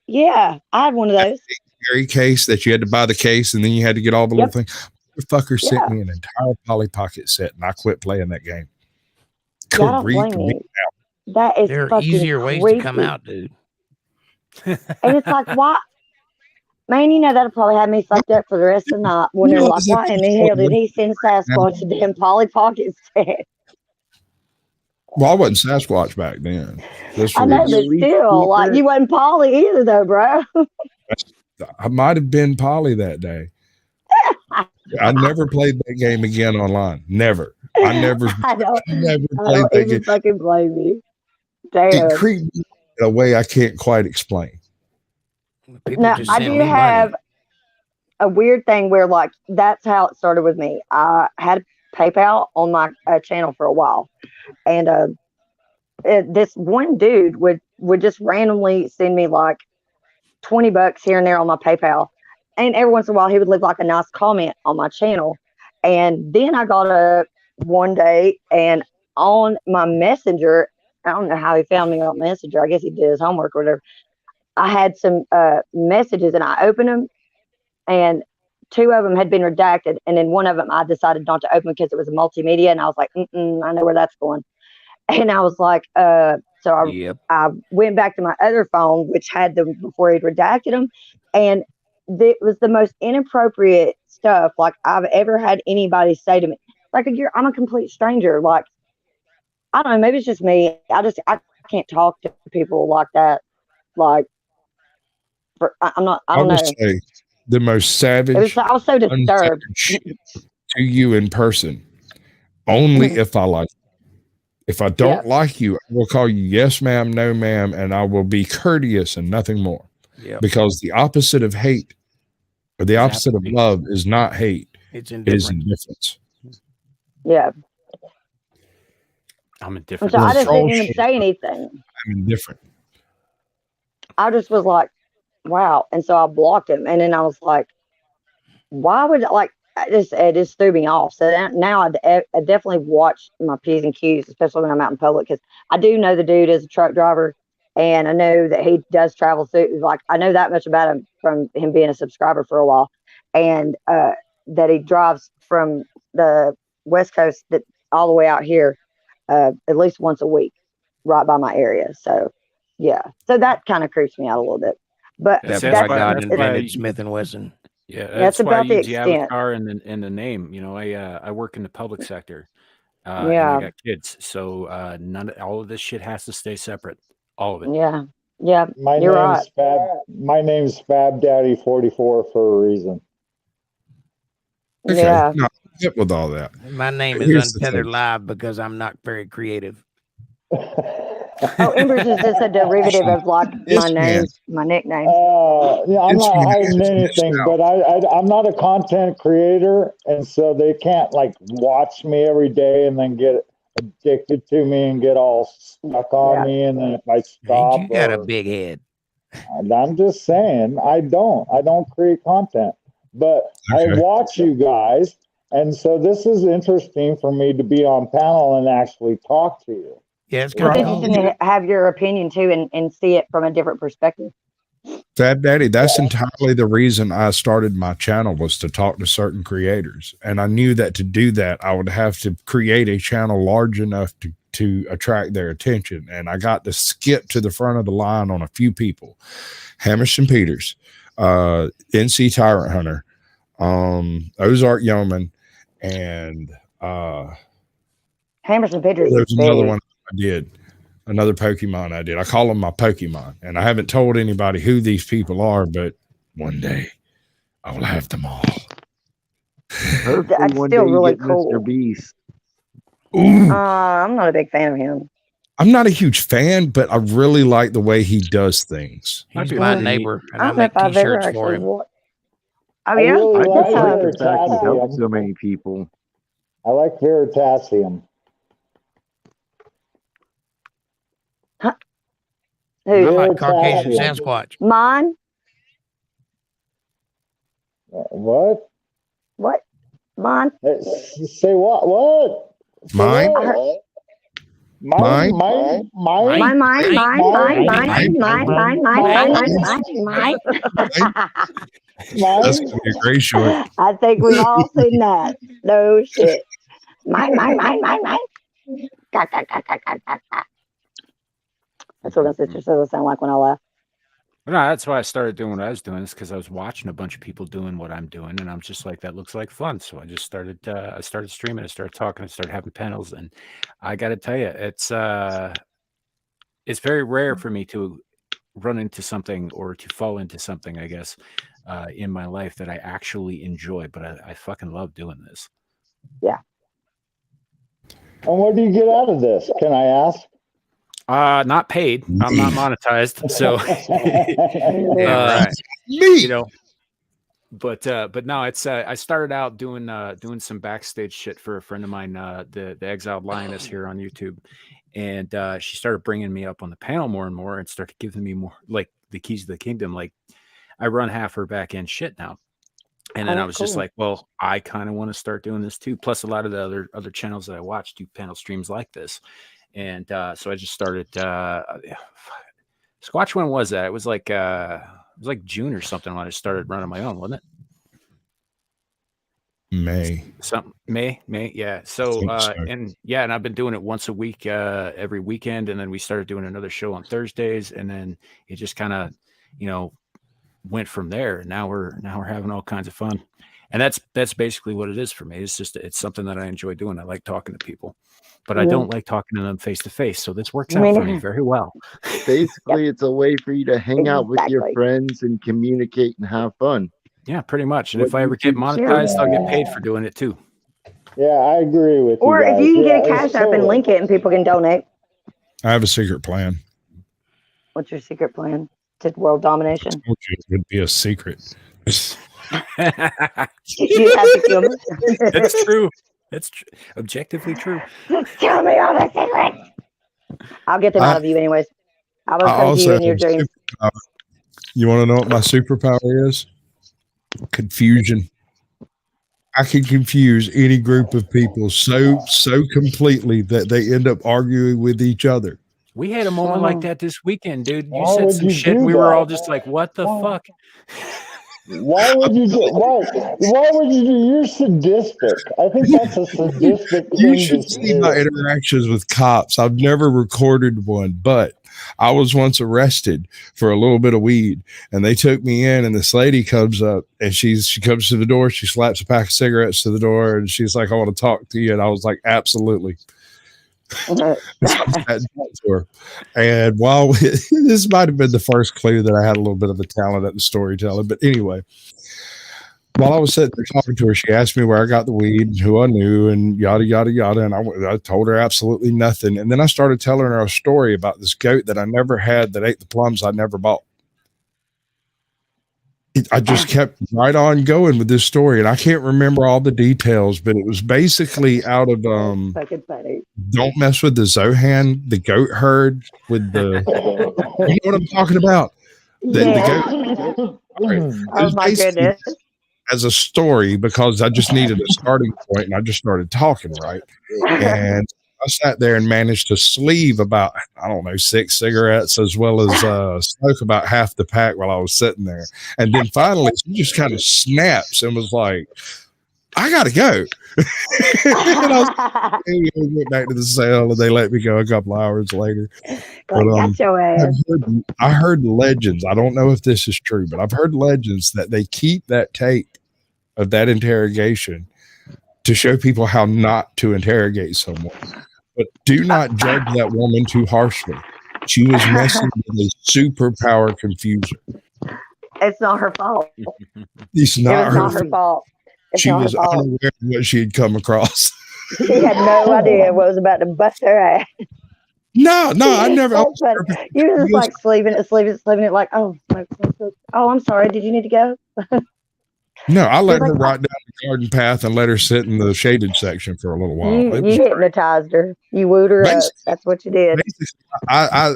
yeah, I had one of those. carry case that you had to buy the case and then you had to get all the little things. The fucker sent me an entire Polly Pocket set and I quit playing that game. Yeah, I don't blame you. That is There are fucking easier ways creepy. to come out, dude. And it's like, why? Man, you know, that'll probably have me fucked up for the rest of the night. Wondering, like, why in the hell did he send Sasquatch a damn Polly Pocket set? Well, I wasn't Sasquatch back then. I know, but still, like, you wasn't Polly either, though, bro. I might have been Polly that day. I never played that game again online. Never. I never played that game. Fucking blame me. Damn. It creeped me in a way I can't quite explain. Now, I do have a weird thing where, like, that's how it started with me. I had PayPal on my channel for a while, and this one dude would just randomly send me like $20 here and there on my PayPal, and every once in a while he would leave like a nice comment on my channel. And then I got up one day and on my Messenger, I don't know how he found me on Messenger. I guess he did his homework or whatever. I had some messages and I opened them, and two of them had been redacted, and then one of them I decided not to open because it was a multimedia, and I was like, I know where that's going. And I was like, so I went back to my other phone, which had them before he'd redacted them, and it was the most inappropriate stuff like I've ever had anybody say to me. Like, I'm a complete stranger. Like, I don't know, maybe it's just me. I can't talk to people like that. Like, I don't know. Say the most savage. I was so disturbed to you in person. Only if I like you. If I don't like you, I will call you yes, ma'am, no, ma'am, and I will be courteous and nothing more. Because the opposite of hate or the opposite of love is not hate. It's indifference. Yeah. I'm indifferent. So I just didn't even say anything. I'm indifferent. I just was like, wow. And so I blocked him. And then I was like, why would it just threw me off. So now I definitely watch my P's and Q's, especially when I'm out in public, because I do know the dude is a truck driver, and I know that he does travel through. Like, I know that much about him from him being a subscriber for a while, and that he drives from the West Coast all the way out here at least once a week, right by my area. So yeah, so that kind of creeps me out a little bit. But that's why God invented Smith and Wesson. Yeah, that's why about I the use the extent. avatar and the name. You know, I work in the public sector, and I got kids, so all of this shit has to stay separate. All of it. Yeah, you're right. My name's Fab Daddy 44 for a reason. Okay, yeah. no, get with all that. My name is Here's the Untethered thing. Live because I'm not very creative. Oh, Embers is just a derivative of like my name, my nickname. Yeah, I'm not hiding anything, but I'm not a content creator, and so they can't like watch me every day and then get addicted to me and get all stuck on me. And then if I stop, you got a big head. I'm just saying, I don't create content, but I watch you guys, and so this is interesting for me to be on panel and actually talk to you. Yeah, it's It's interesting to have your opinion too, and see it from a different perspective. Fat Daddy, that's entirely the reason I started my channel, was to talk to certain creators. And I knew that to do that, I would have to create a channel large enough to attract their attention. And I got to skip to the front of the line on a few people. Hammerson Peters, NC Tyrant Hunter, Ozark Yeoman, and Hammerson Peters. There's another one I did. Another Pokemon I did. I call them my Pokemon. And I haven't told anybody who these people are, but one day I will have them all. That's still really cool. Mr. Beast. I'm not a big fan of him. I'm not a huge fan, but I really like the way he does things. He's my neighbor, and I make I've ever t-shirts for him. Oh I yeah, really I like just like the fact he Veritasium. helps so many people. I like Veritasium. I like Caucasian Sasquatch. Mine? What? What? Mine? Say what? What? Mine? Mine? That's gonna be a great short. I think we've all seen that. No shit. Mine. That's what my sister says I sound like when I laugh. No, that's why I started doing what I was doing. Is because I was watching a bunch of people doing what I'm doing, and I'm just like, that looks like fun. So I just started. I started streaming. I started talking. I started having panels, and I got to tell you, it's very rare for me to run into something or to fall into something, I guess, in my life that I actually enjoy. But I fucking love doing this. Yeah. And what do you get out of this? Can I ask? Not paid. I'm not monetized. So, right. You know, but no, it's I started out doing some backstage shit for a friend of mine, the Exiled Lioness here on YouTube, and she started bringing me up on the panel more and more, and started giving me more like the keys to the kingdom. Like I run half her back end shit now. And then I was just like, well, I kind of want to start doing this too. Plus, a lot of the other channels that I watch do panel streams like this. And so I just started. Squatch, when was that? It was like June or something when I started running my own, wasn't it? May. Yeah. So and I've been doing it once a week, every weekend, and then we started doing another show on Thursdays, and then it just kind of, went from there. And now we're having all kinds of fun, and that's basically what it is for me. It's something that I enjoy doing. I like talking to people, but I don't like talking to them face to face. So this works out for me very well. Basically, it's a way for you to hang out with your friends and communicate and have fun. Yeah, pretty much. And if I ever get monetized, I'll get paid for doing it too. Yeah, I agree with you. Or if guys. you can get a cash app and link it and people can donate. I have a secret plan. What's your secret plan to world domination? I told you it would be a secret. You have to kill me. That's true. That's objectively true. Tell me all the secrets. I'll get them out of you anyways. I will come to you in your dreams. You want to know what my superpower is? Confusion. I can confuse any group of people so completely that they end up arguing with each other. We had a moment like that this weekend, dude. You said some shit, and we were all just like, "What the fuck?" Why would you do? Why would you do? You're sadistic. I think that's a sadistic thing. You should see my interactions with cops. I've never recorded one, but I was once arrested for a little bit of weed, and they took me in. And this lady comes up, and she comes to the door. She slaps a pack of cigarettes to the door, and she's like, "I want to talk to you." And I was like, "Absolutely." And while this might have been the first clue that I had a little bit of a talent at the storytelling, but anyway, while I was sitting there talking to her, she asked me where I got the weed and who I knew and yada, yada, yada. And I told her absolutely nothing. And then I started telling her a story about this goat that I never had that ate the plums I never bought. I just kept right on going with this story. And I can't remember all the details, but it was basically out of Fucking funny. Don't Mess with the Zohan, the goat herd with the, you know what I'm talking about? Yeah. The goat. Right. Oh my goodness. As a story, because I just needed a starting point and I just started talking, right? And I sat there and managed to sleeve about, I don't know, 6 cigarettes as well as smoke about half the pack while I was sitting there. And then finally, she just kind of snaps and was like, I got to go. And I went back to the cell and they let me go a couple hours later. But, got your ass. I heard legends. I don't know if this is true, but I've heard legends that they keep that tape of that interrogation to show people how not to interrogate someone. But do not judge that woman too harshly. She was messing with a superpower confuser. It's not her fault. It's not her fault. It's she not was her fault. unaware of what she had come across. She had no idea what was about to bust her ass. No, I never. You were just like sleeving it like, oh, I'm sorry. Did you need to go? No, I let her ride down the garden path and let her sit in the shaded section for a little while. You hypnotized her. You wooed her up. That's what you did. I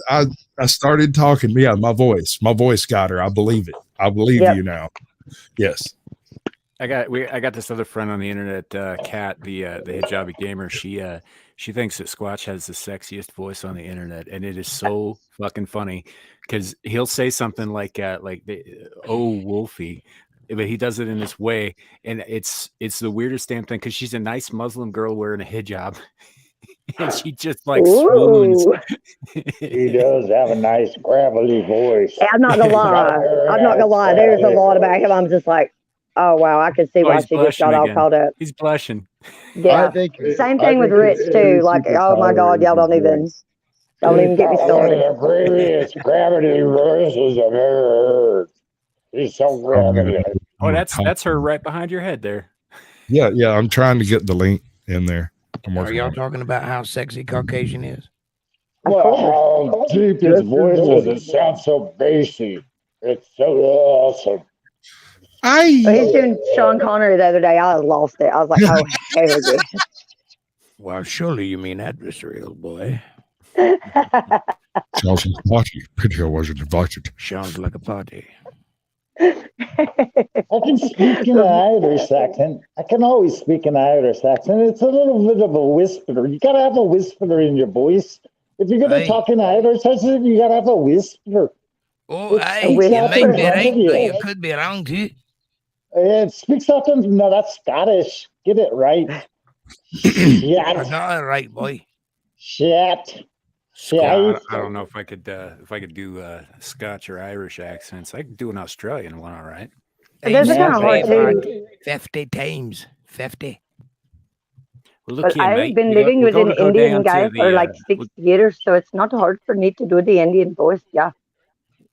started talking. Yeah, my voice got her. I believe it. I believe you now. Yes. I got this other friend on the internet, Kat, the hijabi gamer. She thinks that Squatch has the sexiest voice on the internet, and it is so fucking funny because he'll say something like "Oh, Wolfie," but he does it in this way, and it's the weirdest damn thing because she's a nice Muslim girl wearing a hijab, and she just like swoons. He does have a nice gravelly voice. I'm not gonna lie. There's a lot about him. I'm just like, oh wow, I can see why she gets got all caught up. He's blushing. Yeah. Same thing with Rich too. Like, oh my God, y'all don't even get me started. The greatest gravity voices I've ever heard. He's so gravity. Oh, that's her right behind your head there. Yeah. I'm trying to get the link in there. Are y'all talking about how sexy Caucasian is? Well, how deep his voice is. It sounds so bassy. It's so awesome. He's doing Sean Connery the other day. I lost it. I was like, oh, hell yeah. Well, surely you mean adversarial, boy. Sounds like a party. Pity I wasn't invited. Sounds like a party. I can speak in an Irish accent. I can always speak in Irish accent. It's a little bit of a whisper. You gotta have a whisper in your voice. If you're gonna talk in Irish accent, you gotta have a whisper. Oh, you may be right, but you could be wrong too. Speak something. No, that's Scottish. Get it right. I got it right, boy. Shit. I don't know if I could do Scotch or Irish accents. I could do an Australian one, all right. Those are kind of hard too. 50 times 50. Well, look But here, I've mate. been living with an Indian guy for like 6 years, so it's not hard for me to do the Indian voice. Yeah.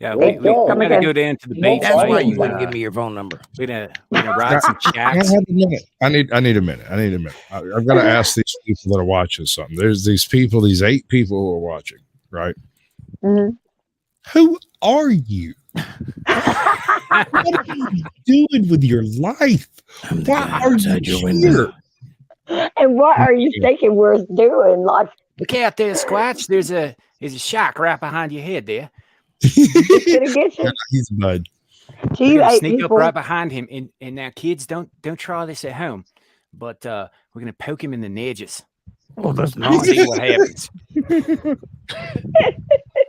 Yeah, we gotta go down to the beach. That's why you wouldn't give me your phone number. We're gonna ride some shacks. I need a minute. I've got to ask these people that are watching something. There's these 8 people who are watching, right? Mm-hmm. Who are you? What are you doing with your life? Why are you here? And what are you thinking we're doing? Like, Okay, out there, Squatch. There's a shark right behind your head there. it's gonna get you. He's a bud. We're gonna sneak up right behind him, and now kids, don't try this at home, but we're gonna poke him in the edges. Oh, that's nice. See what happens.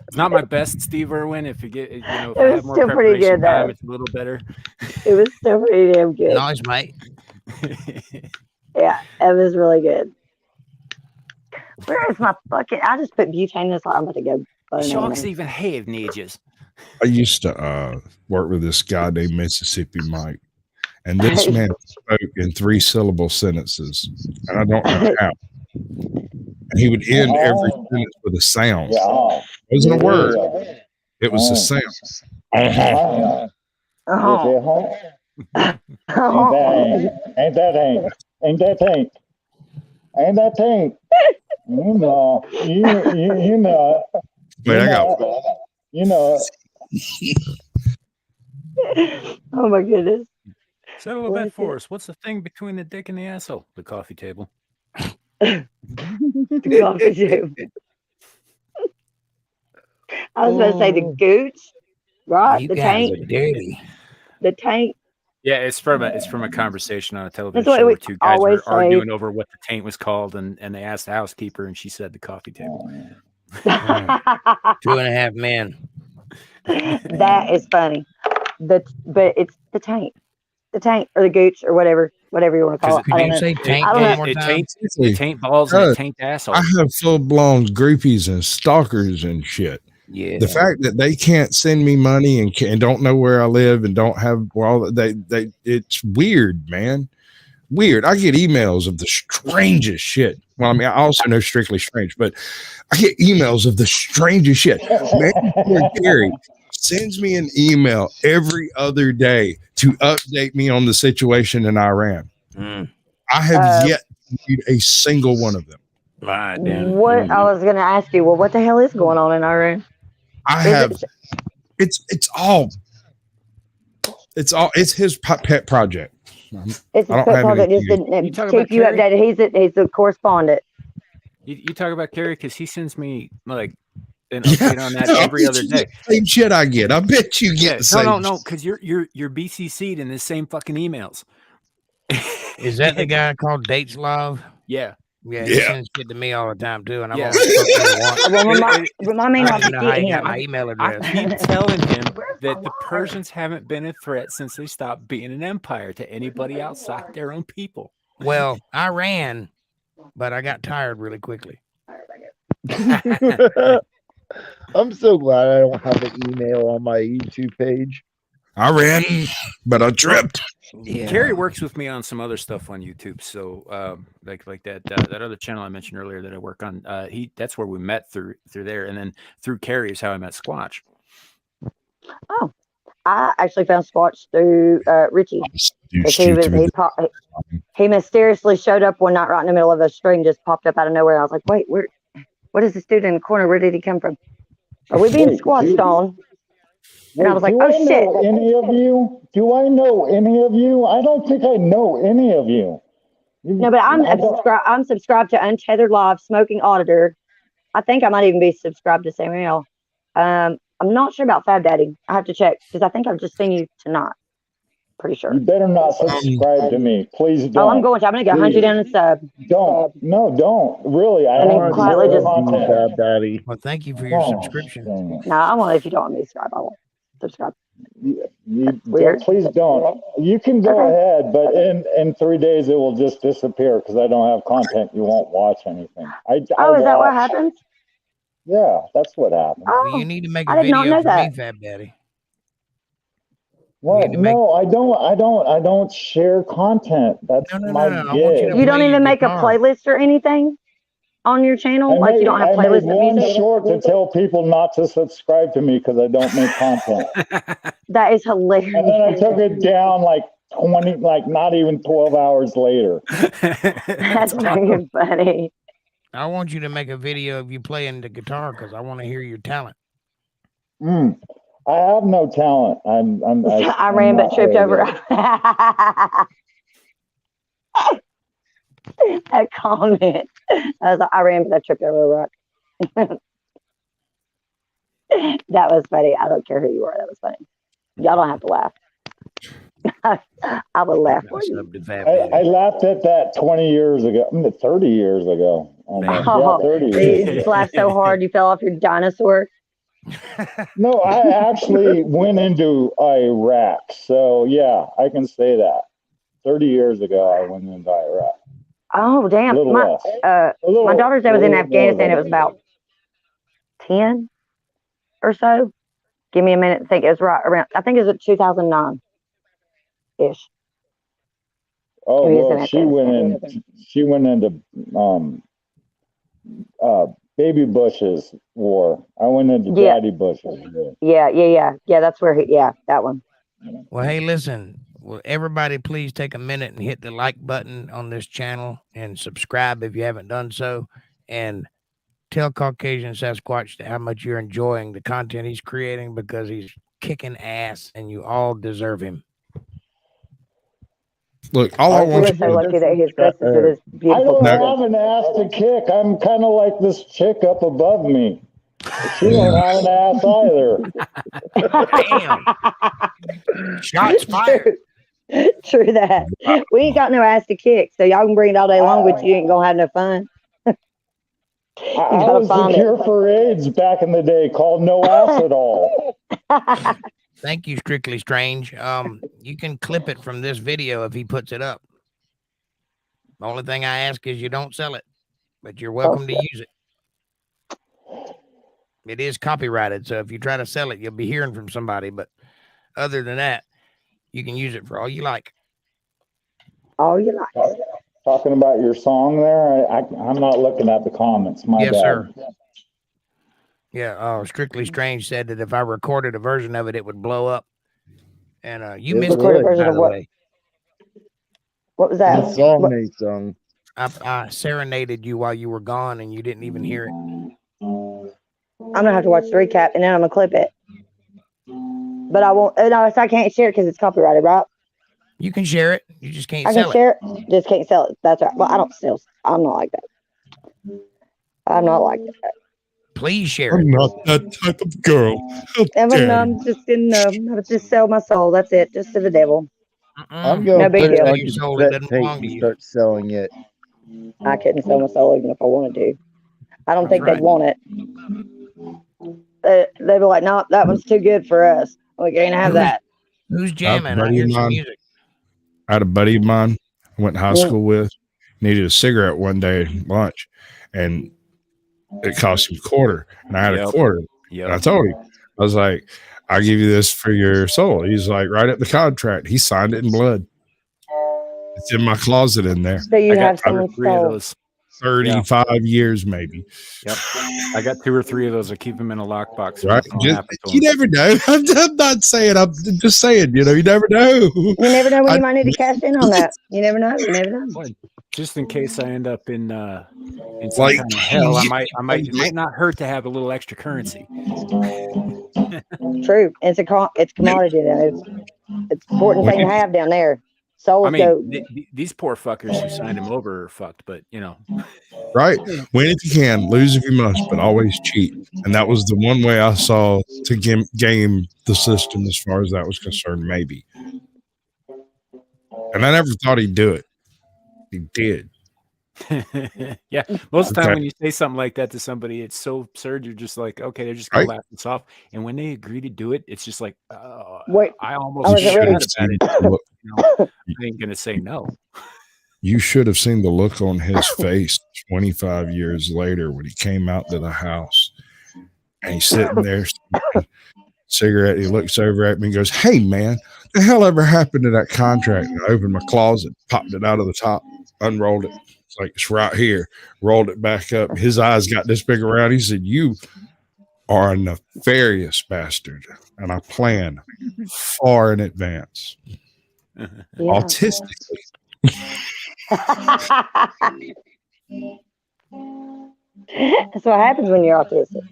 It's not my best Steve Irwin. If you get, if I have more preparation time, it's a little better. It was still pretty damn good. Nice, mate. Yeah, it was really good. Where is my fucking? I just put butane in this. I'm about to go. Sharks even have edges. I used to work with this guy named Mississippi Mike, and this man spoke in 3-syllable sentences, and I don't know how. And he would end every sentence with a sound. It wasn't a word. It was a sound. Ain't that ain't. You know, you know, Wait, I got you know. Oh my goodness. Settle a bet for us. What's the thing between the dick and the asshole? The coffee table. The coffee table. I was going to say the gooch, right? You the guys tank. are dirty. The tank. Yeah, it's from a conversation on a television That's what show we where two guys always were arguing say. over what the taint was called, and they asked the housekeeper, and she said the coffee table. 2.5 men. That is funny. But it's the tank or the gooch or whatever you want to call it. I don't know. I don't know. It taint balls and it taint asshole. I have full blown groupies and stalkers and shit. Yeah. The fact that they can't send me money and don't know where I live and don't have it's weird, man. Weird. I get emails of the strangest shit. Well, I mean, I also know Strictly Strange, but I get emails of the strangest shit. Man, Gary sends me an email every other day to update me on the situation in Iran. I have yet to read a single one of them. What I was going to ask you, well, what the hell is going on in Iran? It's his pet project. It's his pet project. Just didn't keep you updated. He's the correspondent. You talk about Kerry because he sends me like an update on that every other day. Same shit I get. I bet you get the same. No, because you're BCC'd in the same fucking emails. Is that the guy called Dates Love? Yeah. Yeah, he sends shit to me all the time too, and I've only spoken to him once. Remind me not to know how get he got him. my email address. I keep telling him that the Persians haven't been a threat since they stopped being an empire to anybody outside their own people. Well, I ran, but I got tired really quickly. I'm so glad I don't have an email on my YouTube page. I ran, but I tripped. Yeah. Kerry works with me on some other stuff on YouTube. So, like that other channel I mentioned earlier that I work on. That's where we met through there, and then through Kerry is how I met Squatch. Oh, I actually found Squatch through Richie. He mysteriously showed up one night right in the middle of a stream, just popped up out of nowhere. I was like, wait, what is this dude in the corner? Where did he come from? Are we being squatched on? And I was like, oh shit. Any of you? Do I know any of you? I don't think I know any of you. No, but I'm subscribed to Untethered Live, Smoking Auditor. I think I might even be subscribed to Samuel. I'm not sure about Fab Daddy. I have to check because I think I've just seen you tonight. Pretty sure. You better not subscribe to me. Please don't. Oh, I'm going to hunt you down and sub. Don't. No, don't. Really. I mean, quietly just. Fab Daddy. Well, thank you for your subscription. No, I won't. If you don't want me to subscribe, I won't subscribe. Please don't. You can go ahead, but in 3 days it will just disappear because I don't have content. You won't watch anything. Is that what happens? Yeah, that's what happens. Oh, well, you need to make a video for me, Fab Daddy. What? No, I don't share content. That's my gig. You don't even make a playlist or anything on your channel? Like you don't have playlists of music? I made one short to tell people not to subscribe to me because I don't make content. That is hilarious. And then I took it down like not even 12 hours later. That's very funny. I want you to make a video of you playing the guitar because I want to hear your talent. I have no talent. I ran but tripped over. That comment. I ran but I tripped over a rock. That was funny. I don't care who you are. That was funny. Y'all don't have to laugh. I would laugh for you. I laughed at that 20 years ago. 30 years ago. Oh, 30 you years. just laughed so hard you fell off your dinosaur. No, I actually went into Iraq. So, yeah, I can say that. 30 years ago, I went into Iraq. Oh, damn. My daughter's dad was in Afghanistan. It was about 10 or so. Give me a minute to think. It was right around, I think it was 2009-ish. Oh, well, she went into Baby Bush's war. I went into Daddy Bush's war. Yeah. That's where that one. Well, hey, listen, will everybody please take a minute and hit the like button on this channel and subscribe if you haven't done so, and tell Caucasian Sasquatch how much you're enjoying the content he's creating, because he's kicking ass and you all deserve him. Look, all I want we're so lucky that he's close to this beautiful I don't person. have an ass to kick. I'm kind of like this chick up above me. She don't have an ass either. Damn. Shots fired. True that. We ain't got no ass to kick, so y'all can bring it all day long, but you ain't gonna have no fun. I was the cure for AIDS back in the day, called no ass at all. Thank you, Strictly Strange. You can clip it from this video if he puts it up. The only thing I ask is you don't sell it, but you're welcome to use it. It is copyrighted, so if you try to sell it, you'll be hearing from somebody. But other than that, you can use it for all you like. All you like. Talking about your song there, I'm not looking at the comments. My bad. Sir. Yeah, Strictly Strange said that if I recorded a version of it, it would blow up. And you missed it, by the way. What was that? The song they sung. I serenaded you while you were gone, and you didn't even hear it. I'm gonna have to watch the recap, and then I'm gonna clip it. But I won't. No, I can't share it because it's copyrighted, right? You can share it. You just can't sell it. I can share it. Just can't sell it. That's right. Well, I don't sell. I'm not like that. I'm not like that. Please share it. I'm not that type of girl. I'm just gonna just sell my soul. That's it. Just to the devil. I'm going to big put it deal. on cassette tape and start selling it. I couldn't sell my soul even if I wanted to. I don't think they'd want it. They'd be like, no, that one's too good for us. We can't have that. Who's jamming? I hear some music. I had a buddy of mine I went to high school with, needed a cigarette one day at lunch, and it cost him $0.25, and I had a $0.25. And I told him, I was like, I'll give you this for your soul. He's like, right at the contract. He signed it in blood. It's in my closet in there. So you have some 3 of those. 35 years, maybe. Yep. I got 2 or 3 of those. I keep them in a lockbox. Right. You never know. I'm not saying, I'm just saying, you never know. You never know when you might need to cash in on that. You never know. You never know. Just in case I end up in some kind of hell, it might not hurt to have a little extra currency. True. It's commodity then. It's an important thing to have down there. Souls these poor fuckers who signed him over are fucked, but right. Win if you can, lose if you must, but always cheat. And that was the one way I saw to game the system as far as that was concerned, maybe. And I never thought he'd do it. He did. Yeah, most of the time when you say something like that to somebody, it's so absurd. You're just like, okay, they're just gonna laugh this off. And when they agree to do it, it's just like, I almost should have about it. I ain't gonna say no. You should have seen the look on his face 25 years later when he came out to the house, and he's sitting there, cigarette. He looks over at me and goes, "Hey man, the hell ever happened to that contract?" And I opened my closet, popped it out of the top, unrolled it. It's like, it's right here. Rolled it back up. His eyes got this big around. He said, "You are a nefarious bastard, and I plan far in advance." Autistically. That's what happens when you're autistic.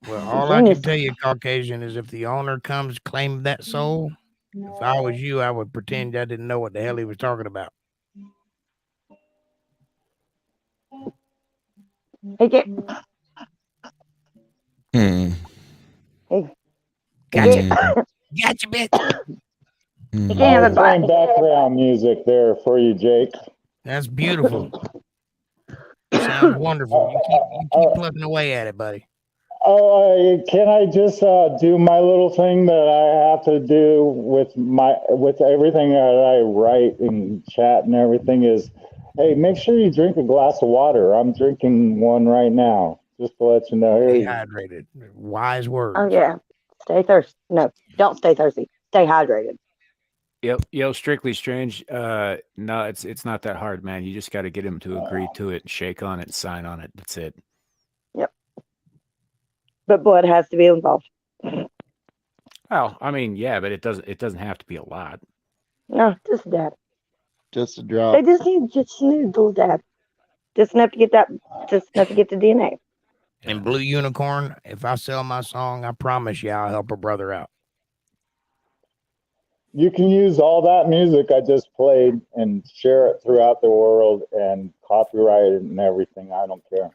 Well, all I can tell you, Caucasian, is if the owner comes claim that soul, if I was you, I would pretend I didn't know what the hell he was talking about. Hey, Gotcha. Gotcha, bitch. Playing background music there for you, Jake. That's beautiful. Sounds wonderful. You keep plugging away at it, buddy. Oh, can I just do my little thing that I have to do with everything that I write and chat and everything is, hey, make sure you drink a glass of water. I'm drinking one right now, just to let you know. Stay hydrated. Wise words. Oh yeah. Stay thirsty. No, don't stay thirsty. Stay hydrated. Yo, Strictly Strange. No, it's not that hard, man. You just got to get him to agree to it, shake on it, sign on it. That's it. Yep. But blood has to be involved. Well, I mean, yeah, but it doesn't have to be a lot. No, just a dab. Just a drop. They just need just a little dab. Just enough to get that. Just enough to get the DNA. And Blue Unicorn, if I sell my song, I promise you I'll help a brother out. You can use all that music I just played and share it throughout the world and copyright it and everything. I don't care.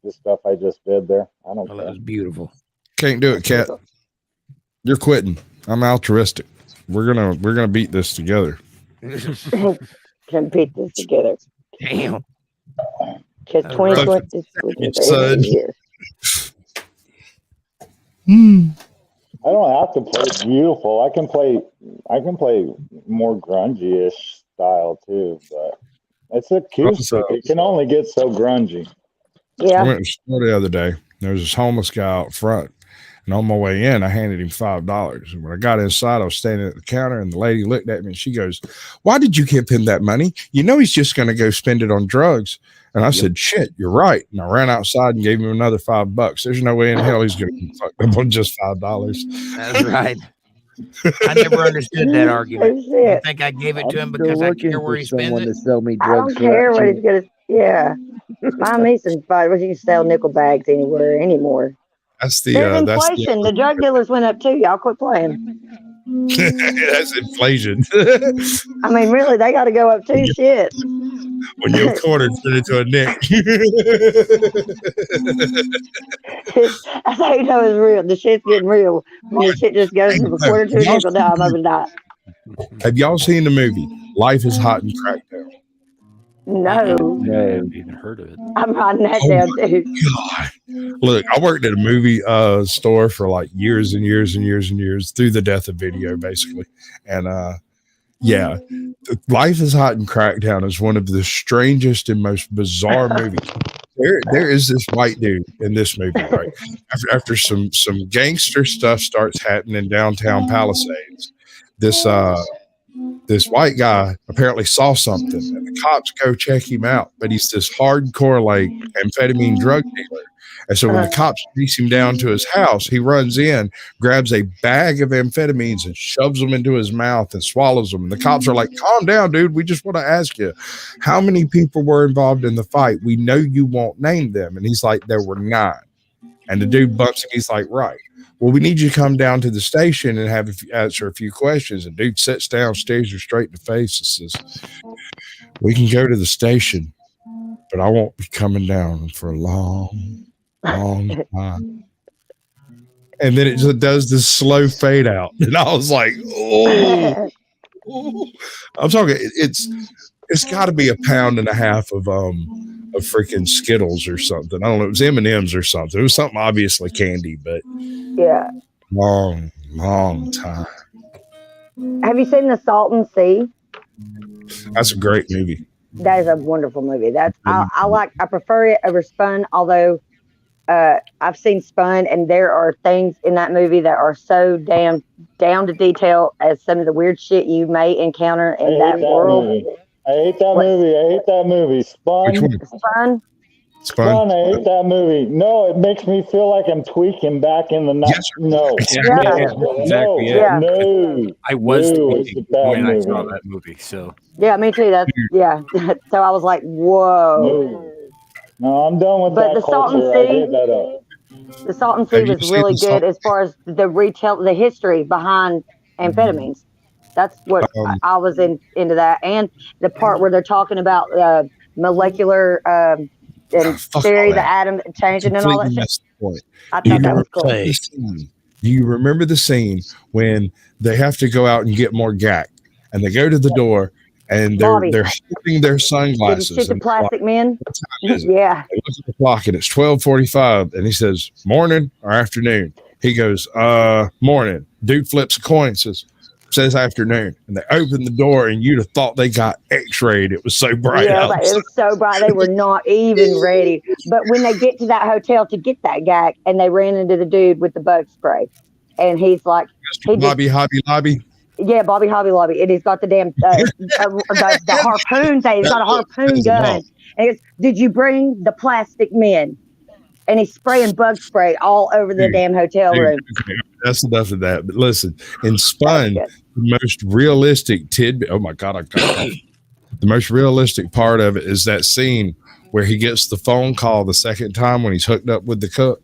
The stuff I just did there, I don't care. That was beautiful. Can't do it, Cat. You're quitting. I'm altruistic. We're gonna beat this together. Can beat this together. Damn. Because 2020 is son. year. I don't have to play beautiful. I can play more grungy-ish style too, but it's acoustic. It can only get so grungy. Yeah. I went to the store the other day. There was this homeless guy out front, and on my way in, I handed him $5. And when I got inside, I was standing at the counter, and the lady looked at me and she goes, "Why did you give him that money? You know he's just going to go spend it on drugs." And I said, "Shit, you're right." And I ran outside and gave him another $5. There's no way in hell he's going to get fucked up on just $5. That's right. I never understood that argument. I think I gave it to him because I care where he spends it. To sell me I drugs don't care for what that he's gonna. Yeah. Buy me some spot. What you can sell nickel bags anywhere anymore. That's the There's inflation. The drug dealers went up too. Y'all quit playing. that's inflation. I mean, really, they got to go up too. Shit. When your quarter turned into a nick. That's how you know it's real. The shit's getting real. When the shit just goes from a quarter to a nickel, now I'm over that. Have y'all seen the movie Life is Hot in Crackdown? No. I haven't even heard of it. I'm writing that down too. God. Look, I worked at a movie store for like years and years and years and years through the death of video, basically. And yeah, Life is Hot in Crackdown is one of the strangest and most bizarre movies. There is this white dude in this movie, right? After some gangster stuff starts happening in downtown Palisades, this white guy apparently saw something, and the cops go check him out. But he's this hardcore like amphetamine drug dealer. And so when the cops chase him down to his house, he runs in, grabs a bag of amphetamines and shoves them into his mouth and swallows them. And the cops are like, "Calm down, dude. We just want to ask you, how many people were involved in the fight? We know you won't name them." And he's like, "There were 9. And the dude bumps him. He's like, "Right. Well, we need you to come down to the station and answer a few questions." And dude sits down, stares her straight in the face and says, "We can go to the station, but I won't be coming down for a long time." And then it just does this slow fade out. And I was like, oh. I'm talking, it's got to be 1.5 pounds of freaking Skittles or something. I don't know. It was M&M's or something. It was something obviously candy, but yeah, long time. Have you seen The Salton Sea? That's a great movie. That is a wonderful movie. That's I prefer it over Spun, although I've seen Spun, and there are things in that movie that are so damn down to detail as some of the weird shit you may encounter in that world. I hate that movie. I hate that movie. Spun. Spun. I hate that movie. No, it makes me feel like I'm tweaking back in the night. Yes. No. Exactly. No. I was tweaking when I saw that movie. So yeah, me too. That's yeah. So I was like, whoa. No, I'm done with but that the Salton culture. I Sea, gave that up. The Salton Sea was really good as far as the history behind amphetamines. That's what I was into that, and the part where they're talking about molecular and theory, the atom changing and all that shit. I thought that was cool. Do you remember the scene when they have to go out and get more gack, and they go to the door and they're holding their sunglasses? Did you shoot the plastic men? Yeah. They look at the clock and it's 12:45, and he says, "Morning or afternoon?" He goes, "Morning." Dude flips a coin, says afternoon, and they open the door, and you'd have thought they got X-rayed. It was so bright. Yeah, it was so bright. They were not even ready. But when they get to that hotel to get that guy, and they ran into the dude with the bug spray, and he's like, Hobby Lobby. Yeah, Bobby Hobby Lobby. And he's got the damn the harpoon thing. He's got a harpoon gun. And he goes, "Did you bring the plastic men?" and he's spraying bug spray all over the damn hotel room. Okay, that's enough of that. But listen, in Spun, the most realistic tidbit. Oh my God, I got the most realistic part of it is that scene where he gets the phone call the second time when he's hooked up with the cook,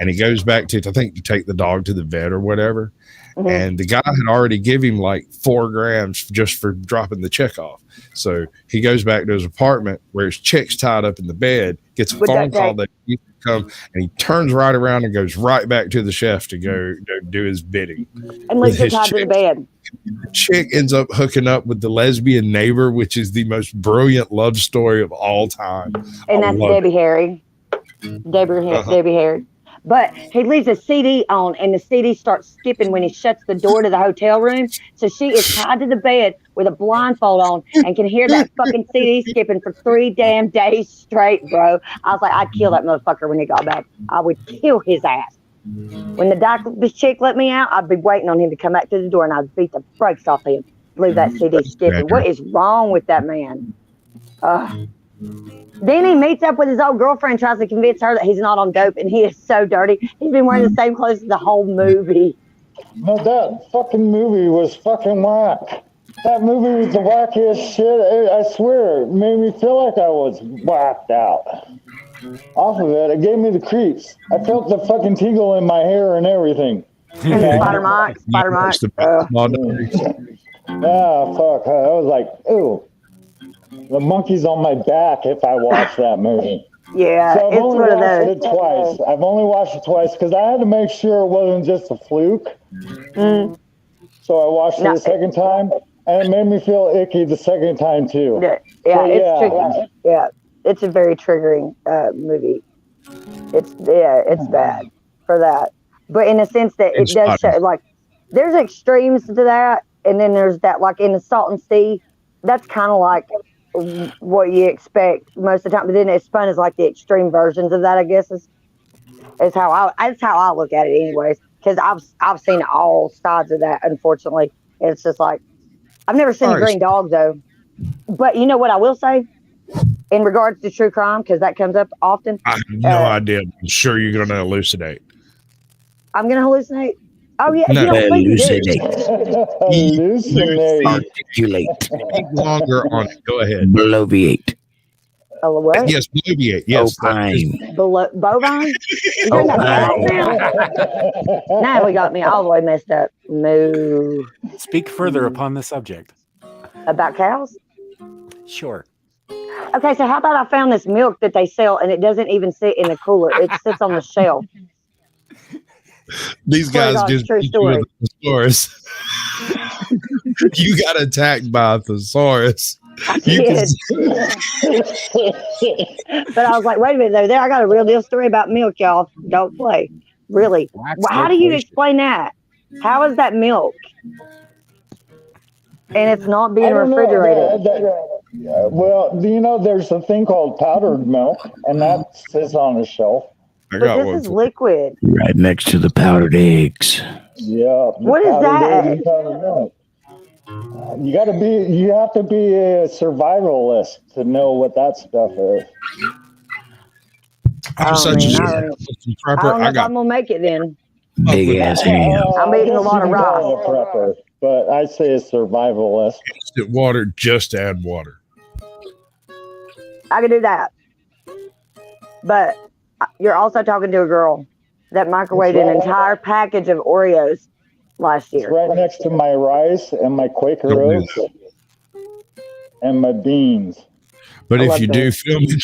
and he goes back to, I think, to take the dog to the vet or whatever. Mm-hmm. And the guy had already given him like 4 grams just for dropping the check off. So he goes back to his apartment where his chick's tied up in the bed, gets a phone call that he can come, and he turns right around and goes right back to the chef to go do his bidding. And leaves her tied to the bed. The chick ends up hooking up with the lesbian neighbor, which is the most brilliant love story of all time. And that's Debbie Harry. Debbie Harry. But he leaves a CD on, and the CD starts skipping when he shuts the door to the hotel room. So she is tied to the bed with a blindfold on and can hear that fucking CD skipping for 3 damn days straight, bro. I was like, I'd kill that motherfucker when he got back. I would kill his ass. When the chick let me out, I'd be waiting on him to come back to the door, and I'd beat the brakes off him. Leave that CD skipping. What is wrong with that man? Then he meets up with his old girlfriend, tries to convince her that he's not on dope, and he is so dirty. He's been wearing the same clothes the whole movie. No, that fucking movie was fucking whack. That movie was the wackiest shit. I swear, it made me feel like I was whacked out. Off of it, it gave me the creeps. I felt the fucking tingle in my hair and everything. And the spider marks. Yeah, fuck. I was like, ooh. The monkey's on my back if I watch that movie. Yeah, so it's one of those. It twice. I've only watched it twice because I had to make sure it wasn't just a fluke. Mm. So I watched it a second time, and it made me feel icky the second time too. Yeah, it's a very triggering movie. It's bad for that. But in the sense that it does show, like, there's extremes to that, and then there's that, like in the Salt and Sea, that's kind of like what you expect most of the time. But then it's Spun as like the extreme versions of that, I guess is how I look at it, anyways. Because I've seen all sides of that. Unfortunately, it's just like I've never seen a green dog though. But you know what I will say in regards to true crime, because that comes up often. I have no idea. I'm sure you're going to elucidate. I'm going to hallucinate. Oh yeah, no. You don't think you do. Articulate. Speak longer on it. Go ahead. Bloviate. Oh, what? Yes, bloviate. Yes. Opine. Bovine? You talking about now? Now we got me all the way messed up. Moo. Speak further upon the subject. About cows? Sure. Okay, so how about I found this milk that they sell and it doesn't even sit in the cooler. It sits on the shelf. These guys just beat you with a thesaurus. You got attacked by a thesaurus. I did. But I was like, wait a minute, though. There, I got a real deal story about milk, y'all. Don't play. Really. How do you explain that? How is that milk? And it's not being refrigerated. Well, you know, there's a thing called powdered milk, and that sits on a shelf. But this is liquid. Right next to the powdered eggs. Yeah. What is that? You have to be a survivalist to know what that stuff is. I don't know if I'm gonna make it then. Big ass ham. I'm eating a lot of rice. But I say a survivalist. Instant water, just add water. I can do that. But you're also talking to a girl that microwaved an entire package of Oreos last year. It's right next to my rice and my Quaker oats and my beans. But if you do film it,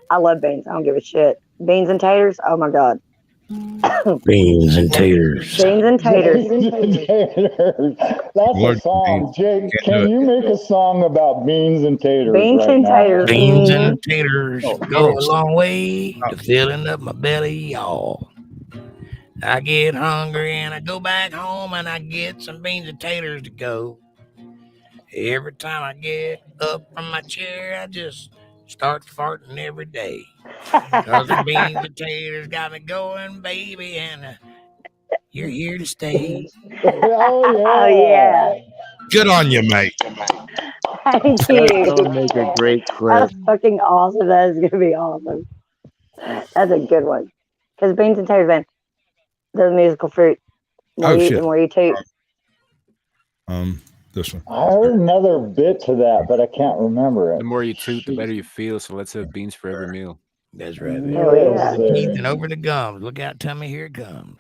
I love beans. I don't give a shit. Beans and taters. Oh my god. Beans and taters. Beans and taters. That's a song. Jake, can you make a song about beans and taters? Beans and taters. Beans and taters go a long way to filling up my belly, y'all. I get hungry and I go back home and I get some beans and taters to go. Every time I get up from my chair, I just start farting every day. Cause the beans and taters got me going, baby, and you're here to stay. Oh yeah. Good on you, mate. Thank you. That would make a great clip. That's fucking awesome. That is gonna be awesome. That's a good one. Because beans and toast, man, they're the musical fruit. More you eat, the more you toot. This one. I heard another bit to that, but I can't remember it. The more you toot, the better you feel. So let's have beans for every meal. That's right. Yeah. The teeth and over the gums. Look out, tummy, here it comes.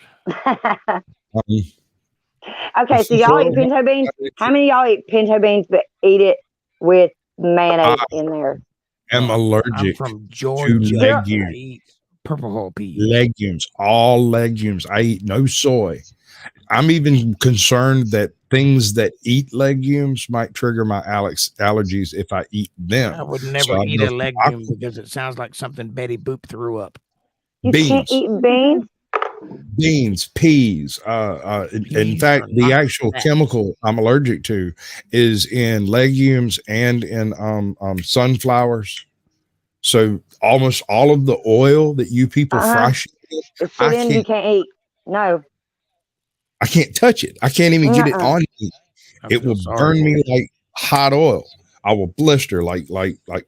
Okay, so y'all eat pinto beans. How many of y'all eat pinto beans but eat it with mayonnaise in there? I'm allergic I'm from Georgia. to legumes. I eat purple whole peas. Legumes, all legumes. I eat no soy. I'm even concerned that things that eat legumes might trigger my allergies if I eat them. I would never eat a legume because it sounds like something Betty Boop threw up. You can't eat beans? Beans, peas. In fact, the actual chemical I'm allergic to is in legumes and in sunflowers. So almost all of the oil that you people fry shit in, you can't eat. No. I can't touch it. I can't even get it on me. It will burn me like hot oil. I will blister like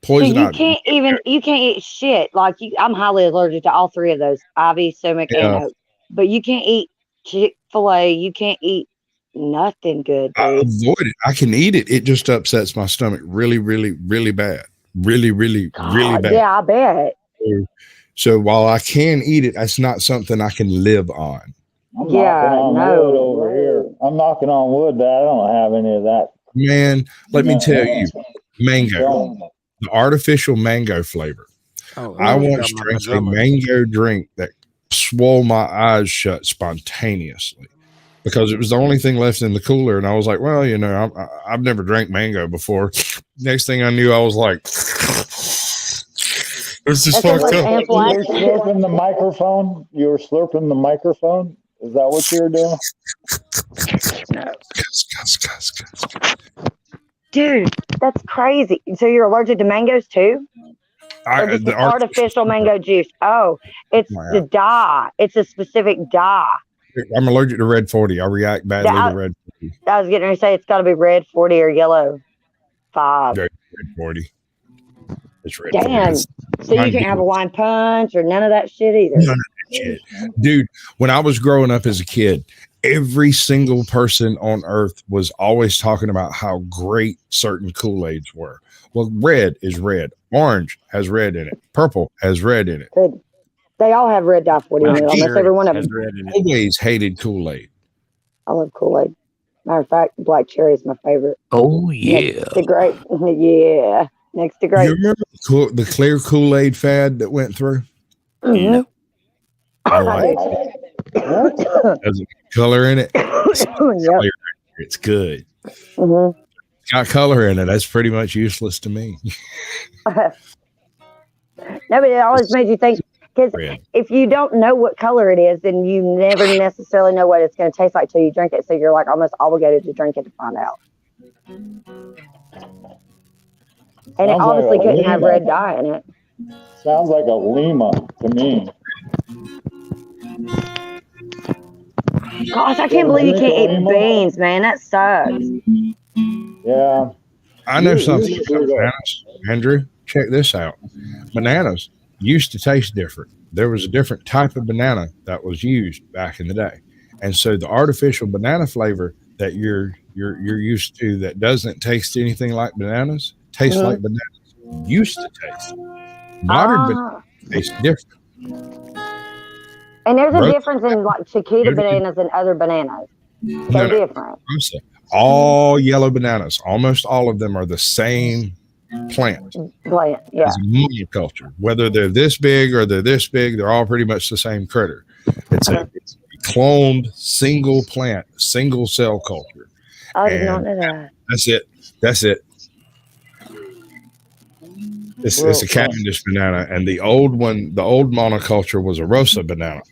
poison. So you can't eat shit. Like I'm highly allergic to all three of those: ivy, stomach, and oat. But you can't eat Chick-fil-A. You can't eat nothing good, dude. I avoid it. I can eat it. It just upsets my stomach really, really, really bad. Really, really, really bad. Yeah, I bet. So while I can eat it, that's not something I can live on. I'm knocking on wood over here. I'm knocking on wood that I don't have any of that. Man, let me tell you, mango, the artificial mango flavor. I once drank a mango drink that swole my eyes shut spontaneously because it was the only thing left in the cooler. And I was like, well, you know, I've never drank mango before. Next thing I knew, I was like, it's just fucked up. You were slurping the microphone? You were slurping the microphone? Is that what you were doing? Dude, that's crazy. So you're allergic to mangoes too? The artificial mango juice. Oh, it's the dye. It's a specific dye. I'm allergic to red 40. I react badly to red 40. I was getting ready to say it's got to be red 40 or yellow 5. Red 40. It's red Damn. 40. So you can't have a wine punch or none of that shit either. None of that shit. Dude, when I was growing up as a kid, every single person on earth was always talking about how great certain Kool-Aids were. Well, red is red. Orange has red in it. Purple has red in it. Good. They all have red dye 40 in it. Almost every one of them. Always hated Kool-Aid. I love Kool-Aid. Matter of fact, black cherry is my favorite. Oh, yeah. Next to grape. Yeah. Next to grape. You remember the clear Kool-Aid fad that went through? Mm-hmm. I like it. Has a color in it. Yep. It's good. Mm-hmm. It's got color in it. That's pretty much useless to me. No, but it always made you think, because if you don't know what color it is, then you never necessarily know what it's going to taste like till you drink it. So you're like almost obligated to drink it to find out. And it obviously couldn't have red dye in it. Sounds like a Lima to me. Gosh, I can't believe you can't eat beans, man. That sucks. Yeah. I know something about bananas. Andrew, check this out. Bananas used to taste different. There was a different type of banana that was used back in the day. And so the artificial banana flavor that you're used to that doesn't taste anything like bananas, tastes like bananas used to taste. Modern bananas taste different. And there's a difference in like Chiquita bananas and other bananas. They're different. All yellow bananas, almost all of them are the same plant. Plant, yeah. It's monoculture. Whether they're this big or they're this big, they're all pretty much the same critter. It's a cloned single plant, single cell culture. I did not know that. That's it. It's a Cavendish banana, and the old monoculture was a Rosa banana,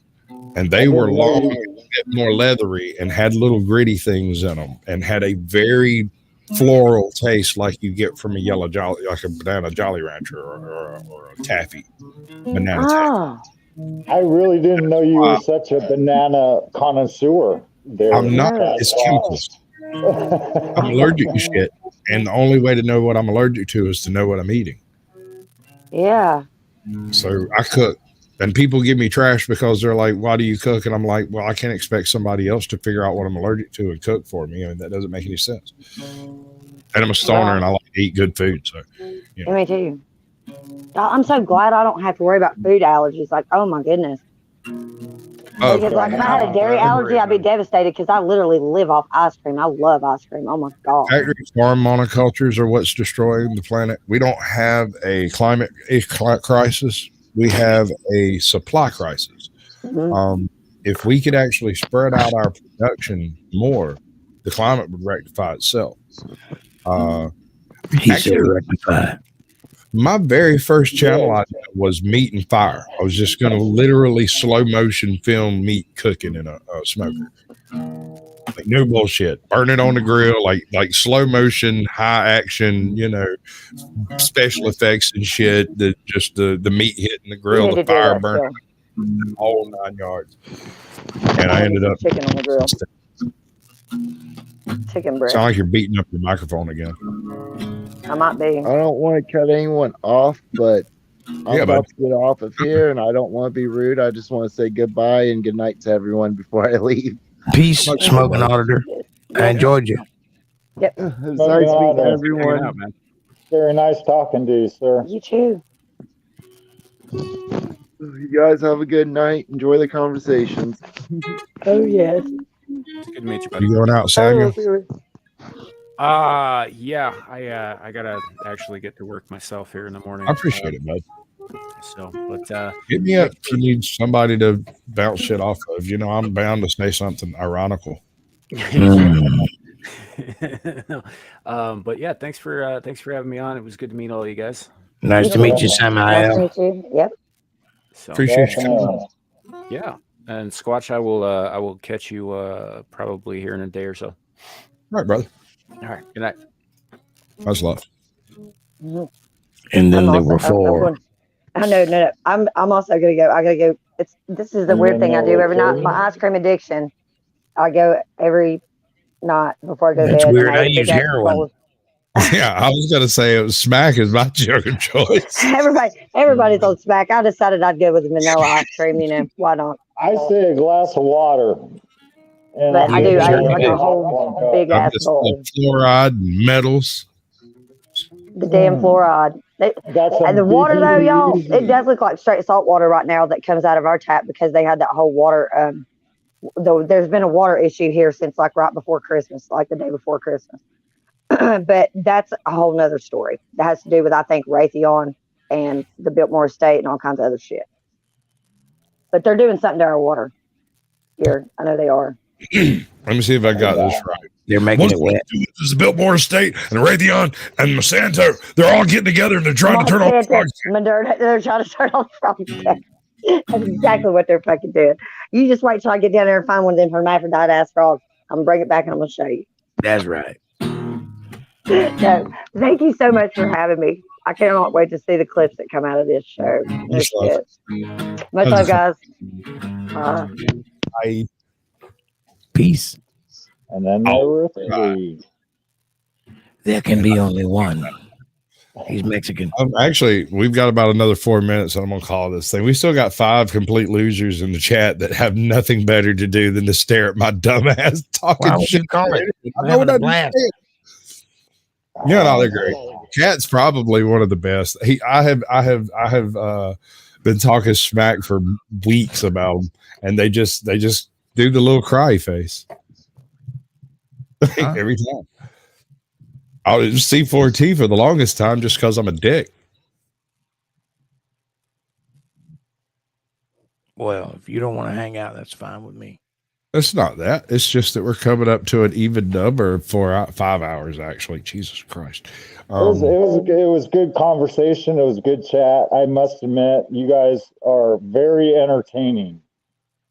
and they were long, a bit more leathery, and had little gritty things in them, and had a very floral taste like you get from a yellow jolly, like a banana Jolly Rancher or a taffy banana. Taffy. I really didn't know you were such a banana connoisseur. I'm not. It's chemicals. I'm allergic to shit, and the only way to know what I'm allergic to is to know what I'm eating. Yeah. So I cook And people give me trash because they're like, why do you cook? And I'm like, well, I can't expect somebody else to figure out what I'm allergic to and cook for me. I mean, that doesn't make any sense. And I'm a stoner and I like to eat good food. So, you know. Me too. I'm so glad I don't have to worry about food allergies. Like, oh my goodness. Because like if I had a dairy allergy, I'd be devastated because I literally live off ice cream. I love ice cream. Oh my God. Factory farm monocultures are what's destroying the planet. We don't have a climate crisis. We have a supply crisis. If we could actually spread out our production more, the climate would rectify itself. He said rectify. My very first channel idea was meat and fire. I was just going to literally slow motion film meat cooking in a smoker. Like no bullshit. Burn it on the grill, like slow motion, high action, you know, special effects and shit. The meat hitting the grill, the fire burning, all 9 yards. And I ended up chicken on the grill. Chicken breast. Sound like you're beating up your microphone again. I might be. I don't want to cut anyone off, but I'm about to get off of here, and I don't want to be rude. I just want to say goodbye and good night to everyone before I leave. Peace, smoking auditor. I enjoyed you. Yep. It's nice meeting everyone. Out, man. Very nice talking to you, sir. You too. You guys have a good night. Enjoy the conversations. Oh, yes. It's good to meet you, buddy. You going out, Samuel? Yeah, I gotta actually get to work myself here in the morning. I appreciate it, bud. So, but hit me up if you need somebody to bounce shit off of. You know, I'm bound to say something ironical. But yeah, thanks for having me on. It was good to meet all you guys. Nice to meet you, Samuel. Nice to meet you. Yep. So, appreciate you. Yeah, and Squatch, I will catch you probably here in a day or so. All right, brother. All right. Good night. Much love. And then there were four. No. I'm also gonna go. I gotta go. This is the weird thing I do every night. My ice cream addiction. I go every night before I go to bed. That's weird. I use heroin. Yeah, I was gonna say it was smack is my drug of choice. Everybody's on smack. I decided I'd go with the vanilla ice cream. You know why not? I say a glass of water. But I do. I like a whole big ass bowl. Fluoride, metals. The damn fluoride. And the water though, y'all, it does look like straight salt water right now that comes out of our tap because they had that whole water. There's been a water issue here since like right before Christmas, like the day before Christmas. But that's a whole nother story. That has to do with, I think, Raytheon and the Biltmore Estate and all kinds of other shit. But they're doing something to our water here. I know they are. Let me see if I got this right. They're making it wet. This is the Biltmore Estate and Raytheon and Monsanto. They're all getting together and they're trying to turn off the frogs. They're trying to turn off the frogs. That's exactly what they're fucking doing. You just wait till I get down there and find one of them hermaphrodite ass frogs. I'm gonna bring it back and I'm gonna show you. That's right. So, thank you so much for having me. I cannot wait to see the clips that come out of this show. Much love, guys. Bye. Peace. And then there were three. There can be only one. He's Mexican. Actually, we've got about another 4 minutes, and I'm going to call this thing. We still got 5 complete losers in the chat that have nothing better to do than to stare at my dumb ass talking shit. I know what I do. Yeah, no, they're great. Cat's probably one of the best. I have been talking smack for weeks about them, and they just do the little cry face every time. I was C4T for the longest time just because I'm a dick. Well, if you don't want to hang out, that's fine with me. It's not that. It's just that we're coming up to an even number for 5 hours, actually. Jesus Christ. It was good conversation. It was good chat. I must admit, you guys are very entertaining.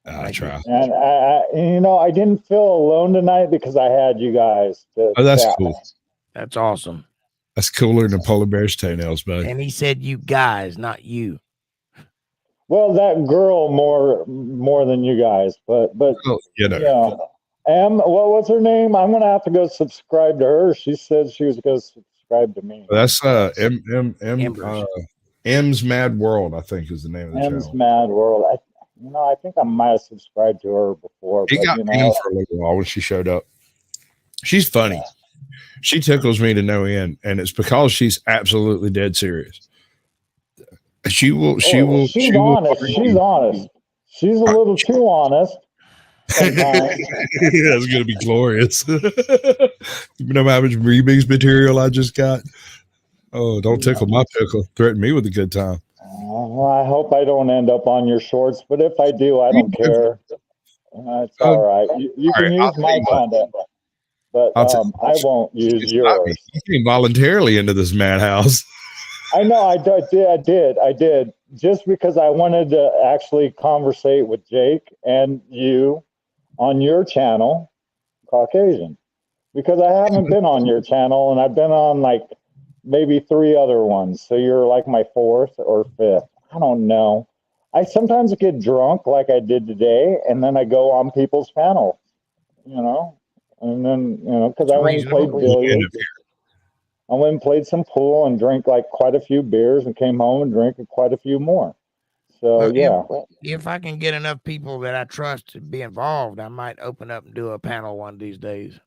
I try. And I didn't feel alone tonight because I had you guys. That's cool. That's awesome. That's cooler than polar bear's toenails, buddy. And he said you guys, not you. Well, that girl more than you guys, but what's her name? I'm gonna have to go subscribe to her. She said she was gonna subscribe to me. That's M's Mad World, I think, is the name of the M's channel. Mad World. I think I might have subscribed to her before. It but, got pinged for a little while when she showed up. She's funny. Yeah. She tickles me to no end, and it's because she's absolutely dead serious. She will. She's honest. She's honest. She's a little too honest sometimes. That's gonna be glorious. You know how much remix material I just got? Oh, don't tickle my pickle. Threaten me with a good time. Well, I hope I don't end up on your shorts, but if I do, I don't care. It's all right. You can use my content, but I won't use yours. You came voluntarily into this madhouse. I know. I did. Just because I wanted to actually conversate with Jake and you on your channel, Caucasian, because I haven't been on your channel, and I've been on like maybe 3 other ones. So you're like my 4th or 5th. I don't know. I sometimes get drunk like I did today, and then I go on people's panels, and then, because I went and played billiards. I went and played some pool and drank like quite a few beers and came home and drank quite a few more. So, yeah. If I can get enough people that I trust to be involved, I might open up and do a panel one of these days.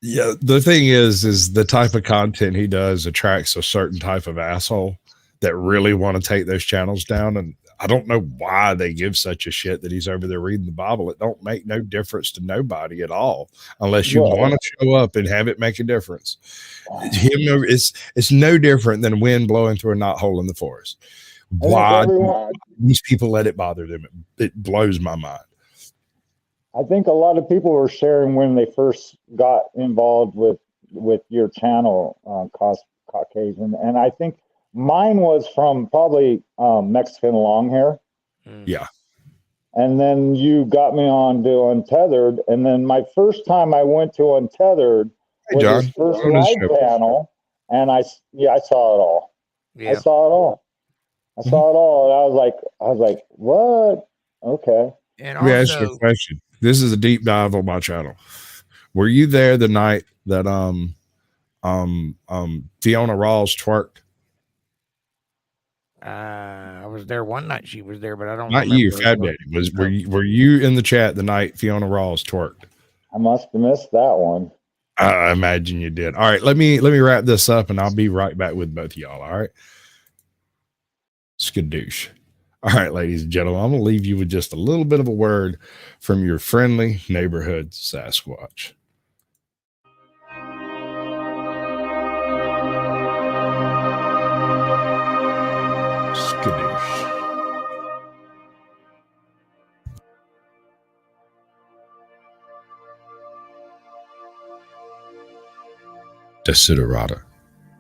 Yeah, the thing is the type of content he does attracts a certain type of asshole that really want to take those channels down. And I don't know why they give such a shit that he's over there reading the Bible. It don't make no difference to nobody at all, unless you want to show up and have it make a difference. It's no different than wind blowing through a knothole in the forest. Why do these people let it bother them? It blows my mind. I think a lot of people were sharing when they first got involved with your channel, Caucasian, and I think mine was from probably Mexican long hair. Yeah. And then you got me on to Untethered, and then my first time I went to Untethered was his first live panel, and I saw it all. Yeah. I saw it all, and I was like, what? Okay. And let me ask you a question. This is a deep dive on my channel. Were you there the night that Fiona Rawls twerked? I was there one night. She was there, but I don't. Not remember you, Fat Daddy. Were you in the chat the night Fiona Rawls twerked? I must have missed that one. I imagine you did. All right, let me wrap this up, and I'll be right back with both of y'all. All right, skadoosh. All right, ladies and gentlemen, I'm going to leave you with just a little bit of a word from your friendly neighborhood Sasquatch. Skadoosh. Desiderata,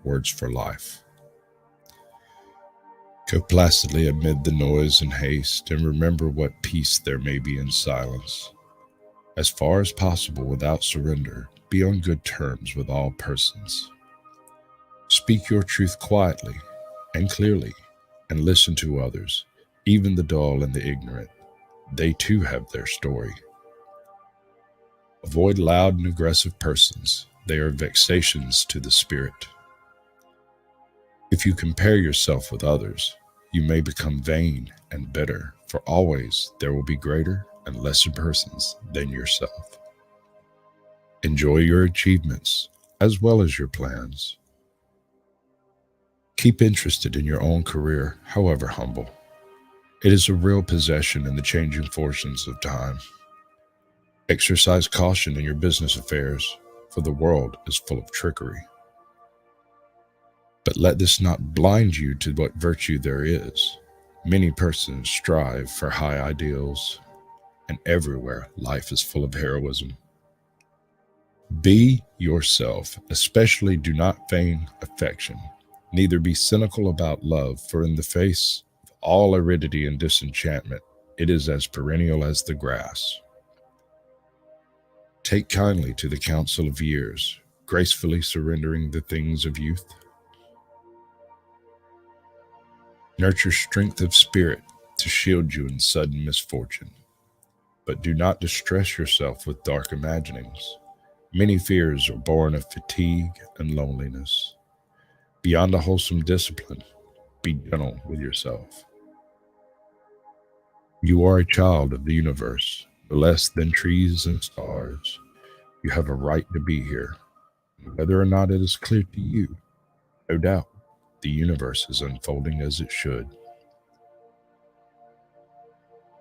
words for life. Go placidly amid the noise and haste, and remember what peace there may be in silence. As far as possible without surrender, be on good terms with all persons. Speak your truth quietly and clearly, and listen to others, even the dull and the ignorant. They too have their story. Avoid loud and aggressive persons. They are vexations to the spirit. If you compare yourself with others, you may become vain and bitter, for always there will be greater and lesser persons than yourself. Enjoy your achievements as well as your plans. Keep interested in your own career, however humble. It is a real possession in the changing fortunes of time. Exercise caution in your business affairs, for the world is full of trickery. But let this not blind you to what virtue there is. Many persons strive for high ideals, and everywhere life is full of heroism. Be yourself, especially do not feign affection, neither be cynical about love, for in the face of all aridity and disenchantment, it is as perennial as the grass. Take kindly to the counsel of years, gracefully surrendering the things of youth. Nurture strength of spirit to shield you in sudden misfortune. But do not distress yourself with dark imaginings. Many fears are born of fatigue and loneliness. Beyond a wholesome discipline, Be gentle with yourself. You are a child of the universe, no less than trees and stars. You have a right to be here. Whether or not it is clear to you, no doubt, the universe is unfolding as it should.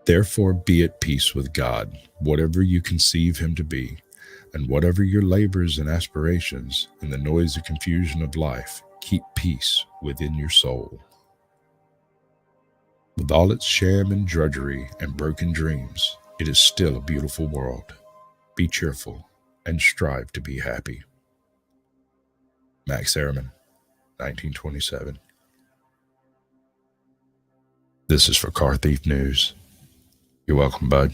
Therefore, be at peace with God, whatever you conceive him to be, and whatever your labors and aspirations in the noise and confusion of life, keep peace within your soul. With all its sham and drudgery and broken dreams, it is still a beautiful world. Be cheerful and strive to be happy. Max Ehrman, 1927. This is for Car Thief News. You're welcome, bud.